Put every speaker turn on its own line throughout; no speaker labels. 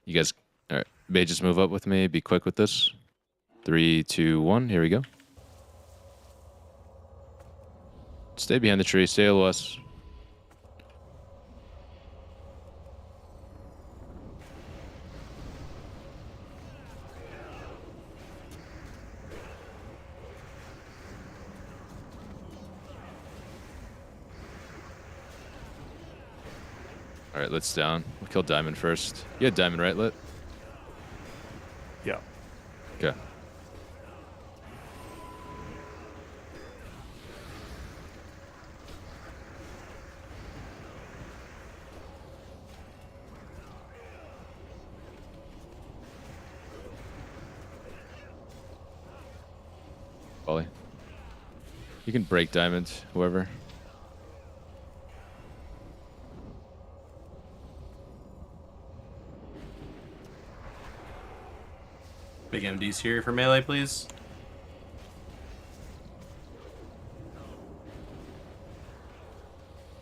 You guys, all right. Mages move up with me. Be quick with this. 3, 2, 1. Here we go. Stay behind the tree. Stay LOS. All right, Lit's down. We'll kill Diamond first. You had Diamond, right, Lit?
Yeah.
Okay. Polly. You can break Diamond, whoever.
Big MDs here for melee, please.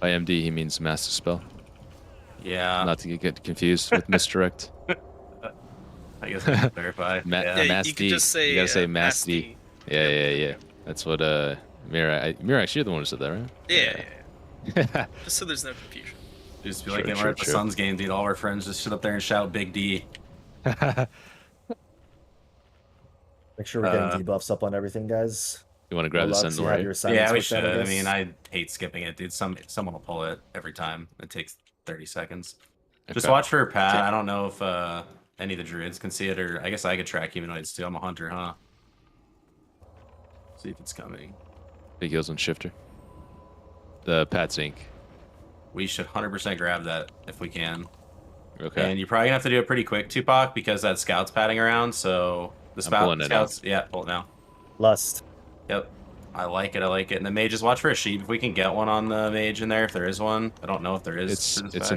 By MD, he means Master Spell.
Yeah.
Not to get confused with Misdirect.
I guess I can clarify.
Yeah, you can just say,
you gotta say
Masty.
Yeah. That's what Mira. Mira, actually, you're the one who said that, right?
Yeah. Just so there's no confusion.
Just feel like we're at the Suns game, dude. All our friends just sit up there and shout Big D.
Make sure we're getting debuffs up on everything, guys.
You want to grab the Sunwell, right?
Yeah, we should. I mean, I hate skipping it, dude. Someone will pull it every time. It takes 30 seconds. Okay. Just watch for Pat. I don't know if any of the druids can see it, or I guess I could track humanoids too. I'm a hunter, huh? See if it's coming.
Big heals on Shifter. The Pat's Ink.
We should 100% grab that if we can.
Okay.
And you're probably gonna have to do it pretty quick, Tupac, because that scout's padding around. So the scouts, yeah, pull it now.
Lust.
Yep. I like it. And the mages, watch for a sheep if we can get one on the mage in there. If there is one, I don't know if there is.
It's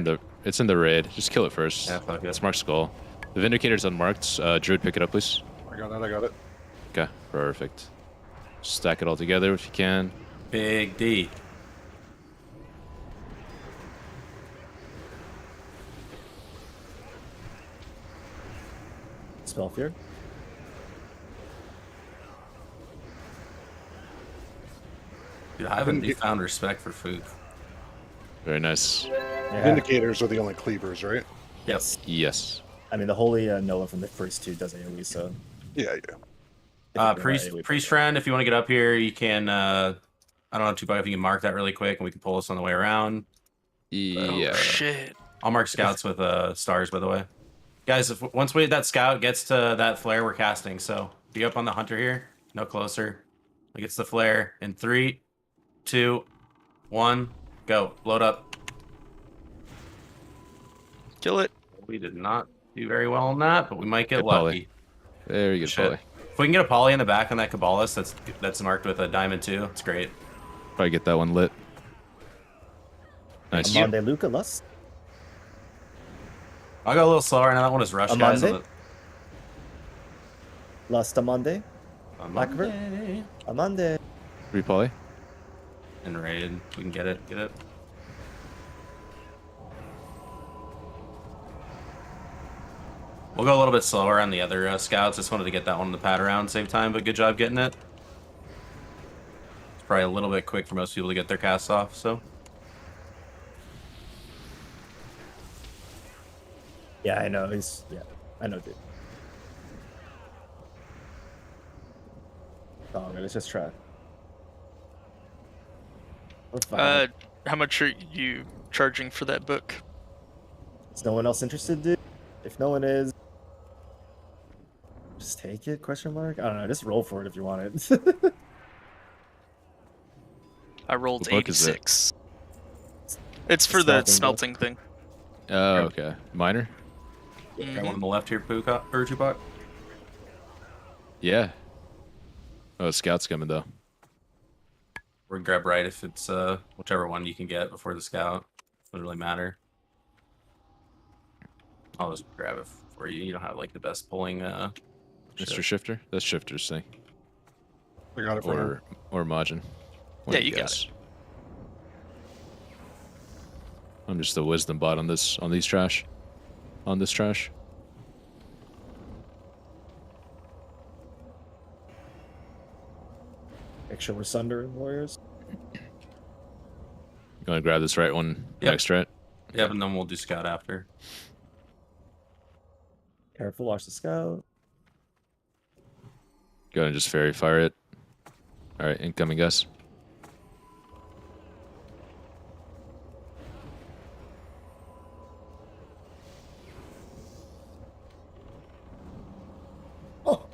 in the raid. Just kill it first.
Yeah, fuck it.
It's marked skull. The Vindicator's unmarked. Druid, pick it up, please.
I got it.
Okay, perfect. Stack it all together if you can.
Big D.
Spell Fear.
Dude, I haven't found respect for Fook.
Very nice.
Yeah. Vindicators are the only cleavers, right?
Yes.
Yes.
I mean, the holy Noah from the first two does AoE, so.
Yeah.
Priest friend, if you want to get up here, you can. I don't know, Tupac, if you can mark that really quick, and we can pull us on the way around.
Yeah.
Oh, shit.
I'll mark scouts with stars, by the way. Guys, once that scout gets to that flare, we're casting. So be up on the hunter here. No closer. It gets the flare in 3, 2, 1, go. Load up.
Kill it.
We did not do very well on that, but we might get lucky.
Very good, Polly.
If we can get a poly in the back on that Kabbalist, that's marked with a diamond too. It's great.
Probably get that one lit. Nice.
Amande Luca Lust.
I'll go a little slower. I know that one is rushed, guys.
Lust Amande. Amande.
3 Polly.
And raid. We can get it. We'll go a little bit slower on the other scouts. Just wanted to get that one in the pad around, save time, but good job getting it. It's probably a little bit quick for most people to get their casts off, so.
Yeah, I know. I know, dude. Oh, man, let's just try.
How much are you charging for that book?
Is no one else interested, dude? If no one is, just take it, question mark? I don't know, just roll for it if you want it.
I rolled 86. It's for the smelting thing.
Oh, okay. Minor?
Got one on the left here, Tupac.
Yeah. Oh, scout's coming, though.
Or grab right if it's whichever one you can get before the scout. Doesn't really matter. I'll just grab it for you. You don't have like the best pulling.
Mr. Shifter? That's Shifter's thing.
I got it for him.
Or Majin.
Yeah, you got it.
I'm just the wisdom bot on this trash. On this trash.
Make sure we're sundering warriors.
You want to grab this right one next, right?
Yep, and then we'll do scout after.
Careful, watch the scout.
Go ahead and just fairy fire it. All right, incoming, guys.
Oh,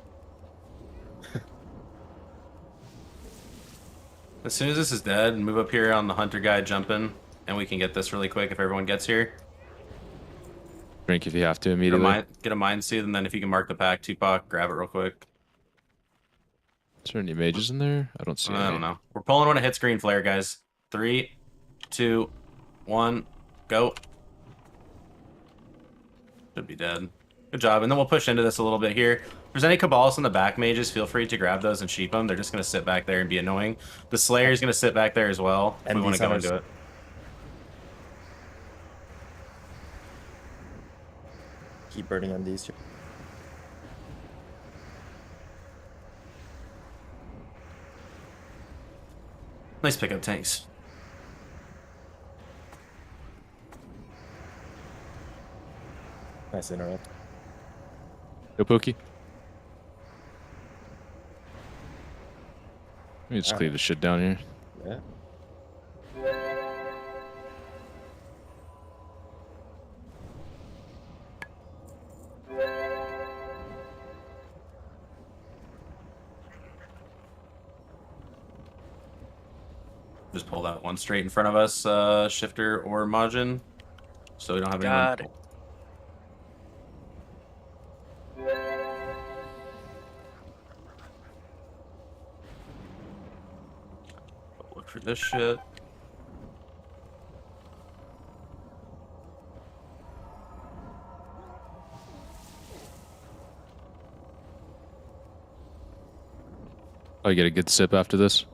As soon as this is dead, move up here on the hunter guy jumping, and we can get this really quick if everyone gets here.
Drink if you have to
Get a,
immediately.
get a mind seed, and then if you can mark the pack, Tupac, grab it real quick.
Is there any mages in there? I don't see any.
I don't know. We're pulling when it hits green flare, guys. 3, 2, 1, go. Should be dead. Good job. And then we'll push into this a little bit here. If there's any Cabalists in the back mages, feel free to grab those and sheep them. They're just going to sit back there and be annoying. The Slayer is going to sit back there as well. If
And
we want to
these
go into
hunters.
it.
keep burning on these two.
Nice pickup, tanks.
Nice interrupt.
Go Pookie. Let me just cleave this shit down here.
Yeah.
Just pull that one straight in front of us, Shifter or Majin. So we don't have anyone.
Got it.
Look for this shit.
Oh, you get a good sip after this?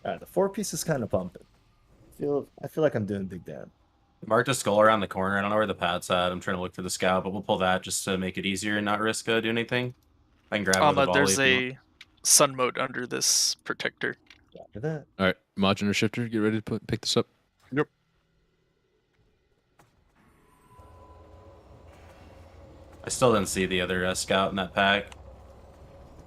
Alright, the 4-piece is kind of pumping. I feel like I'm doing big damn.
Marked a skull around the corner. I don't know where the pad's at. I'm trying to look for the scout, but we'll pull that just to make it easier and not risk doing anything. I can grab it with a volley
There's
if you want.
a sun mode under this protector.
After that.
All right, Majin or Shifter, get ready to pick this up.
Yep.
I still didn't see the other scout in that pack.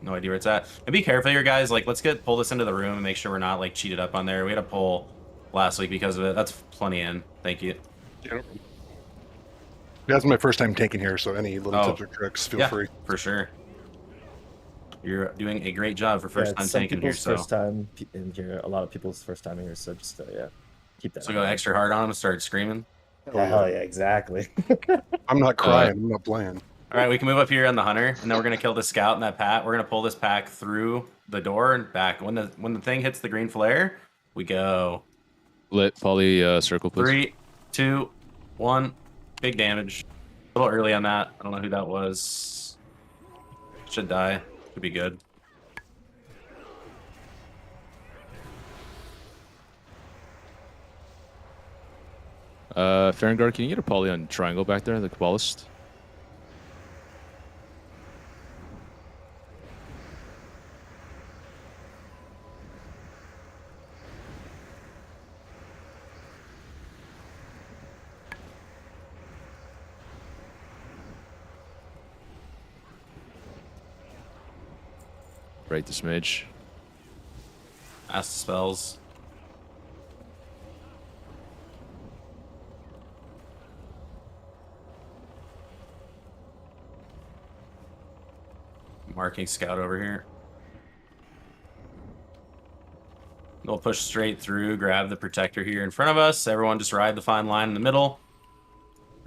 No idea where it's at. And be careful here, guys. Like, let's pull this into the room and make sure we're not like cheated up on there. We had a pull last week because of it. That's plenty in. Thank you.
Yeah. That's my first time tanking here, so any little
Oh.
tips or tricks, feel
Yeah,
free.
for sure. You're doing a great job for first time
it's some
tanking here.
people's
So,
first time in here. A lot of people's first time here. So just yeah, keep that.
so
in
go
mind.
extra hard on him and start screaming.
Yeah, hell yeah, exactly.
I'm not crying. I'm not playing.
All right, we can move up here on the hunter, and then we're gonna kill the scout and that pat. We're gonna pull this pack through the door and back. When the thing hits the green flare, we go.
Lit, poly, circle, please.
3, 2, 1. Big damage. A little early on that. I don't know who that was. Should die. Should be good.
Farengard, can you get a poly on triangle back there, the Kabbalist? Right, this mage.
Ask the spells. Marking scout over here. We'll push straight through, grab the protector here in front of us. Everyone just ride the fine line in the middle.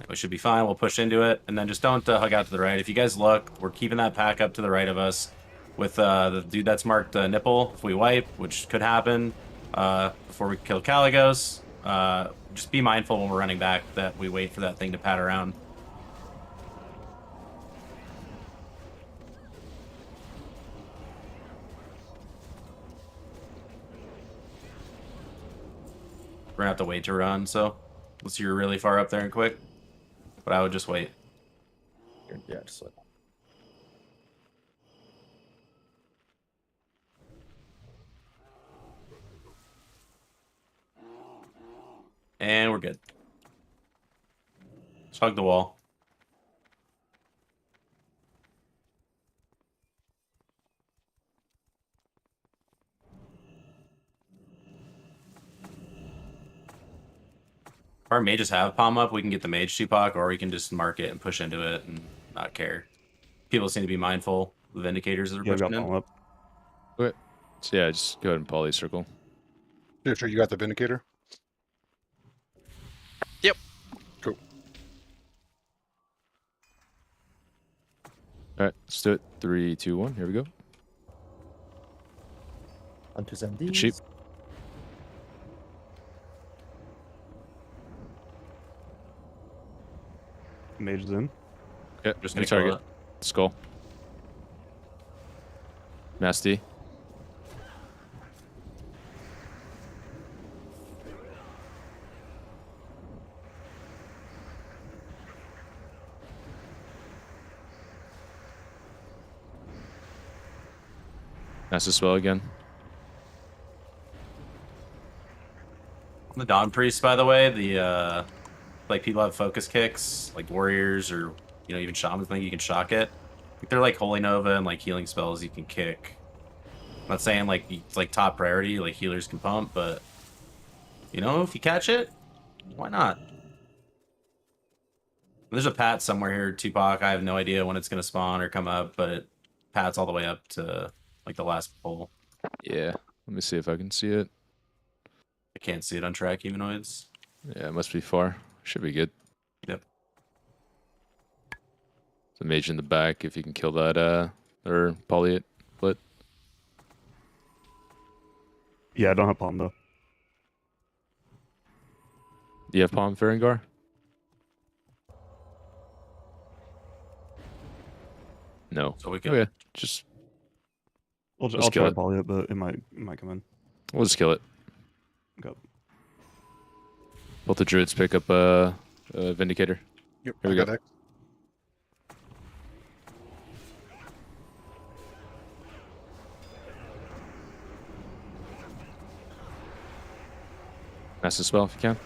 We should be fine. We'll push into it. And then just don't hug out to the right. If you guys look, we're keeping that pack up to the right of us with the dude that's marked nipple. If we wipe, which could happen before we kill Caligos, just be mindful when we're running back that we wait for that thing to pat around. We're gonna have to wait to run, so unless you're really far up there and quick. but I would just wait.
Yeah, just wait.
And we're good. Just hug the wall. If our mages have palm up, we can get the mage Tupac, or we can just mark it and push into it and not care. People seem to be mindful of the indicators that are
Yeah, I got
pushing in.
palm up.
Okay. So yeah, just go ahead and poly circle.
Yeah, sure. You got the Vindicator?
Yep.
Cool.
All right, let's do it. 3, 2, 1. Here we go.
Onto some
Good
Ds.
sheep.
Mage is in.
Yeah,
Just
new
gonna kill
target. Skull. Mass D. Mass spell again.
The Dawn Priest, by the way, the like people have focus kicks, like warriors or even shamans think you can shock it. Like, they're like Holy Nova and like healing spells you can kick. I'm not saying like it's like top priority, like healers can pump, but if you catch it, why not? There's a pat somewhere here, Tupac. I have no idea when it's gonna spawn or come up, but it pats all the way up to like the last pull.
Yeah. Let me see if I can see it.
I can't see it on track humanoids.
Yeah, it must be far. Should be good.
Yep.
So mage in the back if you can kill that or poly it. Split.
Yeah, I don't have palm though.
Do you have palm Farengar? No.
So we can
Okay. Just
I'll
Let's kill
try
it.
to poly it, but it might come in.
we'll just kill it.
Go.
Both the druids pick up a Vindicator.
Yep.
Here we
I
go.
got X.
Mass spell if you can.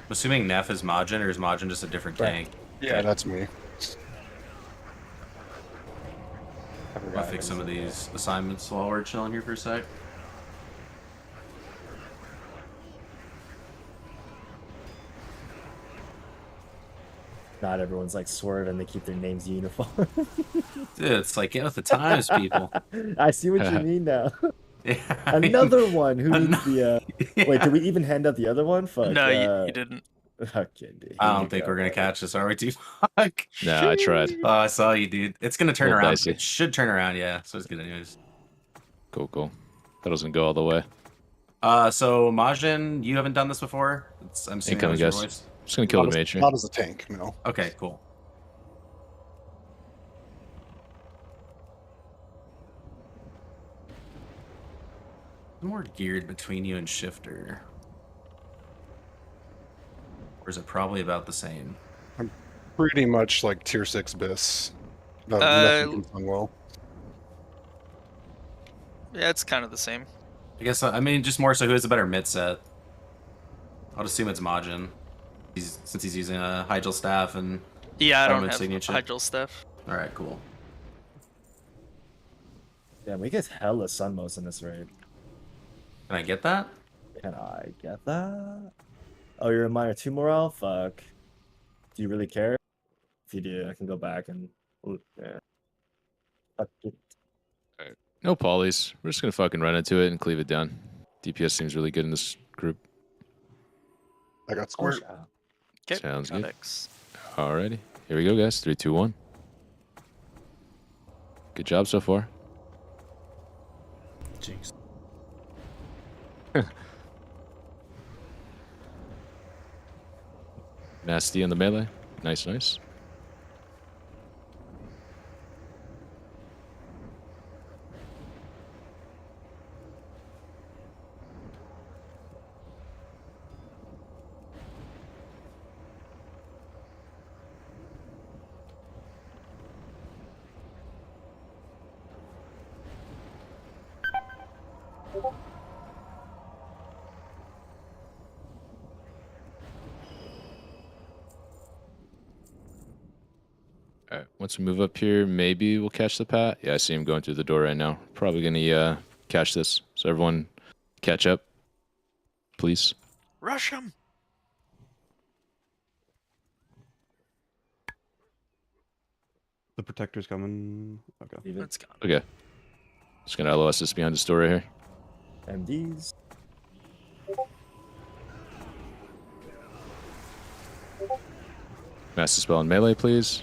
I'm assuming Neff is Majin, or is Majin just a different
Right.
tank?
Yeah, that's me.
I forgot
I'll
I
fix
was
some of
in there.
these assignments while we're chilling here for a sec.
Not everyone's like Swerve and they keep their names uniform.
Dude, it's like, get with the times, people.
I see what you mean now.
Yeah, I mean,
Another one who needs
ano-
the.
yeah.
Wait, did we even hand out the other one? Fuck.
No, you didn't.
Okay, dude.
I
Here
don't
you
think
go,
we're gonna
buddy.
catch this, are we, Tupac?
Nah, I tried.
Oh, I saw you, dude. It's gonna turn
Little
around.
dicey.
It should turn around, yeah. So it's good anyways.
Cool, cool. That doesn't go all the way.
So Majin, you haven't done this before? I'm assuming that
Incoming
was your
guess.
voice.
Just gonna kill
Not
the
as-
mage here.
Not as a tank, no.
Okay, cool. More geared between you and Shifter. Or is it probably about the same?
Pretty much like tier 6 bis. No,
Uh,
nothing can Sunwell.
Yeah, it's kind of the same.
I guess, I mean, just more so who has a better mid set. I'll assume it's Majin. Since he's using a Hygel staff and...
Yeah, I don't
Diamond
have
signature.
Hygel stuff.
Alright, cool.
Yeah, we get hella Sunmos in this raid.
Can I get that?
Can I get that? Oh, you're a minor 2 morale? Fuck. Do you really care? If you do, I can go back and... Yeah. Fuck it.
No polys. We're just gonna fucking run into it and cleave it down. DPS seems really good in this group.
I got
Oh,
squirt.
yeah.
Okay,
Sounds
got
good.
X.
Alrighty. Here we go, guys. 3, 2, 1. Good job so far.
Jinx.
Nasty in the melee. Nice, nice. All right, once we move up here, maybe we'll catch the Pat. Yeah, I see him going through the door right now. Probably gonna catch this. So everyone, catch up, please.
Rush him.
The protector's coming. Okay.
Even
It's gone.
Okay. Just gonna LOS this behind this door right here.
MDs.
Master spell in melee, please.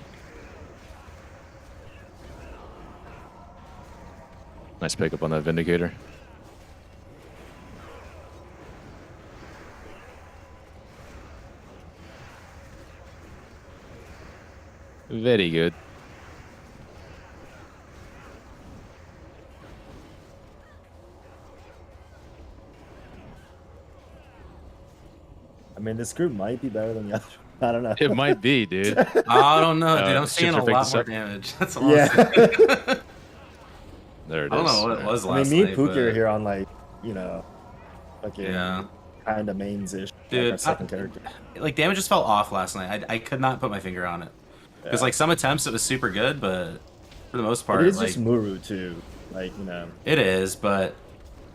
Nice pickup on that Vindicator. Very good.
I mean, this group might be better than the other. I don't know.
It might be, dude.
I don't know, dude. I'm seeing a
Shifter picked
lot
this
more
up.
damage. That's all.
Yeah.
I'm saying.
There it is.
I don't know what it
Alright.
was
I mean,
last
me and
night.
Pookie are
but-
here on like, you know, fucking
Yeah.
kind of mains-ish.
Dude,
like our second character.
Like damage just felt off last night. I could not put my finger on it. Because
Yeah.
like some attempts it was super good, but for the most
But
part,
it is
like
just Muru too. Like, you know,
it is. But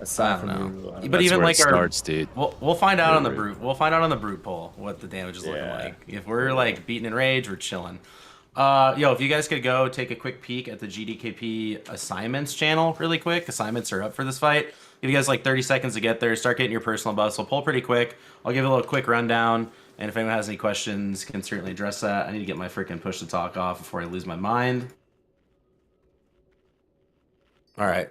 aside
I
from
don't know.
Muru,
But
That's
even
where
like
it
our
starts, dude.
we'll find out on the
Right.
brute. We'll find out on the brute poll what the damage is looking
Yeah.
like. If we're like beating in rage, we're chilling. Yo, if you guys could go take a quick peek at the GDKP assignments channel really quick. Assignments are up for this fight. Give you guys like 30 seconds to get there. Start getting your personal buffs. We'll pull pretty quick. I'll give a little quick rundown. And if anyone has any questions, can certainly address that. I need to get my freaking push to talk off before I lose my mind. All right.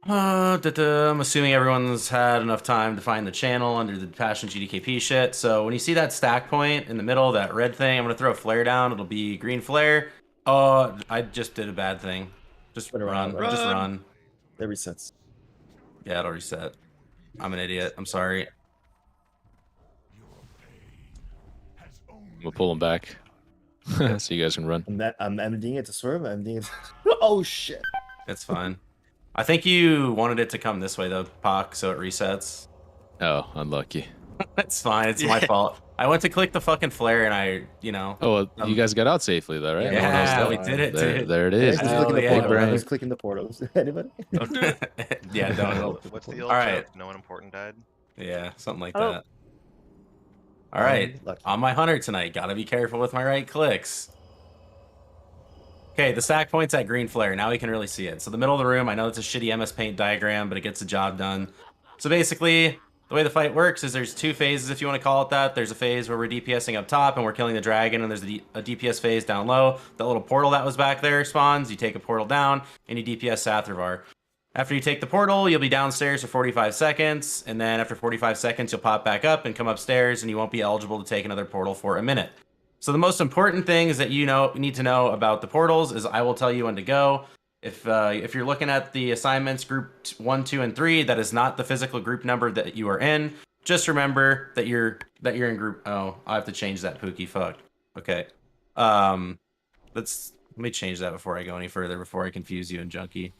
I'm assuming everyone's had enough time to find the channel under the Passion GDKP shit. So when you see that stack point in the middle, that red thing, I'm gonna throw a flare down. It'll be green flare. Oh, I just did a bad thing. Just
Put it
run.
around,
Just
run.
run.
It resets.
Yeah, it'll reset. I'm an idiot. I'm sorry.
We'll pull him back. So you guys can run.
I'm MDing it to swerve. I'm MDing it to... Oh, shit.
It's fine. I think you wanted it to come this way though, Pac, so it resets.
Oh, unlucky.
It's fine. It's my fault. I went to click the fucking flare and I, you know.
Oh, well, you guys got out safely though, right? No one else
Yeah,
did.
we did it,
There,
dude.
there it
Who's
is.
Hell
clicking the
yeah,
portal?
Brain.
Who's clicking the portals? Anybody?
Don't do it.
Yeah, don't.
What's the old
All right.
joke? No one important died.
Yeah, something like
Oh.
that. All right,
Lucky.
on my hunter tonight. Gotta be careful with my right clicks. Okay, the stack point's at green flare. Now we can really see it. So the middle of the room, I know it's a shitty MS Paint diagram, but it gets the job done. So basically, the way the fight works is there's two phases, if you want to call it that. There's a phase where we're DPSing up top and we're killing the dragon, and there's a DPS phase down low. That little portal that was back there spawns. You take a portal down, and you DPS Sathravar. After you take the portal, you'll be downstairs for 45 seconds, and then after 45 seconds, you'll pop back up and come upstairs, and you won't be eligible to take another portal for a minute. So the most important thing is that you need to know about the portals is I will tell you when to go. If you're looking at the assignments group 1, 2, and 3, that is not the physical group number that you are in. Just remember that you're in group. Oh, I have to change that, Pookie. Fuck. Okay. Let me change that before I go any further. Before I confuse you and Junkie.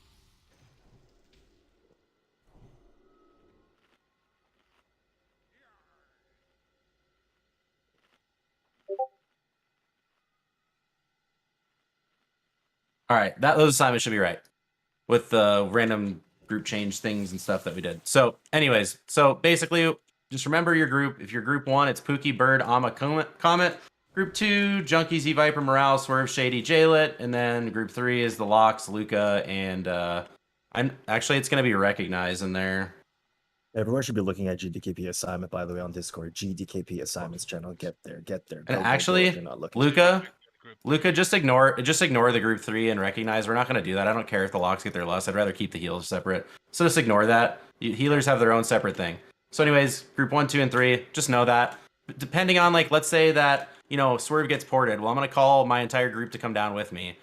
All right, those assignments should be right with the random group change things and stuff that we did. So anyways, so basically just remember your group. If you're group 1, it's Pookie, Bird, Ama, Comet. Group 2, Junkie, Z, Viper, Morale, Swerve, Shady, Jaylit. And then group 3 is the Locks, Luca, and it's going to be recognized in there.
Everyone should be looking at GDKP assignment, by the way, on Discord. GDKP assignments channel. Get there. Get there.
And
Go,
actually,
if you're not looking.
Luca, just ignore the group 3 and recognize. We're not going to do that. I don't care if the Locks get their lust. I'd rather keep the healers separate. So just ignore that. Healers have their own separate thing. So anyways, group 1, 2, and 3, just know that. Depending on, like, let's say that, Swerve gets ported. Well, I'm going to call my entire group to come down with me,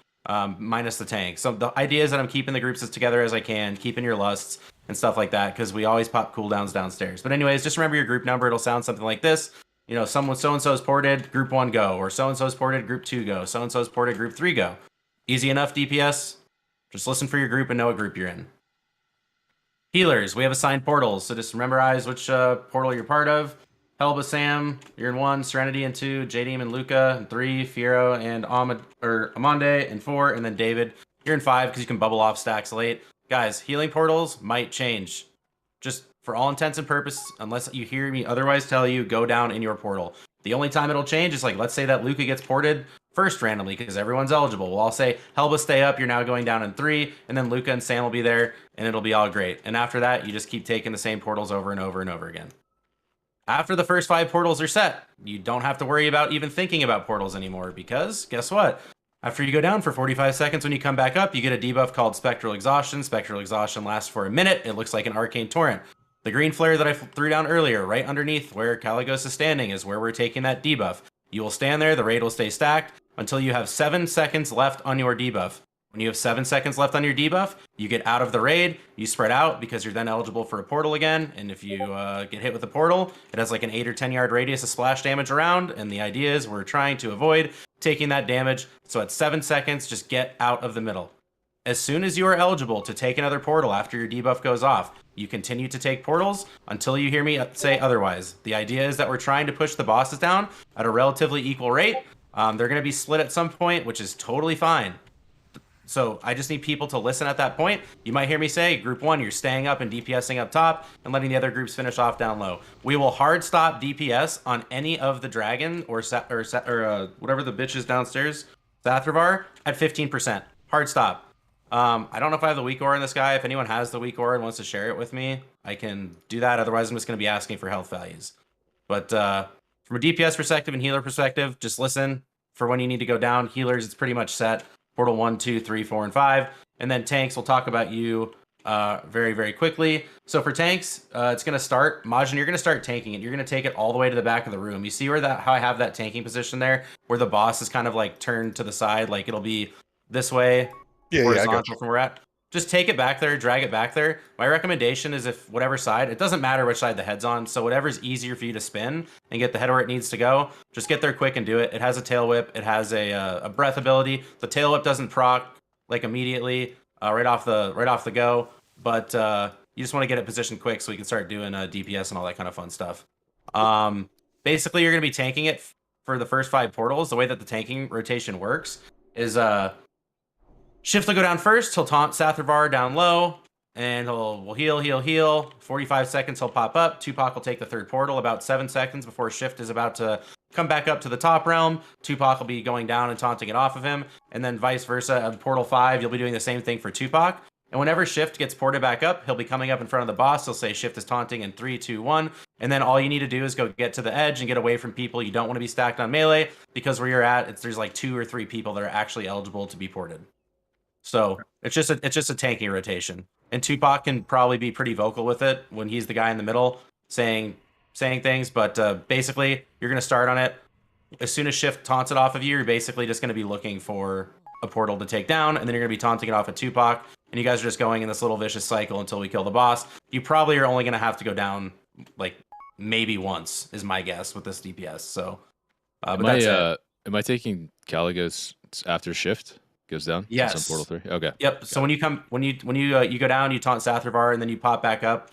minus the tank. So the idea is that I'm keeping the groups as together as I can, keeping your lusts and stuff like that, because we always pop cooldowns downstairs. But anyways, just remember your group number. It'll sound something like this. Someone so-and-so's ported, group 1 go. Or so-and-so's ported, group 2 go. So-and-so's ported, group 3 go. Easy enough, DPS. Just listen for your group and know what group you're in. Healers, we have assigned portals. So just memorize which portal you're part of. Helba Sam, you're in 1. Serenity in 2. JDM and Luca in 3. Fiero and Amande in 4. And then David, you're in 5 because you can bubble off stacks late. Guys, healing portals might change. Just for all intents and purposes, unless you hear me otherwise tell you, go down in your portal. The only time it'll change is like, let's say that Luca gets ported first randomly because everyone's eligible. Well, I'll say, Helba, stay up. You're now going down in 3. And then Luca and Sam will be there and it'll be all great. And after that, you just keep taking the same portals over and over and over again. After the first 5 portals are set, you don't have to worry about even thinking about portals anymore because guess what? After you go down for 45 seconds, when you come back up, you get a debuff called Spectral Exhaustion. Spectral Exhaustion lasts for a minute. It looks like an Arcane Torrent. The green flare that I threw down earlier, right underneath where Caligos is standing, is where we're taking that debuff. You will stand there, the raid will stay stacked until you have 7 seconds left on your debuff. When you have 7 seconds left on your debuff, you get out of the raid, you spread out because you're then eligible for a portal again. And if you get hit with a portal, it has like an 8 or 10 yard radius of splash damage around. And the idea is we're trying to avoid taking that damage. So at 7 seconds, just get out of the middle. As soon as you are eligible to take another portal after your debuff goes off, you continue to take portals until you hear me say otherwise. The idea is that we're trying to push the bosses down at a relatively equal rate. They're going to be split at some point, which is totally fine. So I just need people to listen at that point. You might hear me say, group 1, you're staying up and DPSing up top and letting the other groups finish off down low. We will hard stop DPS on any of the dragon or whatever the bitch is downstairs, Sathravar, at 15%. Hard stop. I don't know if I have the weak aura in this guy. If anyone has the weak aura and wants to share it with me, I can do that. Otherwise, I'm just going to be asking for health values. But from a DPS perspective and healer perspective, just listen for when you need to go down. Healers, it's pretty much set. Portal 1, 2, 3, 4, and 5. And then tanks, we'll talk about you very, very quickly. So for tanks, it's going to start. Majin, you're going to start tanking it. You're going to take it all the way to the back of the room. You see where how I have that tanking position there? Where the boss is kind of like turned to the side. Like it'll be this way, horizontal from where we're at. Just take it back there, drag it back there. My recommendation is if whatever side, it doesn't matter which side the head's on, so whatever's easier for you to spin and get the head where it needs to go, just get there quick and do it. It has a tail whip, it has a breath ability. The tail whip doesn't proc like immediately, right off the go, but you just want to get it positioned quick so we can start doing DPS and all that kind of fun stuff. Basically, you're going to be tanking it for the first 5 portals. The way that the tanking rotation works is Shift will go down first. He'll taunt Sathravar down low, and we'll heal. 45 seconds, he'll pop up. Tupac will take the 3rd portal about 7 seconds before Shift is about to come back up to the top realm. Tupac will be going down and taunting it off of him, and then vice versa. At Portal 5, you'll be doing the same thing for Tupac. And whenever Shift gets ported back up, he'll be coming up in front of the boss. He'll say Shift is taunting in 3, 2, 1. And then all you need to do is go get to the edge and get away from people you don't want to be stacked on melee, because where you're at, there's like 2 or 3 people that are actually eligible to be ported. So it's just a tanking rotation, and Tupac can probably be pretty vocal with it when he's the guy in the middle saying things. But basically, you're gonna start on it as soon as Shift taunts it off of you. You're basically just gonna be looking for a portal to take down, and then you're gonna be taunting it off at Tupac, and you guys are just going in this little vicious cycle until we kill the boss. You probably are only gonna have to go down like maybe once, is my guess with this DPS. So, but that's it.
Am I taking Caligos after Shift goes down?
Yes.
On Portal 3. Okay.
Yep. So when you go down, you taunt Sathravar, and then you pop back up.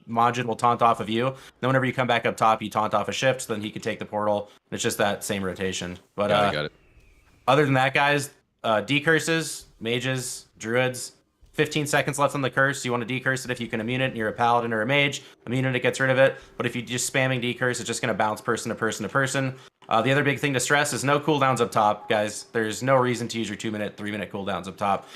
Majin will taunt off of you. Then whenever you come back up top, you taunt off a Shift, so then he can take the portal. And it's just that same rotation. But
got it.
Other than that, guys, decurses, mages, druids. 15 seconds left on the curse. You want to decurse it if you can immune it and you're a paladin or a mage. Immune it gets rid of it. But if you're just spamming decurse, it's just going to bounce person to person to person. The other big thing to stress is no cooldowns up top, guys. There's no reason to use your 2-minute, 3-minute cooldowns up top.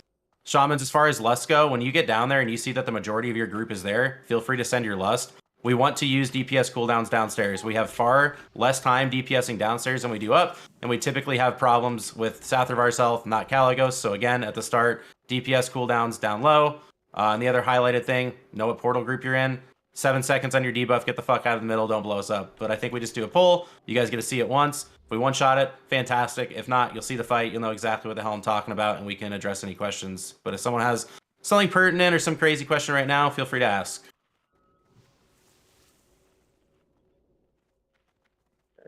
Shamans, as far as lust go, when you get down there and you see that the majority of your group is there, feel free to send your lust. We want to use DPS cooldowns downstairs. We have far less time DPSing downstairs than we do up, and we typically have problems with Sathravar's health, not Caligos. So again, at the start, DPS cooldowns down low. And the other highlighted thing, know what portal group you're in. 7 seconds on your debuff, get the fuck out of the middle, don't blow us up. But I think we just do a pull. You guys get to see it once. If we one-shot it, fantastic. If not, you'll see the fight. You'll know exactly what the hell I'm talking about, and we can address any questions. But if someone has something pertinent or some crazy question right now, feel free to ask.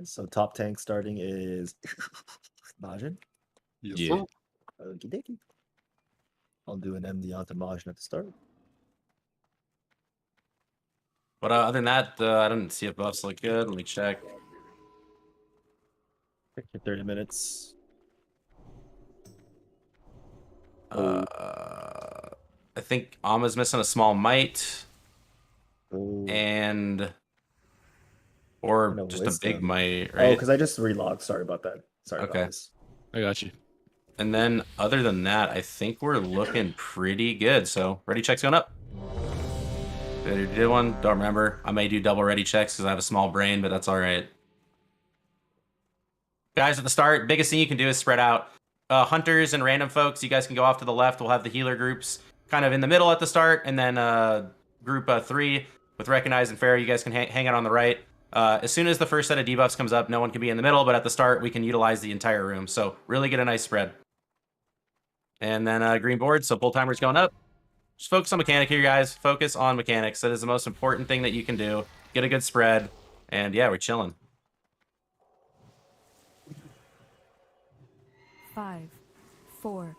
So top tank starting is Majin.
Yeah.
Okie dokie. I'll do an MD onto Majin at the start.
But other than that, I didn't see if buffs look good. Let me check.
30 minutes.
I think Alma's missing a small might.
Oh.
And or
No
just a
wisdom.
big might,
Oh,
right?
because I just relogged. Sorry about that. Sorry
Okay.
about this.
I got you.
And then other than that, I think we're looking pretty good. So ready checks going up. Did you do one? Don't remember. I may do double ready checks because I have a small brain, but that's all right. Guys, at the start, biggest thing you can do is spread out. Hunters and random folks, you guys can go off to the left. We'll have the healer groups kind of in the middle at the start, and then group 3 with Recognize and Pharaoh, you guys can hang out on the right. As soon as the first set of debuffs comes up, no one can be in the middle, but at the start, we can utilize the entire room. So really get a nice spread. And then green board, so pull timer's going up. Just focus on mechanic here, guys. Focus on mechanics. That is the most important thing that you can do. Get a good spread, and yeah, we're chilling.
5, 4,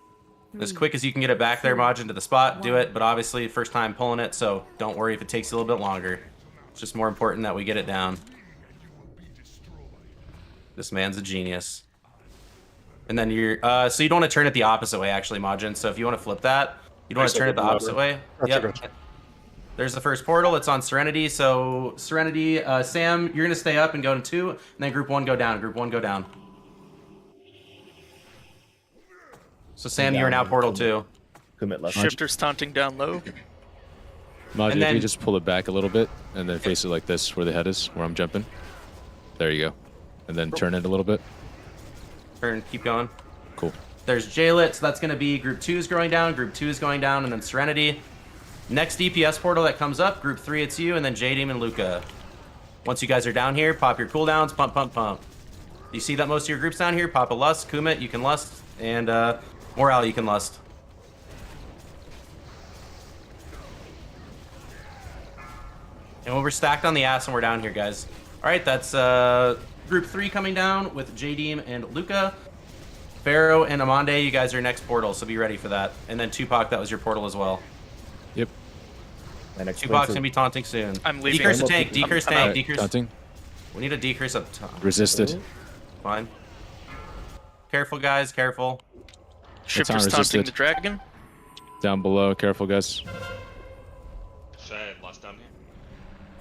3.
As quick as you can get it back there, Majin, to the spot, do it. But obviously, first time pulling it, so don't worry if it takes a little bit longer. It's just more important that we get it down. This man's a genius. And then you're, so you don't want to turn it the opposite way, actually, Majin. So if you want to flip that, you don't want to turn it the opposite way. Yep. There's the first portal. It's on Serenity. So Serenity, Sam, you're going to stay up and go to 2, and then group 1 go down. Group 1 go down. So Sam, you are now portal 2.
Commit left.
Shifter's taunting down low.
Majin,
And
if
then-
you just pull it back a little bit and then face it like this where the head is, where I'm jumping. There you go. And then turn it a little bit.
Turn, keep going.
Cool.
There's Jaylit, so that's going to be group 2 is going down, group 2 is going down, and then Serenity. Next DPS portal that comes up, group 3, it's you, and then J-Demon and Luca. Once you guys are down here, pop your cooldowns, pump, pump, pump. You see that most of your groups down here? Pop a Lust, Kumit, you can Lust, and Morale, you can Lust. And when we're stacked on the ass and we're down here, guys. All right, that's group 3 coming down with J-Deem and Luca. Pharaoh and Amande, you guys are next portal, so be ready for that. And then Tupac, that was your portal as well.
Yep.
My next
Tupac's
point
gonna be taunting soon.
I'm leaving.
Decurse the tank, decurse
I'm
tank,
out.
decurse.
Taunting.
We need a decurse up top.
Resisted.
Fine. Careful, guys, careful.
Shifter's taunting
resisted.
the dragon.
Down below. Careful, guys.
Should I last down here?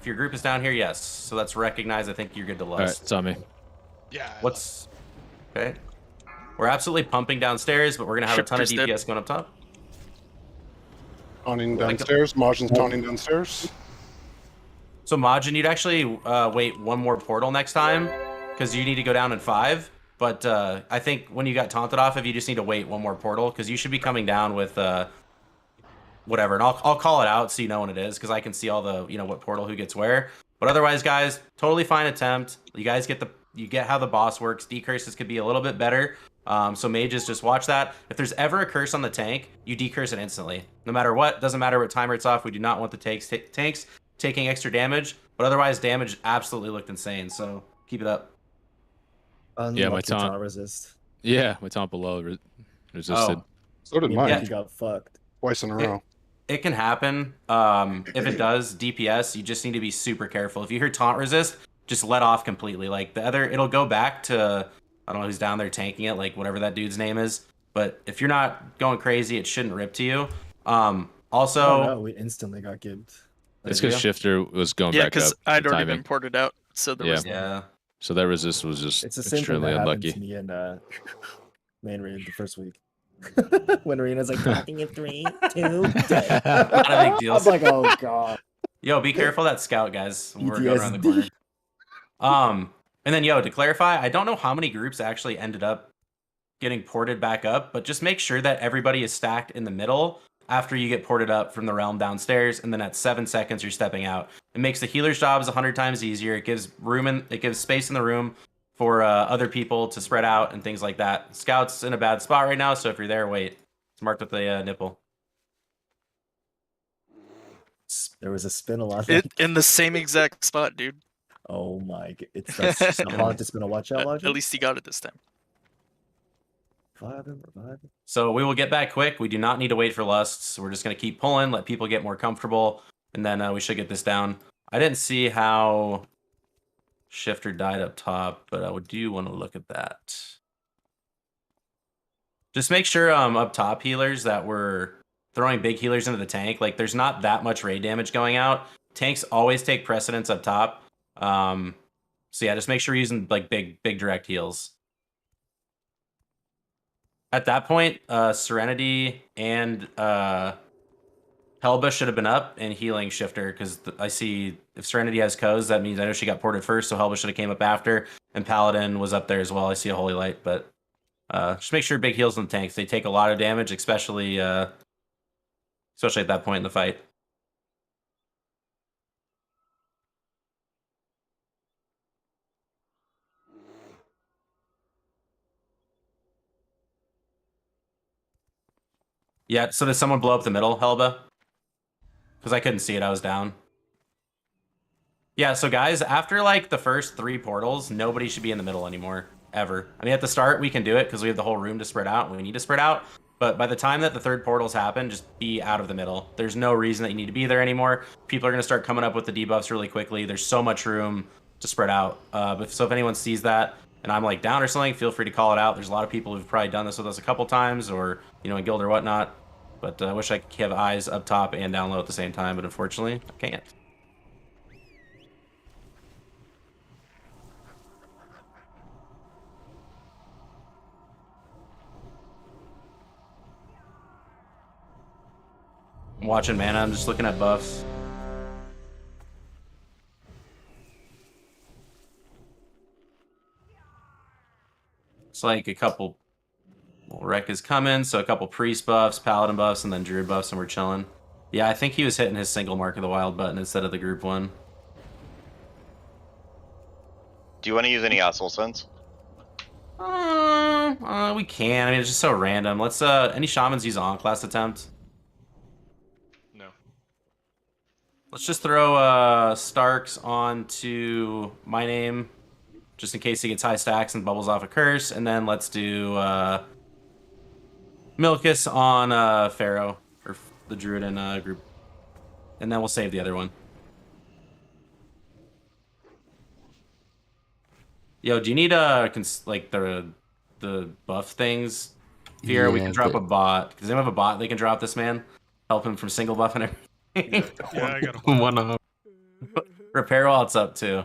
If your group is down here, yes. So that's recognized. I think you're good to
All right,
lust.
it's on me.
Yeah.
What's... Okay. We're absolutely pumping downstairs, but we're going to have a ton of
Shifter's dead.
DPS going up top.
Taunting downstairs. Majin's taunting downstairs.
So Majin, you'd actually wait one more portal next time, because you need to go down in 5. But I think when you got taunted off of, you just need to wait one more portal, because you should be coming down with whatever. And I'll call it out so you know when it is, because I can see all the, what portal who gets where. But otherwise, guys, totally fine attempt. You guys get how the boss works. Decurses could be a little bit better. So mages, just watch that. If there's ever a curse on the tank, you decurse it instantly. No matter what, doesn't matter what timer it's off. We do not want the tanks taking extra damage, but otherwise damage absolutely looked insane. So keep it up.
Yeah, my taunt.
Resist.
Yeah, my taunt below resisted.
Oh.
So did
Yeah,
mine.
you got fucked.
Twice in a row.
It can happen. If it does, DPS, you just need to be super careful. If you hear taunt resist, just let off completely. Like it'll go back to, I don't know who's down there tanking it, like whatever that dude's name is. But if you're not going crazy, it shouldn't rip to you. Also,
Oh no, we instantly got gibbed.
It's because Shifter was going
Yeah,
back
because
up.
I'd
the
already
timing.
been ported out, so there was
Yeah.
So that resist was just
It's the same thing
extremely
that happened
unlucky.
to me in main raid the first week. When Rena's like talking in 3, 2, dead.
Not a big deal.
I was like, oh god.
Yo, be careful of that scout, guys. When we're going around the corner.
PTSD.
And then, to clarify, I don't know how many groups actually ended up getting ported back up, but just make sure that everybody is stacked in the middle after you get ported up from the realm downstairs, and then at 7 seconds you're stepping out. It makes the healer's jobs 100 times easier. It gives space in the room for other people to spread out and things like that. Scout's in a bad spot right now, so if you're there, wait. It's marked with a nipple.
There was a spin a lot.
in the same exact spot, dude.
Oh my god. It's the haunt is gonna watch out,
At least he got it this time.
Revive him.
So we will get back quick. We do not need to wait for lusts. We're just going to keep pulling, let people get more comfortable, and then we should get this down. I didn't see how Shifter died up top, but I do want to look at that. Just make sure up top healers that were throwing big healers into the tank, like there's not that much raid damage going out. Tanks always take precedence up top. So yeah, just make sure you're using like big direct heals. At that point, Serenity and Helba should have been up and healing Shifter, because I see if Serenity has Co's, that means I know she got ported first, so Helba should have came up after, and Paladin was up there as well. I see a Holy Light, but just make sure big heals in the tanks. They take a lot of damage, especially at that point in the fight. Yeah, so did someone blow up the middle, Helba? Because I couldn't see it, I was down. Yeah, so guys, after like the first 3 portals, nobody should be in the middle anymore, ever. I mean, at the start, we can do it because we have the whole room to spread out, and we need to spread out. But by the time that the 3rd portals happen, just be out of the middle. There's no reason that you need to be there anymore. People are going to start coming up with the debuffs really quickly. There's so much room to spread out. So if anyone sees that, and I'm like down or something, feel free to call it out. There's a lot of people who've probably done this with us a couple times, or, you know, in guild or whatnot. But I wish I could have eyes up top and down low at the same time, but unfortunately, I can't. I'm watching mana, I'm just looking at buffs. It's like a couple... Well, Wreck is coming, so a couple priest buffs, paladin buffs, and then druid buffs, and we're chilling. Yeah, I think he was hitting his single mark of the wild button instead of the group one.
Do you want to use any soul stones?
We can. I mean, it's just so random. Let's any shamans use on class attempt?
No.
Let's just throw Starks onto my name, just in case he gets high stacks and bubbles off a curse, and then let's do Milkus on Pharaoh, or the druid in group, and then we'll save the other one. Yo, do you need like the buff things? Fear,
Yeah,
we can drop a bot. Does anyone have a bot they can drop this man? Help him from single buff and everything.
Yeah, I got one up.
Repair while it's up too.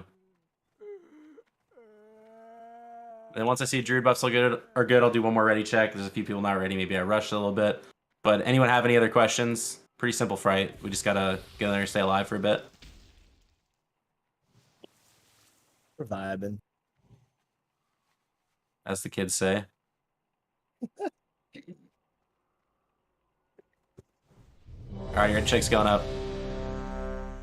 And once I see druid buffs are good, I'll do one more ready check. There's a few people not ready. Maybe I rushed a little bit. But anyone have any other questions? Pretty simple fight. We just gotta get in there and stay alive for a bit.
We're vibing.
As the kids say. Alright, your check's going up.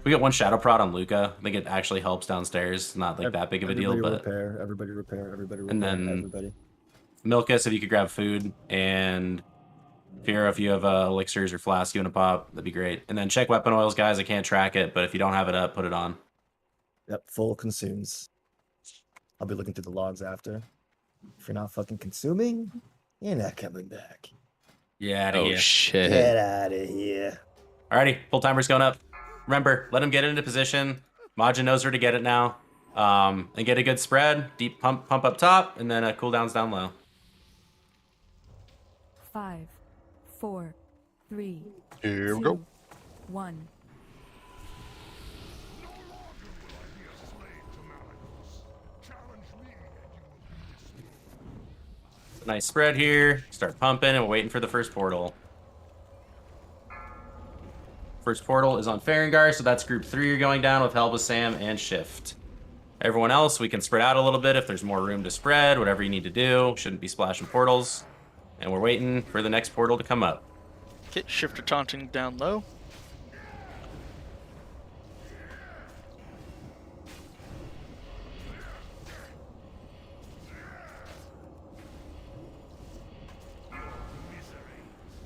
We get one shadow prod on Luca. I think it actually helps downstairs. It's not like that big of a deal, but
Everybody repair.
and then
everybody.
Milkus, if you could grab food, and Fira, if you have elixirs or flasks you want to pop, that'd be great. And then check weapon oils, guys. I can't track it, but if you don't have it up, put it on.
Yep, full consumes. I'll be looking through the logs after. If you're not fucking consuming, you're not coming back.
Yeah, out of here.
Shit.
Get out of here.
Alrighty, full timer's going up. Remember, let him get into position. Majin knows where to get it now. And get a good spread. Deep pump up top, and then cooldowns down low.
5, 4, 3,
Here we
2,
go.
1.
Nice spread here. Start pumping, and we're waiting for the first portal. First portal is on Farengar, so that's group 3 you're going down with Helba, Sam, and Shift. Everyone else, we can spread out a little bit if there's more room to spread, whatever you need to do. Shouldn't be splashing portals. And we're waiting for the next portal to come up.
Okay, Shifter taunting down low.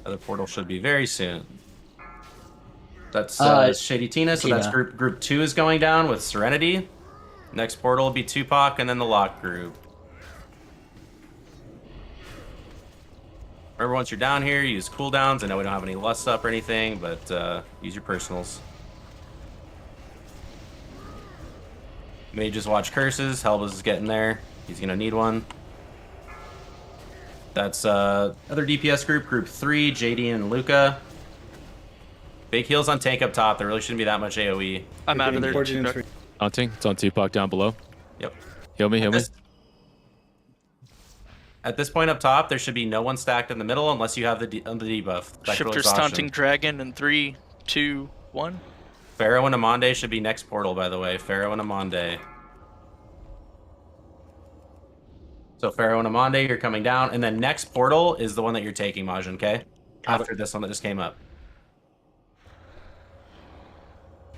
Other portal should be very soon. That's Shady Tina, so that's group 2 is going down with Serenity. Next portal will be Tupac, and then the lock group. Remember, once you're down here, use cooldowns. I know we don't have any lusts up or anything, but use your personals. Mages watch curses. Helbus is getting there. He's gonna need one. That's other DPS group, group 3, JD and Luca. Big heals on tank up top. There really shouldn't be that much AoE.
I'm out of there.
Taunting. It's on Tupac down below.
Yep.
Heal me, heal me.
At this point up top, there should be no one stacked in the middle unless you have the debuff. Spectral
Shifter's
exhaustion.
taunting dragon in 3, 2, 1.
Pharaoh and Amande should be next portal, by the way. Pharaoh and Amande. So Pharaoh and Amande, you're coming down, and then next portal is the one that you're taking, Majin, okay? After this one that just came up.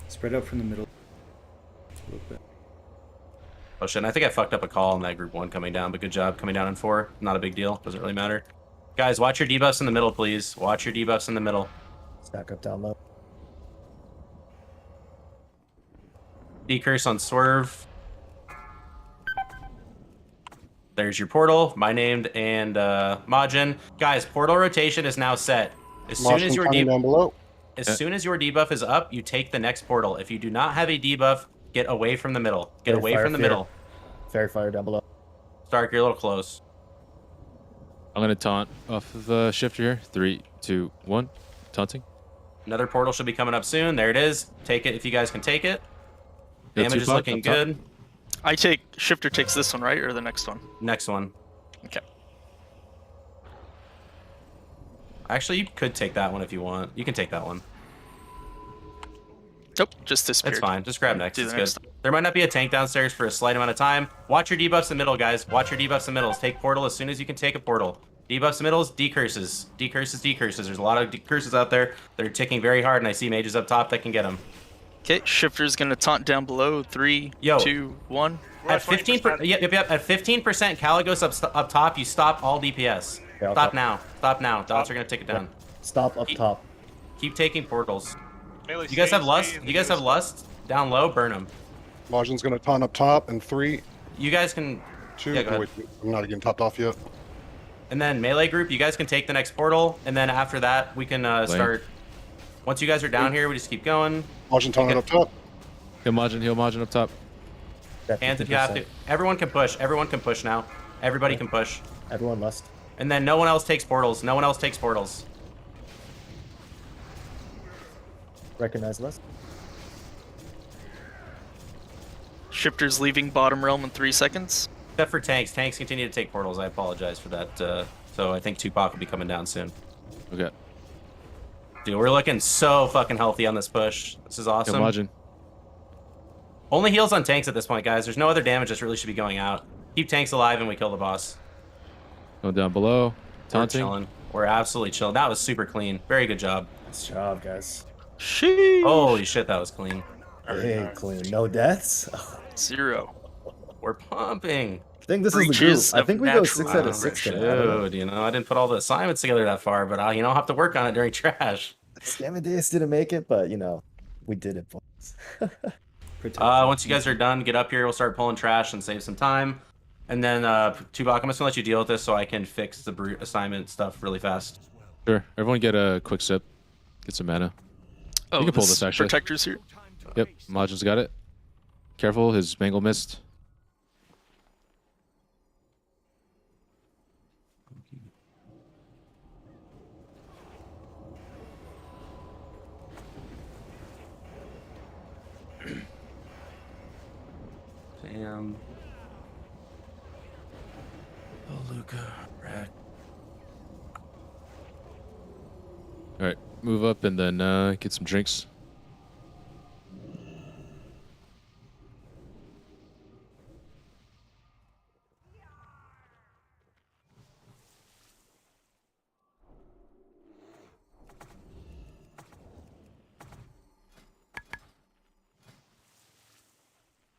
Spread out from the middle a little bit.
Oh shit, and I think I fucked up a call on that group 1 coming down, but good job coming down in 4. Not a big deal, doesn't really matter. Guys, watch your debuffs in the middle, please. Watch your debuffs in the middle.
Stack up down low.
Decurse on Swerve. There's your portal, my named and Majin. Guys, portal rotation is now set. As soon as your
down below.
As soon as your debuff is up, you take the next portal. If you do not have a debuff, get away from the middle. Get away from the middle.
Fairy fire down below.
Stark, you're a little close.
I'm gonna taunt off of Shifter here. 3, 2, 1. Taunting.
Another portal should be coming up soon. There it is. Take it if you guys can take it.
Go
Damage is
Tupac,
looking
up top.
good.
Shifter takes this one, right? Or the next one?
Next one.
Okay.
Actually, you could take that one if you want. You can take that one.
Nope, just disappeared.
It's fine. Just grab next.
Do
It's
the
good.
next.
There might not be a tank downstairs for a slight amount of time. Watch your debuffs in the middle, guys. Watch your debuffs in the middle. Take portal as soon as you can take a portal. Debuffs in the middle is decurses. Decurses, decurses. There's a lot of decurses out there that are ticking very hard, and I see mages up top that can get them.
Okay, Shifter's gonna taunt down below. 3,
Yo.
2, 1.
At 15%, yep. At 15%, Caligos up top. You stop all DPS.
Yeah,
Stop now. Stop now. Dots are gonna take it down.
Stop up top.
Keep taking portals.
Melee
You guys have
stays
lust?
in
You guys have lust? Down low, burn them.
Majin's gonna taunt up top in 3,
You guys can.
2.
Yeah, go ahead.
Wait, I'm not getting topped off yet.
And then melee group, you guys can take the next portal, and then after that, we can start. Once you guys are down here, we just keep going.
Majin taunting up top.
Heal Majin up top.
Hands if you have to. Everyone can push. Everyone can push now. Everybody can push.
Everyone lust.
And then no one else takes portals. No one else takes portals.
Recognize lust.
Shifter's leaving bottom realm in 3 seconds.
Except for tanks. Tanks continue to take portals. I apologize for that. So I think Tupac will be coming down soon.
Okay.
Dude, we're looking so fucking healthy on this push. This is
Heal
awesome.
Majin.
Only heals on tanks at this point, guys. There's no other damage that really should be going out. Keep tanks alive and we kill the boss.
Go down below.
We're
Taunting.
chilling. We're absolutely chilling. That was super clean. Very good job.
Nice job, guys.
Sheesh.
Holy shit, that was clean.
Hey, clean. No deaths.
0.
We're pumping.
I think this is the
Breaches
group. I
of
think we go
natural
6 out of 6 tonight. I don't know.
Dude, you know, I didn't put all the assignments together that far, but I'll have to work on it during trash.
Scamadeus didn't make it, but we did it, boys.
Once you guys are done, get up here. We'll start pulling trash and save some time. And then, Tuvok, I'm just gonna let you deal with this so I can fix the brute assignment stuff really fast.
Sure. Everyone get a quick sip. Get some mana.
Oh,
You can pull this, actually.
Protector's here.
Yep. Majin's got it. Careful, his mangle missed.
Damn. Oh, Luca. Rack.
Alright, move up and then get some drinks.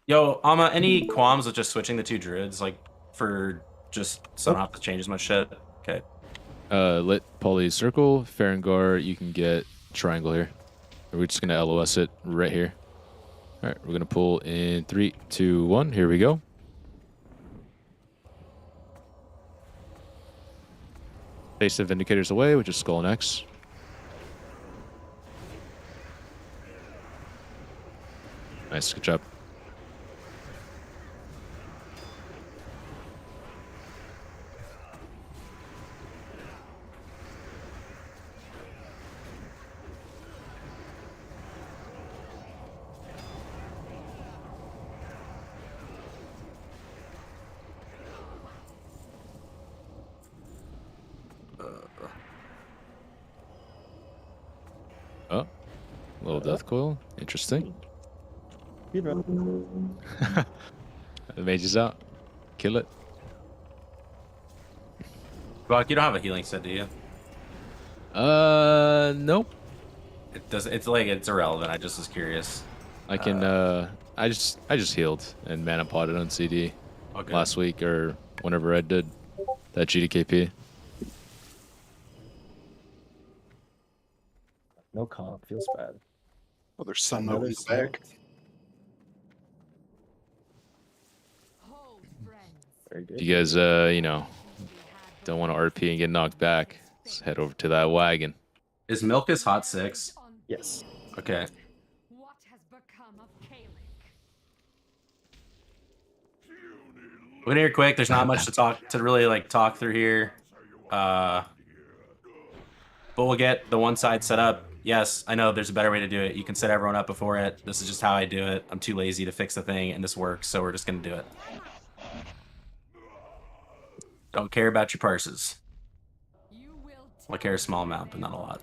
Yo, Ama, any qualms with just switching the 2 druids, like, for just so I don't have to change as much shit? Okay.
Let Polly circle. Farengar, you can get triangle here. We're just gonna LOS it right here. Alright, we're gonna pull in 3, 2, 1. Here we go. Face the Vindicators away, which is Skull and X. Nice, good job. Little death coil. Interesting.
Speedrun.
The mage is out. Kill it.
Buck, you don't have a healing set, do you?
Nope.
It does. It's like it's irrelevant. I just was curious.
I can. I just healed and mana potted on CD
Okay.
last week or whenever I did that GDKP.
No comp. Feels bad.
Oh, there's sun out
Another
in the back.
smoke. Very good.
If you guys, you know, don't want to RP and get knocked back, just head over to that wagon.
Is Milkus hot 6?
Yes.
Okay.
What has become of Kalik?
We're gonna hear quick. There's not much to really talk through here. But we'll get the one side set up. Yes, I know there's a better way to do it. You can set everyone up before it. This is just how I do it. I'm too lazy to fix the thing, and this works, so we're just gonna do it. Don't care about your parses. I care a small amount, but not a lot.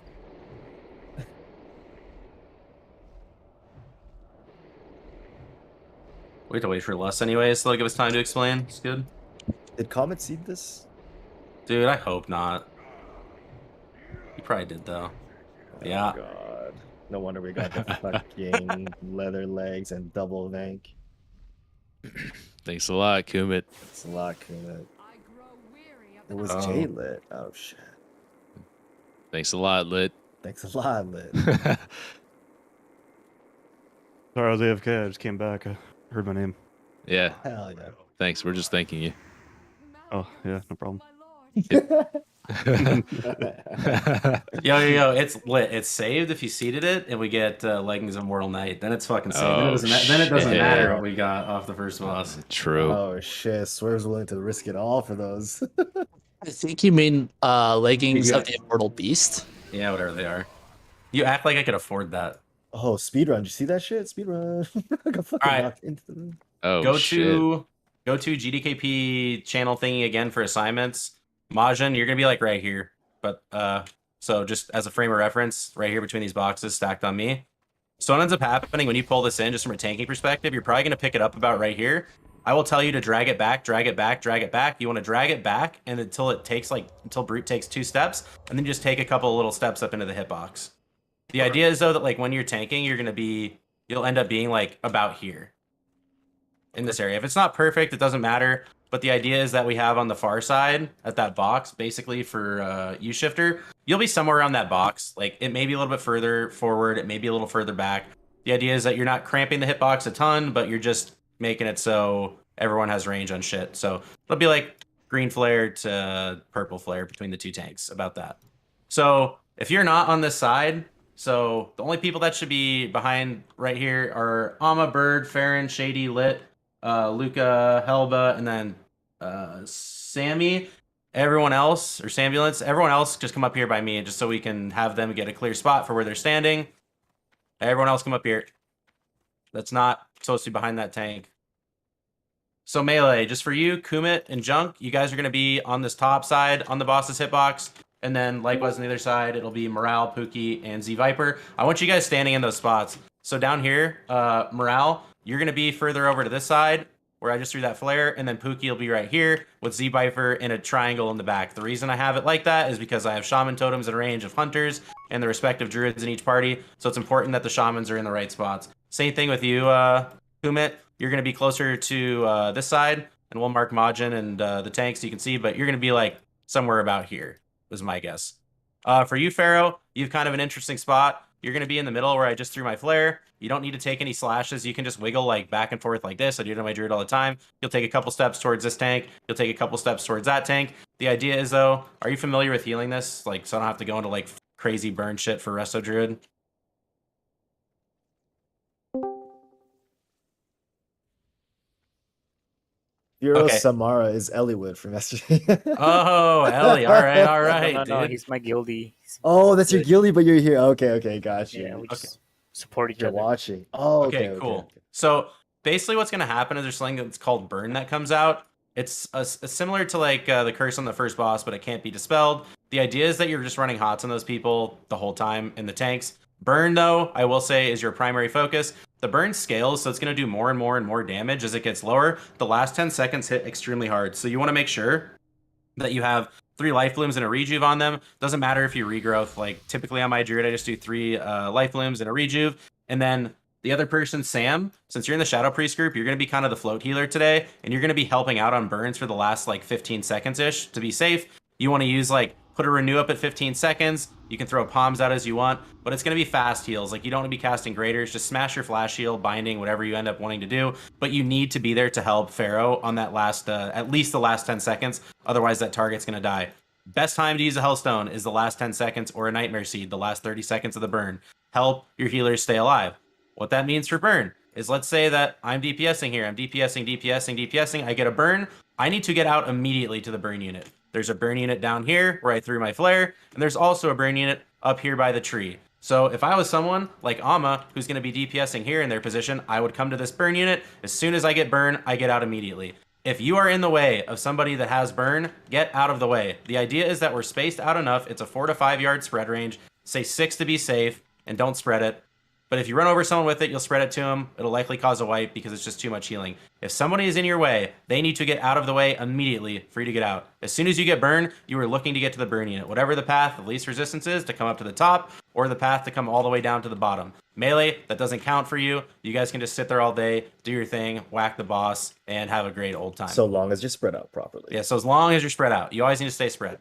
We have to wait for less anyways, so they'll give us time to explain. It's good.
Did Comet seed this?
Dude, I hope not. He probably did, though. Yeah.
Oh God. No wonder we got the fucking leather legs and double vank.
Thanks a lot, Kumit.
It's a lot, Kumit. It was
Oh.
J-Lit. Oh, shit.
Thanks a lot, Lit.
Thanks a lot, Lit.
Sorry, I was AFK. I just came back. I heard my name.
Yeah.
Hell yeah.
Thanks. We're just thanking you.
Oh, yeah, no problem.
Yo, it's lit. It's saved if you seeded it, and we get Leggings of Mortal Night. Then it's fucking saved. Then it doesn't
shit.
matter what we got off the first boss.
True.
Oh, shit. Swear's willing to risk it all for those.
I think you mean leggings
Yeah.
of the Immortal Beast.
Yeah, whatever they are. You act like I could afford that.
Oh, speedrun. Did you see that shit? Speedrun. I got fucking
Alright.
knocked into them.
Oh,
go
shit.
to GDKP channel thingy again for assignments. Majin, you're gonna be like right here. But so just as a frame of reference, right here between these boxes stacked on me. So what ends up happening when you pull this in, just from a tanking perspective, you're probably gonna pick it up about right here. I will tell you to drag it back, drag it back, drag it back. You want to drag it back and until Brute takes 2 steps, and then just take a couple of little steps up into the hitbox. The idea is though that like when you're tanking, you'll end up being like about here in this area. If it's not perfect, it doesn't matter. But the idea is that we have on the far side at that box, basically for U-shifter, you'll be somewhere around that box. Like it may be a little bit further forward, it may be a little further back. The idea is that you're not cramping the hitbox a ton, but you're just making it so everyone has range on shit. So it'll be like green flare to purple flare between the 2 tanks, about that. So if you're not on this side, so the only people that should be behind right here are Amma, Bird, Farron, Shady, Lit, Luca, Helba, and then Sammy. Everyone else, or Sambulance, everyone else just come up here by me, just so we can have them get a clear spot for where they're standing. Everyone else come up here. That's not supposed to be behind that tank. So melee, just for you, Kumit and Junk, you guys are going to be on this top side on the boss's hitbox. And then likewise on the other side, it'll be Morale, Pookie, and Z Viper. I want you guys standing in those spots. So down here, Morale, you're going to be further over to this side where I just threw that flare. And then Pookie will be right here with Z Viper in a triangle in the back. The reason I have it like that is because I have Shaman totems in range of Hunters and the respective Druids in each party. So it's important that the Shamans are in the right spots. Same thing with you, Kumit. You're going to be closer to this side, and we'll mark Majin and the tank so you can see, but you're going to be like somewhere about here, was my guess. For you, Pharaoh, you've kind of an interesting spot. You're going to be in the middle where I just threw my flare. You don't need to take any slashes. You can just wiggle like back and forth like this. I do it on my Druid all the time. You'll take a couple steps towards this tank. You'll take a couple steps towards that tank. The idea is, though, are you familiar with healing this? Like, so I don't have to go into like crazy burn shit for Resto Druid.
Bureau
Okay.
Samara is Elliewood from yesterday.
Oh, Ellie. All right,
No,
dude.
he's my guildie.
Oh, that's your guildie, but you're here. Okay, got you.
Yeah, we
Okay.
just support each
You're
other.
watching. Oh, okay,
Cool. So basically what's going to happen is there's something that's called Burn that comes out. It's similar to like the curse on the first boss, but it can't be dispelled. The idea is that you're just running hots on those people the whole time in the tanks. Burn, though, I will say, is your primary focus. The burn scales, so it's going to do more and more and more damage as it gets lower. The last 10 seconds hit extremely hard, so you want to make sure that you have 3 life blooms and a rejuve on them. Doesn't matter if you regrowth. Like, typically on my druid, I just do 3 life blooms and a rejuve. And then the other person, Sam, since you're in the Shadow Priest group, you're going to be kind of the float healer today, and you're going to be helping out on burns for the last, like, 15 seconds-ish to be safe. You want to use, like, put a renew up at 15 seconds. You can throw palms out as you want, but it's going to be fast heals. Like, you don't want to be casting graders. Just smash your flash heal, binding, whatever you end up wanting to do. But you need to be there to help Pharaoh on that last, at least the last 10 seconds. Otherwise, that target's going to die. Best time to use a Hellstone is the last 10 seconds, or a Nightmare Seed, the last 30 seconds of the burn. Help your healers stay alive. What that means for burn is, let's say that I'm DPSing here. I'm DPSing. I get a burn. I need to get out immediately to the burn unit. There's a burn unit down here where I threw my flare, and there's also a burn unit up here by the tree. So if I was someone like Amma, who's going to be DPSing here in their position, I would come to this burn unit. As soon as I get burn, I get out immediately. If you are in the way of somebody that has burn, get out of the way. The idea is that we're spaced out enough. It's a 4 to 5 yard spread range. Say 6 to be safe, and don't spread it. But if you run over someone with it, you'll spread it to them. It'll likely cause a wipe because it's just too much healing. If somebody is in your way, they need to get out of the way immediately for you to get out. As soon as you get burned, you are looking to get to the burn unit. Whatever the path of least resistance is to come up to the top, or the path to come all the way down to the bottom. Melee, that doesn't count for you. You guys can just sit there all day, do your thing, whack the boss, and have a great old time.
So long as you're spread out properly.
Yeah, so as long as you're spread out. You always need to stay spread.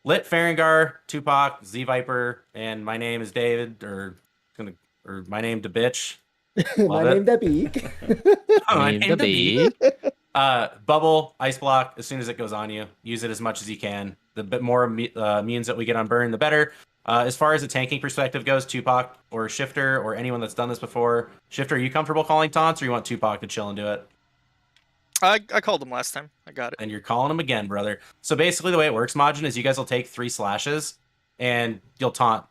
Lit, Farengar, Tupac, Z-Viper, and my name is David, or my name to bitch.
My name to Beak.
My name to Beak. Bubble, Ice Block, as soon as it goes on you. Use it as much as you can. The bit more immunes that we get on burn, the better. As far as a tanking perspective goes, Tupac or Shifter or anyone that's done this before. Shifter, are you comfortable calling taunts, or you want Tupac to chill and do it?
I called him last time. I got it.
And you're calling him again, brother. So basically the way it works, Majin, is you guys will take 3 slashes, and you'll taunt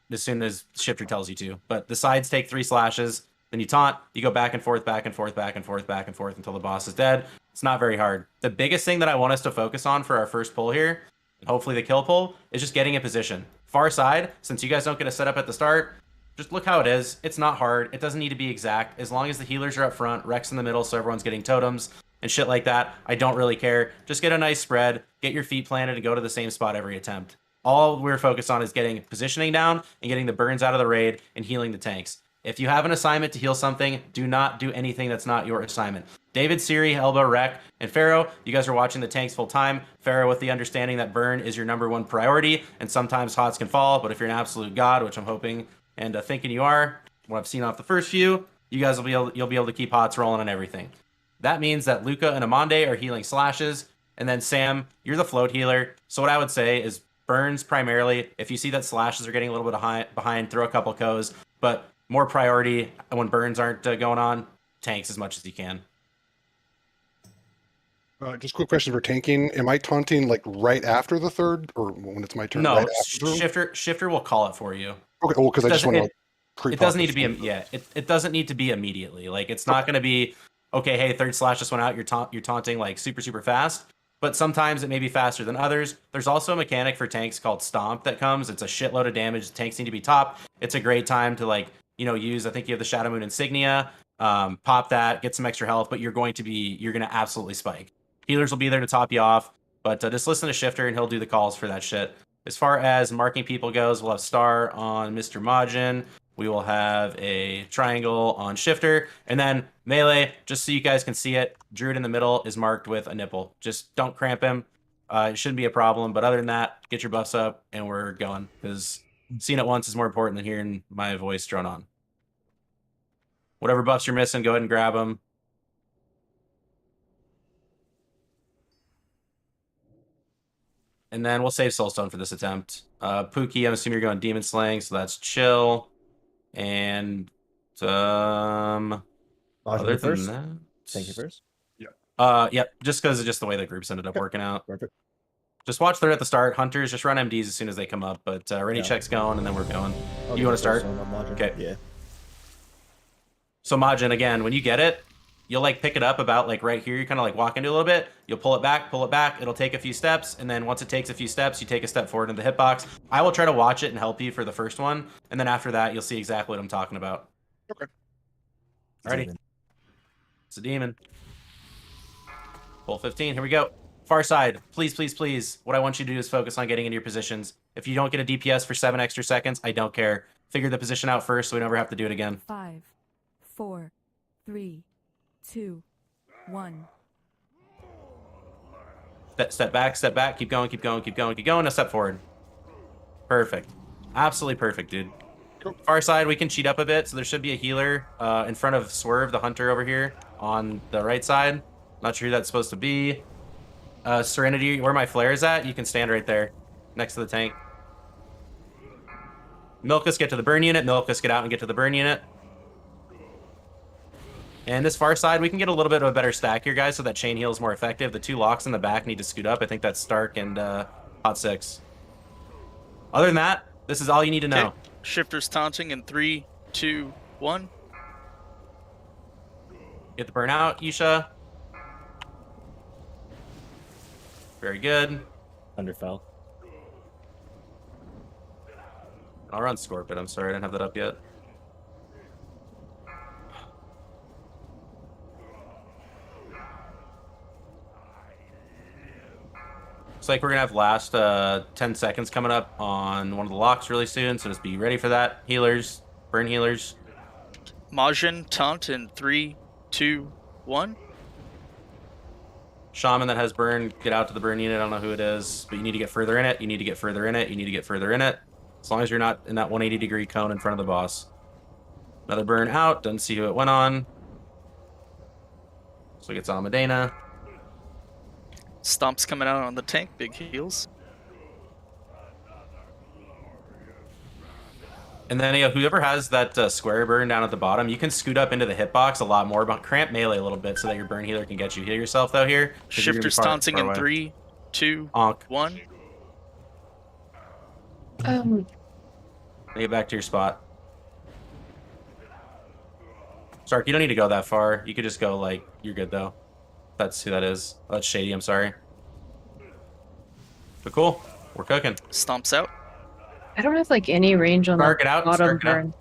as soon as Shifter tells you to. But the sides take 3 slashes, then you taunt, you go back and forth, back and forth, back and forth, back and forth until the boss is dead. It's not very hard. The biggest thing that I want us to focus on for our first pull here, and hopefully the kill pull, is just getting in position. Far side, since you guys don't get a setup at the start, just look how it is. It's not hard. It doesn't need to be exact. As long as the healers are up front, Rex in the middle so everyone's getting totems and shit like that, I don't really care. Just get a nice spread, get your feet planted, and go to the same spot every attempt. All we're focused on is getting positioning down and getting the burns out of the raid and healing the tanks. If you have an assignment to heal something, do not do anything that's not your assignment. David, Siri, Elbow, Rek, and Pharaoh, you guys are watching the tanks full time. Pharaoh with the understanding that burn is your #1 priority, and sometimes HOTS can fall, but if you're an absolute god, which I'm hoping and thinking you are, what I've seen off the first few, you guys you'll be able to keep HOTS rolling on everything. That means that Luca and Amande are healing slashes, and then Sam, you're the float healer. So what I would say is burns primarily. If you see that slashes are getting a little bit behind, throw a couple Kos, but more priority when burns aren't going on, tanks as much as you can.
Just a quick question for tanking. Am I taunting like right after the third, or when it's my turn?
No,
right after
Shifter will call it for you.
Okay, well, because I just want to.
It doesn't need to be. It doesn't need to be immediately. Like, it's not going to be okay. Hey, third slash just went out. You're taunting like super fast. But sometimes it may be faster than others. There's also a mechanic for tanks called Stomp that comes. It's a shitload of damage. The tanks need to be top. It's a great time to, like, use. I think you have the Shadow Moon insignia. Pop that, get some extra health. But you're going to absolutely spike. Healers will be there to top you off. But just listen to Shifter and he'll do the calls for that shit. As far as marking people goes, we'll have Star on Mr. Majin. We will have a triangle on Shifter. And then Melee, just so you guys can see it, Druid in the middle is marked with a nipple. Just don't cramp him. It shouldn't be a problem. But other than that, get your buffs up and we're going. Because seeing it once is more important than hearing my voice drone on. Whatever buffs you're missing, go ahead and grab them. And then we'll save Soulstone for this attempt. Pookie, I'm assuming you're going Demon Slaying, so that's chill. And other than
first.
that,
Thank you first.
Yep. Just because of just the way the groups ended up working out.
Perfect.
Just watch there at the start. Hunters, just run MDs as soon as they come up. But ready check's going, and then we're going. You want to start? Okay.
Yeah.
So Majin, again, when you get it, you'll like pick it up about like right here. You kind of like walk into a little bit. You'll pull it back. It'll take a few steps, and then once it takes a few steps, you take a step forward into the hitbox. I will try to watch it and help you for the first one, and then after that, you'll see exactly what I'm talking about.
Okay.
Alrighty. It's a demon. Pull 15. Here we go. Far side. Please, please, please. What I want you to do is focus on getting into your positions. If you don't get a DPS for 7 extra seconds, I don't care. Figure the position out first so we never have to do it again.
5, 4, 3, 2, 1.
Step back. Keep going. Now step forward. Perfect. Absolutely perfect, dude. Far side, we can cheat up a bit. So there should be a healer in front of Swerve, the hunter over here on the right side. Not sure who that's supposed to be. Serenity, where my flare is at, you can stand right there next to the tank. Milk us, get to the burn unit. Milk us, get out and get to the burn unit. And this far side, we can get a little bit of a better stack here, guys, so that chain heal is more effective. The 2 locks in the back need to scoot up. I think that's Stark and Hot 6. Other than that, this is all you need to know.
Shifters taunting in 3, 2, 1.
Get the burn out, Isha. Very good.
Underfell.
I'll run Scorpion. I'm sorry, I didn't have that up yet. Looks like we're gonna have last 10 seconds coming up on one of the locks really soon, so just be ready for that. Healers, burn healers.
Majin taunt in 3, 2, 1.
Shaman that has burn, get out to the burn unit. I don't know who it is, but you need to get further in it. You need to get further in it. You need to get further in it. As long as you're not in that 180-degree cone in front of the boss. Another burn out. Doesn't see who it went on. So it gets on Medina.
Stomp's coming out on the tank. Big heals.
And then whoever has that square burn down at the bottom, you can scoot up into the hitbox a lot more, but cramp melee a little bit so that your burn healer can get you. Heal yourself though here.
Shifters taunting in 3, 2, 1.
Get back to your spot. Stark, you don't need to go that far. You could just go like, you're good though. That's who that is. Oh, that's Shady, I'm sorry. But cool, we're cooking.
Stomps out.
I don't have like any range on
Stark
the
it out,
bottom
Stark it
burn.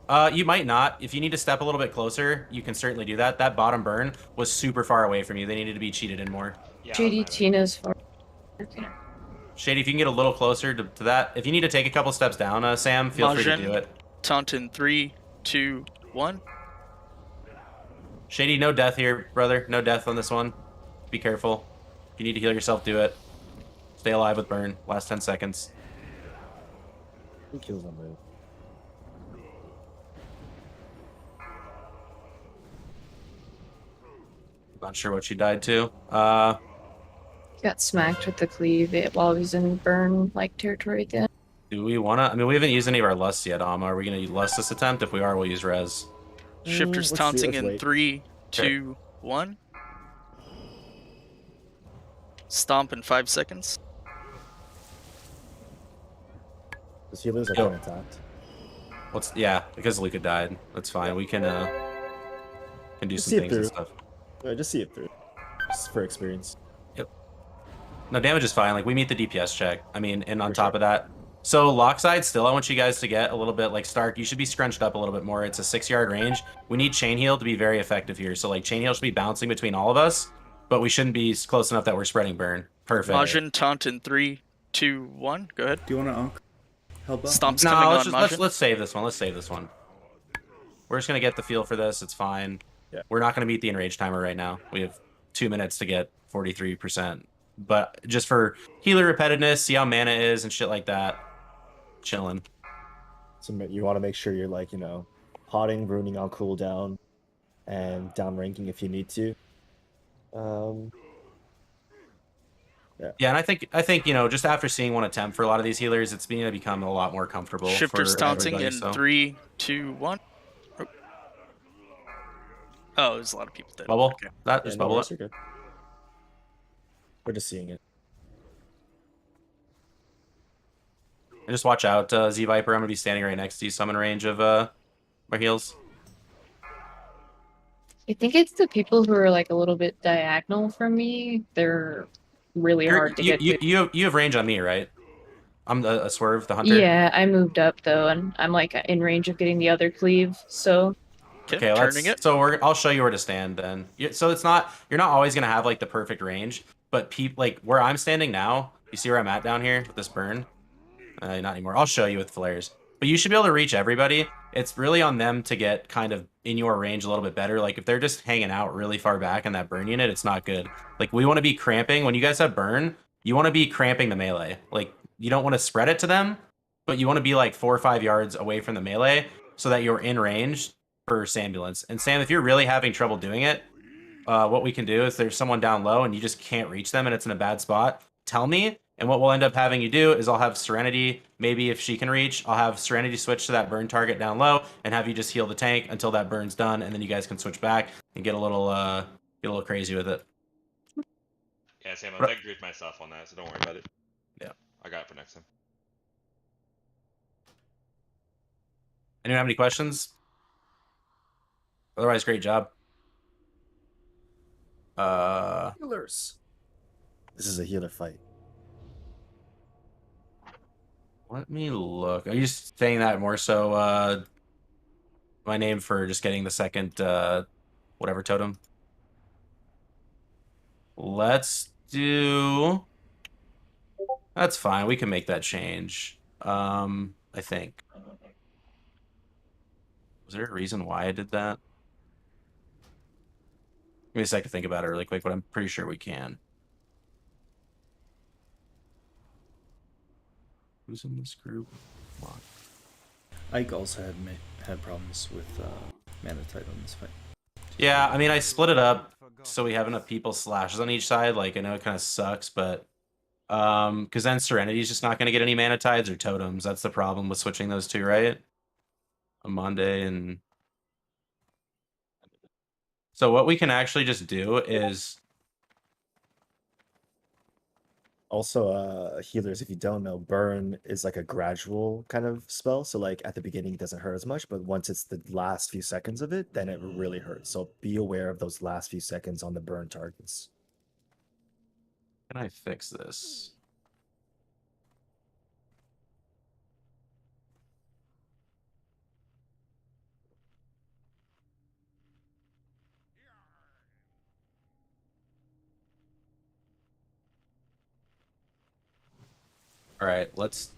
out. You might not. If you need to step a little bit closer, you can certainly do that. That bottom burn was super far away from you. They needed to be cheated in more.
JD Tina's for. Okay.
Shady, if you can get a little closer to that. If you need to take a couple steps down, Sam, feel free to do it.
Taunt in 3, 2, 1.
Shady, no death here, brother. No death on this one. Be careful. If you need to heal yourself, do it. Stay alive with burn. Last 10 seconds.
Who kills on move?
Not sure what she died to.
Got smacked with the cleave while he was in burn like territory at the end.
Do we want to? I mean, we haven't used any of our lusts yet, Alma. Are we going to use lust this attempt? If we are, we'll use res.
Shifters taunting in 3, 2, 1. Stomp in 5 seconds.
Does he lose a point attacked?
Yeah, because Luca died. That's fine. We can do
Just
some things and stuff.
Yeah, just see it through. Just for experience.
Yep. No, damage is fine. Like, we meet the DPS check. I mean, and on top of that. So, lockside, still, I want you guys to get a little bit, like, Stark, you should be scrunched up a little bit more. It's a 6-yard range. We need chain heal to be very effective here. So, like, chain heal should be bouncing between all of us, but we shouldn't be close enough that we're spreading burn. Perfect.
Majin taunt in 3, 2, 1. Go ahead.
Do you want to help out?
Stomp's
No,
coming
let's
on
just, let's save this one. Let's save this one. We're just going to get the feel for this. It's fine.
Yeah.
We're not going to meet the enrage timer right now. We have 2 minutes to get 43%. But just for healer repetitiveness, see how mana is and shit like that. Chilling.
So you want to make sure you're like, potting, ruining on cooldown, and down ranking if you need to.
Yeah, and I think just after seeing one attempt for a lot of these healers, it's going to become a lot more comfortable.
Shifters
for
taunting in
so.
3, 2, 1. Oh, there's a lot of people dead.
Bubble.
Okay.
That just bubble it.
Good. We're just seeing it.
And just watch out, Z Viper. I'm gonna be standing right next to you, summon range of my heals.
I think it's the people who are like a little bit diagonal from me. They're really hard to get to.
You have range on me, right? I'm a swerve, the hunter.
Yeah, I moved up though, and I'm like in range of getting the other cleave. So
Okay, I'll show you where to stand then. So you're not always gonna have like the perfect range, but like where I'm standing now, you see where I'm at down here with this burn? Not anymore. I'll show you with flares. But you should be able to reach everybody. It's really on them to get kind of in your range a little bit better. Like if they're just hanging out really far back in that burn unit, it's not good. Like we want to be cramping. When you guys have burn, you want to be cramping the melee. Like you don't want to spread it to them, but you want to be like 4 or 5 yards away from the melee so that you're in range for Sambulance. And Sam, if you're really having trouble doing it, what we can do is there's someone down low and you just can't reach them and it's in a bad spot, tell me. And what we'll end up having you do is I'll have Serenity, maybe if she can reach, I'll have Serenity switch to that burn target down low and have you just heal the tank until that burn's done, and then you guys can switch back and get a little crazy with it.
Yeah, Sam, I agree with myself on that, so don't worry about it.
Yeah.
I got it for next time.
Anyone have any questions? Otherwise, great job.
Healers. This is a healer fight.
Let me look. Are you just saying that more so my name for just getting the second whatever totem? Let's do... That's fine. We can make that change. I think. Was there a reason why I did that? Give me a sec to think about it really quick, but I'm pretty sure we can. Who's in this group? Come on.
Ike also had problems with mana tide on this fight.
Yeah, I mean, I split it up so we have enough people slashes on each side. Like, I know it kind of sucks, but because then Serenity's just not going to get any mana tides or totems. That's the problem with switching those two, right? Amande and... So what we can actually just do is...
Also, healers, if you don't know, burn is like a gradual kind of spell. So like at the beginning, it doesn't hurt as much, but once it's the last few seconds of it, then it really hurts. So be aware of those last few seconds on the burn targets.
Can I fix this? All right, let's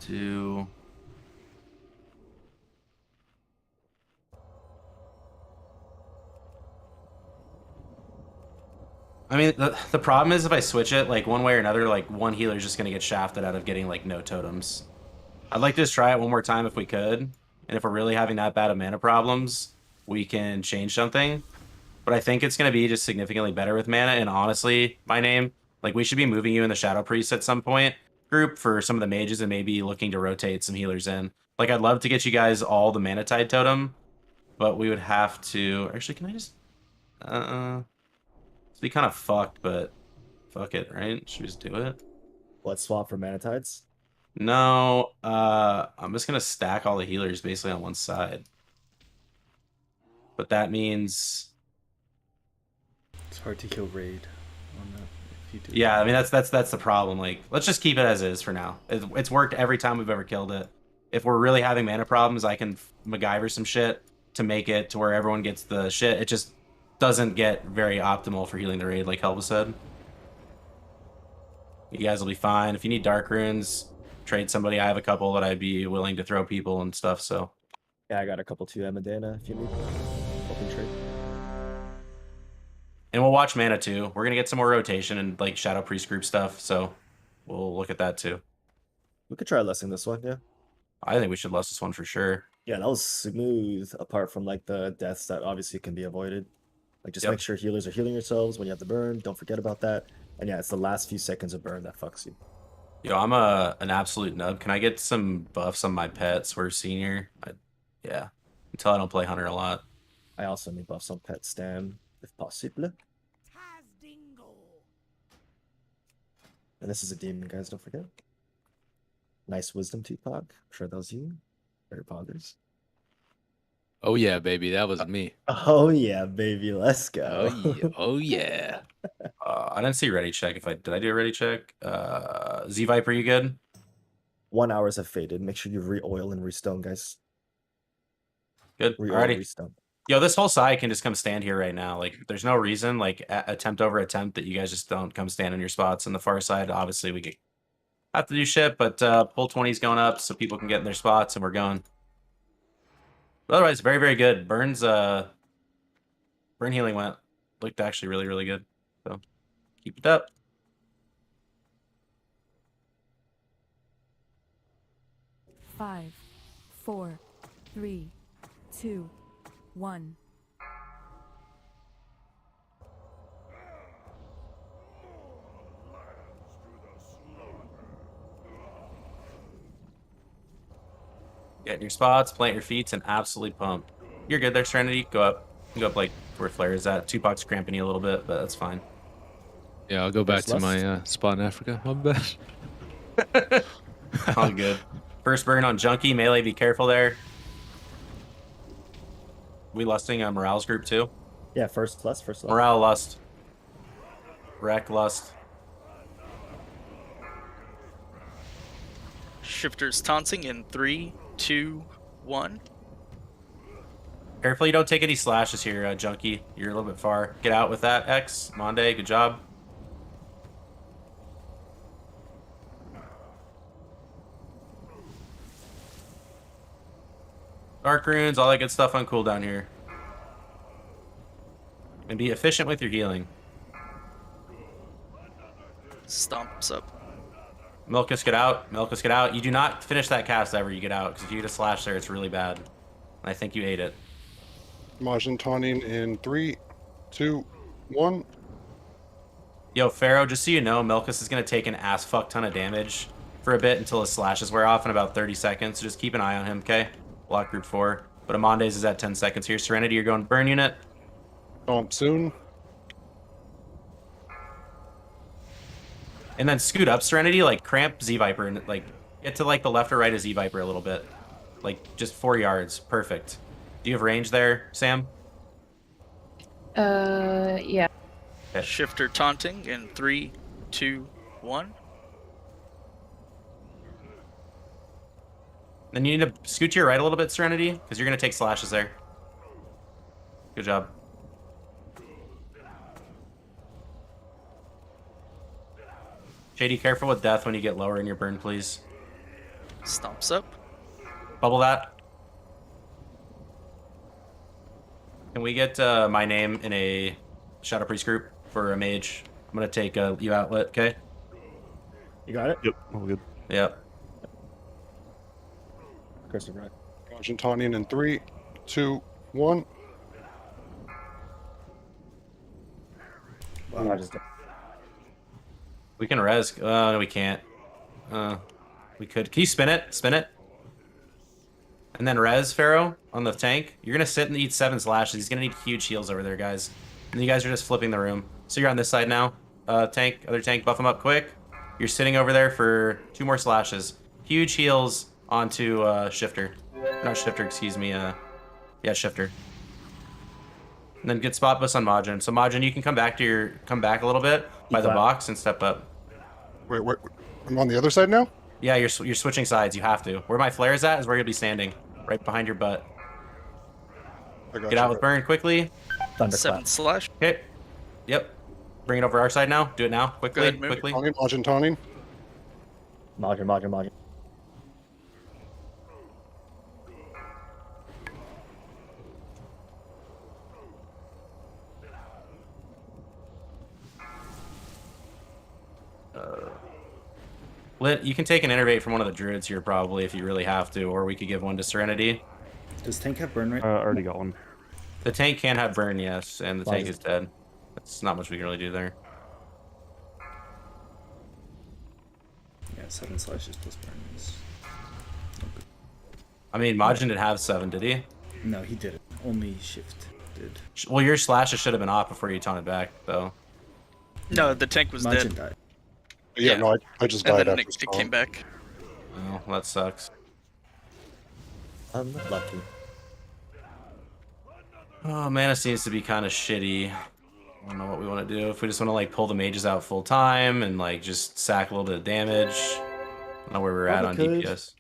do... I mean, the problem is if I switch it, like, one way or another, like, one healer is just going to get shafted out of getting, like, no totems. I'd like to just try it one more time if we could. And if we're really having that bad of mana problems, we can change something. But I think it's going to be just significantly better with mana. And honestly, my name, like, we should be moving you in the Shadow Priest at some point group for some of the mages and maybe looking to rotate some healers in. Like, I'd love to get you guys all the Mana Tide totem, but we would have to... Actually, can I just... It'd be kind of fucked, but fuck it, right? Should we just do it?
Let's swap for mana tides.
No, I'm just gonna stack all the healers basically on one side. But that means
it's hard to kill raid on that if you do.
Yeah, I mean that's the problem. Like, let's just keep it as is for now. It's worked every time we've ever killed it. If we're really having mana problems, I can MacGyver some shit to make it to where everyone gets the shit. It just doesn't get very optimal for healing the raid, like Helva said. You guys will be fine. If you need dark runes, trade somebody. I have a couple that I'd be willing to throw people and stuff, so.
Yeah, I got a couple too, Amadana, if you need. Open trade.
And we'll watch mana too. We're gonna get some more rotation and like Shadow Priest group stuff, so we'll look at that too.
We could try lessing this one, yeah.
I think we should less this one for sure.
Yeah, that was smooth, apart from like the deaths that obviously can be avoided. Like, just make sure healers are healing yourselves when you have the burn. Don't forget about that. And yeah, it's the last few seconds of burn that fucks you.
Yo, I'm an absolute nub. Can I get some buffs on my pets? We're senior. Yeah, until I don't play Hunter a lot.
I also need buffs on pet Stam, if possible. And this is a demon, guys, don't forget. Nice wisdom, Tupac. I'm sure that was you. Very poggers.
Oh yeah, baby, that was me.
Oh yeah, baby, let's go.
Oh yeah, oh yeah.
I didn't see ready check. Did I do a ready check? Z Viper, you good?
1 hours have faded. Make sure you re-oil and restone, guys.
Good.
Re-oil,
Alrighty.
restone.
Yo, this whole side can just come stand here right now. Like, there's no reason, like, attempt over attempt that you guys just don't come stand in your spots. And the far side, obviously, we could have to do shit, but pull 20's going up so people can get in their spots, and we're going. But otherwise, very, very good. Burn healing looked actually really, really good. So keep it up.
Five, 4, 3, 2, 1.
Get in your spots, plant your feet, and absolutely pump. You're good there, Serenity. Go up. Go up like where Flare is at. Tupac's cramping you a little bit, but that's fine.
Yeah, I'll go back to my spot in Africa. My bad.
All good. First burn on Junkie. Melee, be careful there. We lusting on Morale's group too?
Yeah, first lust.
Morale lust. Wreck lust.
Shifters taunting in 3, 2, 1.
Careful you don't take any slashes here, Junkie. You're a little bit far. Get out with that, X. Monde, good job. Dark runes, all that good stuff on cooldown here. And be efficient with your healing.
Stomps up.
Milkus, get out. Milkus, get out. You do not finish that cast ever you get out, because if you get a slash there, it's really bad. And I think you ate it.
Majin taunting in 3, 2, 1.
Yo, Pharaoh, just so you know, Milkus is going to take an ass fuck ton of damage for a bit until his slashes wear off in about 30 seconds, so just keep an eye on him, okay? Block group 4. But Amande's is at 10 seconds here. Serenity, you're going burn unit.
Soon.
And then scoot up, Serenity, like cramp Z Viper and like get to like the left or right of Z Viper a little bit. Like just 4 yards. Perfect. Do you have range there, Sam?
Yeah.
Okay.
Shifter taunting in 3, 2, 1.
Then you need to scoot to your right a little bit, Serenity, because you're going to take slashes there. Good job. Shady, careful with death when you get lower in your burn, please.
Stomps up.
Bubble that. Can we get my name in a Shadow Priest group for a mage? I'm going to take you outlet, okay?
You got it?
Yep, all good.
Yep.
Curse of Red.
Majin taunting in 3, 2, 1.
Wow, I just
We can res. No, we can't. We could. Can you spin it? Spin it. And then res, Pharaoh, on the tank. You're going to sit and eat 7 slashes. He's going to need huge heals over there, guys. And you guys are just flipping the room. So you're on this side now. Tank, other tank, buff him up quick. You're sitting over there for 2 more slashes. Huge heals onto Shifter. Not Shifter, excuse me. Yeah, Shifter. And then get spot bus on Majin. So Majin, you can come back a little bit by the box and step up.
Wait, I'm on the other side now?
Yeah, you're switching sides. You have to. Where my flare is at is where you'll be standing. Right behind your butt. Get out with burn quickly.
7 slash.
Okay. Yep. Bring it over our side now. Do it now. Quickly. Quickly.
Majin taunting.
Majin.
Lit, you can take an innervate from one of the druids here probably if you really have to, or we could give one to Serenity.
Does tank have burn rate?
I already got one.
The tank can have burn, yes, and the tank is dead. That's not much we can really do there.
Yeah, 7 slashes plus burn is...
I mean, Majin did have 7, did he?
No, he didn't. Only Shift did.
Well, your slashes should have been off before you taunted back, though.
No, the tank was
Majin
dead.
died.
Yeah, no, I just died
And then
after
it came back.
Oh, that sucks.
Unlucky.
Oh, mana seems to be kind of shitty. I don't know what we want to do. If we just want to like pull the mages out full time and like just sack a little bit of damage. I don't know where we're at on DPS.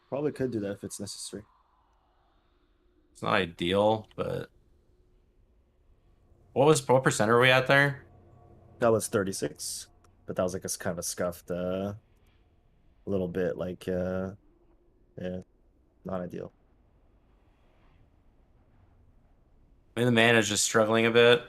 Probably could do that if it's necessary.
It's not ideal, but what percent are we at there?
That was 36, but that was like a kind of a scuffed little bit like yeah, not ideal.
I mean, the mana is just struggling a bit.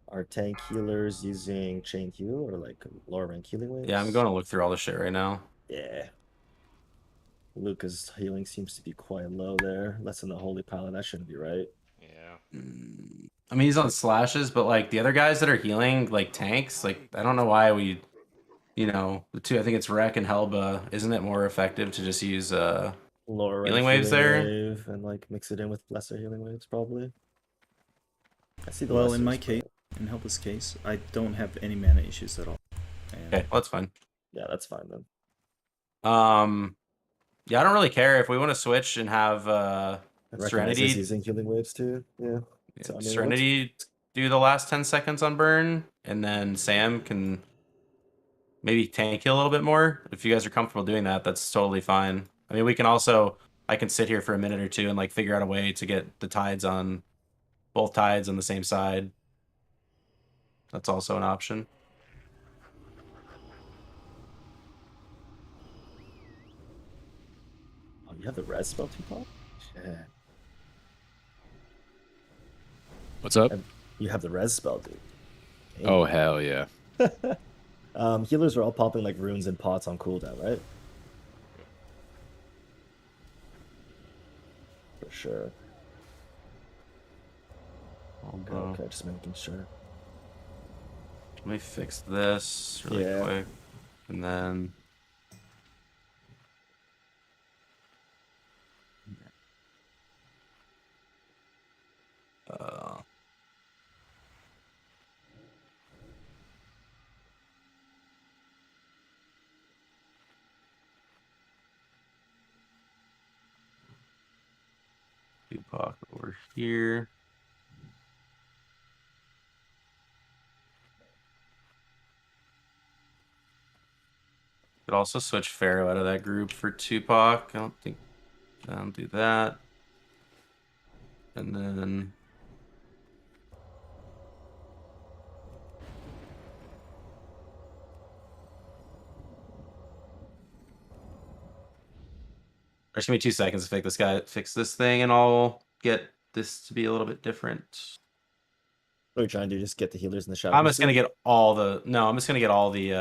Are tank healers using chain heal or like lower rank healing waves?
Yeah, I'm going to look through all this shit right now.
Yeah. Luca's healing seems to be quite low there. Less than the Holy Pilot. That shouldn't be right.
Yeah.
I mean, he's on slashes, but like the other guys that are healing, like tanks, like I don't know why we, you know, the two. I think it's Wreck and Helba. Isn't it more effective to just use
lower rank
healing waves there
wave and like mix it in with lesser healing waves? Probably. I see the.
Well, in my case, in Helba's case, I don't have any mana issues at all. And
okay, well, that's fine.
Yeah, that's fine then.
Yeah, I don't really care if we want to switch and have Serenity
using healing waves too. Yeah. So, I mean,
Serenity do the last 10 seconds on burn, and then Sam can maybe tank heal a little bit more. If you guys are comfortable doing that, that's totally fine. I mean, we can also, I can sit here for a minute or two and like figure out a way to get the tides on both tides on the same side. That's also an option.
Oh, you have the res spell too, Paul? Yeah.
What's up?
You have the res spell, dude.
Damn. Oh, hell yeah.
Healers are all popping like runes and pots on cooldown, right? For sure. Okay, just making sure.
Let me fix this really quick. And then... Tupac over here. Could also switch Pharaoh out of that group for Tupac. I don't do that. And then just give me 2 seconds to fix this thing, and I'll get this to be a little bit different.
What are you trying to do? Just get the healers in the shadow?
I'm just gonna get all the I'm just gonna get all the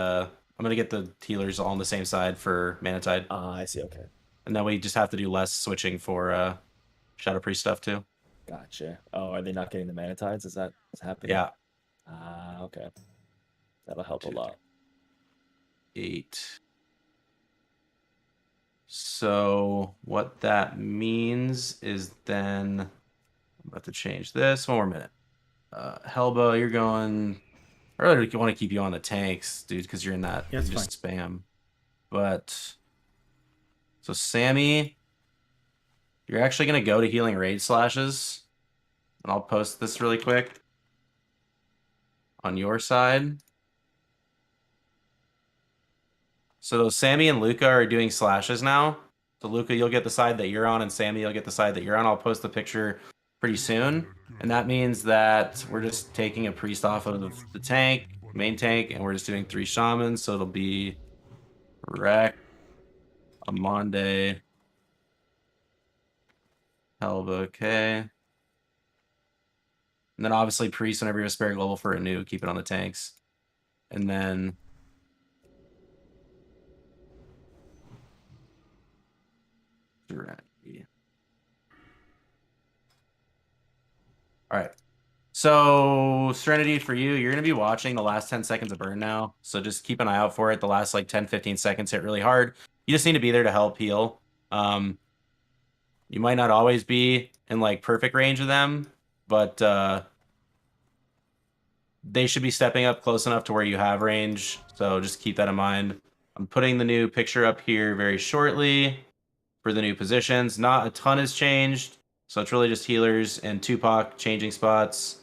I'm gonna get the healers all on the same side for Mana Tide.
I see, okay.
And then we just have to do less switching for Shadow Priest stuff too.
Gotcha. Oh, are they not getting the Mana Tides? Is that what's happening?
Yeah.
Okay. That'll help a lot.
8. So what that means is then I'm about to change this. One more minute. Helba, you're going. I really want to keep you on the tanks, dude, because you're in that.
Yeah,
you just spam. But so Sammy, you're actually gonna go to healing rage slashes, and I'll post this really quick on your side. So Sammy and Luca are doing slashes now. So Luca, you'll get the side that you're on, and Sammy, you'll get the side that you're on. I'll post the picture pretty soon. And that means that we're just taking a priest off of the tank, main tank, and we're just doing 3 shamans. So it'll be Wreck, Amande, Helba, okay. And then obviously priest whenever you have a spare global for a new, keep it on the tanks. And then all right. So Serenity for you, you're going to be watching the last 10 seconds of burn now. So just keep an eye out for it. The last like 10, 15 seconds hit really hard. You just need to be there to help heal. You You might not always be in like perfect range of them, but they should be stepping up close enough to where you have range. So just keep that in mind. I'm putting the new picture up here very shortly for the new positions. Not a ton has changed. So it's really just healers and Tupac changing spots.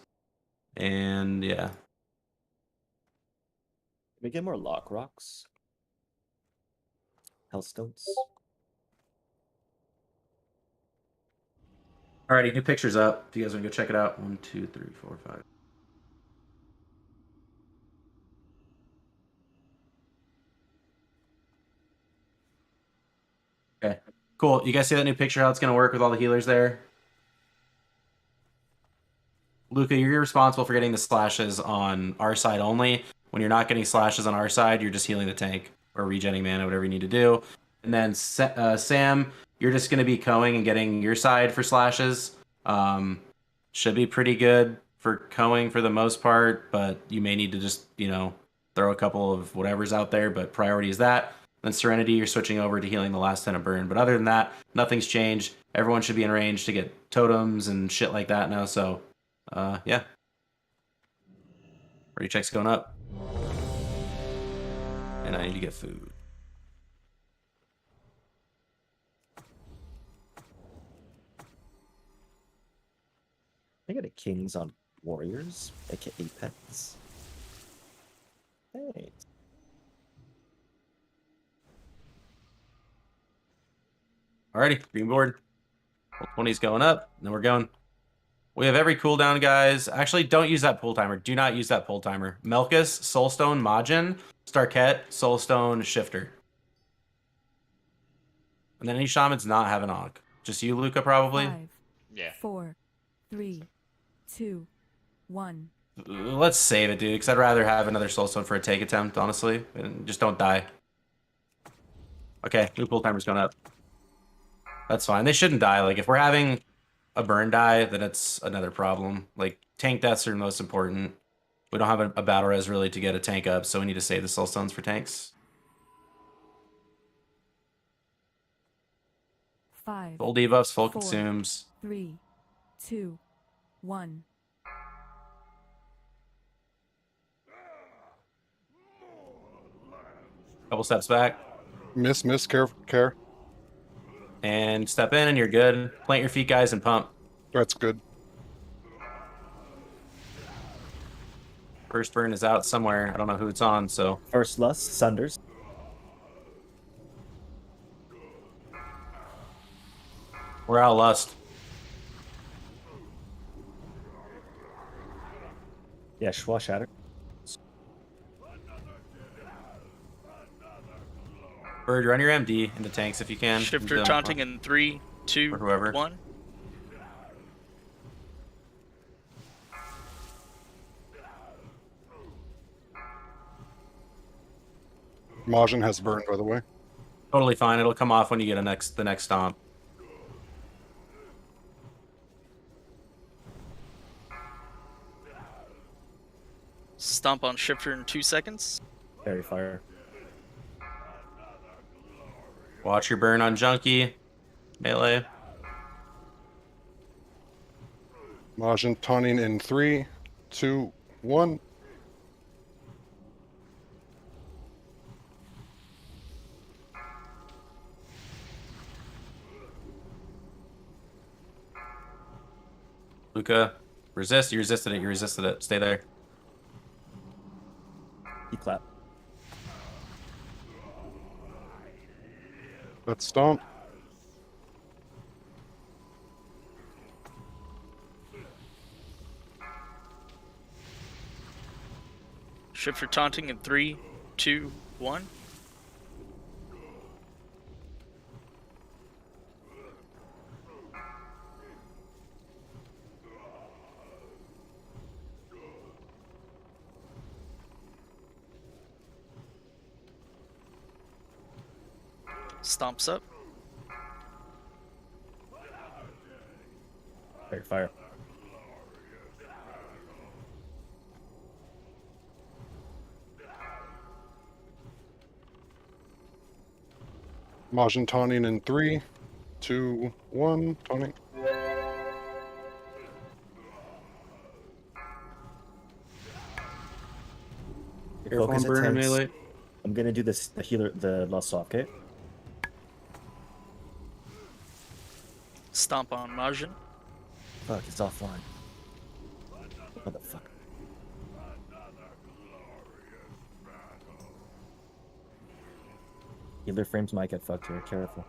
And yeah.
Can we get more lock rocks? Hellstones?
Alrighty, new picture's up. If you guys want to go check it out. 1, 2, 3, 4, 5. Okay, cool. You guys see that new picture, how it's going to work with all the healers there? Luca, you're responsible for getting the slashes on our side only. When you're not getting slashes on our side, you're just healing the tank or regenning mana, whatever you need to do. And then Sam, you're just going to be coing and getting your side for slashes. Should be pretty good for coing for the most part, but you may need to just, you know, throw a couple of whatever's out there, but priority is that. Then Serenity, you're switching over to healing the last 10 of burn. But other than that, nothing's changed. Everyone should be in range to get totems and shit like that now, so yeah. Ready check's going up. And I need to get food.
I got a Kings on Warriors, aka Pets. Hey.
Alrighty, green board. 20's going up, and then we're going. We have every cooldown, guys. Actually, don't use that pull timer. Do not use that pull timer. Melkus, Soulstone, Majin, Starket, Soulstone, Shifter. And then any shamans not have an Ankh. Just you, Luca, probably.
5,
Yeah.
4, 3, 2, 1.
Let's save it, dude, because I'd rather have another Soulstone for a take attempt, honestly. And just don't die. Okay, new pull timer's going up. That's fine. They shouldn't die. Like, if we're having a burn die, then it's another problem. Like, tank deaths are most important. We don't have a battle res really to get a tank up, so we need to save the Soulstones for tanks.
5,
Full debuffs, full
4,
consumes.
3, 2, 1.
Couple steps back.
Miss, care.
And step in and you're good. Plant your feet, guys, and pump.
That's good.
First burn is out somewhere. I don't know who it's on, so.
First Lust, Sunders.
We're out of lust.
Yeah, Schwa Shatter.
Bird, run your MD into tanks if you can.
Shifter taunting in 3, 2,
or whoever.
1.
Majin has burn, by the way.
Totally fine. It'll come off when you get the next stomp.
Stomp on Shifter in 2 seconds.
Fairy Fire.
Watch your burn on Junkie. Melee.
Majin taunting in 3, 2, 1.
Luca, resist. You resisted it. You resisted it. Stay there.
He clap.
Let's stomp.
Shifter taunting in 3, 2, 1. Stomps up.
Fairy Fire.
Majin taunting in 3, 2, 1. Tony.
Focus
burn
at tanks.
melee.
I'm gonna do this. The healer, the lost off. Okay.
Stomp on Majin.
Fuck, it's offline. Motherfucker. Healer frames might get fucked here. Careful.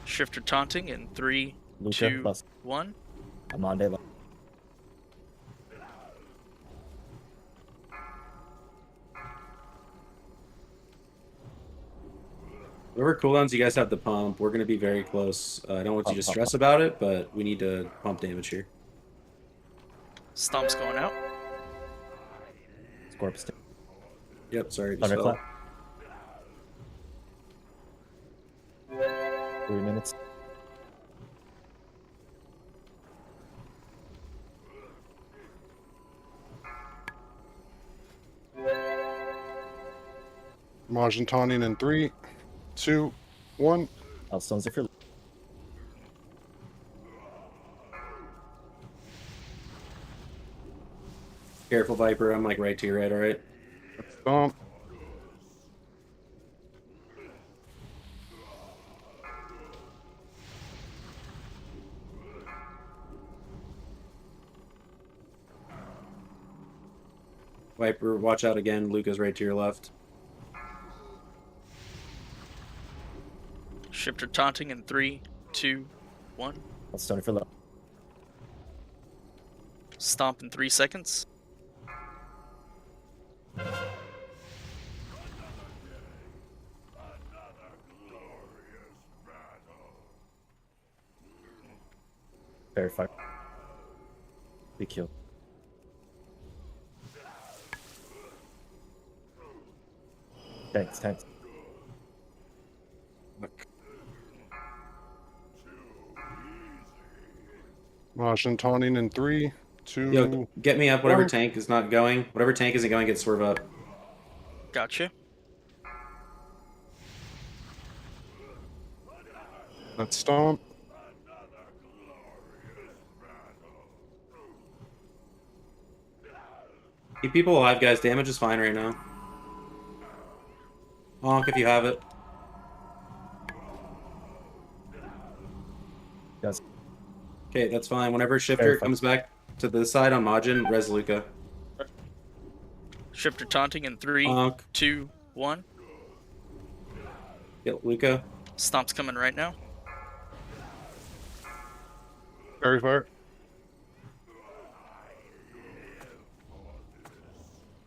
Shifter taunting in 3,
Luca,
2,
plus.
1.
I'm on day.
Whatever cooldowns you guys have to pump, we're going to be very close. I don't want you to
Pump,
stress about it, but we need to pump damage here.
Stomp's going out.
Scorp's.
Yep, sorry. Just
Thunderclap.
fell.
3 minutes.
Majin taunting in 3, 2, 1.
Outstones if you're.
Careful, Viper. I'm like right to your right, alright?
Stomp.
Viper, watch out again. Luca's right to your left.
Shifter taunting in 3, 2, 1.
Outstone if you're low.
Stomp in 3 seconds.
Verify. Be killed. Thanks.
Majin taunting in 3, 2.
Yo, get me up. Whatever
1.
tank is not going. Whatever tank isn't going, get swerve up.
Gotcha.
Let's stomp.
Keep people alive, guys. Damage is fine right now. Honk if you have it.
Yes.
Okay, that's fine. Whenever Shifter
Verify.
comes back to this side on Majin, res Luca.
Shifter taunting in 3,
Honk.
2, 1.
Get Luca.
Stomp's coming right now.
Fairy fire.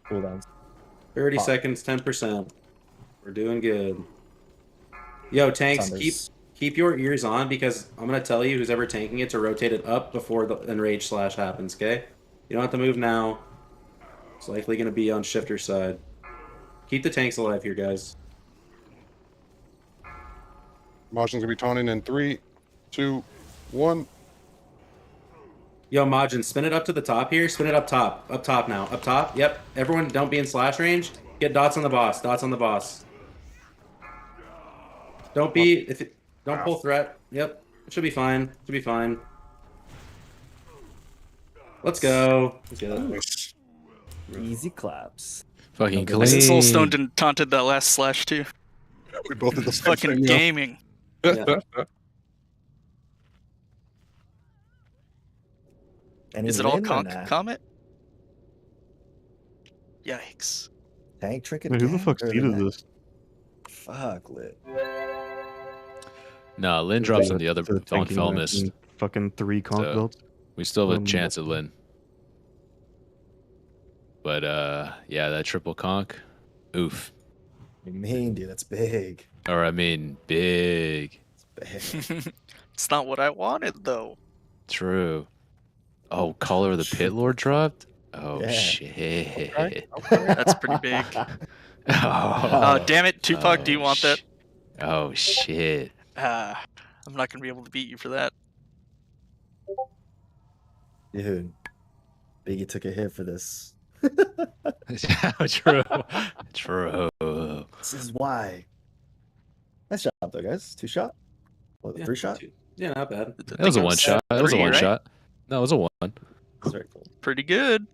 Cooldowns.
30
Pop.
seconds, 10%. We're doing good. Yo, tanks,
Thunders.
keep your ears on because I'm gonna tell you who's ever tanking it to rotate it up before the enrage slash happens. Okay, you don't have to move now. It's likely gonna be on Shifter's side. Keep the tanks alive here, guys.
Majin's gonna be taunting in 3, 2, 1.
Yo, Majin, spin it up to the top here. Spin it up top. Up top now. Up top. Yep. Everyone, don't be in slash range. Get dots on the boss. Dots on the boss. Don't be don't pull threat. Yep. It should be fine. Should be fine. Let's go. Let's get it.
Easy claps.
Fucking
Okay.
clean.
Soulstone and taunted that last slash too.
We both did the same
Fucking
thing, yeah.
gaming.
Yeah.
Any
Is it all
win or
conk
nah?
comet? Yikes.
Tank trinket.
Wait, who the
gang?
fuck
Or
seeded
nah?
this?
Fuck lit.
Nah, Lin drops on the other on
tanking
Felmist.
and fucking 3 conk
So,
belts.
We still have a chance at Lin. But yeah, that triple conk. Oof.
I mean, dude, that's big.
Or I mean big.
It's big.
It's not what I wanted though.
True. Oh, Caller of the Pit Lord dropped? Oh
Yeah.
shit.
Okay.
That's pretty big. Oh, damn it, Tupac, do you want that?
Oh shit.
I'm not gonna be able to beat you for that.
Dude, Biggie took a hit for this.
True. True.
This is why. Nice job, though, guys. 2 shot. Well, the 3-shot?
Yeah, not bad.
That was a one shot. That was a one shot. No, it was a one.
That's very cool.
Pretty good.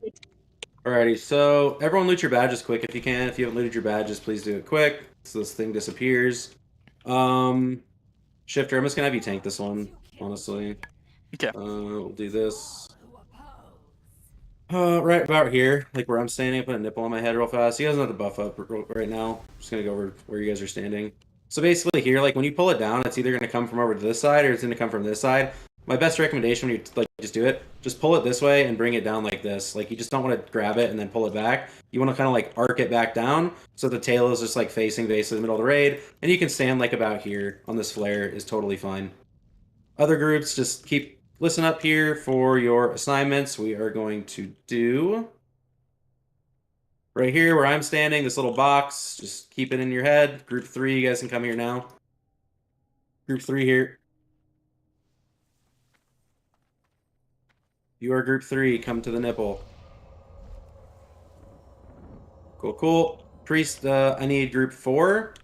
Alrighty, so everyone loot your badges quick if you can. If you haven't looted your badges, please do it quick so this thing disappears. Shifter, I'm just gonna have you tank this one, honestly.
Okay.
We'll do this. Right about here, like where I'm standing, put a nipple on my head real fast. You guys don't have to buff up right now. I'm just gonna go over where you guys are standing. So basically here, like when you pull it down, it's either gonna come from over to this side or it's gonna come from this side. My best recommendation when you like just do it, just pull it this way and bring it down like this. Like you just don't want to grab it and then pull it back. You want to kind of like arc it back down so the tail is just like facing basically the middle of the raid, and you can stand like about here on this flare is totally fine. Other groups, just listen up here for your assignments. We are going to do right here where I'm standing, this little box. Just keep it in your head. Group 3, you guys can come here now. Group 3 here. You are group 3, come to the nipple. Cool, cool. Priest, I need group 4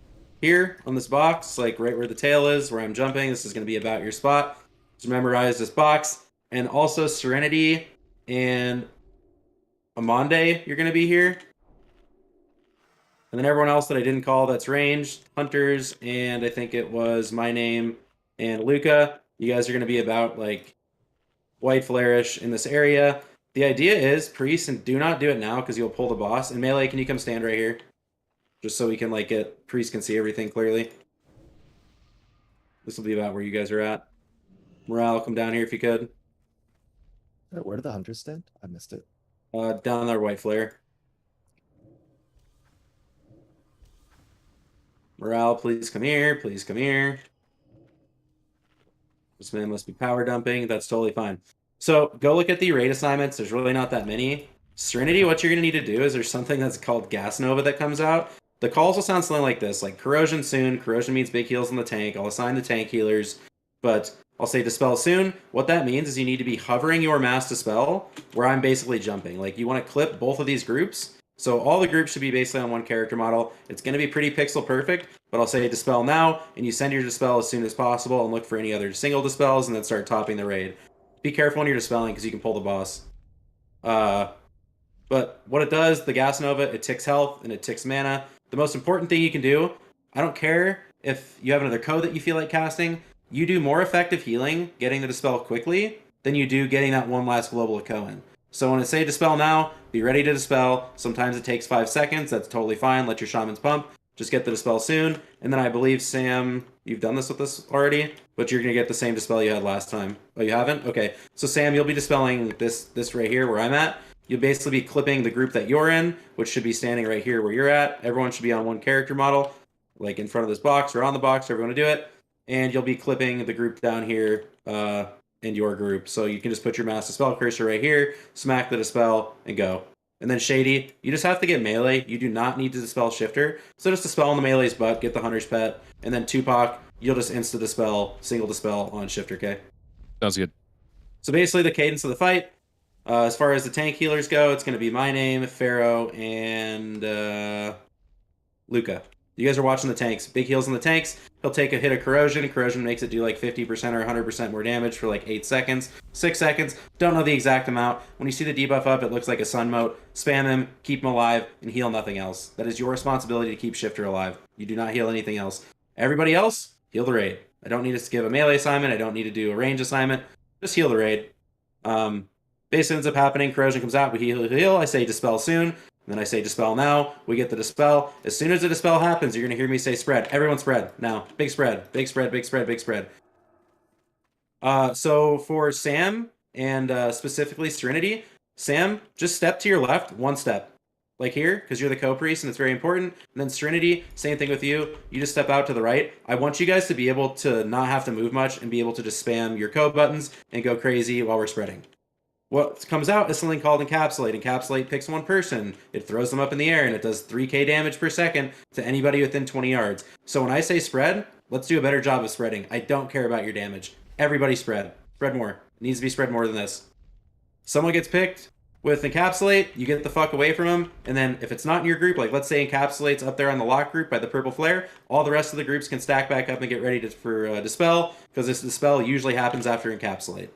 here on this box, like right where the tail is, where I'm jumping. This is going to be about your spot. Just memorize this box. And also Serenity and Amande, you're going to be here. And then everyone else that I didn't call that's ranged, Hunters, and I think it was my name and Luca. You guys are going to be about like white flourish in this area. The idea is Priest, and do not do it now because you'll pull the boss. And Melee, can you come stand right here? Just so we can like get Priest can see everything clearly. This will be about where you guys are at. Morale, come down here if you could.
Where did the hunters stand? I missed it.
Down there, white flare. Morale, please come here. Please come here. This man must be power dumping. That's totally fine. So go look at the raid assignments. There's really not that many. Serenity, what you're going to need to do is there's something that's called Gas Nova that comes out. The calls will sound something like this, like Corrosion soon. Corrosion means big heals on the tank. I'll assign the tank healers, but I'll say Dispel soon. What that means is you need to be hovering your mass Dispel where I'm basically jumping. Like you want to clip both of these groups. So all the groups should be basically on one character model. It's going to be pretty pixel perfect, but I'll say Dispel now, and you send your Dispel as soon as possible and look for any other single Dispels and then start topping the raid. Be careful when you're Dispelling because you can pull the boss. But what it does, the Gas Nova, it ticks health and it ticks mana. The most important thing you can do, I don't care if you have another code that you feel like casting, you do more effective healing getting the Dispel quickly than you do getting that one last global echo in. So when I say Dispel now, be ready to Dispel. Sometimes it takes 5 seconds. That's totally fine. Let your Shamans pump. Just get the Dispel soon. And then I believe, Sam, you've done this with this already, but you're going to get the same Dispel you had last time. Oh, you haven't? Okay. So Sam, you'll be Dispelling this right here where I'm at. You'll basically be clipping the group that you're in, which should be standing right here where you're at. Everyone should be on one character model, like in front of this box or on the box, everyone to do it. And you'll be clipping the group down here in your group. So you can just put your Mass Dispel cursor right here, smack the Dispel, and go. And then Shady, you just have to get Melee. You do not need to Dispel Shifter. So just Dispel on the Melee's butt, get the Hunter's Pet, and then Tupac, you'll just insta-Dispel, single Dispel on Shifter, okay?
Sounds good.
So basically the cadence of the fight, as far as the tank healers go, it's going to be my name, Pharaoh, and Luca. You guys are watching the tanks. Big heals on the tanks. He'll take a hit of Corrosion. Corrosion makes it do like 50% or 100% more damage for like 8 seconds. 6 seconds. Don't know the exact amount. When you see the debuff up, it looks like a sun mote. Spam him, keep him alive, and heal nothing else. That is your responsibility to keep Shifter alive. You do not heal anything else. Everybody else, heal the raid. I don't need to give a melee assignment. I don't need to do a range assignment. Just heal the raid. Basically ends up happening. Corrosion comes out. We heal. I say Dispel soon. And then I say Dispel now. We get the Dispel. As soon as the Dispel happens, you're going to hear me say spread. Everyone spread. Now. Big spread. Big spread. Big spread. Big spread. So for Sam and specifically Serenity, Sam, just step to your left 1 step. Like here, because you're the co-priest and it's very important. And then Serenity, same thing with you. You just step out to the right. I want you guys to be able to not have to move much and be able to just spam your code buttons and go crazy while we're spreading. What comes out is something called Encapsulate. Encapsulate picks one person, it throws them up in the air, and it does 3k damage per second to anybody within 20 yards. So when I say spread, let's do a better job of spreading. I don't care about your damage. Everybody spread. Spread more. It needs to be spread more than this. Someone gets picked, With Encapsulate, you get the fuck away from them, and then if it's not in your group, like let's say Encapsulate's up there on the lock group by the purple flare, all the rest of the groups can stack back up and get ready for Dispel, because this Dispel usually happens after Encapsulate.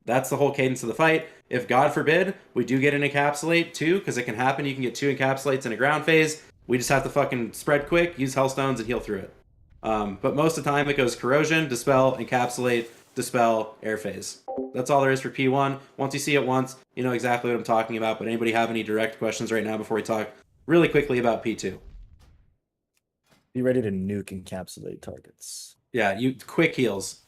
That's the whole cadence of the fight. If, God forbid, we do get an Encapsulate too, because it can happen, you can get 2 Encapsulates in a ground phase, we just have to fucking spread quick, use Hellstones, and heal through it. But most of the time it goes Corrosion, Dispel, Encapsulate, Dispel, Air Phase. That's all there is for P1. Once you see it once, you know exactly what I'm talking about. But anybody have any direct questions right now before we talk really quickly about P2?
Be ready to nuke Encapsulate targets.
Yeah, you quick heals.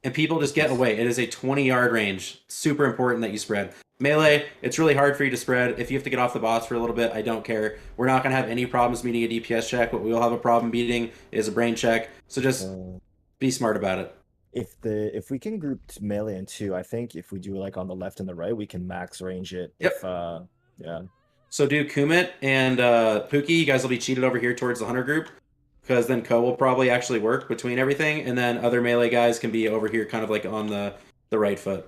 And people just get away. It is a 20-yard range. Super important that you spread. Melee, it's really hard for you to spread. If you have to get off the boss for a little bit, I don't care. We're not going to have any problems meeting a DPS check. What we will have a problem beating is a brain check. So just be smart about it.
If we can group melee in 2, I think if we do like on the left and the right, we can max range it.
Yep.
Yeah.
So do Kumit and Pookie. You guys will be cheated over here towards the hunter group, because then Ko will probably actually work between everything, and then other melee guys can be over here kind of like on the right foot.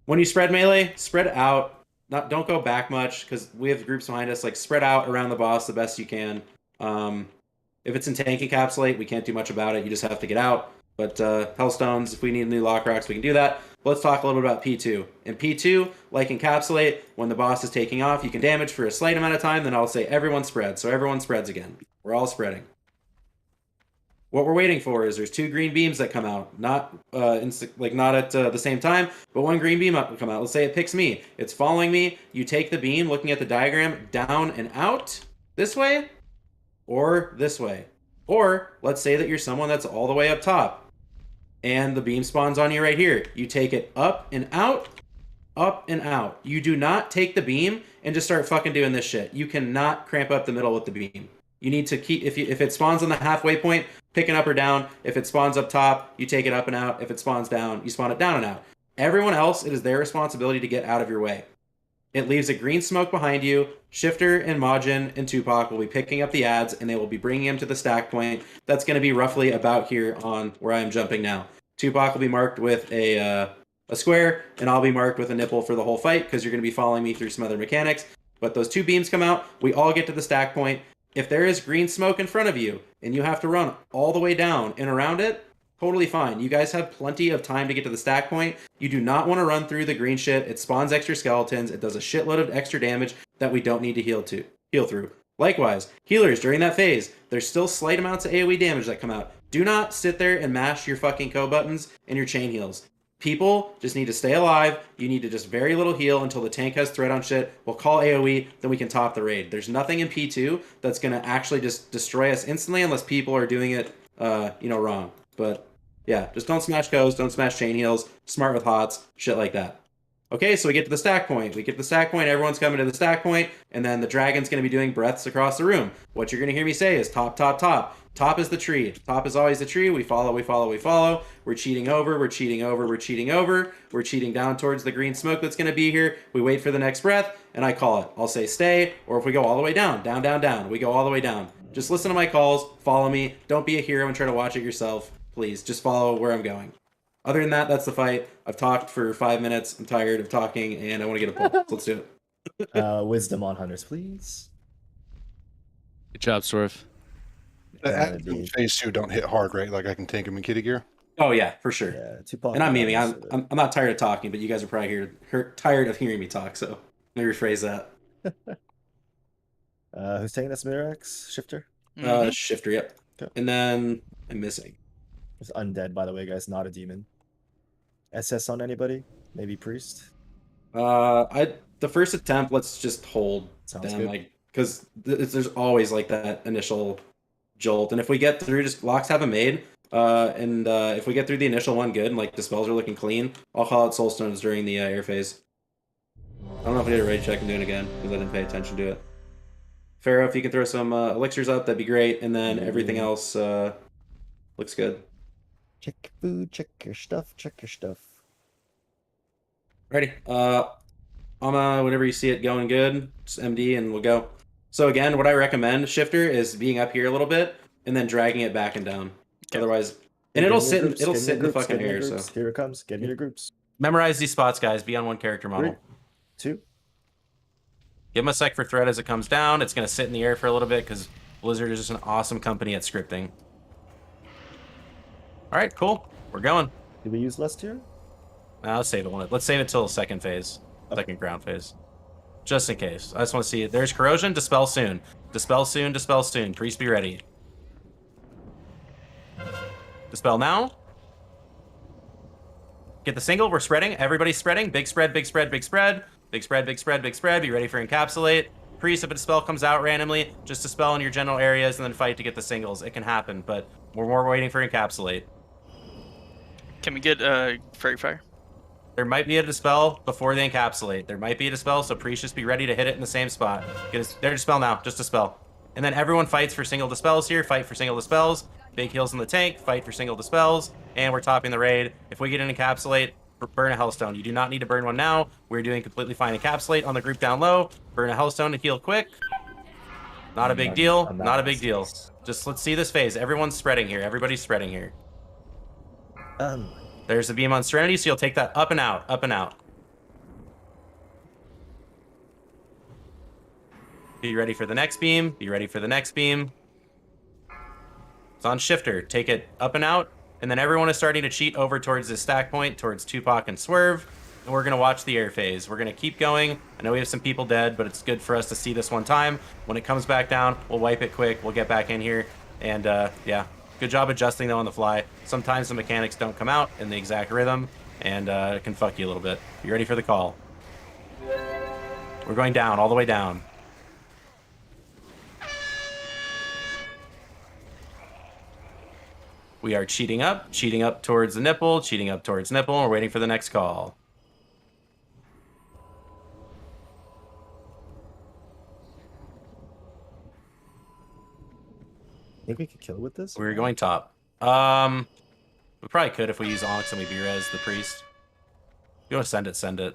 When you spread melee, spread out. Don't go back much, because we have groups behind us. Like, spread out around the boss the best you can. If it's in tank encapsulate, we can't do much about it. You just have to get out. But Hellstones, if we need new lock rocks, we can do that. But let's talk a little bit about P2. In P2, like Encapsulate, when the boss is taking off, you can damage for a slight amount of time, then I'll say everyone spreads. So everyone spreads again. We're all spreading. What we're waiting for is there's 2 green beams that come out, not at the same time, but 1 green beam will come out. Let's say it picks me. It's following me. You take the beam, looking at the diagram, down and out this way or this way. Or let's say that you're someone that's all the way up top and the beam spawns on you right here. You take it up and out, up and out. You do not take the beam and just start fucking doing this shit. You cannot cramp up the middle with the beam. You need to keep, if it spawns on the halfway point, pick it up or down. If it spawns up top, you take it up and out. If it spawns down, you spawn it down and out. Everyone else, it is their responsibility to get out of your way. It leaves a green smoke behind you. Shifter and Majin and Tupac will be picking up the ads, and they will be bringing him to the stack point. That's going to be roughly about here on where I am jumping now. Tupac will be marked with a square, and I'll be marked with a nipple for the whole fight, because you're going to be following me through some other mechanics. But those 2 beams come out. We all get to the stack point. If there is green smoke in front of you, and you have to run all the way down and around it, totally fine. You guys have plenty of time to get to the stack point. You do not want to run through the green shit. It spawns extra skeletons. It does a shitload of extra damage that we don't need to heal through. Likewise, healers during that phase, there's still slight amounts of AoE damage that come out. Do not sit there and mash your fucking Ko buttons and your chain heals. People just need to stay alive. You need to just very little heal until the tank has threat on shit. We'll call AoE, then we can top the raid. There's nothing in P2 that's going to actually just destroy us instantly unless people are doing it, wrong. But yeah, just don't smash Kos, don't smash chain heals, smart with HOTS, shit like that. Okay, so we get to the stack point. Everyone's coming to the stack point, and then the dragon's going to be doing breaths across the room. What you're going to hear me say is top, top, top. Top is the tree. Top is always the tree. We follow, we follow, we follow. We're cheating over, we're cheating over, we're cheating over. We're cheating down towards the green smoke that's going to be here. We wait for the next breath, and I call it. I'll say stay, or if we go all the way down, down, down, down, we go all the way down. Just listen to my calls, follow me. Don't be a hero and try to watch it yourself. Please, just follow where I'm going. Other than that, that's the fight. I've talked for 5 minutes. I'm tired of talking, and I want to get a pull. So let's do it.
Wisdom on hunters, please.
Good job, Swerve.
In phase 2 don't hit hard, right? Like I can tank him in kitty gear.
Oh yeah, for sure.
Yeah, Tupac.
And I'm memeing. I'm not tired of talking, but you guys are probably tired of hearing me talk. So let me rephrase that.
Who's taking this Mirax? Shifter?
Shifter, yep. Okay. And then I'm missing.
It's undead, by the way, guys, not a demon. SS on anybody? Maybe priest?
The first attempt, let's just hold
Sounds
them,
good.
like, because there's always like that initial jolt, and if we get through, just locks have them made. If we get through the initial one good, and like the spells are looking clean, I'll call out Soulstones during the air phase. I don't know if I did a raid check and do it again because I didn't pay attention to it. Pharaoh, if you can throw some elixirs up, that'd be great, and then everything else looks good.
Check your food, check your stuff, check your stuff.
Ready. Whenever you see it going good, just MD and we'll go. So again, what I recommend, Shifter, is being up here a little bit and then dragging it back and down. Okay. Otherwise, and it'll sit in the fucking air. So
here it comes. Get in your groups.
Memorize these spots, guys. Be on one character model.
3, 2,
Give him a sec for threat as it comes down. It's going to sit in the air for a little bit because Blizzard is just an awesome company at scripting. All right, cool. We're going.
Did we use last tier?
Let's save it. Let's save it till second phase, second ground phase. Just in case. I just want to see it. There's corrosion. Dispel soon. Dispel soon. Dispel soon. Priest be ready. Dispel now. Get the single. We're spreading. Everybody's spreading. Big spread, big spread, big spread. Big spread, big spread, big spread. Be ready for encapsulate. Priest, if a dispel comes out randomly, just dispel in your general areas and then fight to get the singles. It can happen, but we're more waiting for encapsulate.
Can we get Fairy Fire?
There might be a dispel before they encapsulate. There might be a dispel, so Priest just be ready to hit it in the same spot. Get their dispel now, just dispel. And then everyone fights for single dispels here. Fight for single dispels. Big heals in the tank. Fight for single dispels. And we're topping the raid. If we get an encapsulate, burn a Hellstone. You do not need to burn one now. We're doing completely fine. Encapsulate on the group down low. Burn a Hellstone to heal quick. Not a big deal. Not a big deal. Just let's see this phase. Everyone's spreading here. Everybody's spreading here. There's the beam on Serenity, so you'll take that up and out, up and out. Be ready for the next beam. Be ready for the next beam. It's on Shifter. Take it up and out. And then everyone is starting to cheat over towards this stack point, towards Tupac and Swerve. And we're going to watch the air phase. We're going to keep going. I know we have some people dead, but it's good for us to see this one time. When it comes back down, we'll wipe it quick. We'll get back in here. And yeah, good job adjusting though on the fly. Sometimes the mechanics don't come out in the exact rhythm, and it can fuck you a little bit. You ready for the call? We're going down, all the way down. We are cheating up towards the nipple, cheating up towards nipple, and we're waiting for the next call.
Think we could kill with this?
We're going top. We probably could if we use Onyx and we B-res the priest. If you want to send it, send it.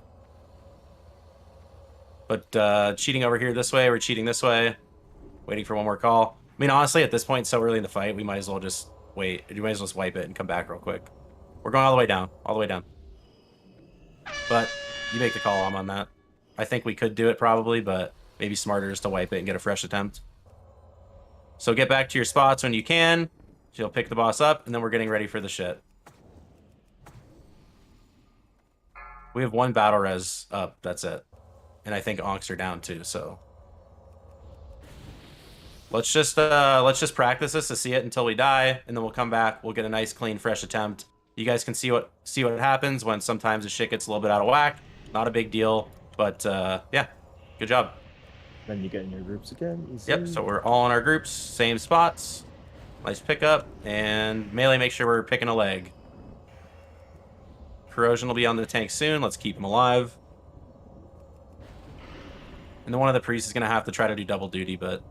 But cheating over here this way, we're cheating this way. Waiting for one more call. I mean, honestly, at this point, so early in the fight, we might as well just wait. You might as well just wipe it and come back real quick. We're going all the way down. All the way down. But you make the call. I'm on that. I think we could do it probably, but maybe smarter just to wipe it and get a fresh attempt. So get back to your spots when you can. You'll pick the boss up, and then we're getting ready for the shit. We have one battle res up. That's it. And I think Onks are down too, so... Let's just practice this to see it until we die, and then we'll come back. We'll get a nice, clean, fresh attempt. You guys can see what happens when sometimes the shit gets a little bit out of whack. Not a big deal, but yeah, good job.
Then you get in your groups again. Easy.
Yep. So we're all in our groups, same spots. Nice pickup, and melee. Make sure we're picking a leg. Corrosion will be on the tank soon. Let's keep him alive. And then one of the priests is gonna have to try to do double duty, but.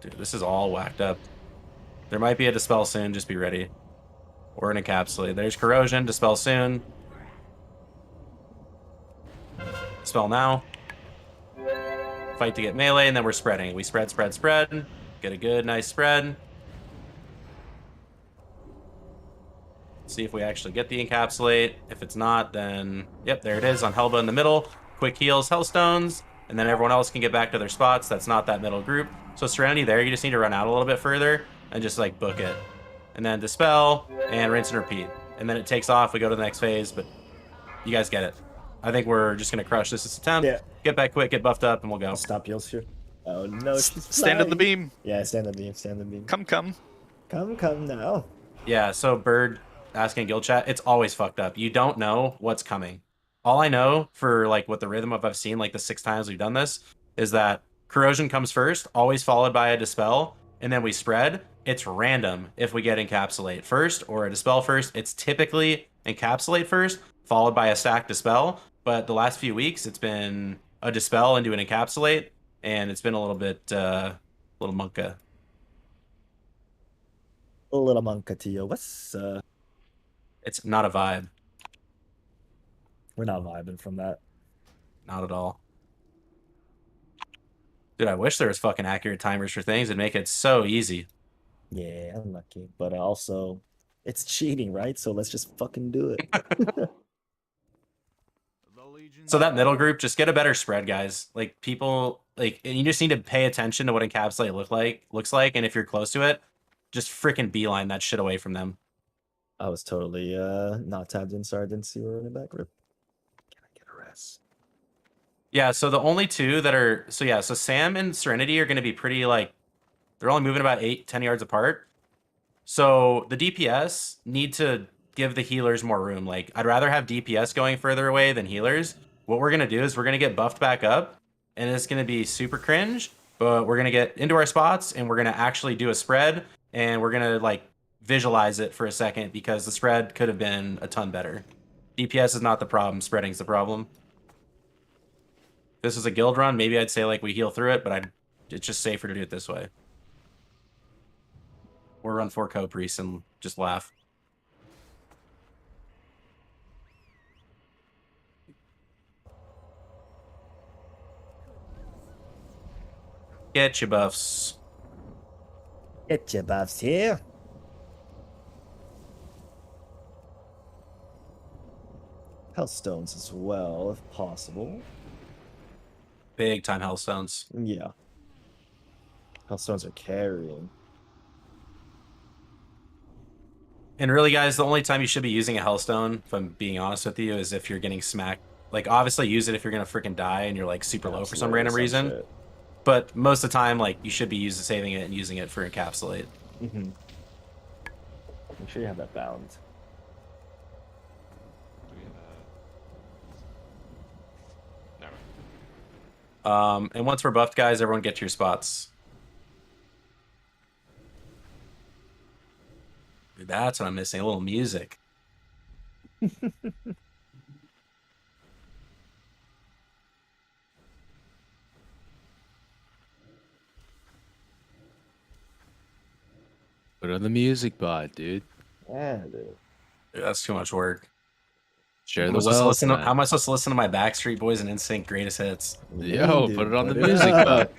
Dude, this is all whacked up. There might be a dispel soon, just be ready. Or an encapsulate. There's corrosion, dispel soon. Dispel now. Fight to get melee, and then we're spreading. We spread, spread, spread. Get a good, nice spread. See if we actually get the encapsulate. If it's not, then... Yep, there it is on Helba in the middle. Quick heals, Hellstones. And then everyone else can get back to their spots. That's not that middle group. So Serenity there, you just need to run out a little bit further and just like book it. And then dispel and rinse and repeat. And then it takes off, we go to the next phase, but you guys get it. I think we're just gonna crush this attempt. Yeah. Get back quick, get buffed up, and we'll go.
I'll stop heals here. Oh no, she's
stand on the beam.
Yeah, stand on the beam, stand on the beam.
Come
now.
Yeah, so Bird asking guild chat, it's always fucked up. You don't know what's coming. All I know for like what the rhythm of I've seen like the 6 times we've done this is that corrosion comes first, always followed by a dispel, and then we spread. It's random if we get encapsulate first or a dispel first. It's typically encapsulate first, followed by a stack dispel. But the last few weeks, it's been a dispel into an encapsulate, and it's been a little bit, little monka.
A little monka, Tio. What's
It's not a vibe.
We're not vibing from that.
Not at all. Dude, I wish there was fucking accurate timers for things. It'd make it so easy.
Yeah, unlucky. But also, it's cheating, right? So let's just fucking do it.
The Legion
So that middle group, just get a better spread, guys. Like people, like you just need to pay attention to what encapsulate looks like, and if you're close to it, just freaking beeline that shit away from them.
I was totally not tabbed in, sorry I didn't see we were in the back group. Can I get a rest?
Yeah, so the only two that are so Sam and Serenity are gonna be pretty like they're only moving about 8-10 yards apart. So the DPS need to give the healers more room. Like I'd rather have DPS going further away than healers. What we're gonna do is we're gonna get buffed back up, and it's gonna be super cringe. But we're gonna get into our spots, and we're gonna actually do a spread, and we're gonna like visualize it for a second because the spread could have been a ton better. DPS is not the problem. Spreading's the problem. If this is a guild run, maybe I'd say like we heal through it, but it's just safer to do it this way. Or run 4 co-priests and just laugh. Get your buffs.
Get your buffs here. Hellstones as well, if possible.
Big time Hellstones.
Yeah. Hellstones are carrying.
And really, guys, the only time you should be using a Hellstone, if I'm being honest with you, is if you're getting smacked. Like, obviously, use it if you're gonna freaking die and you're like super low for some random reason.
Shit.
But most of the time, like, you should be saving it and using it for encapsulate.
Mm-hmm. Make sure you have that bound.
And once we're buffed, guys, everyone get to your spots. Dude, that's what I'm missing. A little music.
Put on the music bot, dude.
Yeah, dude.
Dude, that's too much work.
Share
How
the
am I supposed to
wealth.
how am I supposed to listen to my Backstreet Boys and NSYNC greatest hits?
Yo,
Dude,
put it on the
put it
music
up.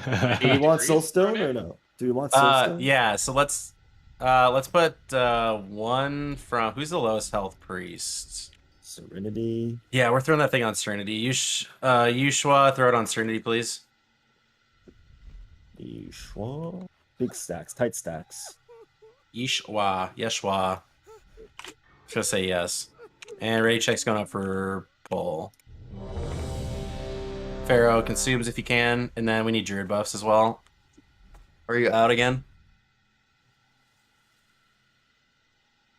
bot.
Do we want Soulstone or no? Do we want Soulstone?
Yeah, so let's put one from who's the lowest health priest?
Serenity.
Yeah, we're throwing that thing on Serenity. Yushua, throw it on Serenity, please.
Yeshua. Big stacks, tight stacks.
Yeshua. Just say yes. And ready check's going up for Bull. Pharaoh consumes if you can, and then we need Druid buffs as well. Are you out again?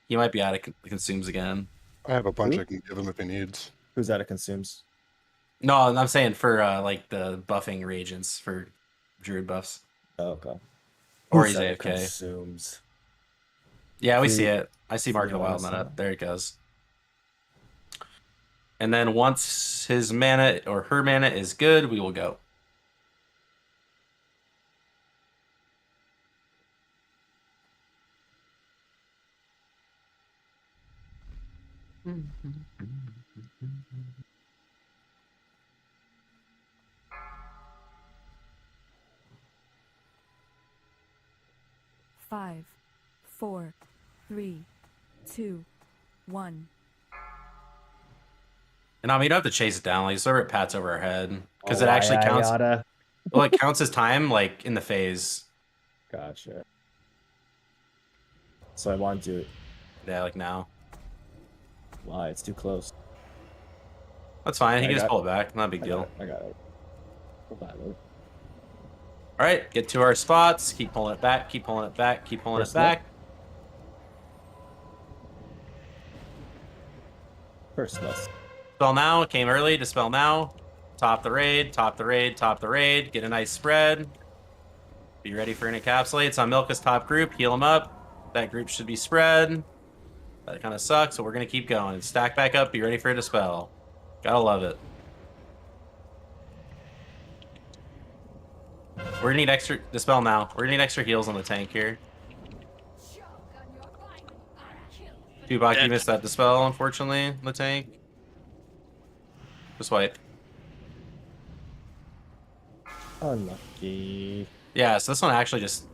He might be out of consumes again.
I have a bunch I can give him if he needs.
Who's out of consumes?
No, I'm saying for like the buffing reagents for Druid buffs.
Oh, okay.
Or
Who's
he's
out of
AFK.
Consumes.
Yeah, we see it. I see Mark the
Yeah,
Wild
I saw
mana.
that.
There it goes. And then once his mana or her mana is good, we will go.
Five, 4, 3, 2, 1.
And I mean, you don't have to chase it down. Like, serve it pats over our head. Because
Oh,
it actually
I
counts.
oughta.
Well, it counts as time, like, in the phase.
Gotcha. So I want to do it.
Yeah, like now.
Why? It's too close.
That's fine. He
I
can just
got-
pull it back. Not a big deal.
I got it. Hold on, Luke.
All right, get to our spots. Keep pulling it back. Keep pulling it back. Keep pulling
First
it back.
First less.
Spell now. Came early. Dispel now. Top the raid. Top the raid. Top the raid. Get a nice spread. Be ready for an encapsulate. It's on Milka's top group. Heal him up. That group should be spread. That kind of sucks, so we're going to keep going. Stack back up. Be ready for a dispel. Gotta love it. We're gonna need extra dispel now. We're gonna need extra heals on the tank here. Tubak, you missed that dispel, unfortunately, on the tank. Just wipe.
Unlucky.
Yeah, so this one actually just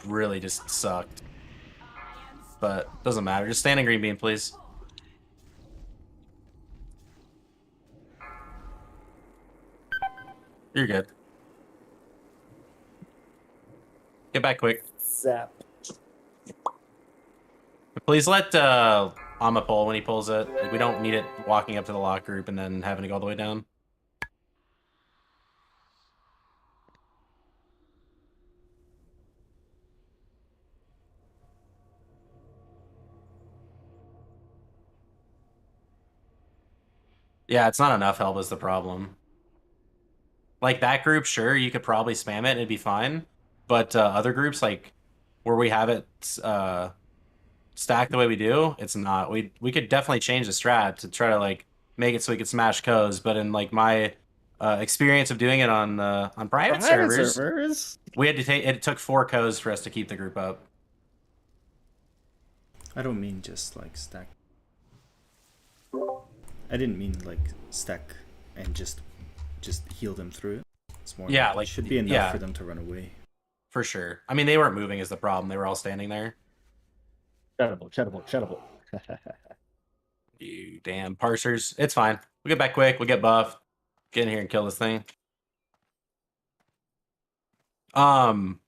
really just sucked. But doesn't matter. Just stand in green bean, please. You're good. Get back quick.
Zap.
Please let Amma pull when he pulls it. Like, we don't need it walking up to the lock group and then having to go all the way down. Yeah, it's not enough help is the problem. Like, that group, sure, you could probably spam it and it'd be fine. But other groups, like, where we have it stacked the way we do, it's not. We could definitely change the strat to try to, like, make it so we could smash codes. But in, like, my experience of doing it on private servers, we had to take... It took 4 codes for us to keep the group up.
I don't mean just, like, stack. I didn't mean, like, stack and just heal them through it. It's more
Yeah,
like,
like,
it should be enough for them to run away.
For sure. I mean, they weren't moving is the problem. They were all standing there.
Shutable.
You damn parsers. It's fine. We'll get back quick. We'll get buffed. Get in here and kill this thing.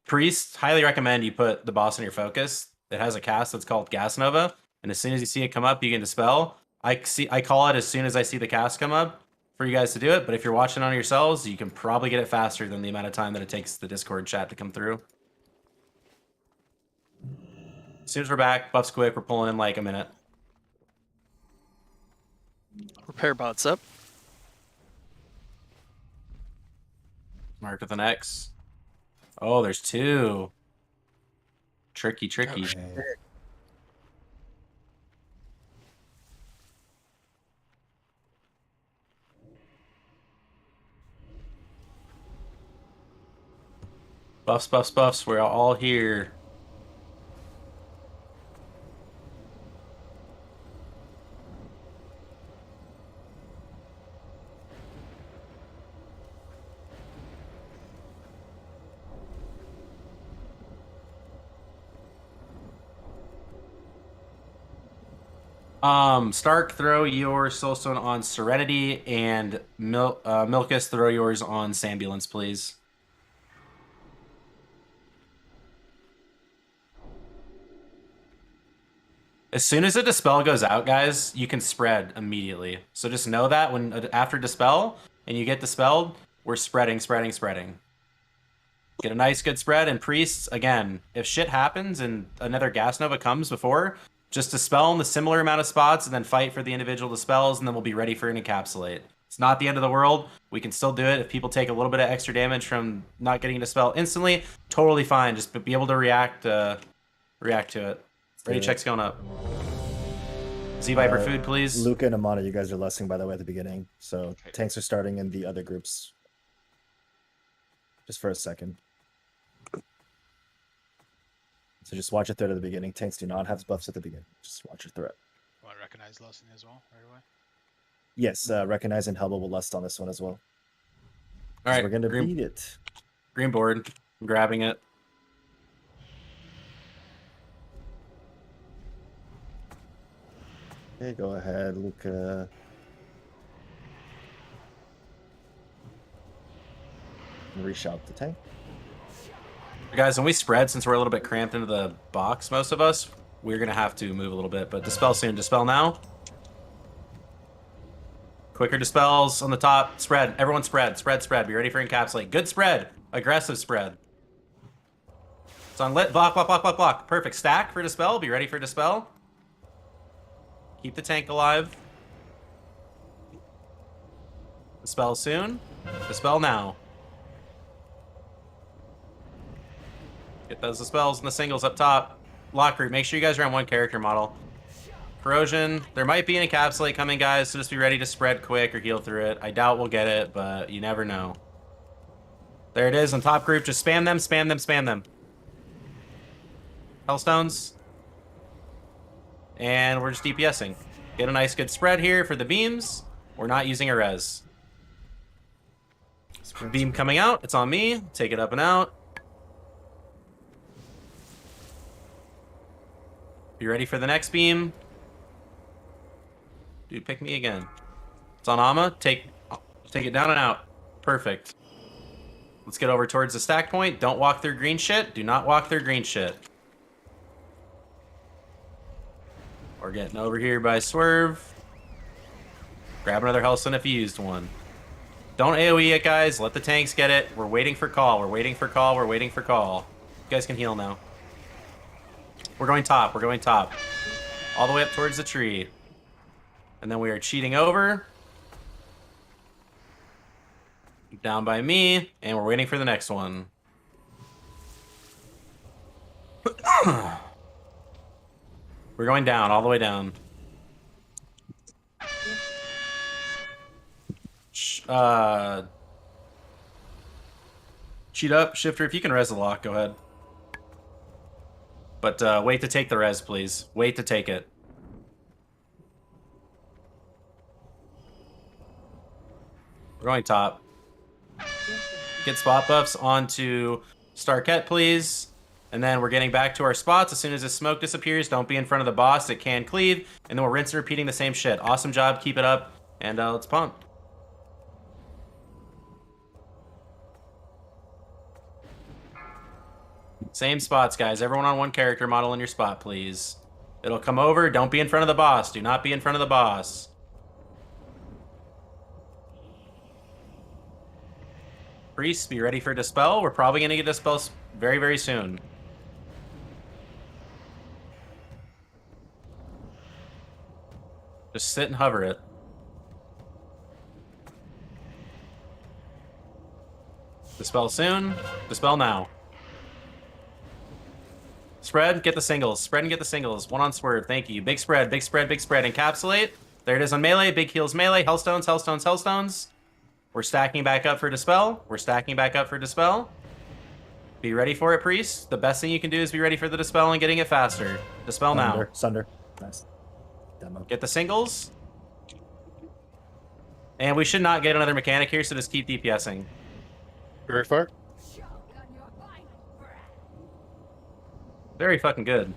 Priest, highly recommend you put the boss in your focus. It has a cast that's called Gas Nova, and as soon as you see it come up, you can dispel. I call it as soon as I see the cast come up for you guys to do it, but if you're watching on yourselves, you can probably get it faster than the amount of time that it takes the Discord chat to come through. As soon as we're back, buffs quick, we're pulling in like a minute.
Repair bots up.
Mark with an X. Oh, there's 2. Tricky.
Okay.
Buffs. We're all here. Stark, throw your Soulstone on Serenity, and Milkus, throw yours on Sambulance, please. As soon as a Dispel goes out, guys, you can spread immediately. So just know that when after Dispel, and you get Dispelled, we're spreading. Get a nice good spread, and Priests, again, if shit happens and another Gas Nova comes before, just Dispel in the similar amount of spots and then fight for the individual Dispels, and then we'll be ready for an Encapsulate. It's not the end of the world. We can still do it. If people take a little bit of extra damage from not getting a Dispel instantly, totally fine. Just be able to react to it. Ready check's going up. Z-Viper food, please.
Luca and Amana, you guys are lessing, by the way, at the beginning. So tanks are starting in the other groups. Just for a second. So just watch your threat at the beginning. Tanks do not have buffs at the beginning. Just watch your threat.
Want to recognize lesson as well, right away?
Yes, recognize and Helba will lust on this one as well.
All right,
we're gonna beat it.
Green board. I'm grabbing it.
Okay, go ahead, Luca. Reshout the tank.
Guys, when we spread, since we're a little bit cramped into the box, most of us, we're going to have to move a little bit. But Dispel soon. Dispel now. Quicker Dispels on the top. Spread. Everyone spread. Spread. Be ready for Encapsulate. Good spread. Aggressive spread. It's on lit. Block. Perfect. Stack for Dispel. Be ready for Dispel. Keep the tank alive. Dispel soon. Dispel now. Get those Dispels and the singles up top. Lock group. Make sure you guys are on one character model. Corrosion. There might be an Encapsulate coming, guys, so just be ready to spread quick or heal through it. I doubt we'll get it, but you never know. There it is on top group. Just spam them. Hellstones. And we're just DPSing. Get a nice good spread here for the beams. We're not using a res. Beam coming out. It's on me. Take it up and out. Be ready for the next beam. Dude, pick me again. It's on Amma. Take it down and out. Perfect. Let's get over towards the stack point. Don't walk through green shit. Do not walk through green shit. We're getting over here by Swerve. Grab another Hellstone if you used one. Don't AoE it, guys. Let the tanks get it. We're waiting for call. We're waiting for call. We're waiting for call. You guys can heal now. We're going top. We're going top. All the way up towards the tree. And then we are cheating over. Down by me. And we're waiting for the next one. We're going down, all the way down. Cheat up, Shifter. If you can res the lock, go ahead. But wait to take the res, please. Wait to take it. We're going top. Get spot buffs onto Starket, please. And then we're getting back to our spots. As soon as the smoke disappears, don't be in front of the boss. It can cleave. And then we'll rinse and repeating the same shit. Awesome job. Keep it up. And let's pump. Same spots, guys. Everyone on one character model in your spot, please. It'll come over. Don't be in front of the boss. Do not be in front of the boss. Priests, be ready for Dispel. We're probably going to get Dispel very, very soon. Just sit and hover it. Dispel soon. Dispel now. Spread, get the singles. Spread and get the singles. One on Swerve. Thank you. Big spread, big spread, big spread. Encapsulate. There it is on melee. Big heals melee. Hellstones, Hellstones, Hellstones. We're stacking back up for Dispel. We're stacking back up for Dispel. Be ready for it, Priest. The best thing you can do is be ready for the Dispel and getting it faster. Dispel now.
Sunder. Nice. Demo.
Get the singles. And we should not get another mechanic here, so just keep DPSing.
Very far.
Very fucking good.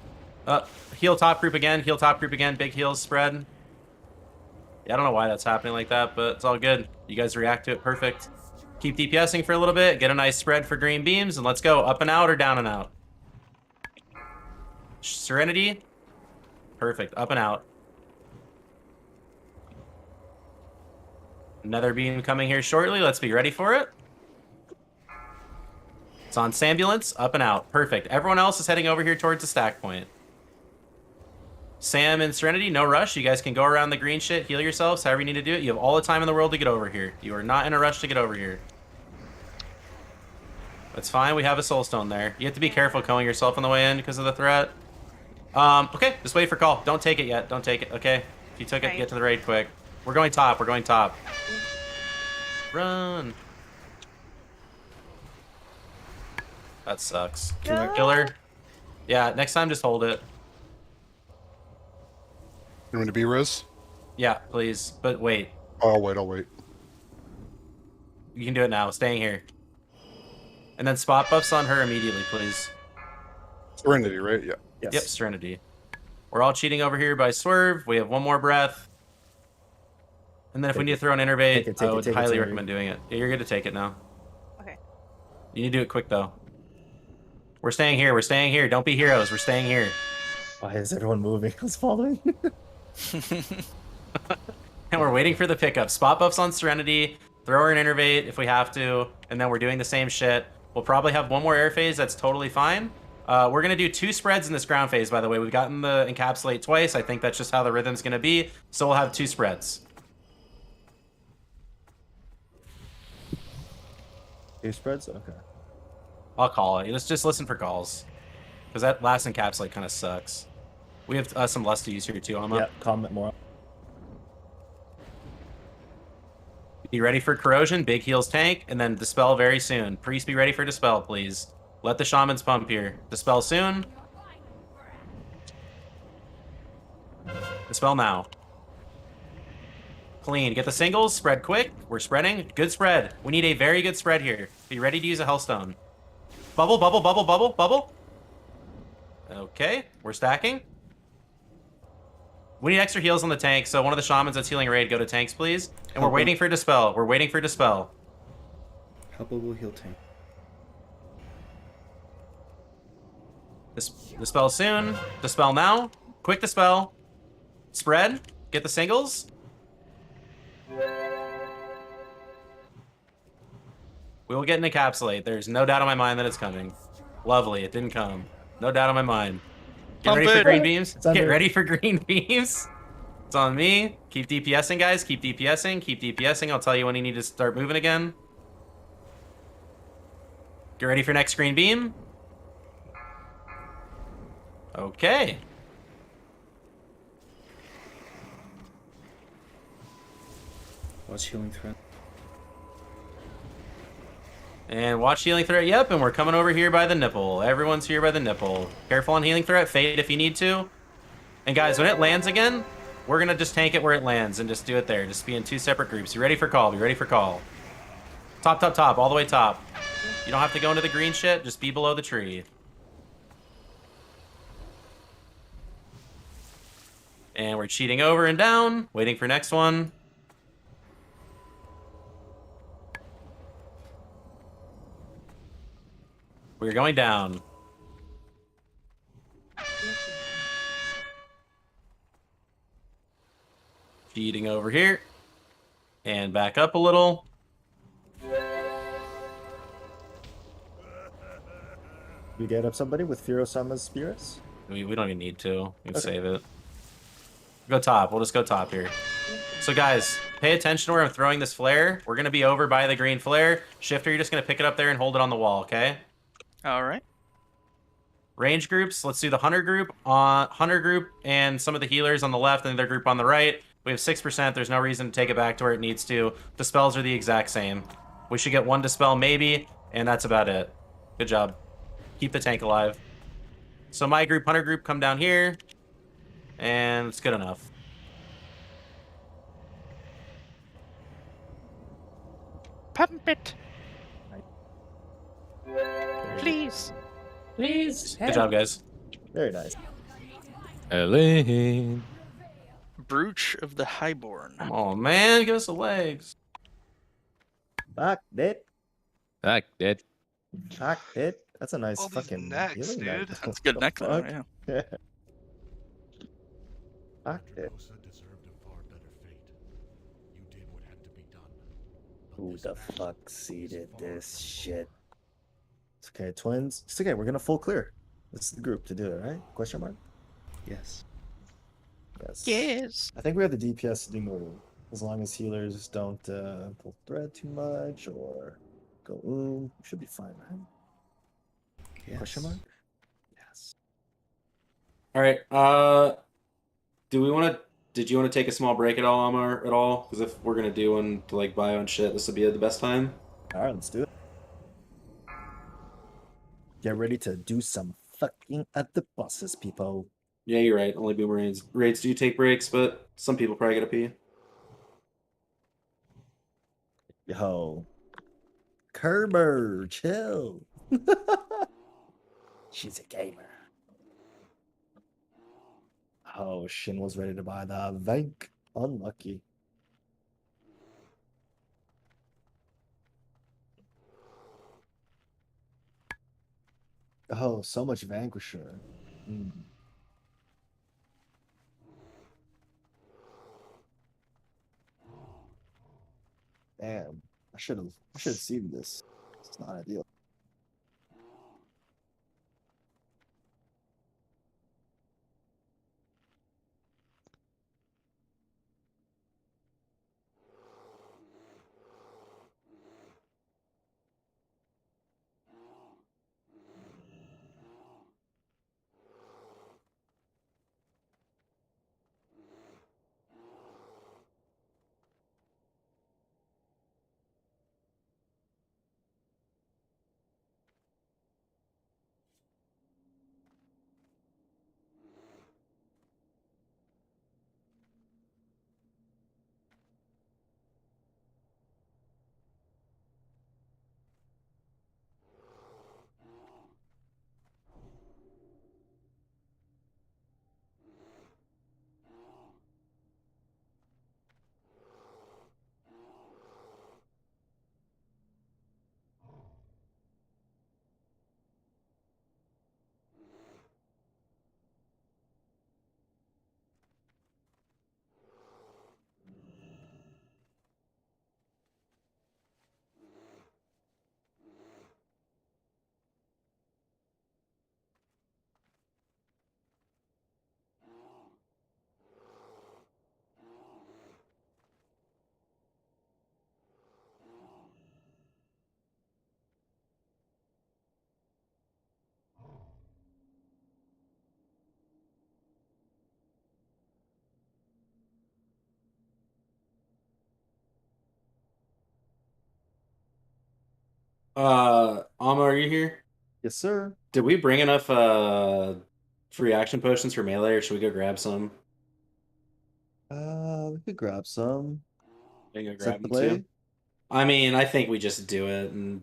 Heal top group again. Heal top group again. Big heals spread. Yeah, I don't know why that's happening like that, but it's all good. You guys react to it perfect. Keep DPSing for a little bit. Get a nice spread for green beams, and let's go. Up and out or down and out? Serenity. Perfect. Up and out. Another beam coming here shortly. Let's be ready for it. It's on Sambulance. Up and out. Perfect. Everyone else is heading over here towards the stack point. Sam and Serenity, no rush. You guys can go around the green shit, heal yourselves, however you need to do it. You have all the time in the world to get over here. You are not in a rush to get over here. That's fine. We have a soulstone there. You have to be careful coing yourself on the way in because of the threat. Okay, just wait for call. Don't take it yet. Don't take it. Okay. If you took it, get to the raid quick. We're going top. We're going top. Run. That sucks. Killer. Yeah, next time just hold it.
You want me to be res?
Yeah, please. But wait.
Oh, I'll wait. I'll wait.
You can do it now. Staying here. And then spot buffs on her immediately, please.
Serenity, right? Yeah.
Yes.
Yep, Serenity. We're all cheating over here by Swerve. We have one more breath. And then if we need to throw an Innervate, I would highly recommend doing it. Yeah, you're good to take it now.
Okay.
You need to do it quick, though. We're staying here. We're staying here. Don't be heroes. We're staying here.
Why is everyone moving? I was following.
And we're waiting for the pickup. Spot buffs on Serenity. Throw her an Innervate if we have to. And then we're doing the same shit. We'll probably have one more air phase. That's totally fine. We're going to do 2 spreads in this ground phase, by the way. We've gotten the Encapsulate twice. I think that's just how the rhythm's going to be. So we'll have 2 spreads.
2 spreads? Okay.
I'll call it. Let's just listen for calls. Because that last Encapsulate kind of sucks. We have some lust to use here too, Alma.
Yeah, comment more.
Be ready for Corrosion, big heals tank, and then Dispel very soon. Priest, be ready for Dispel, please. Let the Shamans pump here. Dispel soon. Dispel now. Clean. Get the singles. Spread quick. We're spreading. Good spread. We need a very good spread here. Be ready to use a Hellstone. Bubble, bubble, bubble, bubble, bubble. Okay. We're stacking. We need extra heals on the tank, so one of the Shamans that's healing raid, go to tanks, please. And we're waiting for Dispel. We're waiting for Dispel.
Helpable heal tank.
Dispel soon. Dispel now. Quick dispel. Spread. Get the singles. We will get an encapsulate. There's no doubt in my mind that it's coming. Lovely. It didn't come. No doubt in my mind. Get ready for green beams. Get ready for green beams. It's on me. Keep DPSing, guys. Keep DPSing. Keep DPSing. I'll tell you when you need to start moving again. Get ready for next green beam. Okay.
Watch healing threat.
And watch healing threat. Yep, and we're coming over here by the nipple. Everyone's here by the nipple. Careful on healing threat. Fade if you need to. And guys, when it lands again, we're going to just tank it where it lands and just do it there. Just be in 2 separate groups. You ready for call? Be ready for call. Top, top, top. All the way top. You don't have to go into the green shit. Just be below the tree. And we're cheating over and down. Waiting for next one. We're going down. Cheating over here. And back up a little.
You get up somebody with Firosama's spirits?
We don't even need to. We can save it. Go top. We'll just go top here. So guys, pay attention to where I'm throwing this flare. We're going to be over by the green flare. Shifter, you're just going to pick it up there and hold it on the wall, okay?
All right.
Range groups. Let's do the hunter group and some of the healers on the left and their group on the right. We have 6%. There's no reason to take it back to where it needs to. Dispels are the exact same. We should get 1 dispel maybe, and that's about it. Good job. Keep the tank alive. So my group, hunter group, come down here, and it's good enough.
Pump it. Please.
Please.
Good job, guys.
Very nice.
Elaine.
Brooch of the Highborn.
Oh man, give us the legs.
Back it.
Back it.
Back it. That's a nice
All these
fucking
necks,
healing
dude.
knife.
That's a good neck though,
Fuck?
yeah.
Back it. Who the fuck seeded this shit? It's okay, twins. It's okay, we're gonna full clear. This is the group to do it, right? Question mark?
Yes.
Yes.
Yes.
I think we have the DPS to do more. As long as healers don't pull thread too much or go we should be fine, man.
Yes.
Question mark? Yes.
All right. Did you want to take a small break at all, Amar, at all? Because if we're gonna do one to like bio and shit, this would be the best time.
All right, let's do it. Get ready to do some fucking at the buses, people.
Yeah, you're right. Only boomer raids do take breaks, but some people probably gotta pee.
Yo. Kerber, chill. She's a gamer. Oh, Shin was ready to buy the Vank. Unlucky. Oh, so much Vanquisher. Damn, I should have seen this. It's not ideal.
Alma, are you here?
Yes, sir.
Did we bring enough free action potions for melee, or should we go grab some?
We could grab some.
We can go
Is that
grab
the
them
play?
too. I mean, I think we just do it, and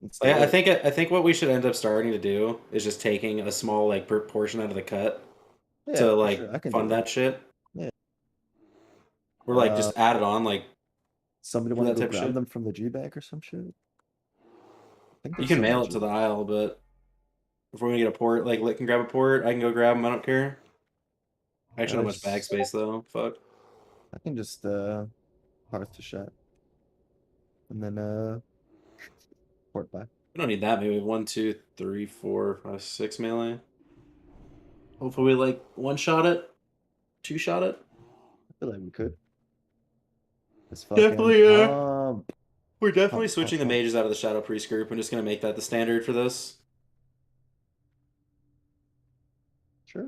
Let's
like,
do it.
I think what we should end up starting to do is just taking a small like portion out of the cut
Yeah,
to
for
like
sure. I can do
fund that shit.
Yeah.
Or like just add it on like
Somebody
for
want to
that
go
type of
grab
shit.
them from the G bag or some shit? I think
You
there's
can
some in
mail
the
it
G
to the
bag.
aisle, but if we're gonna get a port, like Lit can grab a port, I can go grab them. I don't care. I actually don't have much bag space though. Fuck.
I can just parse the shot. And then port by.
We don't need that. Maybe 1, 2, 3, 4, 5, 6 melee. Hopefully, we like one shot it, two shot it.
I feel like we could. It's
Definitely,
fucking
we're definitely
pump,
switching the
pump.
mages out of the Shadow Priest group. I'm just gonna make that the standard for this.
Sure.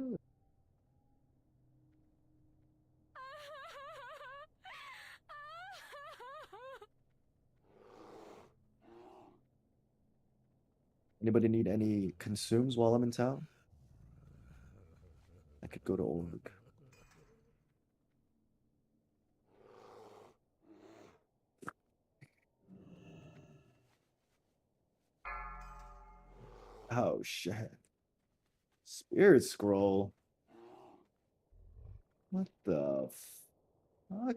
Anybody need any consumes while I'm in town? I could go to org. Oh shit. Spirit scroll. What the fuck?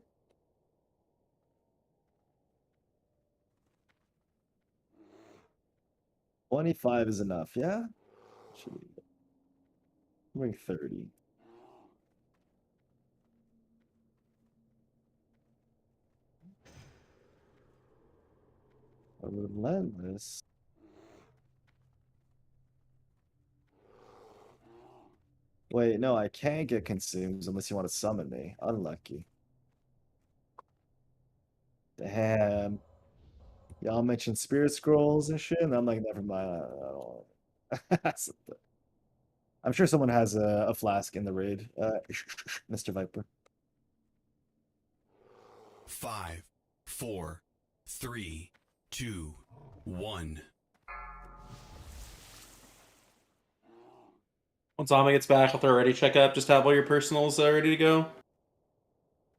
$25 is enough, yeah? Should we bring 30? Relentless. Wait, no, I can't get consumes unless you want to summon me. Unlucky. Damn. Y'all mentioned spirit scrolls and shit, and I'm like, never mind. I don't want it. I'm sure someone has a flask in the raid. Mr. Viper.
5, 4, 3, 2, 1.
Once Alma gets back, I'll throw a ready check up. Just have all your personals ready to go.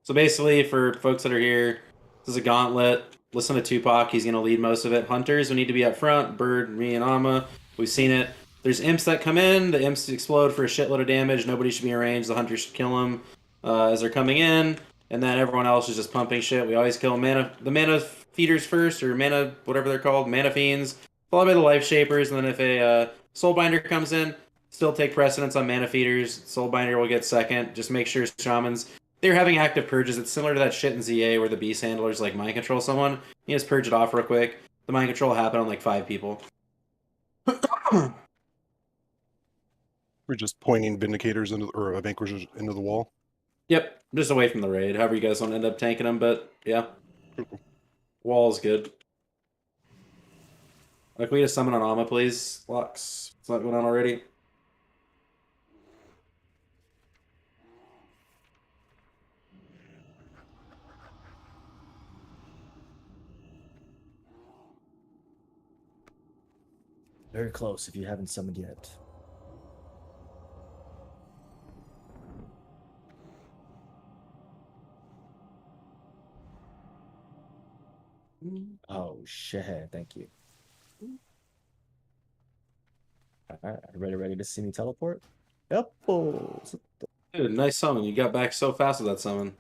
So basically, for folks that are here, this is a gauntlet. Listen to Tupac. He's going to lead most of it. Hunters, we need to be up front. Bird, me, and Alma. We've seen it. There's imps that come in. The imps explode for a shitload of damage. Nobody should be in range. The hunters should kill them as they're coming in. And then everyone else is just pumping shit. We always kill the mana feeders first, or mana, whatever they're called, mana fiends. Followed by the life shapers. And then if a soulbinder comes in, still take precedence on mana feeders. Soulbinder will get second. Just make sure shamans... They're having active purges. It's similar to that shit in ZA where the beast handlers like mind control someone. You just purge it off real quick. The mind control will happen on like 5 people.
We're just pointing vindicators into or vanquishers into the wall.
Yep, just away from the raid. However you guys want to end up tanking them, but yeah. Wall is good. Like, we need a summon on Alma, please. Lux. It's not going on already.
Very close if you haven't summoned yet. Oh shit, thank you. Alright, ready to see me teleport? Yep.
Dude, nice summon. You got back so fast with that summon.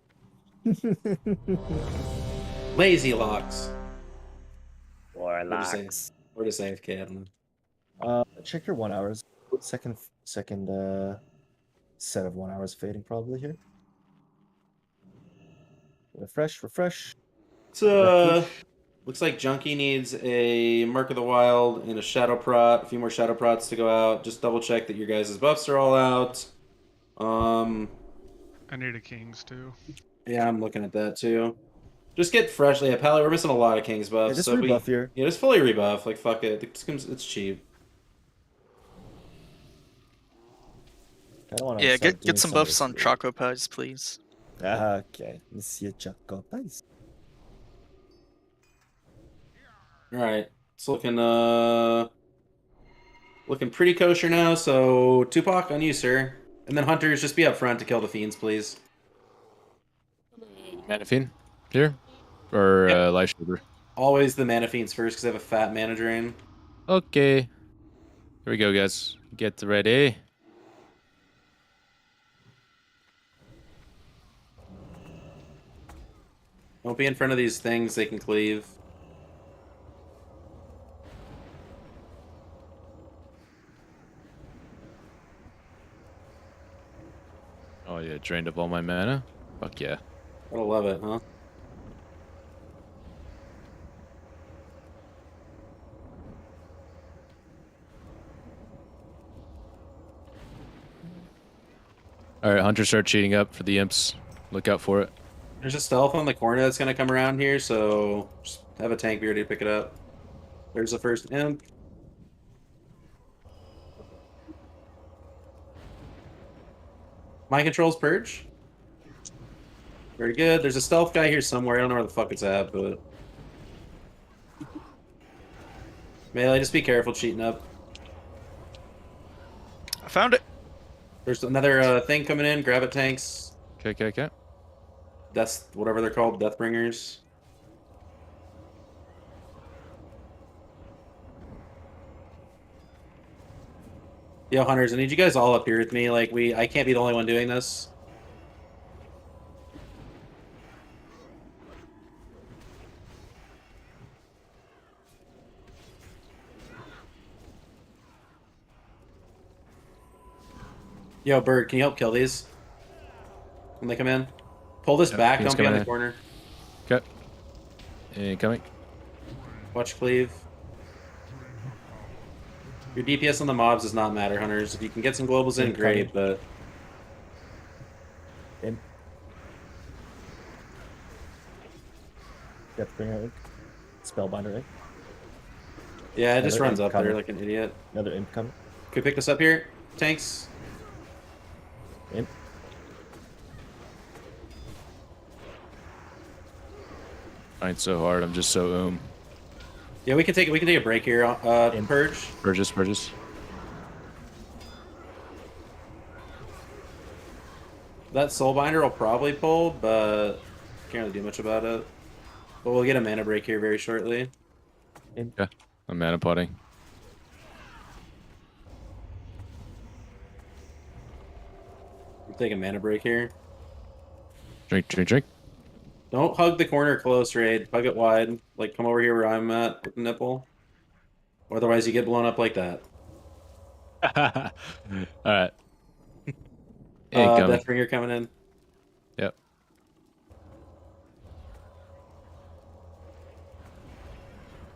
Lazy Locks.
Warlocks.
Or just AFK, I don't
know. Check your 1 hours. Second set of 1 hours fading probably here. Refresh.
So, looks like Junkie needs a Mark of the Wild and a Shadow Prot, a few more Shadow Prots to go out. Just double check that your guys' buffs are all out.
I need a Kings too.
Yeah, I'm looking at that too. Just get fresh. Yeah, Pally, we're missing a lot of Kings buffs.
Yeah, just rebuff here.
Yeah, just fully rebuff. Like, fuck it. It's cheap.
Yeah, get some buffs on Choco Pies, please.
Okay, Monsieur Choco Pies.
Alright, It's looking pretty kosher now. So Tupac on you, sir, and then Hunters, just be up front to kill the fiends, please.
Mana Fiend here, or Life Shiver.
Always the mana fiends first because I have a fat mana drain.
Okay, here we go, guys. Get ready.
Don't be in front of these things; they can cleave.
Oh yeah, drained up all my mana. Fuck yeah.
Gotta love it, huh?
All right, Hunters start cheating up for the imps. Look out for it.
There's a stealth on the corner that's gonna come around here, so just have a tank be ready to pick it up. There's the first imp. Mind controls purge. Very good. There's a stealth guy here somewhere. I don't know where the fuck it's at, but Melee, just be careful cheating up.
I found it.
There's another thing coming in. Grab it, tanks.
Okay.
That's whatever they're called, Deathbringers. Yo, Hunters, I need you guys all up here with me. Like, I can't be the only one doing this. Yo, Bird, can you help kill these when they come in? Pull this back, don't be on the corner.
Okay. Incoming.
Watch cleave. Your DPS on the mobs does not matter, Hunters. If you can get some globals in, great, but...
Deathbringer Imp. Spellbinder Imp.
Yeah, it just
Another
runs
imp
up
coming.
there like an idiot.
Another imp coming.
Can we pick this up here? Tanks?
Imp.
Trying so hard, I'm just so
Yeah, we can take a break here. Purge.
Purges.
That Soulbinder will probably pull, but can't really do much about it. But we'll get a mana break here very shortly.
Yeah, I'm mana potting.
We'll take a mana break here.
Drink.
Don't hug the corner close, Raid. Hug it wide. Like, come over here where I'm at with the nipple. Otherwise, you get blown up like that.
Alright.
Deathbringer coming in.
Yep.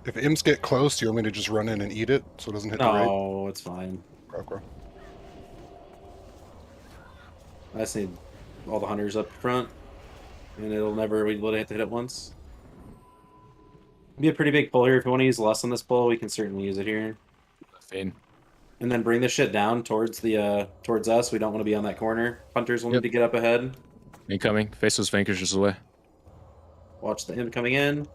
If imps get close, do you want me to just run in and eat it so it doesn't hit the raid?
No, it's fine.
Okay.
I just need all the hunters up front. And it'll never, we let it hit it once. Be a pretty big pull here. If you want to use less on this pull, we can certainly use it here.
Fine.
And then bring this shit down towards the towards us. We don't want to be on that corner. Hunters will need to get up ahead.
Incoming. Face those vanquishers away.
Watch the imp coming in.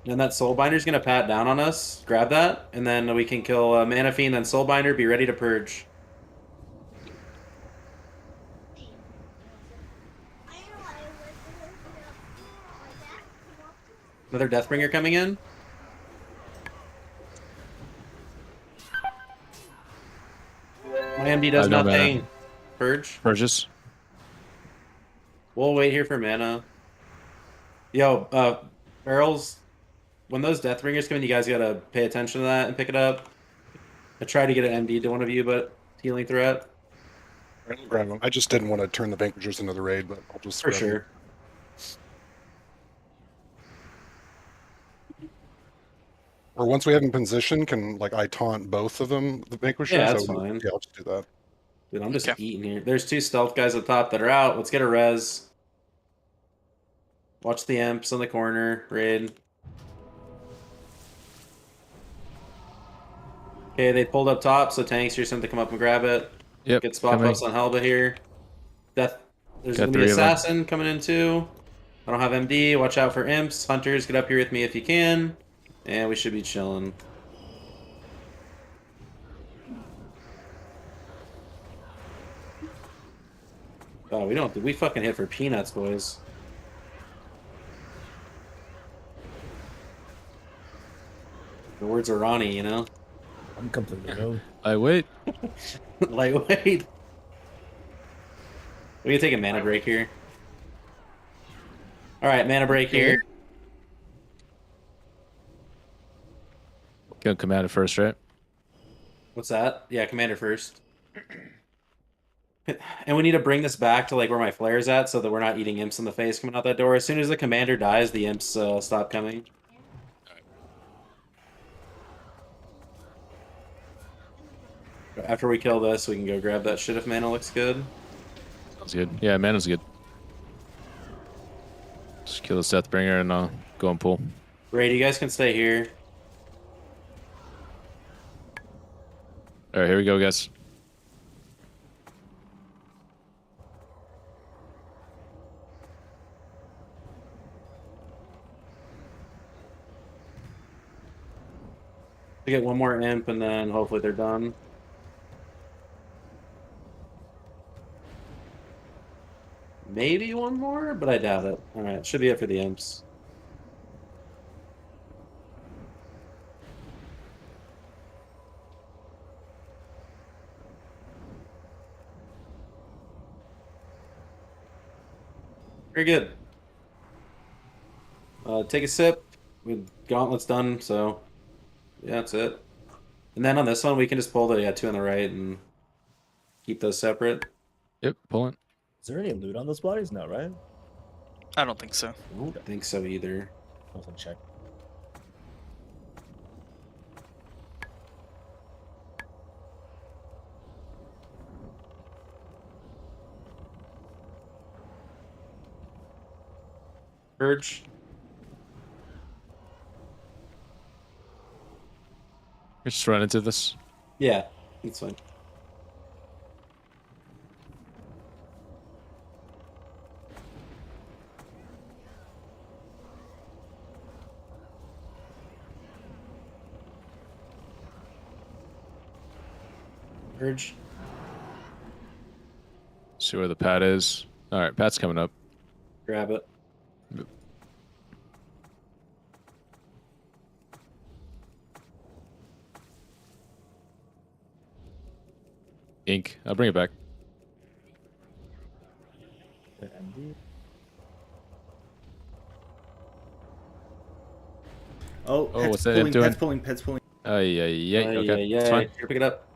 And that Soulbinder's gonna pat down on us. Grab that, and then we can kill Mana Fiend and Soulbinder. Be ready to purge. Another Deathbringer coming in. My MD does nothing.
Mana.
Purge.
Purges.
We'll wait here for mana. Yo, barrels. When those Deathbringers come in, you guys gotta pay attention to that and pick it up. I tried to get an MD to one of you, but healing threat.
I'll grab them. I just didn't want to turn the vanquishers into the raid, but I'll just
For
grab
sure.
them. Or once we have them in position, can like I taunt both of them, the vanquishers?
Yeah, that's
So,
fine.
Yeah, I'll just do that.
Dude, I'm just eating here. There's two stealth guys up top that are out. Let's get a res. Watch the imps on the corner. Raid. Okay, they pulled up top, so tanks, you're sent to come up and grab it.
Yep.
Get spot buffs on Helba here. Death. There's
Got
gonna be
3 of 'em.
assassin coming in too. I don't have MD. Watch out for imps. Hunters, get up here with me if you can. And we should be chilling. Oh, we fucking hit for peanuts, boys. The words are Ronnie, you know?
I'm completely new.
Lightweight.
Lightweight. We can take a mana break here. Alright, mana break here.
Go commander first, right?
What's that? Yeah, commander first. And we need to bring this back to like where my flare's at so that we're not eating imps in the face coming out that door. As soon as the commander dies, the imps stop coming. After we kill this, we can go grab that shit if mana looks good.
Sounds good. Yeah, mana's good. Just kill this Deathbringer and I'll go and pull.
Great, you guys can stay here.
Alright, here we go, guys.
We get one more imp and then hopefully they're done. Maybe one more, but I doubt it. Alright, should be it for the imps. Very good. Take a sip. Gauntlet's done, so yeah, that's it. And then on this one, we can just pull the 2 on the right and keep those separate.
Yep, pulling.
Is there any loot on those bodies? No, right?
I don't think so.
I don't think so either.
I'll have to check.
Purge.
Just run into this.
Yeah, that's fine. Purge.
See where the pad is. Alright, pad's coming up.
Grab it.
Ink. I'll bring it back.
Oh,
Oh, what's that
pulling,
imp doing?
Pets pulling.
Yeah. Okay,
Yeah.
it's fine.
Here, pick it up.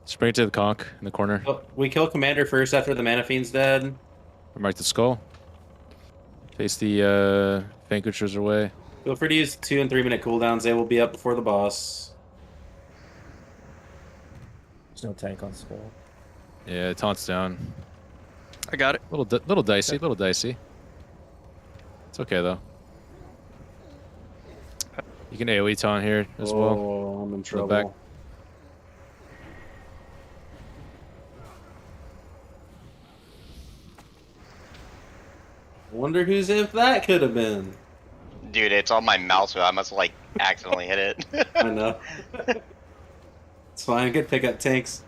Just bring it to the conch in the corner.
Oh, we kill commander first after the mana fiend's dead.
Mark the skull. Face the vanquishers away.
Feel free to use 2 and 3 minute cooldowns. They will be up before the boss.
There's no tank on skull.
Yeah, taunts down.
I got it.
Little dicey, little dicey. It's okay though. You can AoE taunt here as well.
Oh, I'm in
Go
trouble.
back.
Wonder whose imp that could have been.
Dude, it's on my mouse, so I must have, like, accidentally hit it.
I know. It's fine. Good pickup, tanks.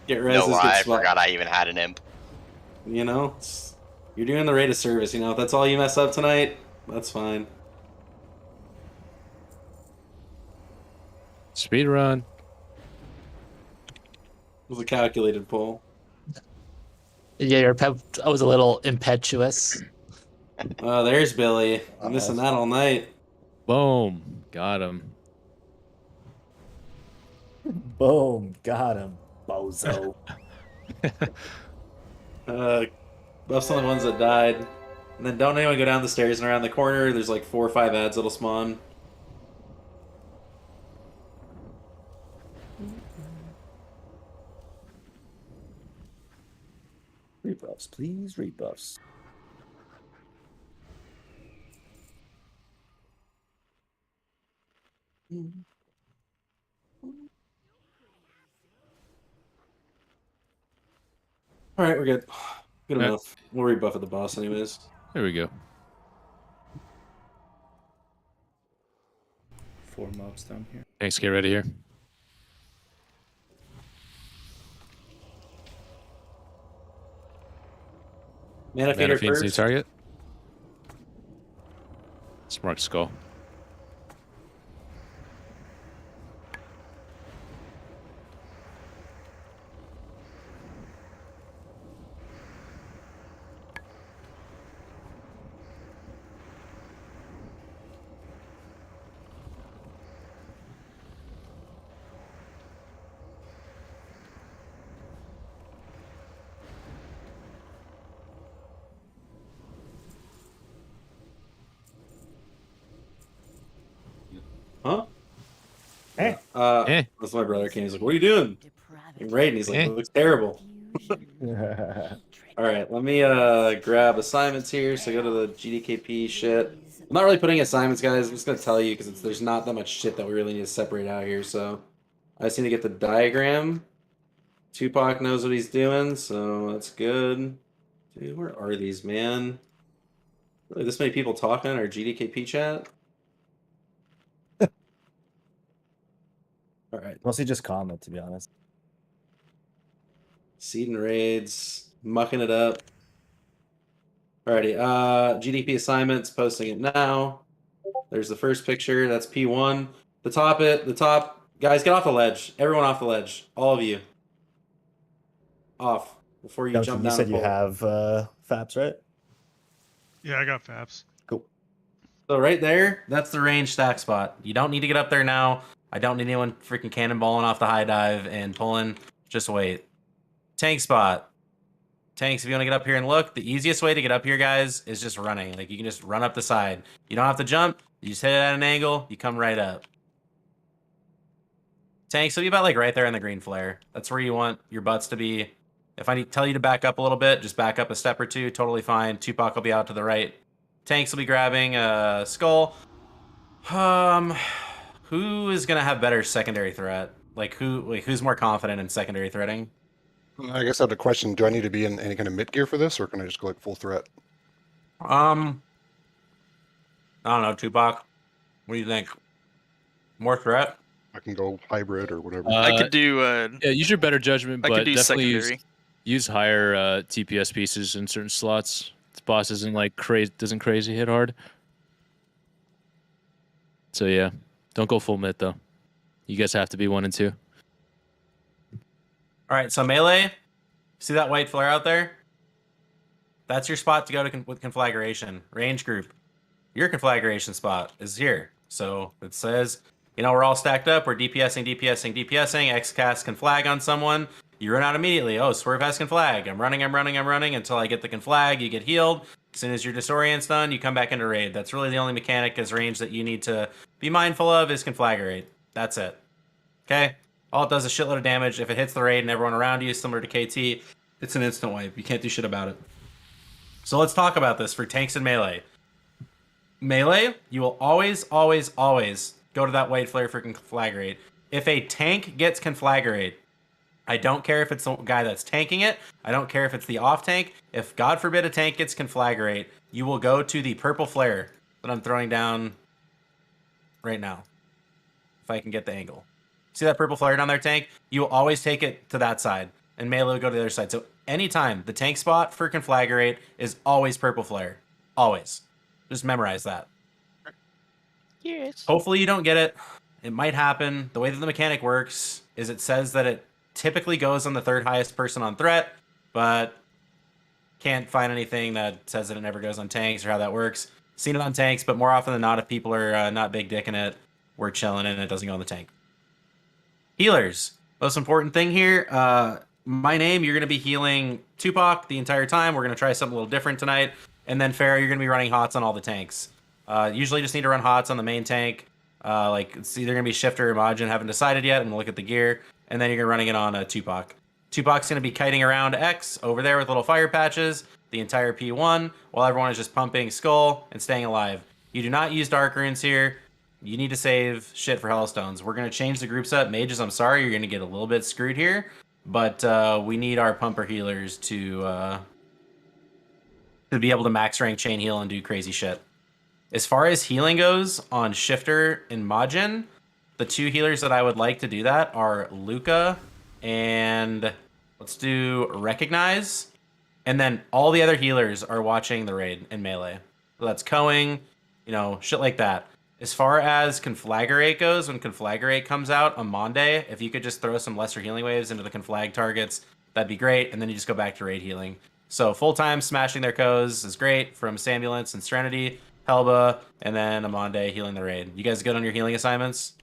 Get res.
No lie, I forgot I even had an imp.
You know, you're doing the rate of service. You know, if that's all you mess up tonight, that's fine.
Speed run.
It was a calculated pull.
Yeah, your pep. I was a little impetuous.
Oh, there's Billy. I'm missing that all night.
Boom. Got him.
Boom. Got him. Bozo.
Buff's on the ones that died. And then don't anyone go down the stairs and around the corner. There's like 4 or 5 ads that'll spawn.
Rebuffs, please. Rebuffs.
Alright, we're good. Good
Yeah.
enough. We'll rebuff at the boss anyways.
There we go.
4 mobs down here.
Thanks, get ready here.
Mana feeder
Fiend's new
first.
target. Smart skull.
Huh?
Eh.
That's my brother came. He's like, "What are you doing?" I'm raiding. He's like, "It looks terrible." All right, let me grab assignments here. So go to the GDKP shit. I'm not really putting assignments, guys. I'm just gonna tell you because there's not that much shit that we really need to separate out here. So I just need to get the diagram. Tupac knows what he's doing, so that's good. Dude, where are these, man? Really, this many people talking in our GDKP chat? All right.
Mostly just comment, to be honest.
Seed and raids, mucking it up. Alrighty, GDP assignments, posting it now. There's the first picture, that's P1. The top, guys, get off the ledge. Everyone off the ledge. All of you. Off, before you jump down.
You said you have Fabs, right?
Yeah, I got Fabs.
Cool.
So right there, that's the range stack spot. You don't need to get up there now. I don't need anyone freaking cannonballing off the high dive and pulling. Just wait. Tank spot. Tanks, if you want to get up here and look, the easiest way to get up here, guys, is just running. Like, you can just run up the side. You don't have to jump. You just hit it at an angle. You come right up. Tanks will be about, like, right there in the green flare. That's where you want your butts to be. If I tell you to back up a little bit, just back up a step or two. Totally fine. Tupac will be out to the right. Tanks will be grabbing a skull. Who is going to have better secondary threat? Who's more confident in secondary threading?
I guess I had a question. Do I need to be in any kind of mid gear for this, or can I just go like full threat?
I don't know, Tupac. What do you think? More threat?
I can go hybrid or whatever.
I could do.
Yeah, use your better judgment,
I
but
could do
definitely
secondary.
use higher TPS pieces in certain slots. This boss isn't like doesn't crazy hit hard. So yeah, don't go full mid though. You guys have to be 1 and 2.
All right, so melee, see that white flare out there? That's your spot to go to with conflagration. Range group, your conflagration spot is here. So it says, you know, we're all stacked up. We're DPSing. Xcast can flag on someone. You run out immediately. Oh, Swerve has conflag. I'm running until I get the conflag. You get healed. As soon as your disorient's done, you come back into raid. That's really the only mechanic as range that you need to be mindful of is conflagrate. That's it. Okay? All it does is shitload of damage. If it hits the raid and everyone around you, similar to KT, it's an instant wipe. You can't do shit about it. So let's talk about this for tanks and melee. Melee, you will always go to that white flare for conflagrate. If a tank gets conflagrate, I don't care if it's the guy that's tanking it. I don't care if it's the off tank. If, God forbid, a tank gets conflagrate, you will go to the purple flare that I'm throwing down right now. If I can get the angle. See that purple flare down there, tank? You will always take it to that side, and melee will go to the other side. So anytime the tank spot for conflagrate is always purple flare. Always. Just memorize that.
Yes.
Hopefully you don't get it. It might happen. The way that the mechanic works is it says that it typically goes on the 3rd highest person on threat, but can't find anything that says that it never goes on tanks or how that works. Seen it on tanks, but more often than not, if people are not big dicking it, we're chilling and it doesn't go on the tank. Healers. Most important thing here, my name, you're going to be healing Tupac the entire time. We're going to try something a little different tonight. And then Farrah, you're going to be running HOTS on all the tanks. Usually just need to run HOTS on the main tank. It's either going to be Shifter or Majin, haven't decided yet. I'm going to look at the gear. And then you're going to running it on Tupac. Tupac's going to be kiting around X over there with little fire patches the entire P1 while everyone is just pumping Skull and staying alive. You do not use Dark Runes here. You need to save shit for Hellstones. We're going to change the group set. Mages, I'm sorry, you're going to get a little bit screwed here. But we need our pumper healers to be able to max rank chain heal and do crazy shit. As far as healing goes on Shifter and Majin, the two healers that I would like to do that are Luca and let's do Recognize. And then all the other healers are watching the raid in melee. So that's Coing, shit like that. As far as Conflagrate goes, when Conflagrate comes out on Monday, if you could just throw some lesser healing waves into the Conflag targets, that'd be great. And then you just go back to raid healing. So full-time smashing their co's is great from Sambulance and Serenity, Helba, and then Amande healing the raid. You guys good on your healing assignments?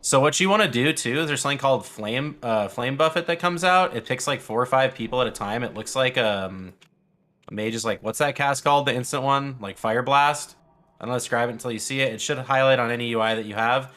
So what you want to do too is there's something called Flame Buffet that comes out. It picks like 4 or 5 people at a time. It looks like a mage is like, what's that cast called? The instant one, like Fire Blast. I don't know, describe it until you see it. It should highlight on any UI that you have.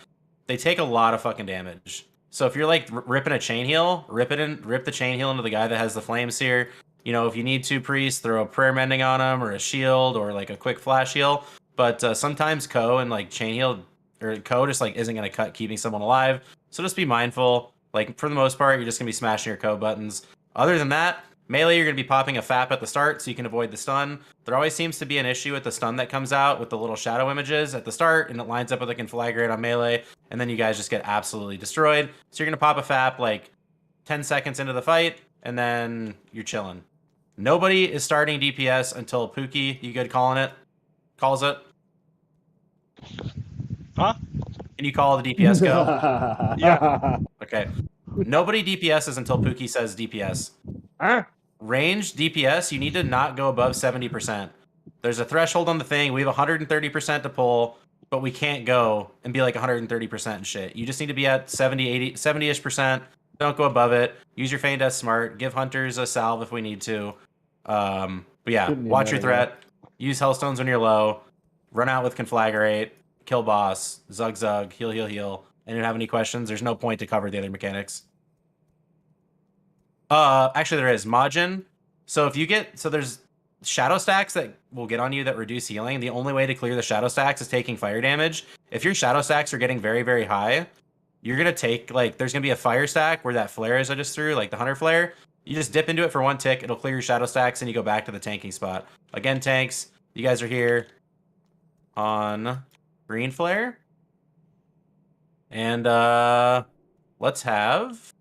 They take a lot of fucking damage. So if you're like ripping a chain heal, rip the chain heal into the guy that has the flames here. If you need to, priest, throw a prayer mending on him or a shield or like a quick flash heal. But sometimes Co and like chain heal or Co just like isn't gonna cut keeping someone alive. So just be mindful. Like for the most part, you're just gonna be smashing your Co buttons. Other than that, melee, you're gonna be popping a FAP at the start so you can avoid the stun. There always seems to be an issue with the stun that comes out with the little shadow images at the start, and it lines up with a Conflagrate on melee, and then you guys just get absolutely destroyed. So you're gonna pop a FAP like 10 seconds into the fight, and then you're chilling. Nobody is starting DPS until Pookie, you good calling it? Calls it?
Huh?
Can you call the DPS go?
Yeah.
Okay. Nobody DPSs until Pookie says DPS. Range DPS, you need to not go above 70%. There's a threshold on the thing. We have 130% to pull, but we can't go and be like 130% and shit. You just need to be at 70-ish percent. Don't go above it. Use your Feign Death smart. Give hunters a salve if we need to. But yeah, watch your threat. Use Hellstones when you're low. Run out with Conflagrate. Kill boss. Zug zug. Heal heal heal. Anyone have any questions? There's no point to cover the other mechanics. Actually there is. Majin. So if you there's shadow stacks that will get on you that reduce healing. The only way to clear the shadow stacks is taking fire damage. If your shadow stacks are getting very, very high, you're gonna take there's gonna be a fire stack where that flare is I just threw, like the hunter flare. You just dip into it for 1 tick, it'll clear your shadow stacks, and you go back to the tanking spot. Again, tanks, you guys are here on green flare. And let's have,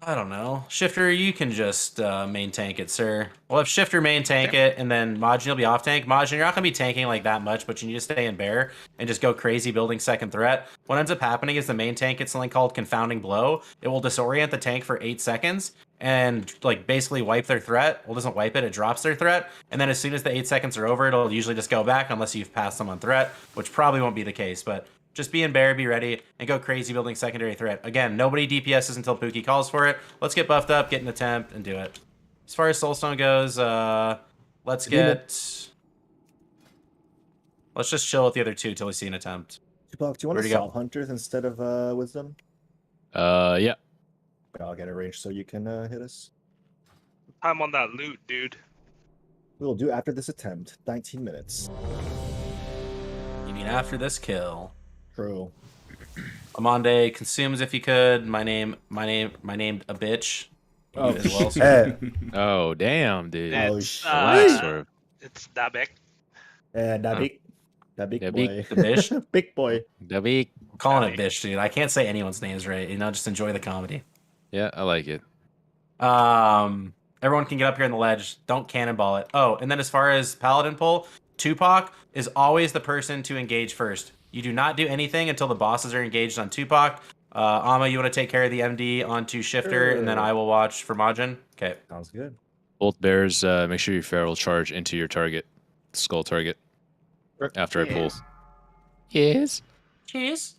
I don't know. Shifter, you can just main tank it, sir. Well, if Shifter main tank it, and then Majin will be off tank. Majin, you're not going to be tanking like that much, but you need to stay in bear and just go crazy building second threat. What ends up happening is the main tank gets something called Confounding Blow. It will disorient the tank for 8 seconds and basically wipe their threat. Well, it doesn't wipe it, it drops their threat. And then as soon as the 8 seconds are over, it'll usually just go back unless you've passed them on threat, which probably won't be the case, but just be in bear, be ready, and go crazy building secondary threat. Again, nobody DPSs until Pookie calls for it. Let's get buffed up, get an attempt, and do it. As far as Soulstone goes, let's just chill with the other 2 till we see an attempt.
Tupac, do you want to solve hunters instead of wisdom?
Yeah.
I'll get a range so you can hit us.
I'm on that loot, dude.
We'll do after this attempt. 19 minutes.
You mean after this kill?
True.
Amande, consumes if you could. My name a bitch.
Oh,
as well,
hey.
Oh, damn, dude.
It's that big.
That big. That big
That
boy.
big.
The bish?
Big boy.
The big.
I'm calling it bitch, dude. I can't say anyone's names right. Just enjoy the comedy.
Yeah, I like it.
Everyone can get up here on the ledge. Don't cannonball it. Oh, and then as far as Paladin pull, Tupac is always the person to engage first. You do not do anything until the bosses are engaged on Tupac. Ama, you want to take care of the MD onto Shifter, and then I will watch for Majin. Okay.
Sounds good.
Both bears, make sure your feral charge into your target, skull target, after I pull. Yes.
Cheers.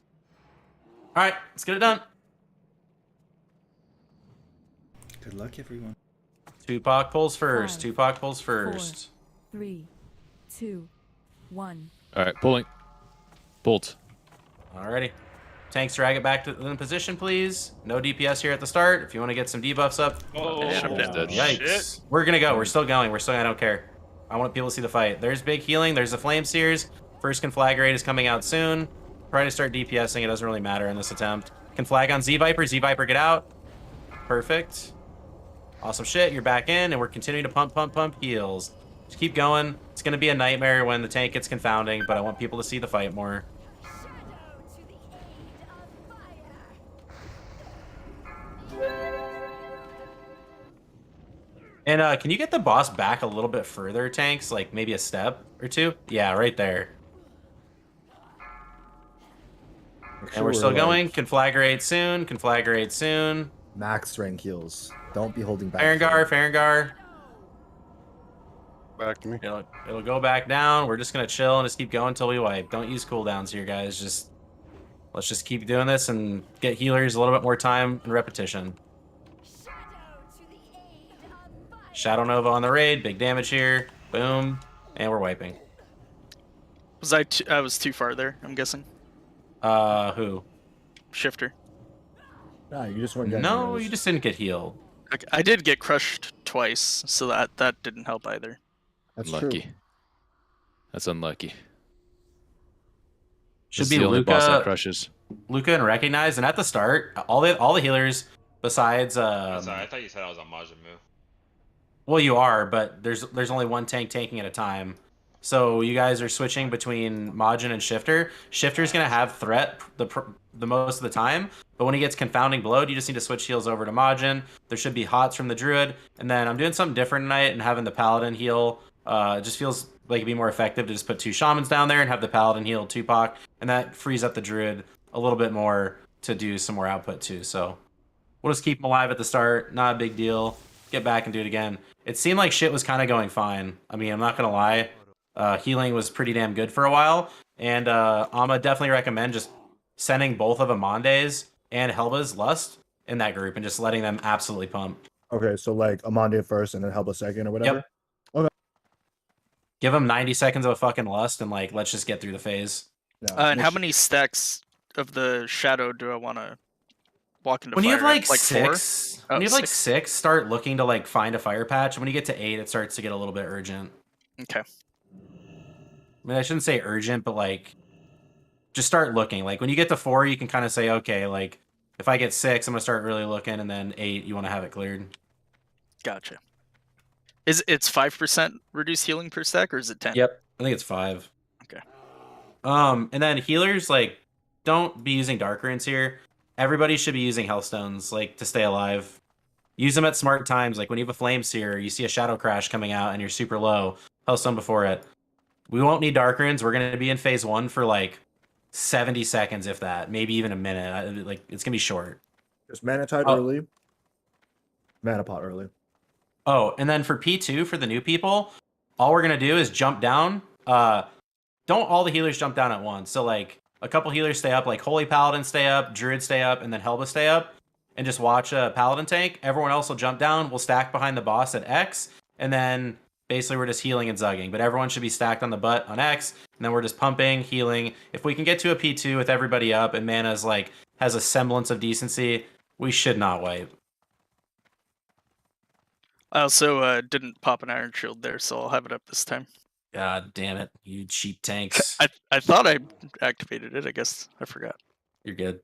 All right, let's get it done.
Good luck, everyone.
Tupac pulls first.
5,
Tupac pulls first.
4, 3, 2, 1.
All right, pulling. Pulled.
Alrighty. Tanks, drag it back to in position, please. No DPS here at the start. If you want to get some debuffs up.
Oh,
yikes.
shit.
We're going to go. We're still going. I don't care. I want people to see the fight. There's big healing. There's the Flame Seers. First Conflagrate is coming out soon. Try to start DPSing. It doesn't really matter in this attempt. Conflag on Z-Viper. Z-Viper, get out. Perfect. Awesome shit. You're back in, and we're continuing to pump heals. Just keep going. It's going to be a nightmare when the tank gets confounding, but I want people to see the fight more. And can you get the boss back a little bit further, tanks? Like maybe a step or two? Yeah, right there. And we're still going. Conflagrate soon. Conflagrate soon.
Max rank heals. Don't be holding back.
Farengar.
Back to me.
It'll go back down. We're just gonna chill and just keep going until we wipe. Don't use cooldowns here, guys. Let's just keep doing this and get healers a little bit more time and repetition. Shadow Nova on the raid. Big damage here. Boom. And we're wiping.
Was I was too far there, I'm guessing.
Who?
Shifter.
Nah, you just weren't getting
No, you just didn't get healed.
I did get crushed twice, so that didn't help either.
That's
unlucky.
true.
That's unlucky.
Should
It's
be
the only boss that
Luca,
crushes.
Luca and Recognize, and at the start, all the healers besides
Sorry, I thought you said I was on Majin Mu.
well, you are, but there's only one tank tanking at a time. So you guys are switching between Majin and Shifter. Shifter's gonna have threat the most of the time, but when he gets confounding blowed, you just need to switch heals over to Majin. There should be hots from the Druid, and then I'm doing something different tonight and having the Paladin heal. It just feels like it'd be more effective to just put 2 Shamans down there and have the Paladin heal Tupac, and that frees up the Druid a little bit more to do some more output too. So we'll just keep him alive at the start. Not a big deal. Get back and do it again. It seemed like shit was kind of going fine. I mean, I'm not gonna lie. Healing was pretty damn good for a while, and I'ma definitely recommend just sending both of Amande's and Helba's Lust in that group and just letting them absolutely pump.
Okay, so like Amande first and then Helba second or whatever?
Yep.
Okay.
Give them 90 seconds of a fucking Lust and like let's just get through the phase.
Yeah.
And how many stacks of the shadow do I want to walk into
When you
fire?
have like,
Like
6,
4?
when you have like 6, start looking to like find a fire patch. When you get to 8, it starts to get a little bit urgent.
Okay.
I mean, I shouldn't say urgent, but like, just start looking. Like, when you get to 4, you can kind of say, okay, like, if I get 6, I'm gonna start really looking, and then 8, you want to have it cleared.
Gotcha. It's 5% reduced healing per stack, or is it 10?
Yep, I think it's 5.
Okay.
And then healers, like, don't be using Dark Runes here. Everybody should be using Hellstones, like, to stay alive. Use them at smart times, like when you have a Flame Seer, you see a Shadow Crash coming out, and you're super low. Hellstone before it. We won't need Dark Runes. We're going to be in phase 1 for like 70 seconds, if that. Maybe even a minute. Like, it's going to be short.
Just Mana Tide early. Mana Pot early.
Oh, and then for P2, for the new people, all we're going to do is jump down. Don't all the healers jump down at once. So like a couple healers stay up, like Holy Paladin stay up, Druid stay up, and then Helba stay up. And just watch a Paladin tank. Everyone else will jump down. We'll stack behind the boss at X. And then basically, we're just healing and zugging, but everyone should be stacked on the butt on X, and then we're just pumping, healing. If we can get to a P2 with everybody up and mana's like has a semblance of decency, we should not wipe.
I also didn't pop an Iron Shield there, so I'll have it up this time.
God damn it, you cheap tanks.
I thought I activated it. I guess I forgot.
You're good.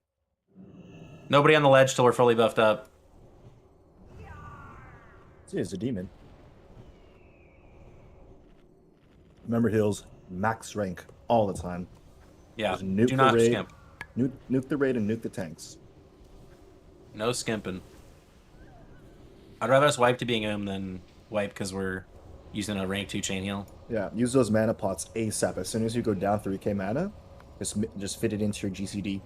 Nobody on the ledge till we're fully buffed up.
See, it's a demon. Remember heals, max rank all the time.
Yeah,
Just nuke
do not
the raid,
skimp.
Nuke the raid and nuke the tanks.
No skimping. I'd rather us wipe to being than wipe because we're using a rank 2 chain heal.
Yeah, use those mana pots ASAP. As soon as you go down 3k mana, just fit it into your GCD.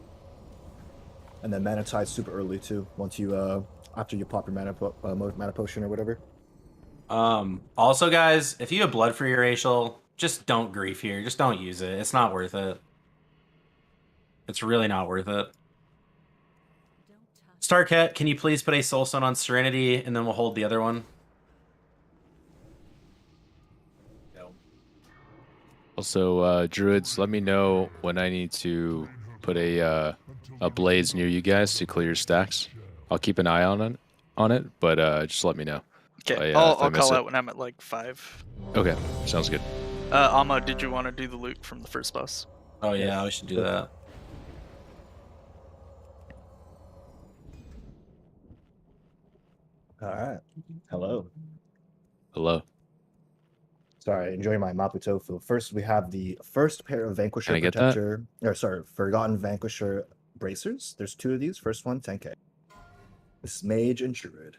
And then Mana Tide super early too, once you after you pop your mana potion or whatever.
Also, guys, if you have blood for your racial, just don't grief here. Just don't use it. It's not worth it. It's really not worth it. Starcat, can you please put a Soulstone on Serenity, and then we'll hold the other one?
Also, druids, let me know when I need to put a blaze near you guys to clear your stacks. I'll keep an eye on it, but just let me know.
Okay, I'll call out when I'm at like 5.
Okay, sounds good.
Amma, did you want to do the loot from the first boss?
Oh yeah, we should do that.
All right. Hello.
Hello.
Sorry, enjoying my Mapu Tofu. First, we have the first pair of Vanquisher
Can I get that?
Protector, or sorry, Forgotten Vanquisher bracers. There's 2 of these. First one, 10k. This is Mage and Druid.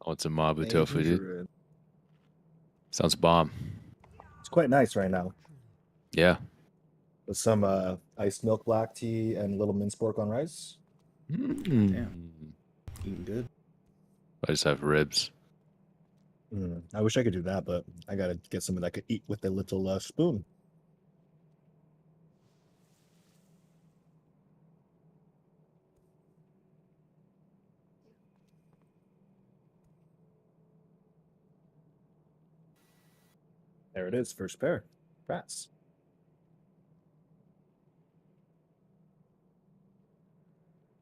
Oh, it's a Mabu
Mage
tofu,
and
dude.
Druid.
Sounds bomb.
It's quite nice right now.
Yeah.
With some iced milk black tea and little minced pork on rice.
Damn. Eating good.
I just have ribs.
I wish I could do that, but I gotta get something that I could eat with a little spoon. There it is, first pair. Rats.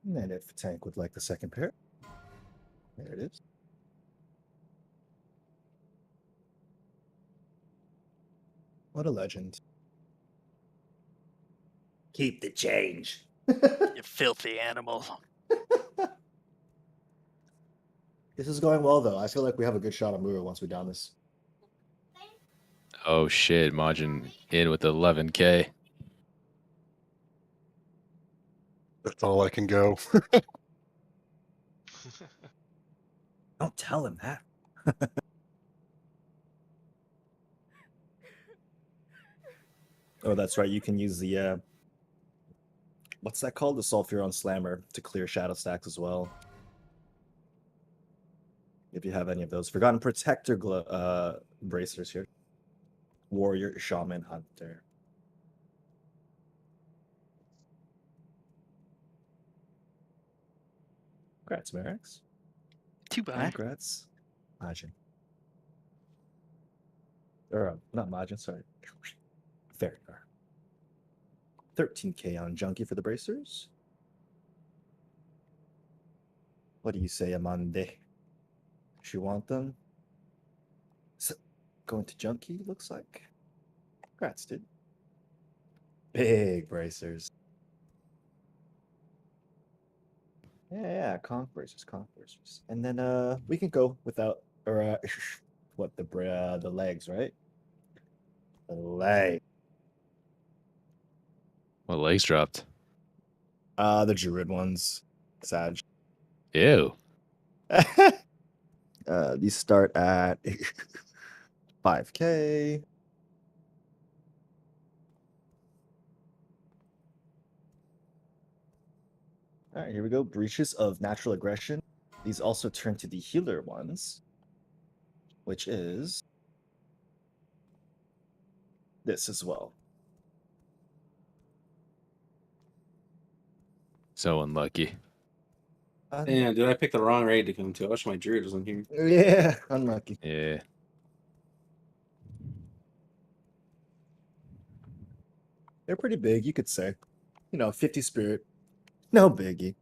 And if Tank would like the second pair, there it is. What a legend. Keep the change.
You filthy animal.
This is going well, though. I feel like we have a good shot on Mura once we down this.
Oh shit, Majin in with 11k.
That's all I can go.
Don't tell him that. Oh, that's right. You can use the what's that called? The Sulfuron Slammer to clear shadow stacks as well. If you have any of those. Forgotten Protector bracers here. Warrior, Shaman, Hunter. Congrats, Merix.
Too bad.
Congrats, Majin. Or not Majin, sorry. Fair. 13k on Junkie for the bracers. What do you say, Amande? She want them? So, going to Junkie, looks like. Congrats, dude. Big bracers. Yeah, conch bracers. And then we can go without or what the legs, right? The leg.
What legs dropped?
The Druid ones. Sag.
Ew.
These start at 5k. All right, here we go. Breaches of Natural Aggression. These also turn to the healer ones, which is this as well.
So unlucky.
Damn, did I pick the wrong raid to come to? I wish my druid was in here.
Yeah, unlucky.
Yeah.
They're pretty big, you could say. 50 spirit. No biggie.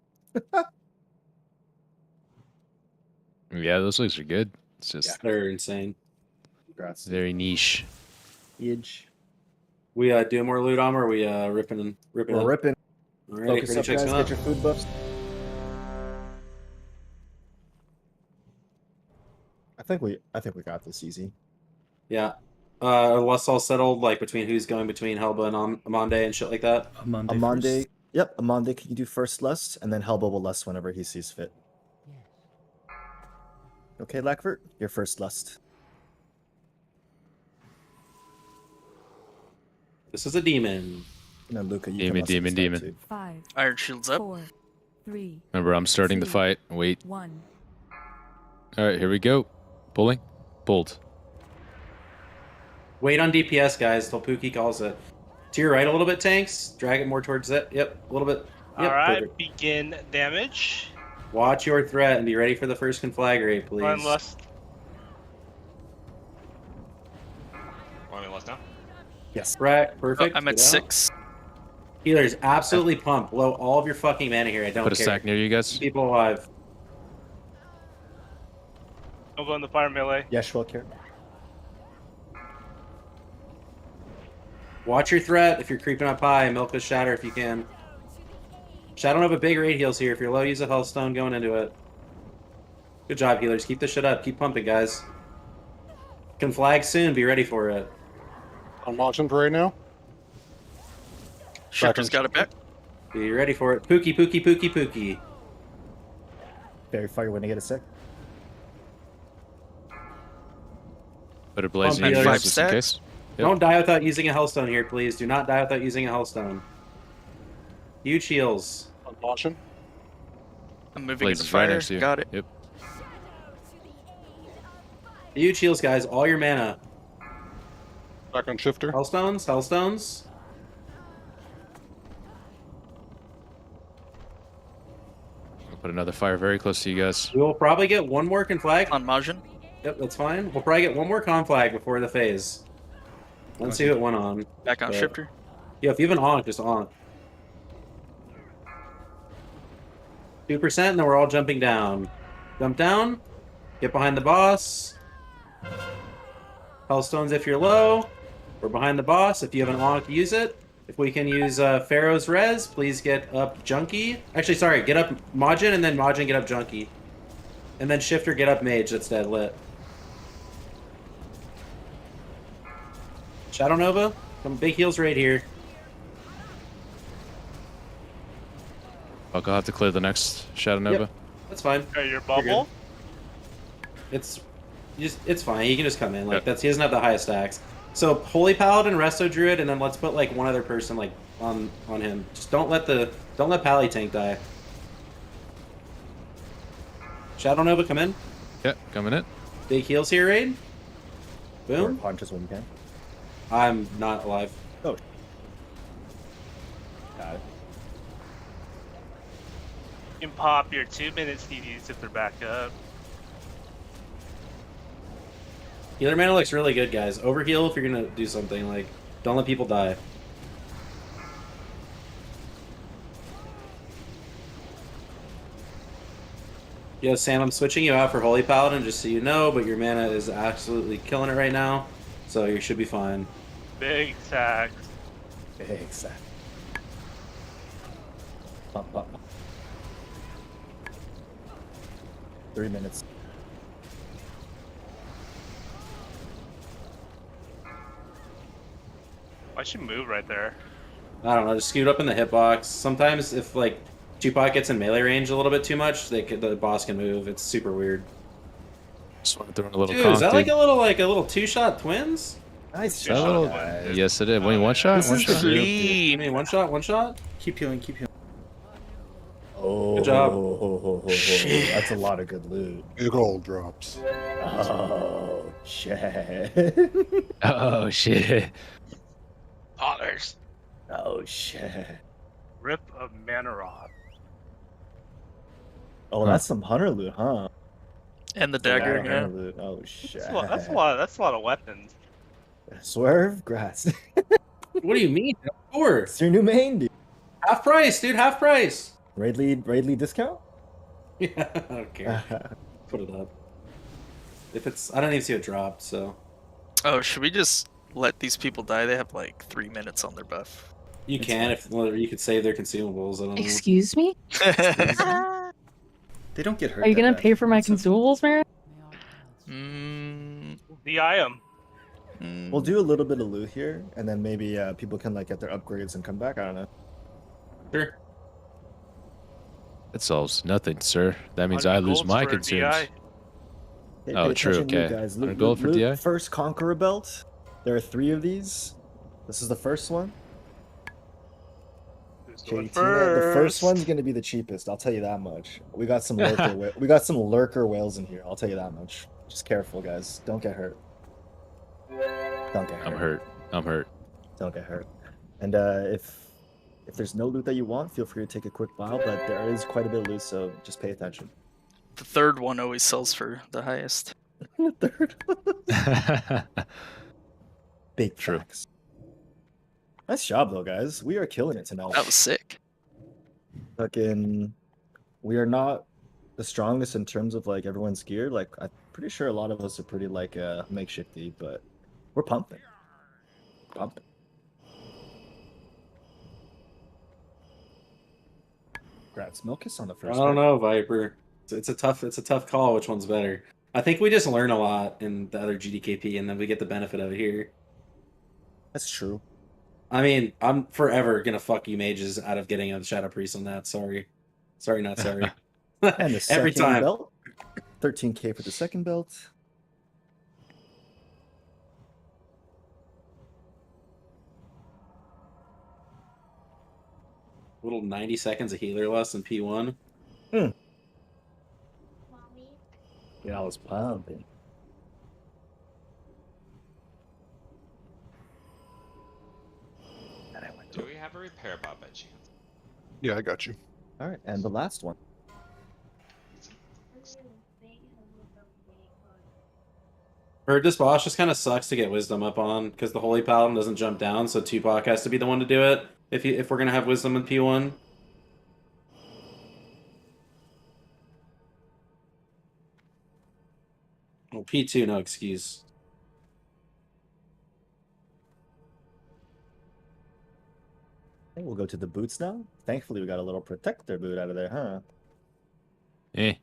Yeah, those legs are good. It's just
Yeah, they're insane.
Congrats.
very niche.
Huge.
We doing more loot on, or are we ripping?
We're
up?
ripping.
All right,
Focus
ready
up,
to check
guys.
some
Get
out?
your food buffs. I think we got this easy.
Yeah. What's all settled, like between who's going between Helba and Amande and shit like that?
Amande. Yep, Amande, can you do first lust, and then Helba will lust whenever he sees fit. Okay, Lackvert, your first lust.
This is a demon.
No, Luca, you
Demon,
can lust
demon.
too.
5,
Iron Shield's up.
4, 3,
Remember, I'm starting the
2,
fight. Wait.
1.
All right, here we go. Pulling. Pulled.
Wait on DPS, guys, till Pookie calls it. To your right a little bit, tanks. Drag it more towards it. Yep, a little bit. Yep,
Alright,
perfect.
begin damage.
Watch your threat and be ready for the first conflagrate, please.
Run lust.
Want me less now?
Yes.
Threat, perfect.
I'm at
Get out.
6.
Healers, absolutely pumped. Blow all of your fucking mana here. I don't
Put a
care.
stack near you guys.
Keep people alive.
I'll go in the fire melee.
Yeah, Shwell care.
Watch your threat if you're creeping up high. Milk a shatter if you can. Shadow Nova big raid heals here. If you're low, use a Hellstone going into it. Good job, healers. Keep this shit up. Keep pumping, guys. Can flag soon. Be ready for it.
I'm launching for right now.
Shifter's got it back.
Be ready for it. Pookie, pookie, pookie, pookie.
Very fire when I get a sec.
Put a blaze
Pump
in
healers.
just in case. Yep.
Don't die without using a Hellstone here, please. Do not die without using a Hellstone. Huge heals.
I'm launching.
I'm moving
Blaze
into
is right
fire.
next to you.
Got it.
Yep.
Huge heals, guys. All your mana.
Back on shifter.
Hellstones, Hellstones.
I'll put another fire very close to you guys.
We will probably get one more conflag.
On Majin.
Yep, that's fine. We'll probably get one more conflag before the phase. Let's see what went on.
Back on
But-
shifter.
Yeah, if you have an Ankh, just Ankh. 2%, and then we're all jumping down. Jump down. Get behind the boss. Hellstones if you're low. We're behind the boss. If you have an Ankh, use it. If we can use Pharaoh's Res, please get up Junkie. Actually, sorry, get up Majin, and then Majin get up Junkie. And then Shifter get up Mage, that's dead lit. Shadow Nova, some big heals right here.
I'll have to clear the next Shadow Nova.
Yep, that's fine.
Okay, your
You're
bubble.
good. It's fine. He can just come in. Like that's he doesn't have the highest stacks. So Holy Paladin, Resto Druid, and then let's put like one other person like on him. Just don't let Pally tank die. Shadow Nova, come in.
Yeah, coming in.
Big heals here, raid. Boom.
Punches when you can.
I'm not alive.
Oh. Got it.
You can pop your 2-minute CDs if they're back up.
Healer mana looks really good, guys. Overheal if you're gonna do something. Like, don't let people die. Yo, Sam, I'm switching you out for Holy Paladin just so you know, but your mana is absolutely killing it right now, so you should be fine.
Big tax.
Big sack. Pump, pump. 3 minutes.
Why'd she move right there?
I don't know, just scoot up in the hitbox. Sometimes if like Tupac gets in melee range a little bit too much, the boss can move. It's super weird.
Just want to throw in a little
Dude, is that like a little two-shot twins?
Nice
That little, yes, it is. Wait, one shot?
This
One
is
shot?
clean. I mean, one shot?
Keep healing, keep healing.
Oh,
Good job.
Shit. That's a lot of good loot.
Big old drops.
Oh, shit.
Oh, shit.
Otters.
Oh, shit.
Rip of Manarod.
Oh, that's some hunter loot, huh?
And the
That's a lot
dagger,
of
yeah.
hunter loot. Oh, shit.
That's a lot of weapons.
Swerve, grass.
What do you mean? Of course.
It's your new main, dude.
Half price, dude. Half price.
Raid lead discount?
Yeah, I don't care. Put it up. If it's, I don't even see it drop. So
Oh, should we just let these people die? They have like 3 minutes on their buff.
you can if you could save their consumables. I don't know.
Excuse me?
They don't get hurt.
Are you
that
gonna
bad.
pay for my consumables, Mary?
The IM.
We'll do a little bit of loot here, and then maybe people can like get their upgrades and come back. I don't know.
Sure.
It solves nothing, sir. That means I lose my concerns.
Hey,
Oh,
pay
true,
attention, loot,
okay.
guys.
100 gold for DI?
First Conqueror belt. There are 3 of these. This is the first one.
going
JT, the first
first?
one's gonna be the cheapest. I'll tell you that much. We got some lurker whales in here. I'll tell you that much. Just careful, guys. Don't get hurt. Don't get hurt.
I'm hurt.
Don't get hurt. And if there's no loot that you want, feel free to take a quick bow. But there is quite a bit of loot, so just pay attention.
The third one always sells for the highest.
Big facts. Nice job, though, guys. We are killing it tonight.
That was sick.
Fucking, we are not the strongest in terms of like everyone's gear. Like, I'm pretty sure a lot of us are pretty like makeshifty, but we're pumping. Pumping. Grats Milkus on the
I
first.
don't know, Viper. It's a tough call. Which one's better? I think we just learn a lot in the other GDKP, and then we get the benefit of it here.
That's true.
I mean, I'm forever gonna fuck you mages out of getting a Shadow Priest on that. Sorry, not sorry.
And the
Every
second
time.
belt, 13K for the second belt.
Little 90 seconds of healer less than P1.
Yeah, I was pumping.
Do we have a repair bot by chance?
Yeah, I got you.
All right, and the last one.
Or this boss just kind of sucks to get wisdom up on because the Holy Paladin doesn't jump down, so Tupac has to be the one to do it if we're gonna have wisdom in P1. Well, P2, no excuse.
Okay, we'll go to the boots now. Thankfully, we got a little protector boot out of there, huh?
Eh.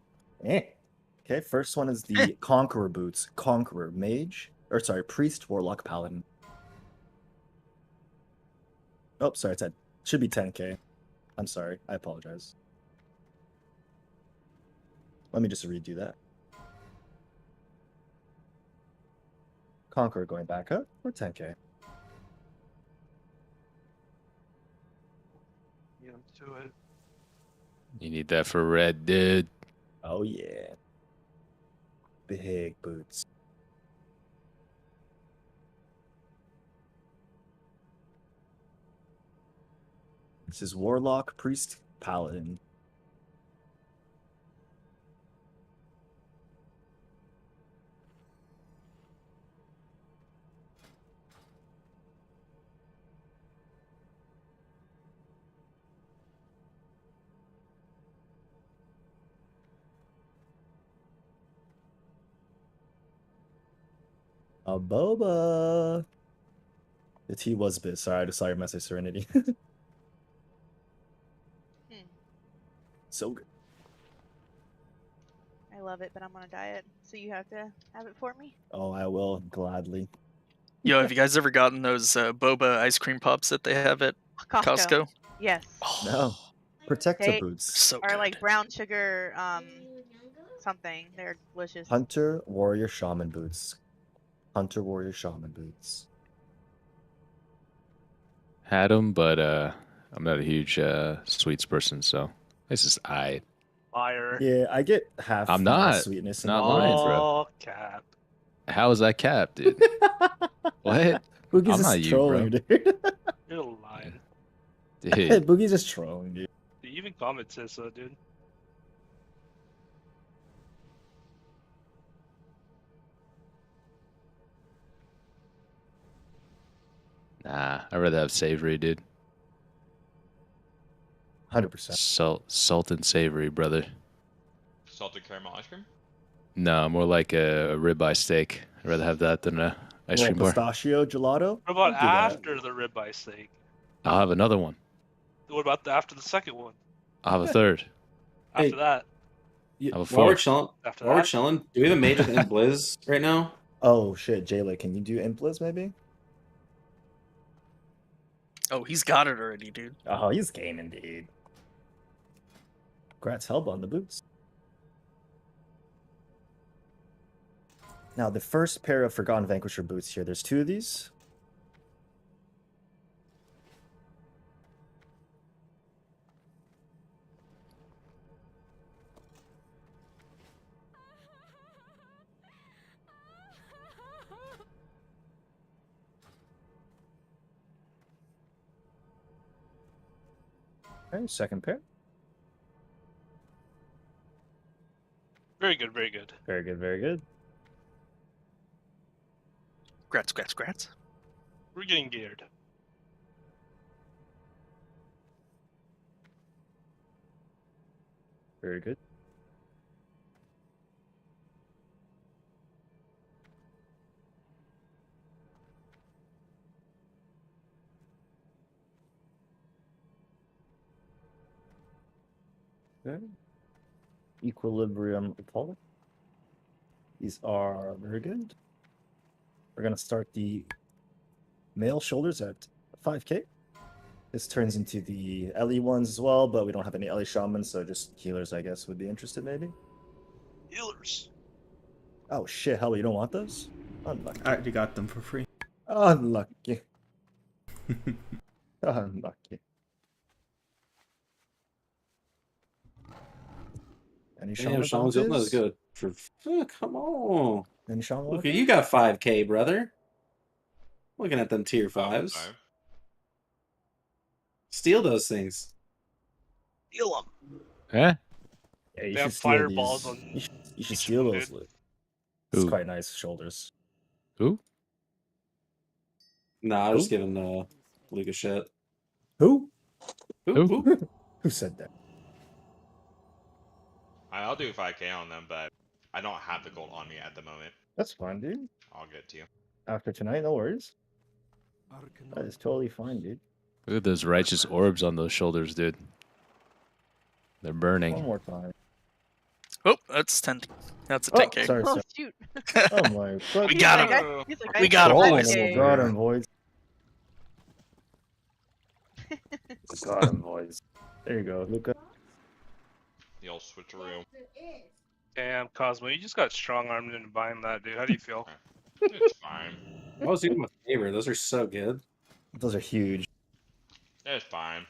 Okay, first one is the Conqueror boots. Conqueror, Mage, or sorry, Priest, Warlock, Paladin. Oh, sorry, it's should be 10K. I'm sorry, I apologize. Let me just redo that. Conqueror going back up for 10K.
Yeah, let's do it.
You need that for red, dude.
Oh yeah. Big boots. This is Warlock, Priest, Paladin. A boba. The T was a bit. Sorry, I just saw your message, Serenity. So good.
I love it, but I'm on a diet, so you have to have it for me.
Oh, I will gladly.
Yo, have you guys ever gotten those boba ice cream pops that they have at Costco?
Yes.
No. Protector
They
boots.
So
are
good.
like brown sugar, something. They're delicious.
Hunter, Warrior, Shaman boots. Hunter, Warrior, Shaman boots.
Had them, but I'm not a huge sweets person, so this is I.
Liar.
Yeah, I get half
I'm
my
not.
sweetness in
Not
the
lying,
mine.
bro.
Oh, cap.
How is that cap, dude? What?
Boogie's
I'm not
just
you, bro.
trolling, dude.
You're lying.
Dude.
Boogie's just trolling, dude.
The even comment says so, dude.
Nah, I'd rather have savory, dude.
100%.
Salt and savory, brother.
Salted caramel ice cream?
No, more like a ribeye steak. I'd rather have that than a ice cream bar.
Pistachio gelato?
What about
Don't do that.
after the ribeye steak?
I'll have another one.
What about after the second one?
I'll have a third.
After
Hey,
that?
I'll have a
While we're
fourth.
chilling,
After
while we're
that?
chilling, do we have a mage with Imp Blizz right now?
Oh shit, Jayla, can you do Impliz maybe?
Oh, he's got it already, dude.
Oh, he's gaming, dude. Grats Helba on the boots. Now, the first pair of Forgotten Vanquisher boots here, there's two of these. Okay, second pair.
Very good, very good.
Very good, very good.
Grats.
We're getting geared.
Very good. Okay. Equilibrium Apollo. These are very good. We're gonna start the male shoulders at 5k. This turns into the LE ones as well, but we don't have any LE shamans, so just healers, I guess, would be interested maybe.
Healers.
Oh shit, hell, you don't want those? Unlucky.
I already got them for free.
Unlucky. Unlucky. Any
Damn,
shaman
Shaman's Zelda is
bounties?
good. Come on.
Any shaman
Look,
bounties?
you got 5k, brother. Looking at them tier 5s.
Five.
Steal those things.
Heal them.
Eh?
Yeah, you
They
should
have
steal
fireballs
these.
on
You should
each
steal
one,
those.
dude.
It's
Who?
quite nice shoulders.
Who?
Nah, I'm
Who?
just giving Luke a shit.
Who?
Who?
Who said that?
I'll do 5k on them, but I don't have the gold on me at the moment.
That's fine, dude.
I'll get to you.
After tonight, no worries. That is totally fine, dude.
Look at those righteous orbs on those shoulders, dude. They're burning.
One more time.
Oh, that's 10. That's a
Oh,
10k.
sorry,
Oh
sorry.
shoot!
Oh my god.
We got
Like,
him.
he's like,
We
I
got him,
need
boys.
5K.
Got him, boys. Got him, boys. There you go, Luca.
The old switcheroo.
Damn, Cosmo, you just got strong armed into buying that, dude. How do you feel?
It's fine.
I was doing my favorite. Those are so good.
Those are huge.
It's fine.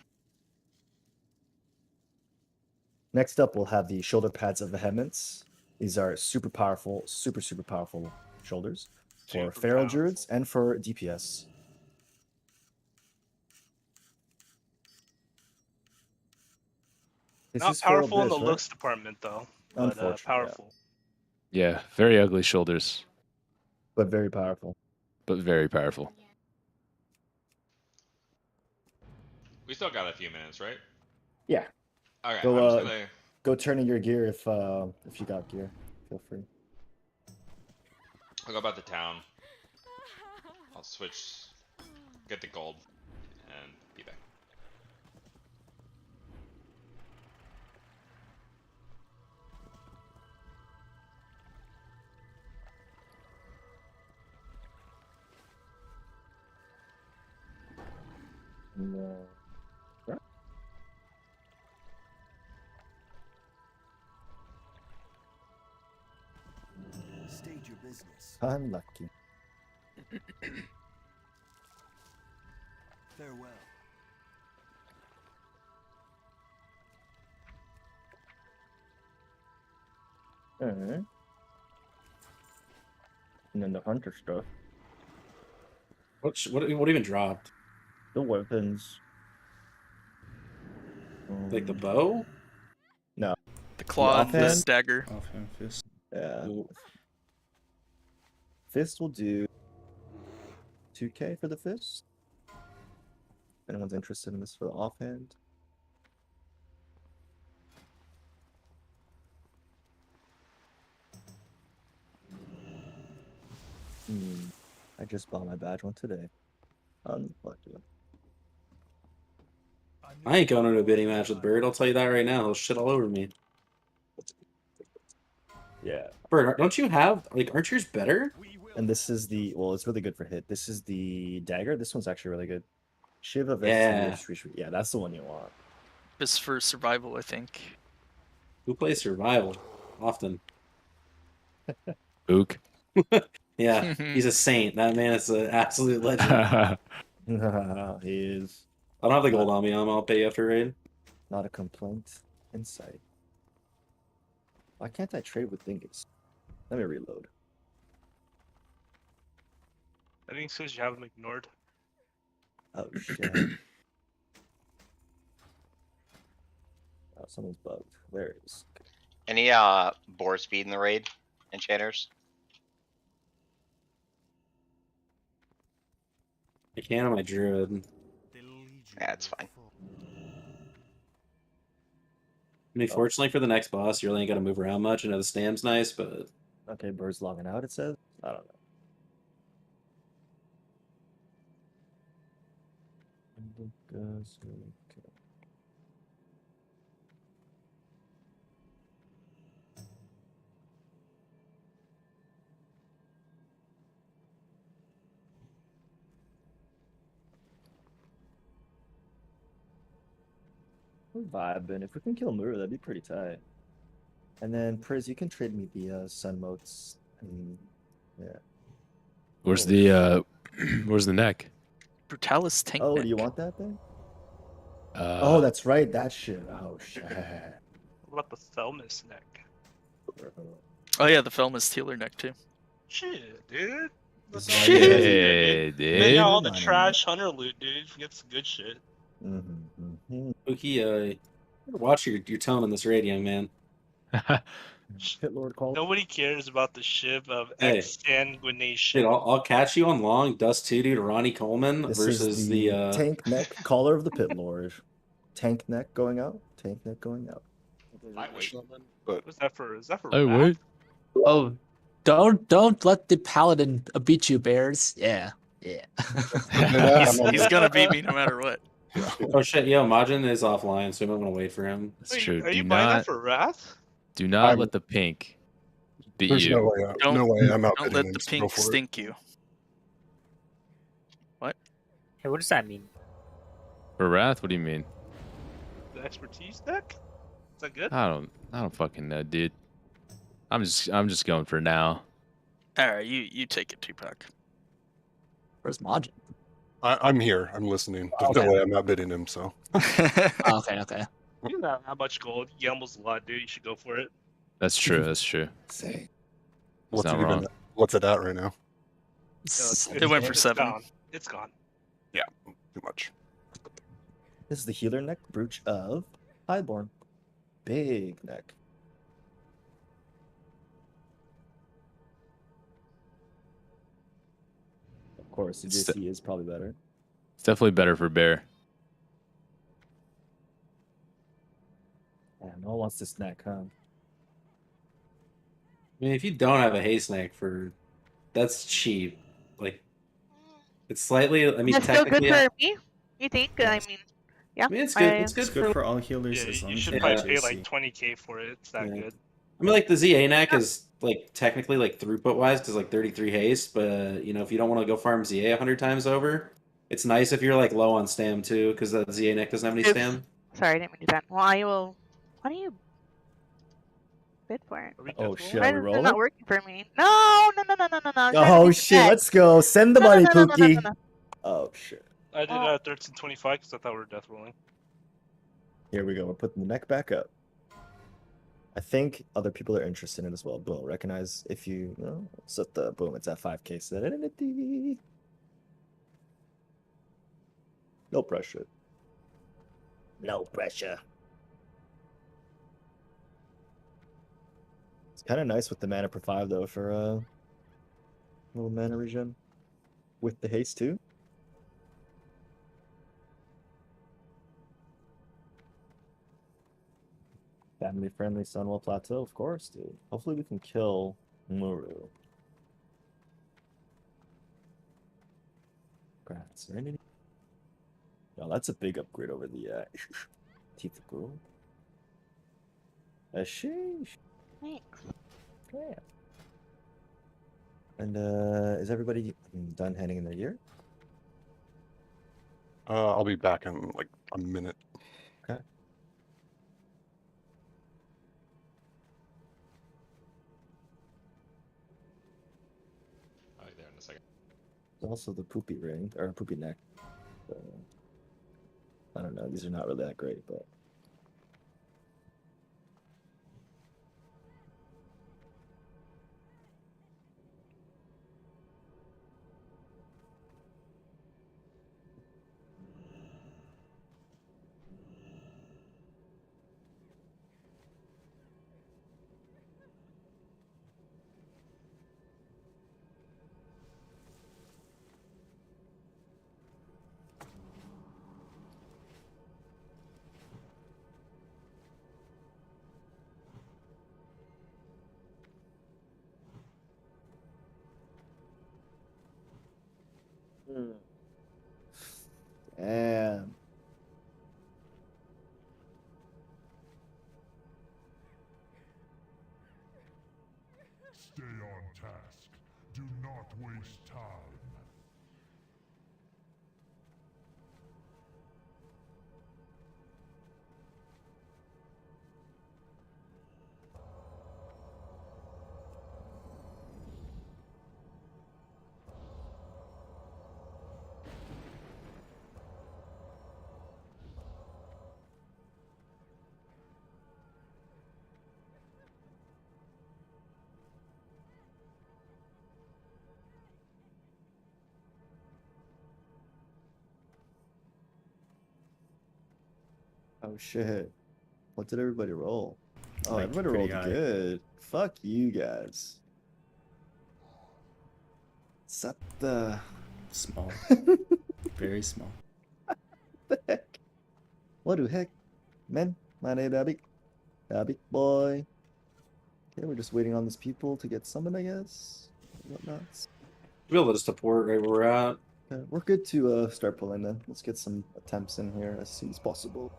Next up, we'll have the shoulder pads of Vehemence. These are super powerful, super powerful shoulders for
Super
feral
powerful.
druids and for DPS. This
Not
is feral
powerful in the
Bish, right?
looks department, though. But
Unfortunately, yeah.
powerful.
Yeah, very ugly shoulders,
But very powerful.
but very powerful.
We still got a few minutes, right?
Yeah.
Okay,
Go,
I'm just gonna.
go turn in your gear if you got gear. Feel free.
I'll go back to town. I'll switch, get the gold, and be back.
No. Right.
State your business.
Unlucky.
Farewell.
Alright. And then the hunter stuff.
What even dropped?
The weapons.
Like the bow?
No.
The claw and the
offhand?
dagger.
Offhand fist.
Yeah.
Ooh.
Fist will do 2k for the fist. If anyone's interested in this for the offhand. I just bought my badge one today. Unlucky.
I ain't going into a bidding match with Bird. I'll tell you that right now. He'll shit all over me.
Yeah.
Bird, don't you have like aren't yours better?
And this is the it's really good for hit. This is the dagger. This one's actually really good. Shiva
Yeah.
Yeah, that's the one you want.
Just for survival, I think.
Who plays survival often?
Ook.
Yeah, he's a saint. That man is an absolute legend.
He is.
I don't have the gold on me. I'll pay you after raid.
Not a complaint. Insight. Why can't I trade with Dingus? Let me reload.
I think so. You have them ignored.
Oh shit. Oh, someone's bugged. There it is.
Any boar speed in the raid, enchanters?
I can on my druid.
Yeah, it's fine.
I mean, fortunately for the next boss, you really ain't got to move around much. I know the stam's nice, but
Okay, bird's logging out, it says. I don't know. We're vibing. If we can kill Muru, that'd be pretty tight. And then Priz, you can trade me the sun motes. And yeah.
Where's
Oh,
the where's the neck?
Brutalis tank
Oh,
neck.
do you want that thing?
Uh,
Oh, that's right. That shit. Oh shit.
What about the Thelmus neck?
Oh yeah, the Felmus Tealer neck too.
Shit, dude. That's all
Shit,
you guys here, dude.
dude.
Then got all the
Reminding me.
trash hunter loot, dude. Forget some good shit.
Pookie, watch your tone on this radio, man.
Pit Lord called.
Nobody cares about the ship of
Hey.
exsanguination.
Dude, I'll catch you on long Dust 2, dude, Ronnie Coleman
This
versus
is the
the
tank neck collar of the Pit Lord. Tank neck going out. Tank neck going out.
But
What's that for? Is that for
Oh
Wrath?
wait.
Oh, don't let the paladin beat you, bears. Yeah.
He's gonna beat me no matter what.
Oh shit, yo, Majin is offline, so we might want to wait for him.
That's
Wait,
true.
are you buying that for Wrath?
Do not
I'm-
let the pink beat
there's
you.
no way. No way. I'm
Don't
outbidding
let
him.
the
So go
pink
for it.
stink you. What?
Hey, what does that mean?
For Wrath, what do you mean?
The expertise deck? Is that good?
I don't fucking know, dude. I'm just going for now.
All right, you take it, Tupac.
Where's Majin?
I'm here. I'm listening. There's
Okay.
no way I'm outbidding him. So
Oh, okay.
You know how much gold? You gambles a lot, dude. You should go for it.
That's true. That's true.
Say.
what's
not
it even?
wrong.
What's it at right now?
It went for
It's
7.
gone. It's gone.
Yeah, too much.
This is the healer neck brooch of Highborn. Big neck. Of course, the JC is probably better.
It's definitely better for bear.
Yeah, no one wants this neck, huh?
I mean, if you don't have a haste neck for, that's cheap. Like, it's slightly. I mean,
That's still good
technically,
for me. You think? I mean, yeah.
I mean, it's good. It's good,
It's good for all healers
Yeah,
as long
you
as
should
you
probably
have
pay
JC.
like 20k for it. It's that
Yeah.
good.
I mean, like the ZA neck is like technically like throughput wise because like 33 haste, but you know if you don't want to go farm ZA 100 times over, it's nice if you're like low on stam too because the ZA neck doesn't have any
Oops.
stam.
Sorry, I didn't mean to do that. Well, I will. Why do you bid for it?
Oh shit,
Why
are we
is it
rolling?
not working for me? No. I'm trying to
Oh
get
shit,
that.
let's go. Send the
No,
money,
no, no, no, no, no,
Pookie.
no.
Oh shit.
I did 1325 because I thought we were death rolling.
Here we go. We're putting the neck back up. I think other people are interested in it as well. Boom. Recognize if you know, set the boom. It's at 5K. Serenity. No pressure. No pressure. It's kind of nice with the mana per 5 though for little mana regen with the haste too. Family-friendly Sunwell Plateau, of course, dude. Hopefully we can kill Muru. Serenity. No, that's a big upgrade over the Teeth of Gruel. Sheesh.
Thanks.
Yeah. And is everybody done handing in their gear?
I'll be back in like a minute.
Okay.
I'll be there in a second.
There's also the poopy ring or poopy neck. I don't know. These are not really that great, but damn.
Stay on task. Do not waste time.
Oh shit. What did everybody roll? Oh,
Like,
everybody
pretty
rolled
high.
good. Fuck you guys. Sup the
Small. Very small.
the heck? What the heck? Man, my name Abby boy. Okay, we're just waiting on these people to get summoned, I guess. Whatnot.
Be able to support right where we're at.
Okay, we're good to start pulling then. Let's get some attempts in here as soon as possible.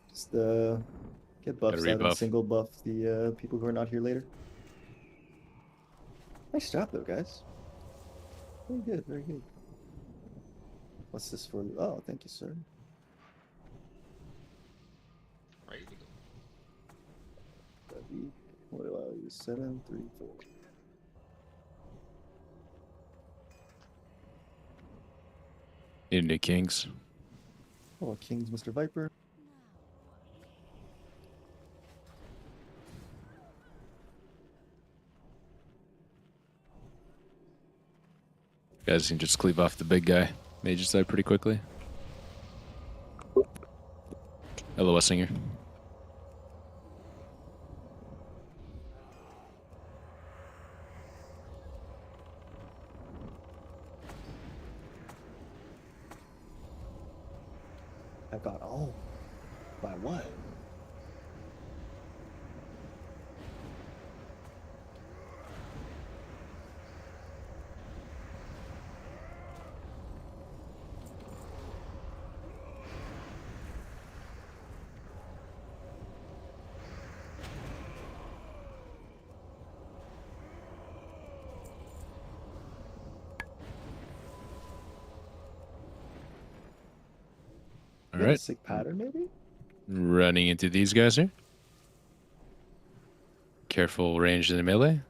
Just get buffs out and
rebuff.
single buff the people who are not here later. Nice job though, guys. Very good, very good. What's this for? Oh, thank you, sir.
Ready to go.
What do I use? 7, 3, 4.
Need new kings.
Oh, King's Mr. Viper.
Guys can just cleave off the big guy. Mage's side pretty quickly. LOS Singer.
I got oh. By what?
All right.
Sick pattern, maybe?
Running into these guys here. Careful range in the melee.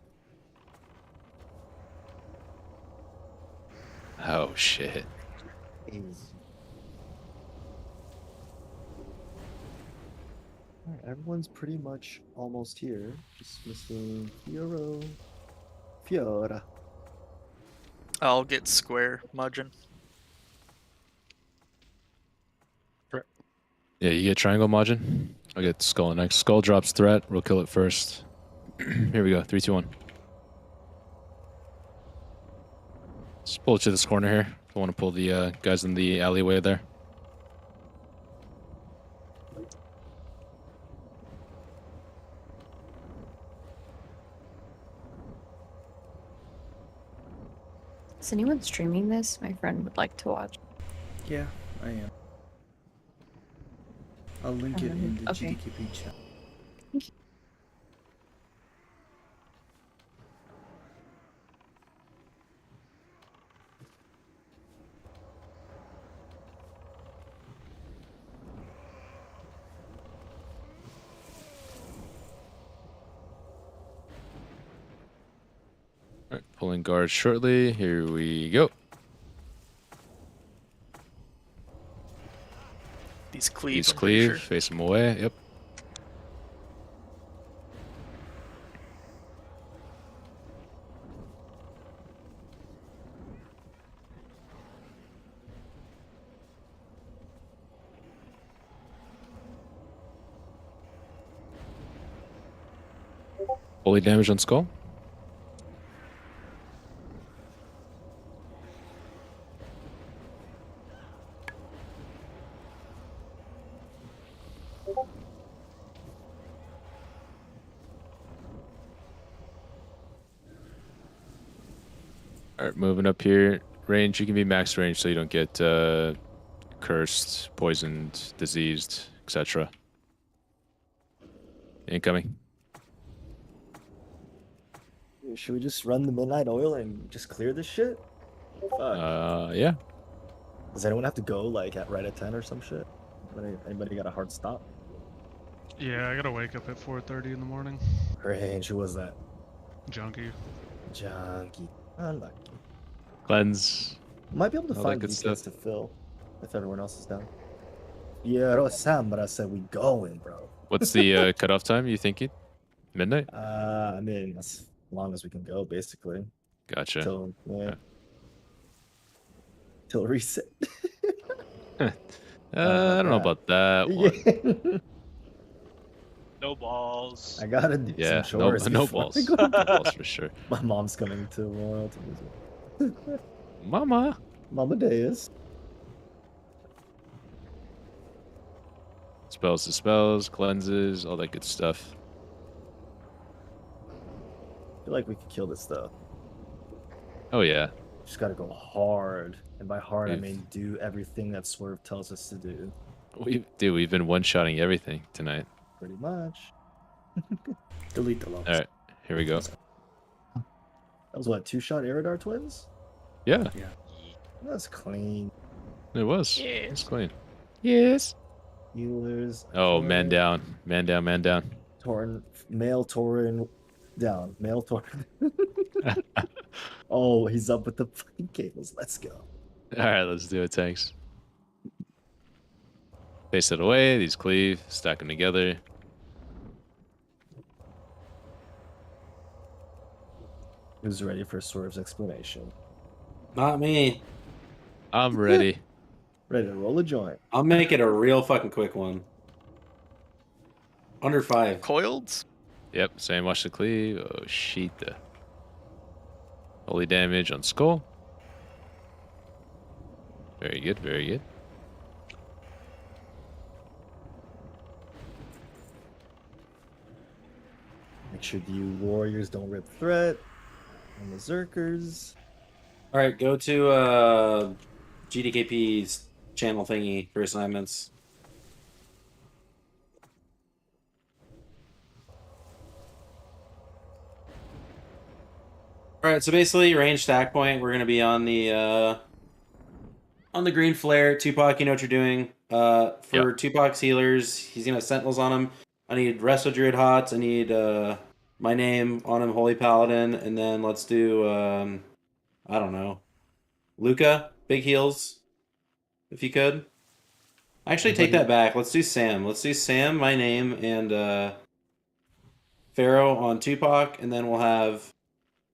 Oh, shit.
Alright, everyone's pretty much almost here. Just missing Fiora.
I'll get square, Mudgeon.
Yeah, you get triangle margin. I'll get skull next. Skull drops threat. We'll kill it first. Here we go. 3, 2, 1. Just pull it to this corner here. I want to pull the guys in the alleyway there.
Is anyone streaming this? My friend would like to watch.
Yeah, I am. I'll link it in the
Okay.
GDKP chat.
All right, pulling guards shortly. Here we go.
These cleave.
These
I'm pretty
cleave.
sure.
Face them away. Yep. Holy damage on skull. Alright, moving up here. Range, you can be max range so you don't get cursed, poisoned, diseased, etc. Incoming.
Should we just run the midnight oil and just clear this shit? Fuck.
Yeah.
Does anyone have to go like right at 10 or some shit? Anybody got a hard stop?
Yeah, I gotta wake up at 4:30 in the morning.
Range, who was that?
Junkie.
Junkie. Unlucky.
Cleanse.
Might be able to
All
find
that good
details
stuff.
to fill if everyone else is down. Yeah, Sambra said we going, bro.
What's the cutoff time, you thinking? Midnight?
I mean, as long as we can go, basically.
Gotcha.
Till reset.
I don't know about that one.
No balls.
I gotta do
Yeah,
some
no,
chores.
no
before I
balls.
go
No
to
balls
bed.
for sure.
My mom's coming to royalty as well.
Mama.
Mama Deus.
Spells to spells, cleanses, all that good stuff.
I feel like we could kill this though.
Oh yeah.
Just gotta go hard, and by hard I
We've-
mean do everything that Swerve tells us to do.
We've been one-shotting everything tonight.
Pretty much.
Delete the logs.
All right, here we go.
That was what, 2-shot Iridar twins?
Yeah,
Yeah.
That's clean.
it was.
Yes.
It's clean. Yes.
Healers.
Oh, man down, man down, man down.
Torn, male Torin down. Male Torin. Oh, he's up with the fucking cables. Let's go.
All right, let's do it, tanks. Face it away. These cleave. Stack them together.
Who's ready for Swerve's explanation?
Not me.
I'm ready.
Ready to roll a joint.
I'll make it a real fucking quick one. Under 5.
Coiled?
Yep, same. Watch the cleave. Oh, shit. Holy damage on skull. Very good, very good.
Make sure you warriors don't rip threat. And the Zerkers.
All right, go to GDKP's channel thingy for assignments. All right, so basically, range stack point. We're gonna be on the green flare. Tupac, you know what you're doing. For Tupac's healers, he's gonna have sentinels on him. I need Resto Druid Hots. I need my name on him, Holy Paladin, and then let's do I don't know, Luca, big heals, if you could. Actually, take that back. Let's do Sam. Let's do Sam, my name, and Pharaoh on Tupac, and then we'll have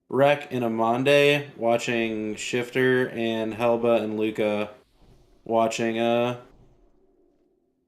Rek and Amande watching Shifter, and Helba and Luca watching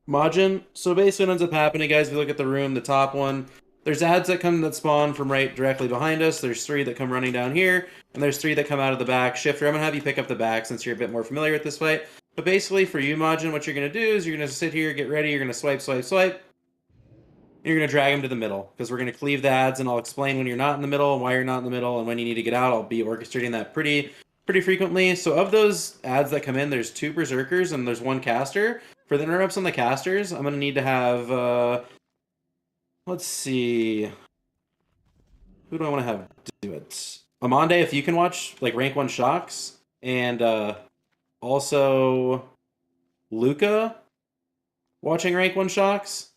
Majin. So basically what ends up happening, guys, if you look at the room, the top one, there's ads that spawn from right directly behind us. There's 3 that come running down here, and there's 3 that come out of the back. Shifter, I'm going to have you pick up the back since you're a bit more familiar with this fight. But basically, for you, Majin, what you're going to do is you're going to sit here, get ready, you're going to swipe, swipe, swipe. And you're going to drag him to the middle, because we're going to cleave the ads, and I'll explain when you're not in the middle, and why you're not in the middle, and when you need to get out. I'll be orchestrating that pretty frequently. So of those ads that come in, there's 2 Berserkers, and there's 1 caster. For the interrupts on the casters, I'm going to need to have... let's see. Who do I want to have do it? Amande, if you can watch like rank 1 shocks, and also Luca watching rank 1 shocks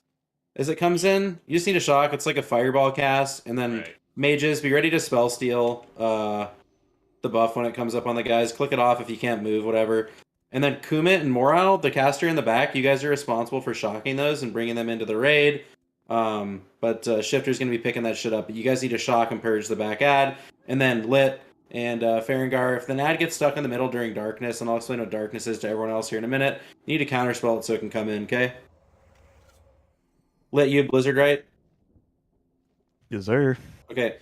as it comes in. You just need a shock. It's like a fireball cast, and then mages, be ready to spell steal the buff when it comes up on the guys. Click it off if you can't move, whatever. And then Kumit and Moral, the caster in the back, you guys are responsible for shocking those and bringing them into the raid. But Shifter's going to be picking that shit up. But you guys need to shock and purge the back ad. And then Lit and Farengar, if the ad gets stuck in the middle during darkness, and I'll explain what darkness is to everyone else here in a minute, you need to counterspell it so it can come in, okay? Lit, you have Blizzard, right?
Yes, sir.
Okay.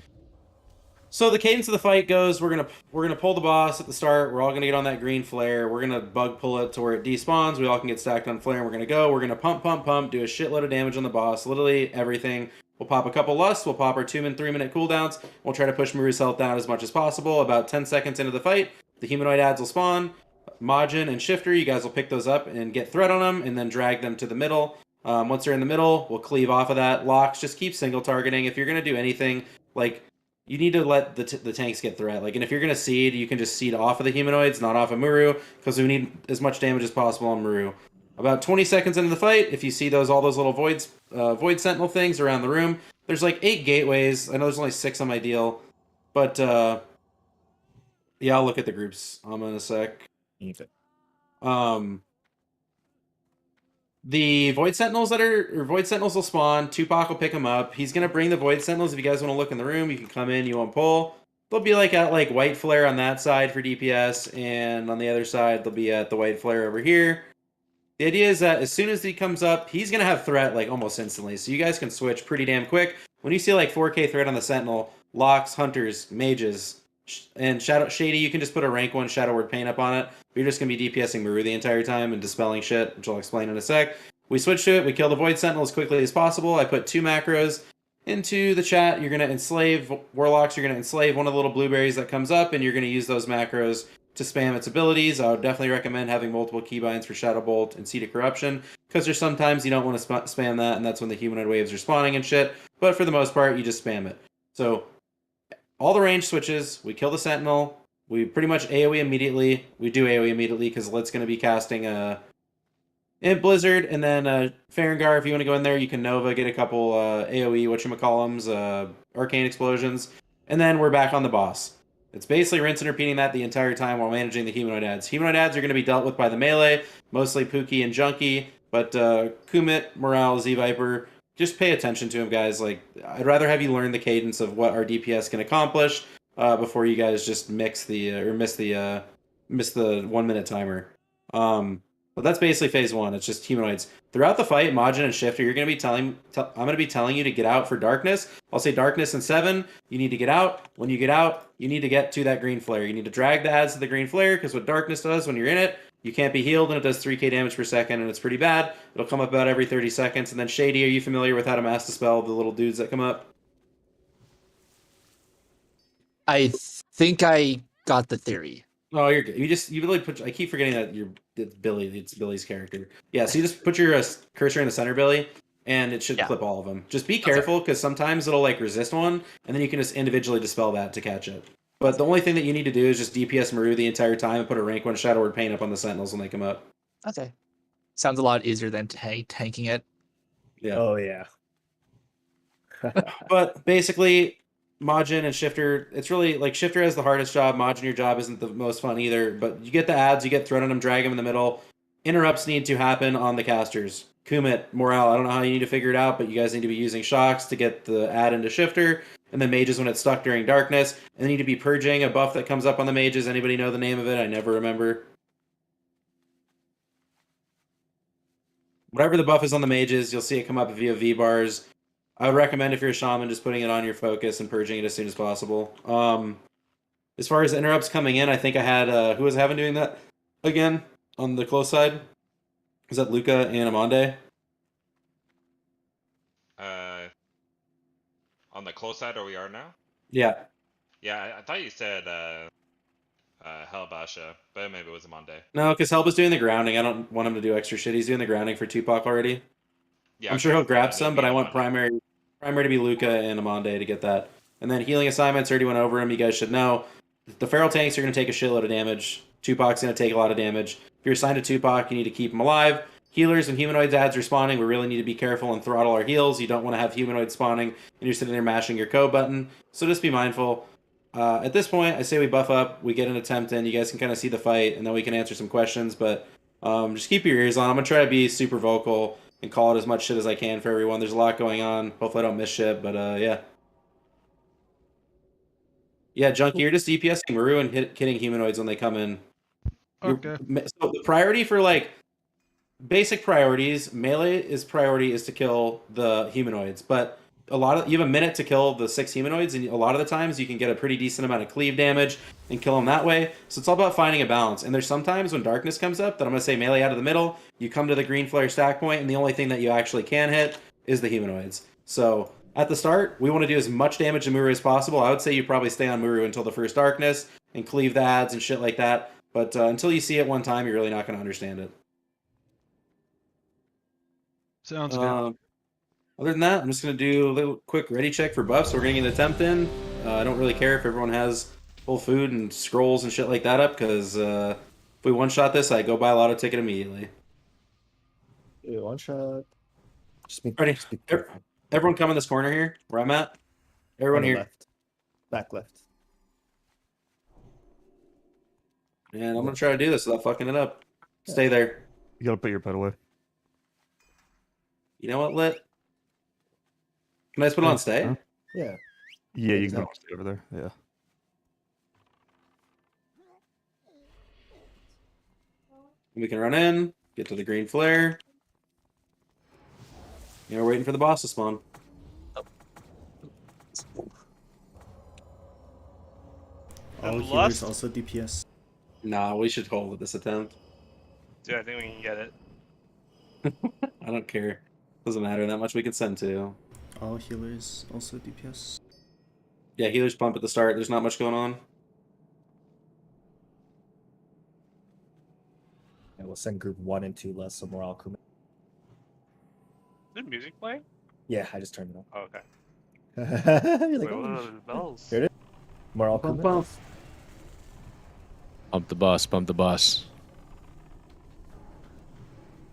So the cadence of the fight goes, we're gonna pull the boss at the start. We're all gonna get on that green flare. We're gonna bug pull it to where it despawns. We all can get stacked on flare, and we're gonna go. We're gonna pump, do a shitload of damage on the boss. Literally everything. We'll pop a couple lusts. We'll pop our 2 and 3 minute cooldowns. We'll try to push Maru's health down as much as possible. About 10 seconds into the fight, the humanoid ads will spawn. Majin and Shifter, you guys will pick those up and get threat on them, and then drag them to the middle. Once they're in the middle, we'll cleave off of that. Locks, just keep single targeting. If you're gonna do anything, like, you need to let the tanks get threat. Like, and if you're gonna seed, you can just seed off of the humanoids, not off of Muru, because we need as much damage as possible on Muru. About 20 seconds into the fight, if you see all those little void sentinel things around the room, there's like 8 gateways. I know there's only 6 on my deal, but yeah, I'll look at the groups in a sec.
Okay.
The Void Sentinels Void Sentinels will spawn. Tupac will pick them up. He's gonna bring the Void Sentinels. If you guys want to look in the room, you can come in. You won't pull. They'll be like at like White Flare on that side for DPS, and on the other side they'll be at the White Flare over here. The idea is that as soon as he comes up, he's gonna have threat like almost instantly. So you guys can switch pretty damn quick. When you see like 4K threat on the Sentinel, locks, hunters, mages, and Shady, you can just put a rank 1 Shadow Word Paint up on it. You're just gonna be DPSing Maru the entire time and dispelling shit, which I'll explain in a sec. We switch to it. We kill the Void Sentinel as quickly as possible. I put 2 macros into the chat. You're gonna enslave Warlocks. You're gonna enslave one of the little blueberries that comes up, and you're gonna use those macros to spam its abilities. I would definitely recommend having multiple keybinds for Shadow Bolt and Seed of Corruption, because there's sometimes you don't want to spam that, and that's when the humanoid waves are spawning and shit. But for the most part, you just spam it. So all the range switches. We kill the Sentinel. We pretty much AoE immediately. We do AoE immediately because Lit's going to be casting Imp Blizzard, and then Farengar, if you want to go in there, you can Nova, get a couple AoE, whatchamacallums, Arcane Explosions, and then we're back on the boss. It's basically rinse and repeating that the entire time while managing the humanoid ads. Humanoid ads are going to be dealt with by the melee, mostly Pookie and Junkie, but Kumit, Morale, Z-Viper, just pay attention to him, guys. Like, I'd rather have you learn the cadence of what our DPS can accomplish before you guys just miss the 1 minute timer. But that's basically phase 1. It's just humanoids. Throughout the fight, Majin and Shifter, you're going to be I'm going to be telling you to get out for darkness. I'll say darkness in 7. You need to get out. When you get out, you need to get to that green flare. You need to drag the ads to the green flare, because what darkness does when you're in it, you can't be healed, and it does 3k damage per second, and it's pretty bad. It'll come up about every 30 seconds. And then Shady, are you familiar with how to mass dispel the little dudes that come up?
I think I got the theory.
Oh, you're good. You really put. I keep forgetting that it's Billy. It's Billy's character. Yeah, so you just put your cursor in the center, Billy, and it should clip all of them. Just be careful, because sometimes it'll like resist one, and then you can just individually dispel that to catch it. But the only thing that you need to do is just DPS Maru the entire time and put a rank 1 Shadow Word Paint up on the Sentinels when they come up.
Okay. Sounds a lot easier than tanking it.
Yeah.
Oh yeah.
But basically, Majin and Shifter, it's really like Shifter has the hardest job. Majin, your job isn't the most fun either. But you get the ads, you get thrown on them, drag them in the middle. Interrupts need to happen on the casters. Kumit, Morale, I don't know how you need to figure it out, but you guys need to be using shocks to get the ad into Shifter. And then mages when it's stuck during darkness. And they need to be purging a buff that comes up on the mages. Anybody know the name of it? I never remember. Whatever the buff is on the mages, you'll see it come up via V-bars. I would recommend, if you're a shaman, just putting it on your focus and purging it as soon as possible. As far as interrupts coming in, I think I had who was I having doing that again on the close side? Is that Luca and Amande?
On the close side, where we are now?
Yeah.
Yeah, I thought you said Helbasha, but maybe it was a Monday.
No, because Helba's doing the grounding. I don't want him to do extra shit. He's doing the grounding for Tupac already.
Yeah,
I'm sure he'll grab some, but I want primary to be Luca and Amande to get that. And then healing assignments, already went over them. You guys should know. The feral tanks are going to take a shitload of damage. Tupac's going to take a lot of damage. If you're assigned to Tupac, you need to keep him alive. Healers and humanoids ads are spawning. We really need to be careful and throttle our heals. You don't want to have humanoids spawning and you're sitting there mashing your co button. So just be mindful. At this point, I say we buff up. We get an attempt in. You guys can kind of see the fight, and then we can answer some questions. But just keep your ears on. I'm going to try to be super vocal and call it as much shit as I can for everyone. There's a lot going on. Hopefully I don't miss shit, but yeah. Yeah, Junkie, you're just DPSing Maru and hitting humanoids when they come in.
Okay.
So the priority for like basic priorities, melee priority is to kill the humanoids, but you have a minute to kill the 6 humanoids, and a lot of the times you can get a pretty decent amount of cleave damage and kill them that way. So it's all about finding a balance. And there's sometimes when darkness comes up that I'm going to say melee out of the middle, you come to the green flare stack point, and the only thing that you actually can hit is the humanoids. So at the start, we want to do as much damage to Muru as possible. I would say you probably stay on Muru until the first darkness and cleave the ads and shit like that. But until you see it one time, you're really not going to understand it.
Sounds good.
Other than that, I'm just going to do a little quick ready check for buffs. So we're going to get an attempt in. I don't really care if everyone has full food and scrolls and shit like that up, because if we one-shot this, I go buy a lotto ticket immediately.
Yeah, one shot.
Ready. Everyone come in this corner here, where I'm at. Everyone here.
Left. Back left.
And I'm going to try to do this without fucking it up. Stay there.
You gotta put your pet away.
You know what, Lit? Can I just put it on stay?
Huh?
Yeah.
Yeah, you can go stay over there. Yeah.
We can run in. Get to the green flare. And we're waiting for the boss to spawn.
All
And
healers
Lust?
also DPS.
Nah, we should hold with this attempt.
Dude, I think we can get it.
I don't care. Doesn't matter that much. We can send to.
All healers also DPS.
Yeah, healers pump at the start. There's not much going on.
And we'll send group 1 and 2 less, so more Alchemy.
Is there music playing?
Yeah, I just turned it on.
Oh, okay.
You're like,
Wait, what
oh,
are the bells?
Here it is. More Alchemy.
Pump the boss, pump the boss.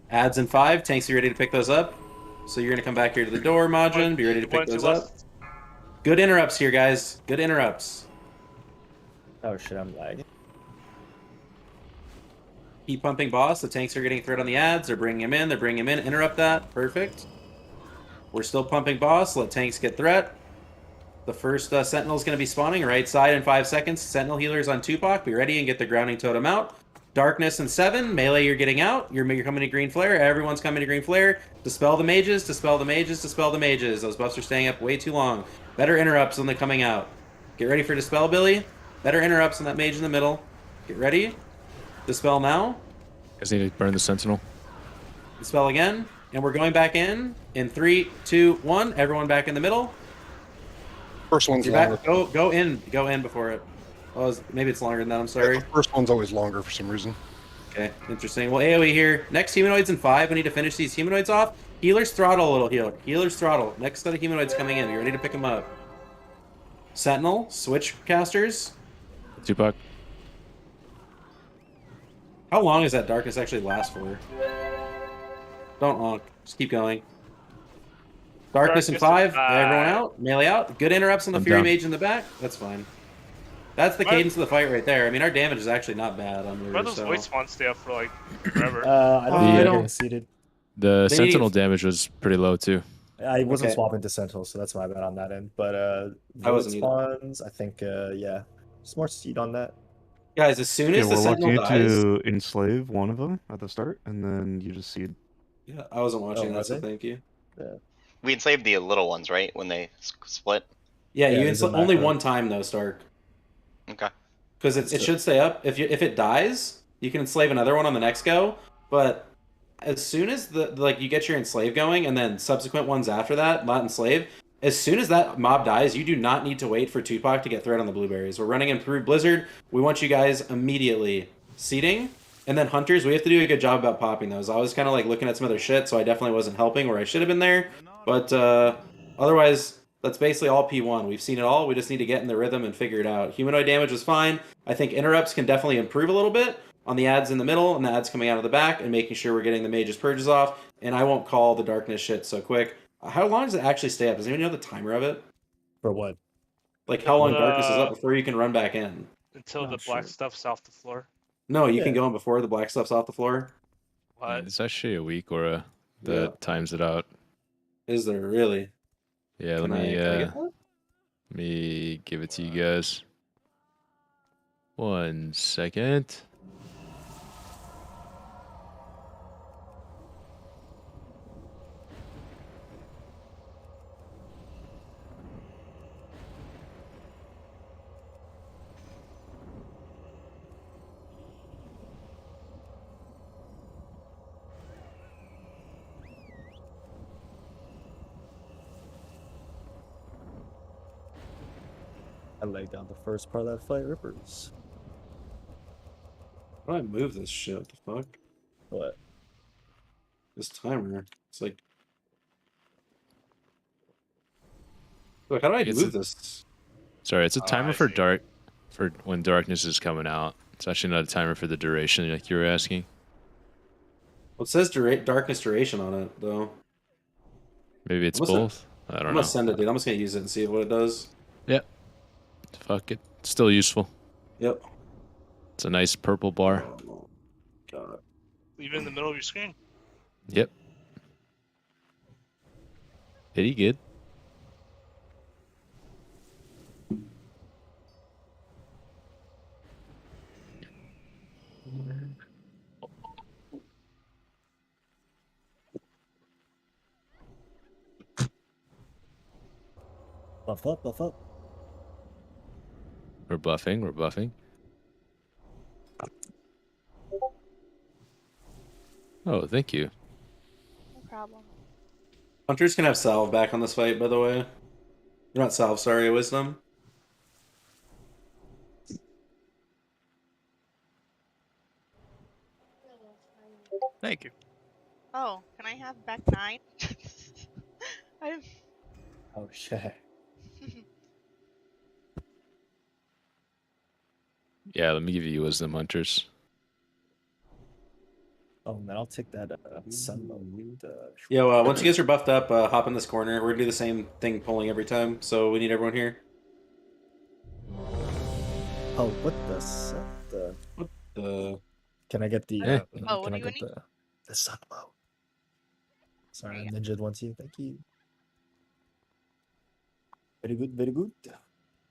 Ads in 5. Tanks, you ready to pick those up? So you're going to come back here to the door, Majin. Be ready to pick those up. Good interrupts here, guys. Good interrupts.
Oh shit, I'm lagging.
Keep pumping boss. The tanks are getting threat on the ads. They're bringing him in. They're bringing him in. Interrupt that. Perfect. We're still pumping boss. Let tanks get threat. The first Sentinel is going to be spawning right side in 5 seconds. Sentinel healers on Tupac. Be ready and get the grounding totem out. Darkness in 7. Melee, you're getting out. You're coming to green flare. Everyone's coming to green flare. Dispel the mages. Dispel the mages. Dispel the mages. Those buffs are staying up way too long. Better interrupts when they're coming out. Get ready for Dispel, Billy. Better interrupts on that mage in the middle. Get ready. Dispel now.
Guys need to burn the sentinel.
Dispel again. And we're going back in 3, 2, 1. Everyone back in the middle.
First one's
You're
longer.
back. Go in before it. Oh, maybe it's longer than that. I'm sorry.
Yeah, the first one's always longer for some reason.
Okay, interesting. Well, AoE here. Next humanoids in 5. We need to finish these humanoids off. Healers throttle a little healer. Healers throttle. Next set of humanoids coming in. You ready to pick them up? Sentinel, switch casters.
Tupac.
How long does that darkness actually last for? Don't honk. Just keep going. Darkness in 5. Everyone out. Melee out. Good interrupts on the
I'm
Fury
down.
Mage in the back. That's fine. That's the cadence of the fight right there. I mean, our damage is actually not bad on
Why
Lure,
those
so.
white spawns stay up for like forever?
I don't think they're getting seated.
The
They
sentinel
need-
damage was pretty low too.
I wasn't
Okay.
swapping to Sentinel, so that's my bad on that end. But
I
void
wasn't either.
spawns, I think, yeah, just more seed on that.
Guys, as soon
Yeah,
as the
we're
Sentinel
looking
dies.
to enslave one of them at the start, and then you just see.
Yeah, I wasn't watching
Oh,
that,
was
so
it?
thank you.
Yeah.
We enslaved the little ones, right? When they split.
Yeah,
Yeah,
you
there's a
only
macro.
one time though, Stark.
Okay.
Because it should stay up. If it dies, you can enslave another one on the next go. But as soon as you get your enslave going, and then subsequent ones after that, not enslave. As soon as that mob dies, you do not need to wait for Tupac to get threat on the blueberries. We're running Improved Blizzard. We want you guys immediately seeding. And then Hunters, we have to do a good job about popping those. I was kind of like looking at some other shit, so I definitely wasn't helping where I should have been there. But otherwise, that's basically all P1. We've seen it all. We just need to get in the rhythm and figure it out. Humanoid damage was fine. I think interrupts can definitely improve a little bit on the ads in the middle and the ads coming out of the back and making sure we're getting the mage's purges off. And I won't call the darkness shit so quick. How long does it actually stay up? Does anyone know the timer of it?
For what?
Like how long darkness is up before you can run back in?
Until the
Not
black
sure.
stuff's off the floor.
No, you
Yeah.
can go in before the black stuff's off the floor.
What?
It's actually a week or a that
Yeah.
times it out.
Is there really?
Yeah,
Can
let me
I get that?
let me give it to you guys. 1 second.
I laid down the first part of that fight, Rippers.
How do I move this shit? What the fuck?
What?
This timer. It's like. Look, how do I
It's
move
a-
this?
Sorry, it's a timer
I
for
see.
dark for when darkness is coming out. It's actually not a timer for the duration like you were asking.
Well, it says darkness duration on it, though.
Maybe it's
I'm gonna
both. I
I'm
don't
gonna
know.
send it, dude. I'm just gonna use it and see what it does.
Yep. Fuck it. It's still useful.
Yep.
It's a nice purple bar.
Oh, God.
Leave it in the middle of your screen.
Yep. Pretty good.
Buff up, buff up.
We're buffing. We're buffing. Oh, thank you.
No problem.
Hunters can have salve back on this fight, by the way. Not salve, sorry, wisdom.
Thank you.
Oh, can I have back 9? I'm.
Oh shit.
Yeah, let me give you wisdom, hunters.
Oh man, I'll take that Sunwell.
Yo, once you guys are buffed up, hop in this corner. We're gonna do the same thing pulling every time, so we need everyone here.
Oh, what the
What the?
Can I get the
Oh, what
can
are
I
you
get
winning?
the Sunwell? Sorry, I ninja'd one too. Thank you. Very good, very good.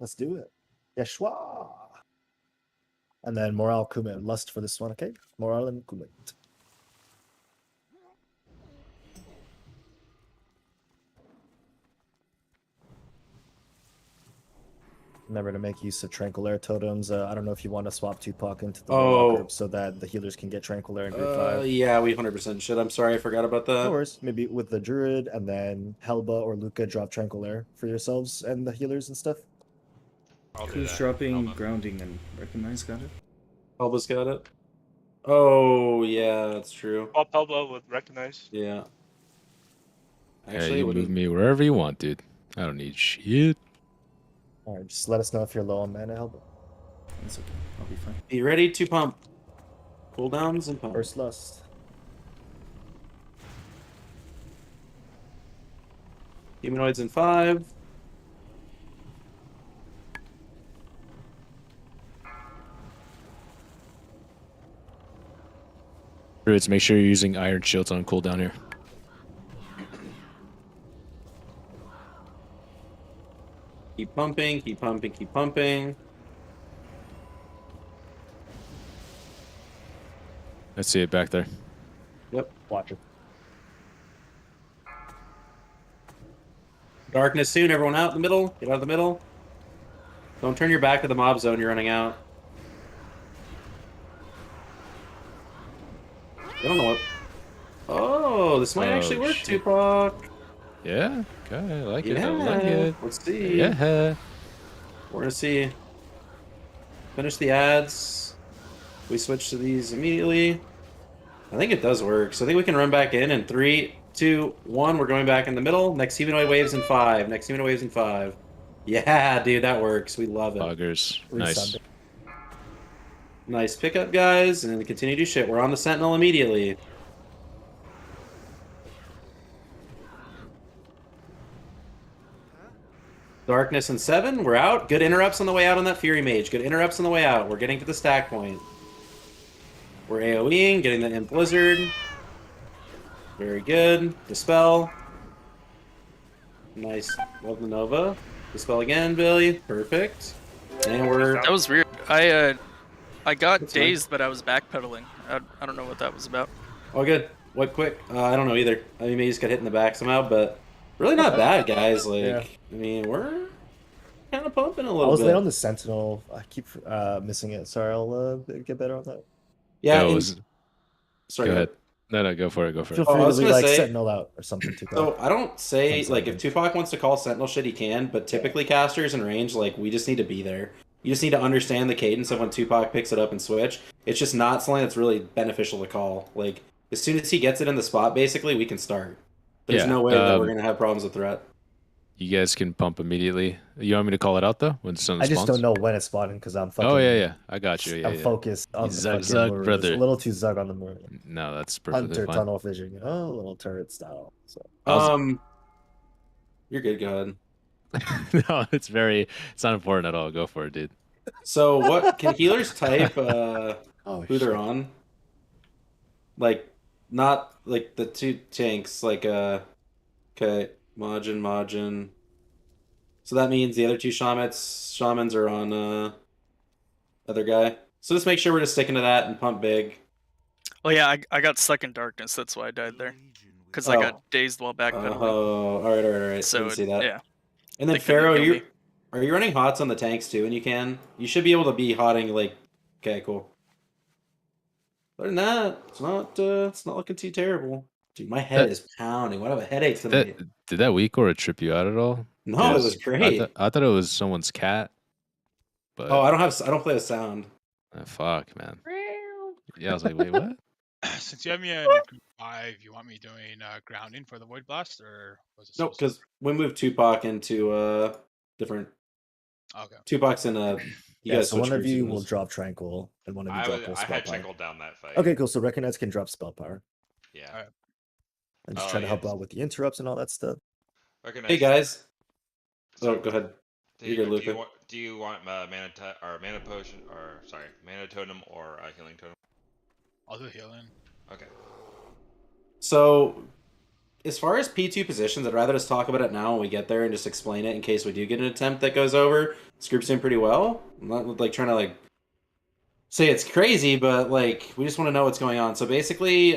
Let's do it. Yeshua. And then morale kumet. Lust for this one, okay? Morale and kumet. Remember to make use of tranquil air totems. I don't know if you want to swap Tupac into the Warlock so that the healers can get tranquil air in grade 5.
Yeah, we 100% should. I'm sorry, I forgot about that.
No worries. Maybe with the Druid and then Helba or Luca drop tranquil air for yourselves and the healers and stuff.
Who's dropping grounding and recognize? Got it.
Helba's got it. Oh yeah, that's true.
Swap Helba with recognize.
Yeah.
Actually, you move me wherever you want, dude. I don't need shit.
Alright, just let us know if you're low on mana, Helba.
That's okay. I'll be fine.
Be ready to pump. Cooldowns and pump.
First Lust.
Humanoids in 5.
Druids, make sure you're using iron shields on cooldown here.
Keep pumping, keep pumping, keep pumping.
I see it back there.
Yep.
Watch it.
Darkness soon, everyone out in the middle. Get out of the middle. Don't turn your back to the mob zone, you're running out. I don't know what... Oh, this might actually work,
shit.
Tupac.
Yeah? Okay, I like it.
Yeah,
I like it.
let's see.
Yeah.
We're gonna see. Finish the ads. We switch to these immediately. I think it does work. So I think we can run back in 3, 2, 1. We're going back in the middle. Next humanoid waves in 5. Next humanoid waves in 5. Yeah, dude, that works. We love it.
Buggers. Nice.
Nice pickup, guys, and then continue to do shit. We're on the Sentinel immediately. Darkness in 7. We're out. Good interrupts on the way out on that Fury Mage. Good interrupts on the way out. We're getting to the stack point. We're AoEing, getting the Imp Blizzard. Very good. Dispel. Nice. Love the Nova. Dispel again, Billy. Perfect. And we're...
That was weird. I got dazed, but I was backpedaling. I don't know what that was about.
Oh, good. What quick? I don't know either. I mean, maybe just got hit in the back somehow, but really not bad, guys. Like,
Yeah.
I mean, we're kind of pumping a little
I was
bit.
late on the Sentinel. I keep missing it. Sorry, I'll get better on that.
Yeah.
Yo,
Sorry.
go ahead. No, go for it. Go for
Feel
it.
free
I
to
was
leave,
gonna
like
say-
Sentinel out or something. Tupac.
So I don't say,
Comes
like,
later.
if Tupac wants to call Sentinel shit, he can, but typically casters in range, like, we just need to be there. You just need to understand the cadence of when Tupac picks it up and switch. It's just not something that's really beneficial to call. Like, as soon as he gets it in the spot, basically, we can start. There's
Yeah,
no way that we're going to have problems with threat.
You guys can pump immediately. You want me to call it out, though? When something
I just
spawns?
don't know when it's spawning because I'm fucking.
Oh, yeah. I got you. Yeah,
I'm focused on the
Zug,
fucking
zug,
Moorings.
brother.
A little too zug on the Moor.
No, that's perfectly
Hunter
fine.
tunnel vision. Oh, a little turret style. So.
You're good, go ahead.
No, it's not important at all. Go for it, dude.
So what can healers type who they're on? Like not like the 2 tanks, like okay, Majin. So that means the other 2 shamans are on other guy. So just make sure we're just sticking to that and pump big.
Oh yeah, I got stuck in darkness. That's why I died there. Because I got dazed while backpedaling.
Oh, all right.
So
Didn't see that.
yeah.
And then
They couldn't
Pharaoh,
heal me.
are you running hots on the tanks too? And you should be able to be hotting like. Okay, cool. Other than that, it's not looking too terrible. Dude, my head is pounding. What have a headache tonight?
Did that weak aura trip you out at all?
No, it was great.
I thought it was someone's cat. But
Oh, I don't play with sound.
Fuck, man. Yeah, I was like, wait, what?
Since you have me in group 5, you want me doing grounding for the Void Blast, or was it?
No, because we moved Tupac into different.
Okay.
Tupac's in
Yeah, so one of you will drop Tranquil, and one of you drop
I
Spell
had
Power.
Tranquil down that fight.
Okay, cool. So Recognize can drop Spell Power.
Yeah.
And just try to help out with the interrupts and all that stuff.
Recognize.
Hey guys. Oh, go ahead.
Do you want mana potion or mana totem or healing totem?
I'll do healing.
Okay.
So, as far as P2 positions, I'd rather just talk about it now when we get there and just explain it in case we do get an attempt that goes over. This group's doing pretty well. I'm not like trying to like say it's crazy, but like we just want to know what's going on. So basically,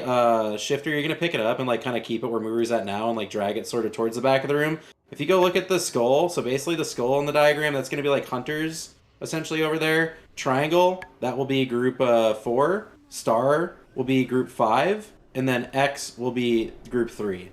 Shifter, you're gonna pick it up and like kind of keep it where Muru's at now and like drag it sort of towards the back of the room. If you go look at the skull, so basically the skull in the diagram, that's gonna be like hunters essentially over there. Triangle, that will be group 4. Star will be group 5, and then X will be group 3.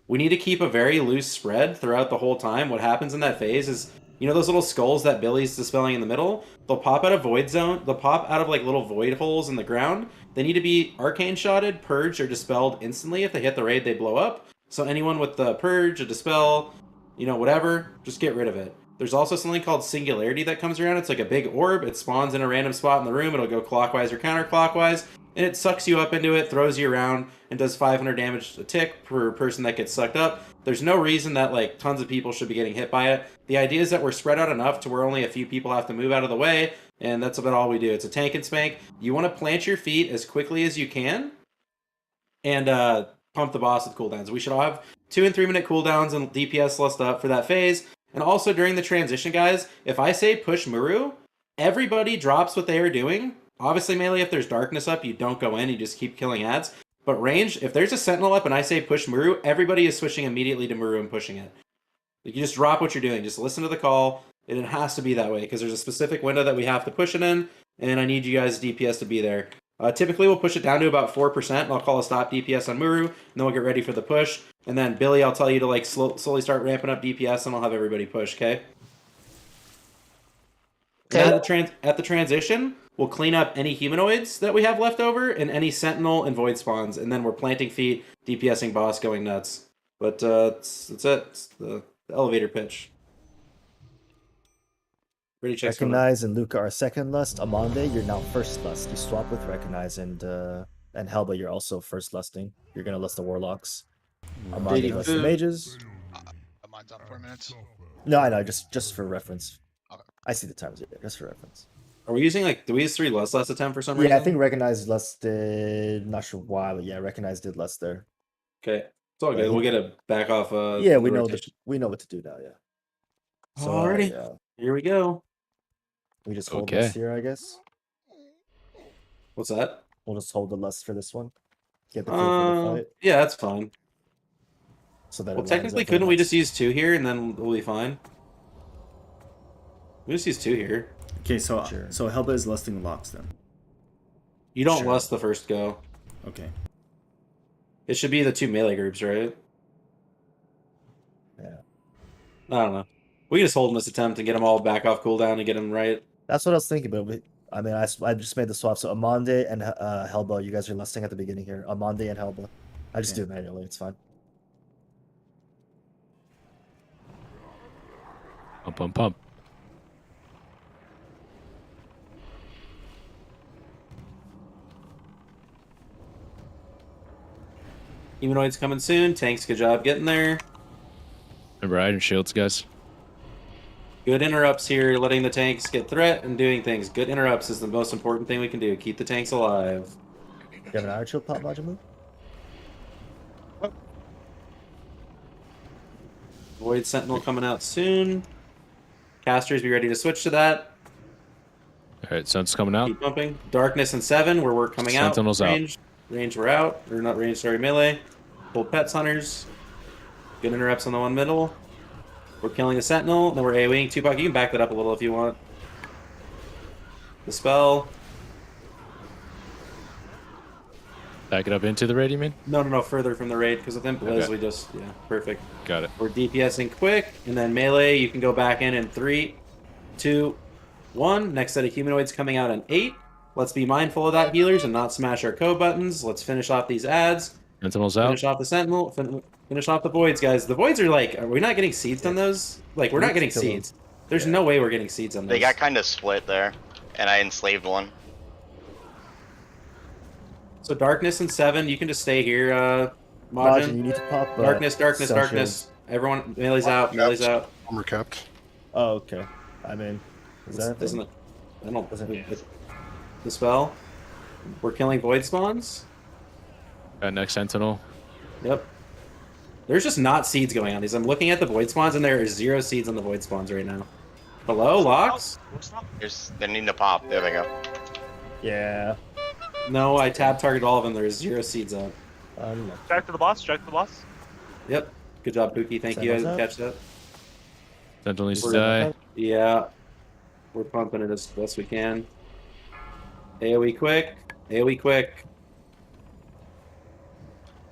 We need to keep a very loose spread throughout the whole time. What happens in that phase is, you know those little skulls that Billy's dispelling in the middle? They'll pop out of void zone. They'll pop out of like little void holes in the ground. They need to be arcane shotted, purged, or dispelled instantly. If they hit the raid, they blow up. So anyone with the purge, a dispel, you know, whatever, just get rid of it. There's also something called Singularity that comes around. It's like a big orb. It spawns in a random spot in the room. It'll go clockwise or counterclockwise. And it sucks you up into it, throws you around, and does 500 damage a tick per person that gets sucked up. There's no reason that like tons of people should be getting hit by it. The idea is that we're spread out enough to where only a few people have to move out of the way, and that's about all we do. It's a tank and spank. You want to plant your feet as quickly as you can, and pump the boss with cooldowns. We should all have 2 and 3 minute cooldowns and DPS list up for that phase. And also during the transition, guys, if I say push Muru, everybody drops what they are doing. Obviously, melee, if there's darkness up, you don't go in, you just keep killing ads. But range, if there's a sentinel up and I say push Muru, everybody is switching immediately to Muru and pushing it. Like, you just drop what you're doing, just listen to the call, and it has to be that way, because there's a specific window that we have to push it in, and I need you guys' DPS to be there. Typically, we'll push it down to about 4%, and I'll call a stop DPS on Muru, and then we'll get ready for the push. And then, Billy, I'll tell you to like slowly start ramping up DPS, and I'll have everybody push, okay? And at the transition, we'll clean up any humanoids that we have left over, and any sentinel and void spawns, and then we're planting feet, DPSing boss, going nuts. But that's it. It's the elevator pitch. Ready, check.
Recognize and Luca are second lust. Amande, you're now first lust. You swap with Recognize, and Helba, you're also first lusting. You're gonna lust the warlocks. Amande lust the mages.
Mine's on 4 minutes.
No, I know, just for reference. Okay. I see the times here, just for reference.
Are we using like, do we use 3 lust last attempt for some reason?
Yeah, I think Recognize lusted, not sure why, but yeah, Recognize did lust there.
Okay. It's all good. We'll get a back off.
Yeah, we know what to do now. Yeah.
So, alrighty, here we go.
We just hold lust here, I guess.
What's that?
We'll just hold the lust for this one. Get the feel for the fight.
Yeah, that's fine.
So that
well, technically, couldn't we just use 2 here and then we'll be fine? We just use 2 here.
Okay, so Helba is lusting locks then.
You don't lust the first go.
Okay.
It should be the 2 melee groups, right?
Yeah.
I don't know. We can just hold in this attempt and get them all back off cooldown and get them right.
That's what I was thinking, but I mean, I just made the swap. So Amande and Helba, you guys are lusting at the beginning here. Amande and Helba. I just do it manually. It's fine.
Pump.
Humanoids coming soon. Tanks, good job getting there.
Remember Iron Shields, guys.
Good interrupts here, letting the tanks get threat and doing things. Good interrupts is the most important thing we can do. Keep the tanks alive.
You have an Iron Shield pop module move?
Void Sentinel coming out soon. Casters, be ready to switch to that.
Alright, sun's coming out.
Keep pumping. Darkness and 7, where we're coming
Sentinel's
out.
out.
Range, we're out. Or not range, sorry, melee. Full pets hunters. Good interrupts on the one middle. We're killing the Sentinel, then we're AoEing. Tupac, you can back that up a little if you want. Dispel.
Back it up into the raid, you mean?
No, further from the raid, because with Imp Blizz,
Okay.
we just, yeah, perfect.
Got it.
We're DPSing quick, and then melee, you can go back in 3, 2, 1. Next set of humanoids coming out in 8. Let's be mindful of that, healers, and not smash our code buttons. Let's finish off these ads.
Sentinel's out.
Finish off the Sentinel. Finish off the Voids, guys. The Voids are like, are we not getting seeds on those? Like, we're not getting seeds. There's no way we're getting seeds on those.
They got kind of split there, and I enslaved one.
So Darkness and 7, you can just stay here,
Majin, you need to pop.
Darkness.
Cell
Everyone, melee's out. Melee's out.
Armor kept.
Oh, okay. I mean, is that a
Doesn't
thing?
it? I don't.
Doesn't
The spell. We're killing Void spawns.
Next Sentinel.
Yep. There's just not seeds going on these. I'm looking at the Void spawns, and there are 0 seeds on the Void spawns right now. Hello, Locks?
They need to pop. There they go.
Yeah.
No, I tab target all of them. There's 0 seeds up.
Drag to the boss. Drag to the boss.
Yep. Good job, Pookie. Thank you. I didn't catch that.
Sentinel needs to die.
Yeah. We're pumping it as best we can. AoE quick. AoE quick.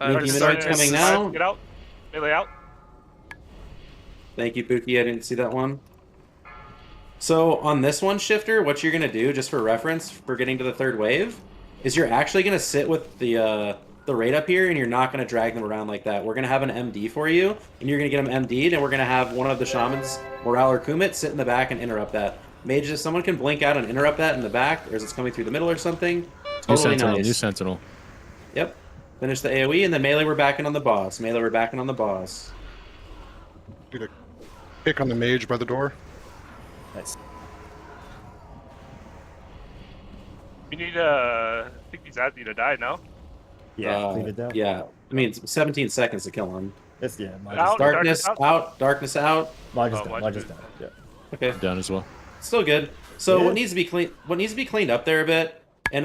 Humanoids coming now.
Get out. Melee out.
Thank you, Pookie. I didn't see that one. So on this one, Shifter, what you're going to do, just for reference, for getting to the 3rd wave, is you're actually going to sit with the raid up here, and you're not going to drag them around like that. We're going to have an MD for you, and you're going to get them MD'd, and we're going to have one of the Shamans, Morale or Kumit, sit in the back and interrupt that. Mages, someone can blink out and interrupt that in the back, or is it coming through the middle or something? Totally nice.
New Sentinel.
Yep. Finish the AoE, and then melee, we're backing on the boss. Melee, we're backing on the boss.
Get a kick on the mage by the door.
Nice.
We need I think these ads need to die now.
Yeah, leave it down.
Yeah. I mean, it's 17 seconds to kill him.
It's, yeah,
Out,
Darkness out. Darkness out.
Majin's down. Majin's down. Yeah.
Okay.
Down as well.
Still good. So
Yeah.
what needs to be cleaned up there a bit, and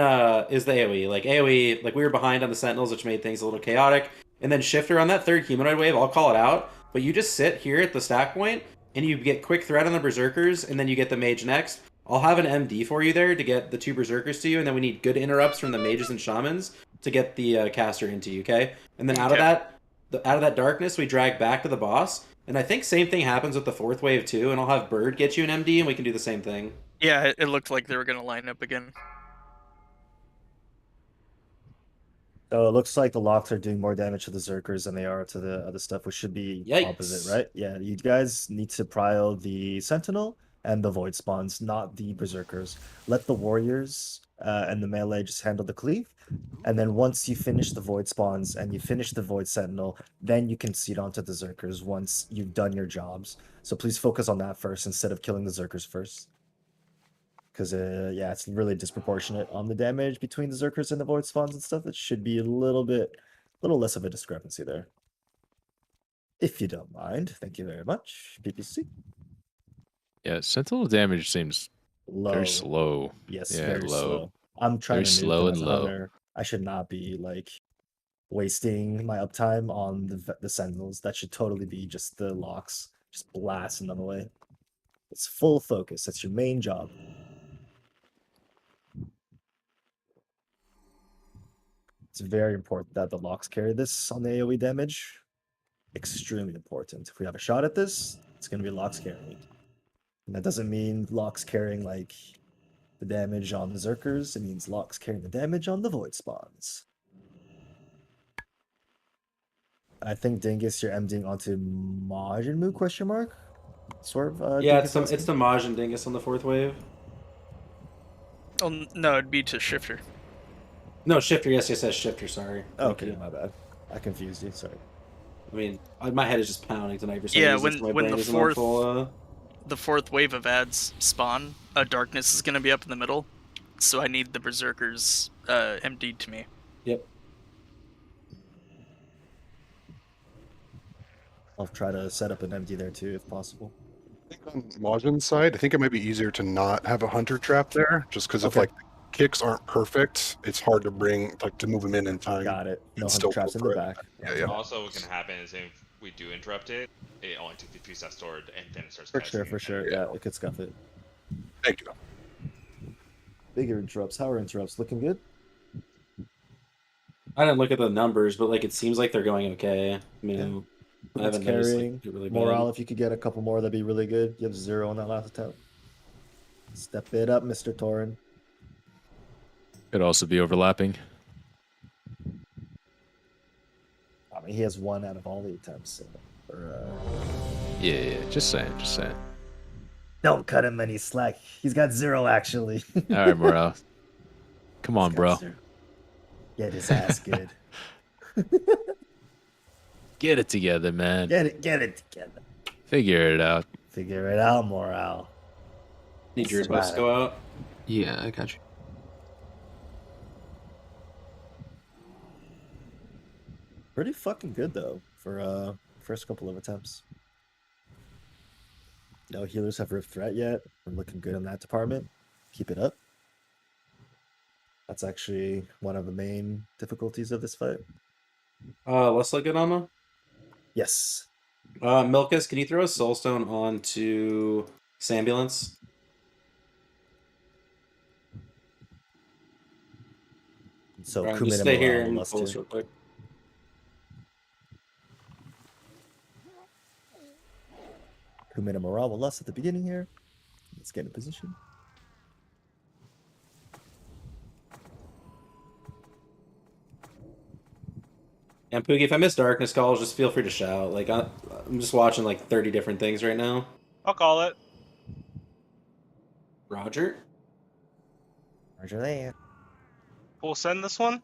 is the AoE. Like AoE, like we were behind on the Sentinels, which made things a little chaotic. And then Shifter on that 3rd humanoid wave, I'll call it out. But you just sit here at the stack point, and you get quick threat on the Berserkers, and then you get the Mage next. I'll have an MD for you there to get the 2 Berserkers to you, and then we need good interrupts from the Mages and Shamans to get the caster into you, okay? And then out of that darkness, we drag back to the boss. And I think same thing happens with the 4th wave too, and I'll have Bird get you an MD, and we can do the same thing.
Yeah, it looked like they were going to line up again.
So it looks like the locks are doing more damage to the Zerkers than they are to the other stuff, which should be
Yikes.
opposite, right? Yeah, you guys need to prio the Sentinel and the Void spawns, not the Berserkers. Let the Warriors and the melee just handle the cleave. And then once you finish the Void spawns and you finish the Void Sentinel, then you can seed onto the Zerkers once you've done your jobs. So please focus on that first instead of killing the Zerkers first. Because, yeah, it's really disproportionate on the damage between the Zerkers and the Void spawns and stuff. It should be a little less of a discrepancy there. If you don't mind. Thank you very much, PPC.
Yeah, Sentinel damage seems
Low.
very slow.
Yes,
yeah,
very
low.
slow. I'm trying
Very
to
slow
nuke them
and
as a
low.
hunter. I should not be, like, wasting my uptime on the Sentinels. That should totally be just the locks. Just blasting them away. It's full focus. That's your main job. It's very important that the locks carry this on the AoE damage. Extremely important. If we have a shot at this, it's going to be locks carrying. And that doesn't mean locks carrying like the damage on the Zerkers. It means locks carrying the damage on the Void spawns. I think Dingus, you're MDing onto Majinmu, question mark? Sort of.
Yeah,
Dingus
it's the Maj and Dingus on the 4th wave.
Oh, no, it'd be to Shifter.
No, Shifter. Yes, Shifter. Sorry.
Okay, my bad. I confused you. Sorry.
I mean, my head is just pounding tonight for some
Yeah,
reason.
when the 4th wave of ads spawn, Darkness is going to be up in the middle, so I need the Berserkers MD'd to me.
Yep.
I'll try to set up an MD there too, if possible.
I think on Majin's side, I think it might be easier to not have a hunter trap there, just because if like the kicks aren't perfect, it's hard to bring to move them in time.
Got it. No
and
hunter
still
traps
go
in the
for it.
back.
Yeah.
Also, what can happen is if we do interrupt it, it only took the 2 sets stored, and then it starts
For
casting
sure, for
again.
sure. Yeah, it could scuff it.
Thank you.
Bigger interrupts. How are interrupts? Looking good?
I didn't look at the numbers, but like it seems like they're going okay. I mean, I
It's
haven't noticed
carrying.
like, really
Morale,
bad.
if you could get a couple more, that'd be really good. You have 0 on that last attempt. Step it up, Mr. Torin.
Could also be overlapping.
I mean, he has 1 out of all the attempts. So,
Yeah, just saying, just saying.
Don't cut him any slack. He's got 0, actually.
All right, Morale. Come on, bro.
Get his ass good.
Get it together, man.
Get it together.
Figure it out.
Figure it out, Morale.
Need your bus go out?
Yeah, I got you.
Pretty fucking good though for first couple of attempts. No healers have ripped threat yet. We're looking good in that department. Keep it up. That's actually one of the main difficulties of this fight.
Let's look at Amma.
Yes.
Milkus, can you throw a soulstone onto Sambulance?
So
Right,
Kumit
just
and
stay here
Morale
and
lost
pull this
too.
real quick.
Kumit and Morale will lust at the beginning here. Let's get in position.
And Poogie, if I miss Darkness calls, just feel free to shout. Like I'm just watching like 30 different things right now.
I'll call it.
Roger.
Roger that.
We'll send this one.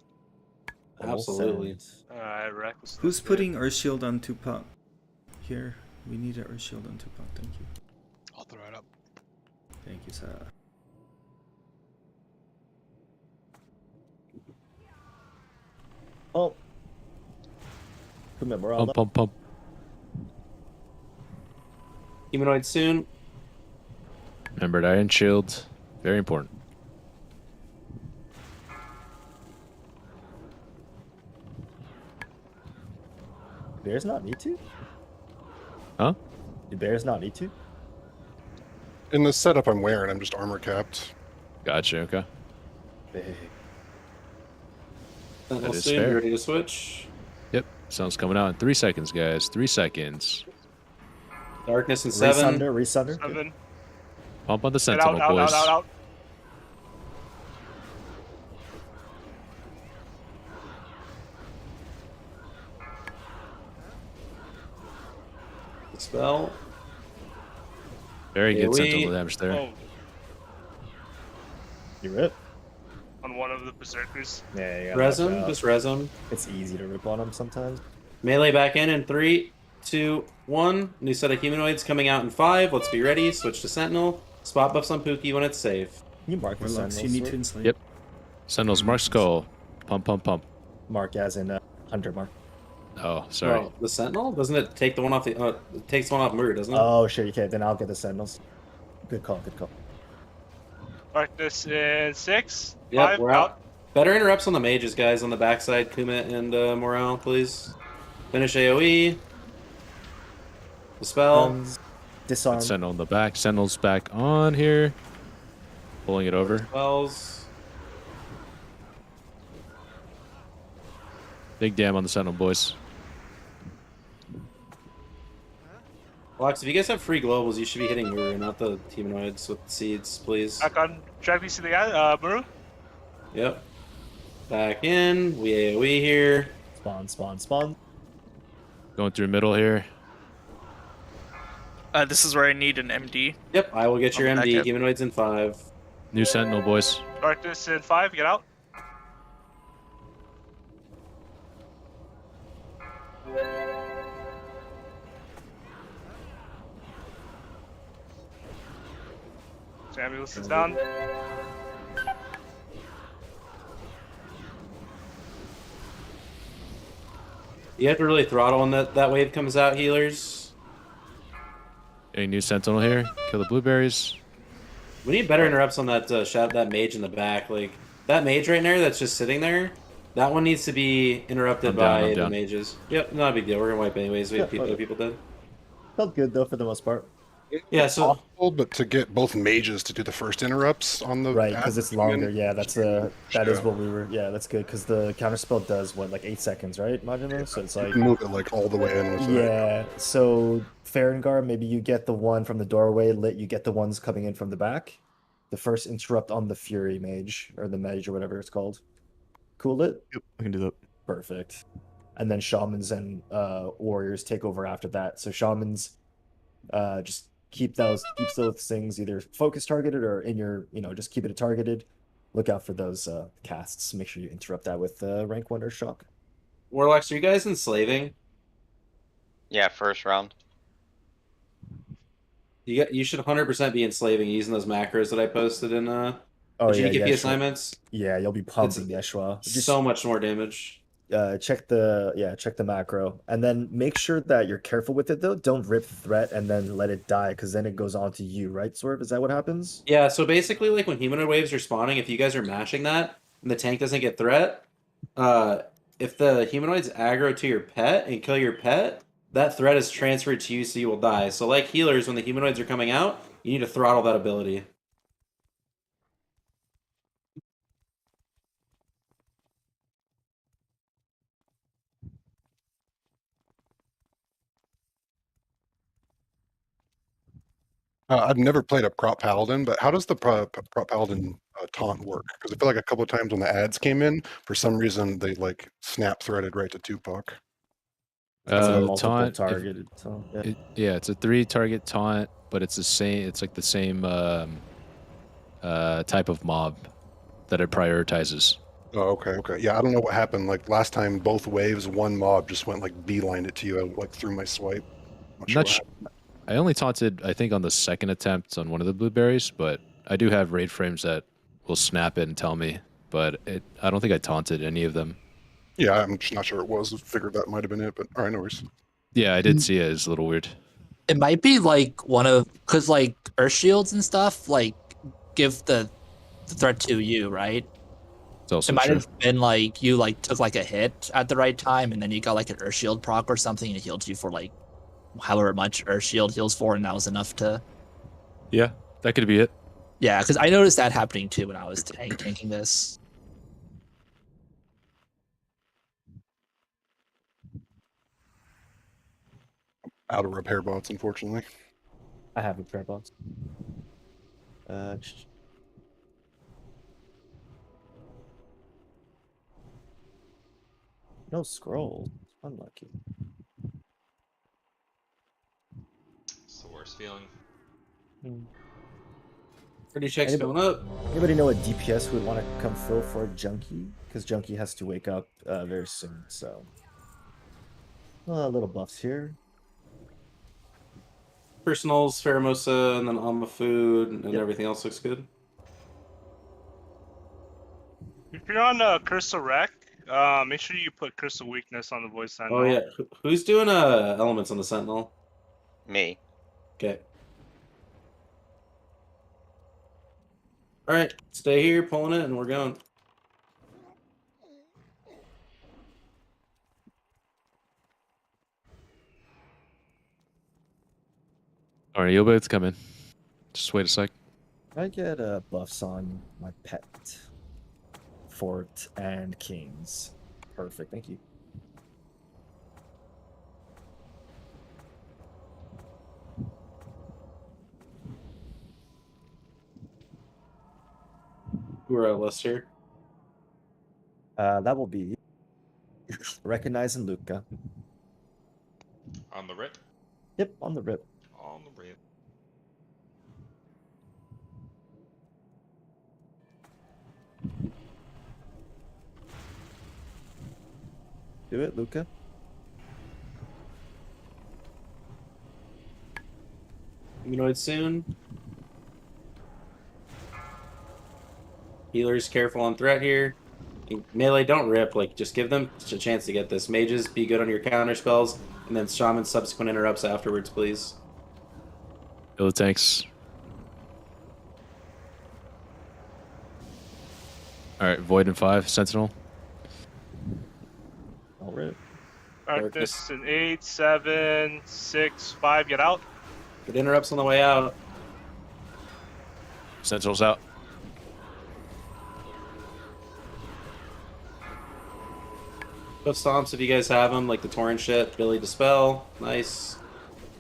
Absolutely.
Alright, reckless.
Who's putting Earth Shield on Tupac? Here, we need an Earth Shield on Tupac. Thank you.
I'll throw it up.
Thank you, sir.
Oh. Kumit Morale.
Pump.
Humanoid soon.
Remembered Iron Shield. Very important.
Bears not need to?
Huh?
Do bears not need to?
In the setup I'm wearing, I'm just armor capped.
Gotcha, okay.
Big.
Sentinel
is
soon.
fair.
You ready to switch?
Yep. Sounds coming out in 3 seconds, guys. 3 seconds.
Darkness in 7.
Resunder.
7.
Pump on the
Get
Sentinel,
out,
boys.
out.
Spell.
Very good
AoE.
Sentinel damage there.
Oh,
You rip?
on one of the berserkers.
Yeah, you gotta
Res
watch
him.
out.
Just res him.
It's easy to rip on them sometimes.
Melee back in 3, 2, 1. New set of humanoids coming out in 5. Let's be ready. Switch to Sentinel. Spot buffs on Pookie when it's safe.
Can you mark the
Warlocks, you
Sentinels?
need to
Sword?
enslave.
Yep. Sentinels, mark skull. Pump.
Mark as in Hunter mark.
Oh, sorry.
Oh, the Sentinel? Doesn't it take the one off the... it takes one off Muru, doesn't it?
Oh, sure, you can. Then I'll get the Sentinels. Good call.
Darkness in 6.
Yep,
5,
we're out. Better interrupts on the mages, guys, on the backside. Kumit and Morale, please. Finish AoE. The spell.
Disarm.
Sentinel in the back. Sentinel's back on here. Pulling it over.
Spells.
Big damn on the Sentinel, boys.
Lox, if you guys have free globals, you should be hitting Muru, not the humanoids with seeds, please.
Back on track, we see the guy, Muru.
Yep. Back in. We AoE here.
Spawn.
Going through middle here.
This is where I need an MD.
Yep, I will get your
I'll back
MD.
up.
Humanoids in 5.
New Sentinel, boys.
Darkness in 5, get out. Samuels is down.
You have to really throttle when that wave comes out, healers.
A new Sentinel here. Kill the blueberries.
We need better interrupts on that that mage in the back. Like, that mage right there that's just sitting there, That one needs to be interrupted
I'm down,
by
I'm
the
down.
mages. Yep, not a big deal. We're gonna wipe anyways. We have
okay.
people dead.
Felt good though for the most part.
Yeah, so
Possible, but to get both mages to do the first interrupts on the
Right, because it's longer. Yeah, that's that is
Yeah.
what we were. Yeah, that's good because the counterspell does what, like 8 seconds, right, Majima? So it's
You
like
can move it like all the way in. With
yeah. So Farengar, maybe you get the one from the doorway lit. You get the ones coming in from the back. The first interrupt on the Fury Mage or the Mage or whatever it's called. Cool it.
Yep, I can do that.
Perfect. And then shamans and warriors take over after that. So shamans just keeps those things either focus targeted or in your, just keep it targeted. Look out for those casts. Make sure you interrupt that with rank 1 or shock.
Warlocks, are you guys enslaving?
Yeah, first round.
You should 100% be enslaving using those macros that I posted in the GDKP
Yeshua.
assignments.
Yeah, you'll be pumping Yeshua.
So much more damage.
Check the macro, and then make sure that you're careful with it though. Don't rip threat and then let it die, because then it goes on to you, right, Swerve? Is that what happens?
Yeah, so basically, like when humanoid waves are spawning, if you guys are mashing that and the tank doesn't get threat, if the humanoids aggro to your pet and kill your pet, that threat is transferred to you, so you will die. So, like healers, when the humanoids are coming out, you need to throttle that ability.
I've never played a prop paladin, but how does the prop paladin taunt work? Because I feel like a couple of times when the ads came in, for some reason they like snap threaded right to Tupac.
Taunt.
targeted.
Yeah, it's a 3-target taunt, but it's the same. It's like the same type of mob that it prioritizes.
Oh, okay. Yeah, I don't know what happened. Like last time, both waves, one mob just went like beelined it to you, like through my swipe.
I only taunted, I think, on the second attempt on one of the blueberries, but I do have raid frames that will snap it and tell me. But I don't think I taunted any of them.
Yeah, I'm just not sure it was. I figured that might have been it, but all right, no worries.
Yeah, I did see it. It's a little weird.
It might be like one of, because like earth shields and stuff like give the threat to you, right?
It's also
it might
true.
have been like you like took like a hit at the right time, and then you got like an earth shield proc or something, and it healed you for like however much earth shield heals for, and that was enough to.
Yeah, that could be it.
Yeah, because I noticed that happening too when I was tanking this.
Out of repair bots, unfortunately.
I have repair bots. No scrolls. Unlucky.
It's the worst feeling.
Pretty checks going up.
Anybody know a DPS who would want to come fill for Junkie? Because Junkie has to wake up very soon, so. Little buffs here.
Personals, Pheromosa, and then Alma food, and everything else looks good.
If you're on Crystal Wreck, make sure you put Crystal Weakness on the voice Sentinel.
Oh yeah, who's doing elements on the Sentinel?
Me.
Okay. All right, stay here, pulling it, and we're going.
All right, you'll be able to come in. Just wait a sec.
I get buffs on my pet, Fort, and Kings. Perfect, thank you.
Who are our list here?
That will be recognizing Luca.
On the rip?
Yep, on the rip.
On the rip.
Do it, Luca.
Humanoid soon. Healers, careful on threat here. Melee, don't rip. Like, just give them a chance to get this. Mages, be good on your counter spells, and then Shaman subsequent interrupts afterwards, please.
Kill the tanks. All right, Void in 5, Sentinel.
rip.
Darkness in 8, 7, 6, 5. Get out.
Good interrupts on the way out.
Sentinels out.
Cliff stomps if you guys have them, like the torrent shit. Billy Dispel. Nice.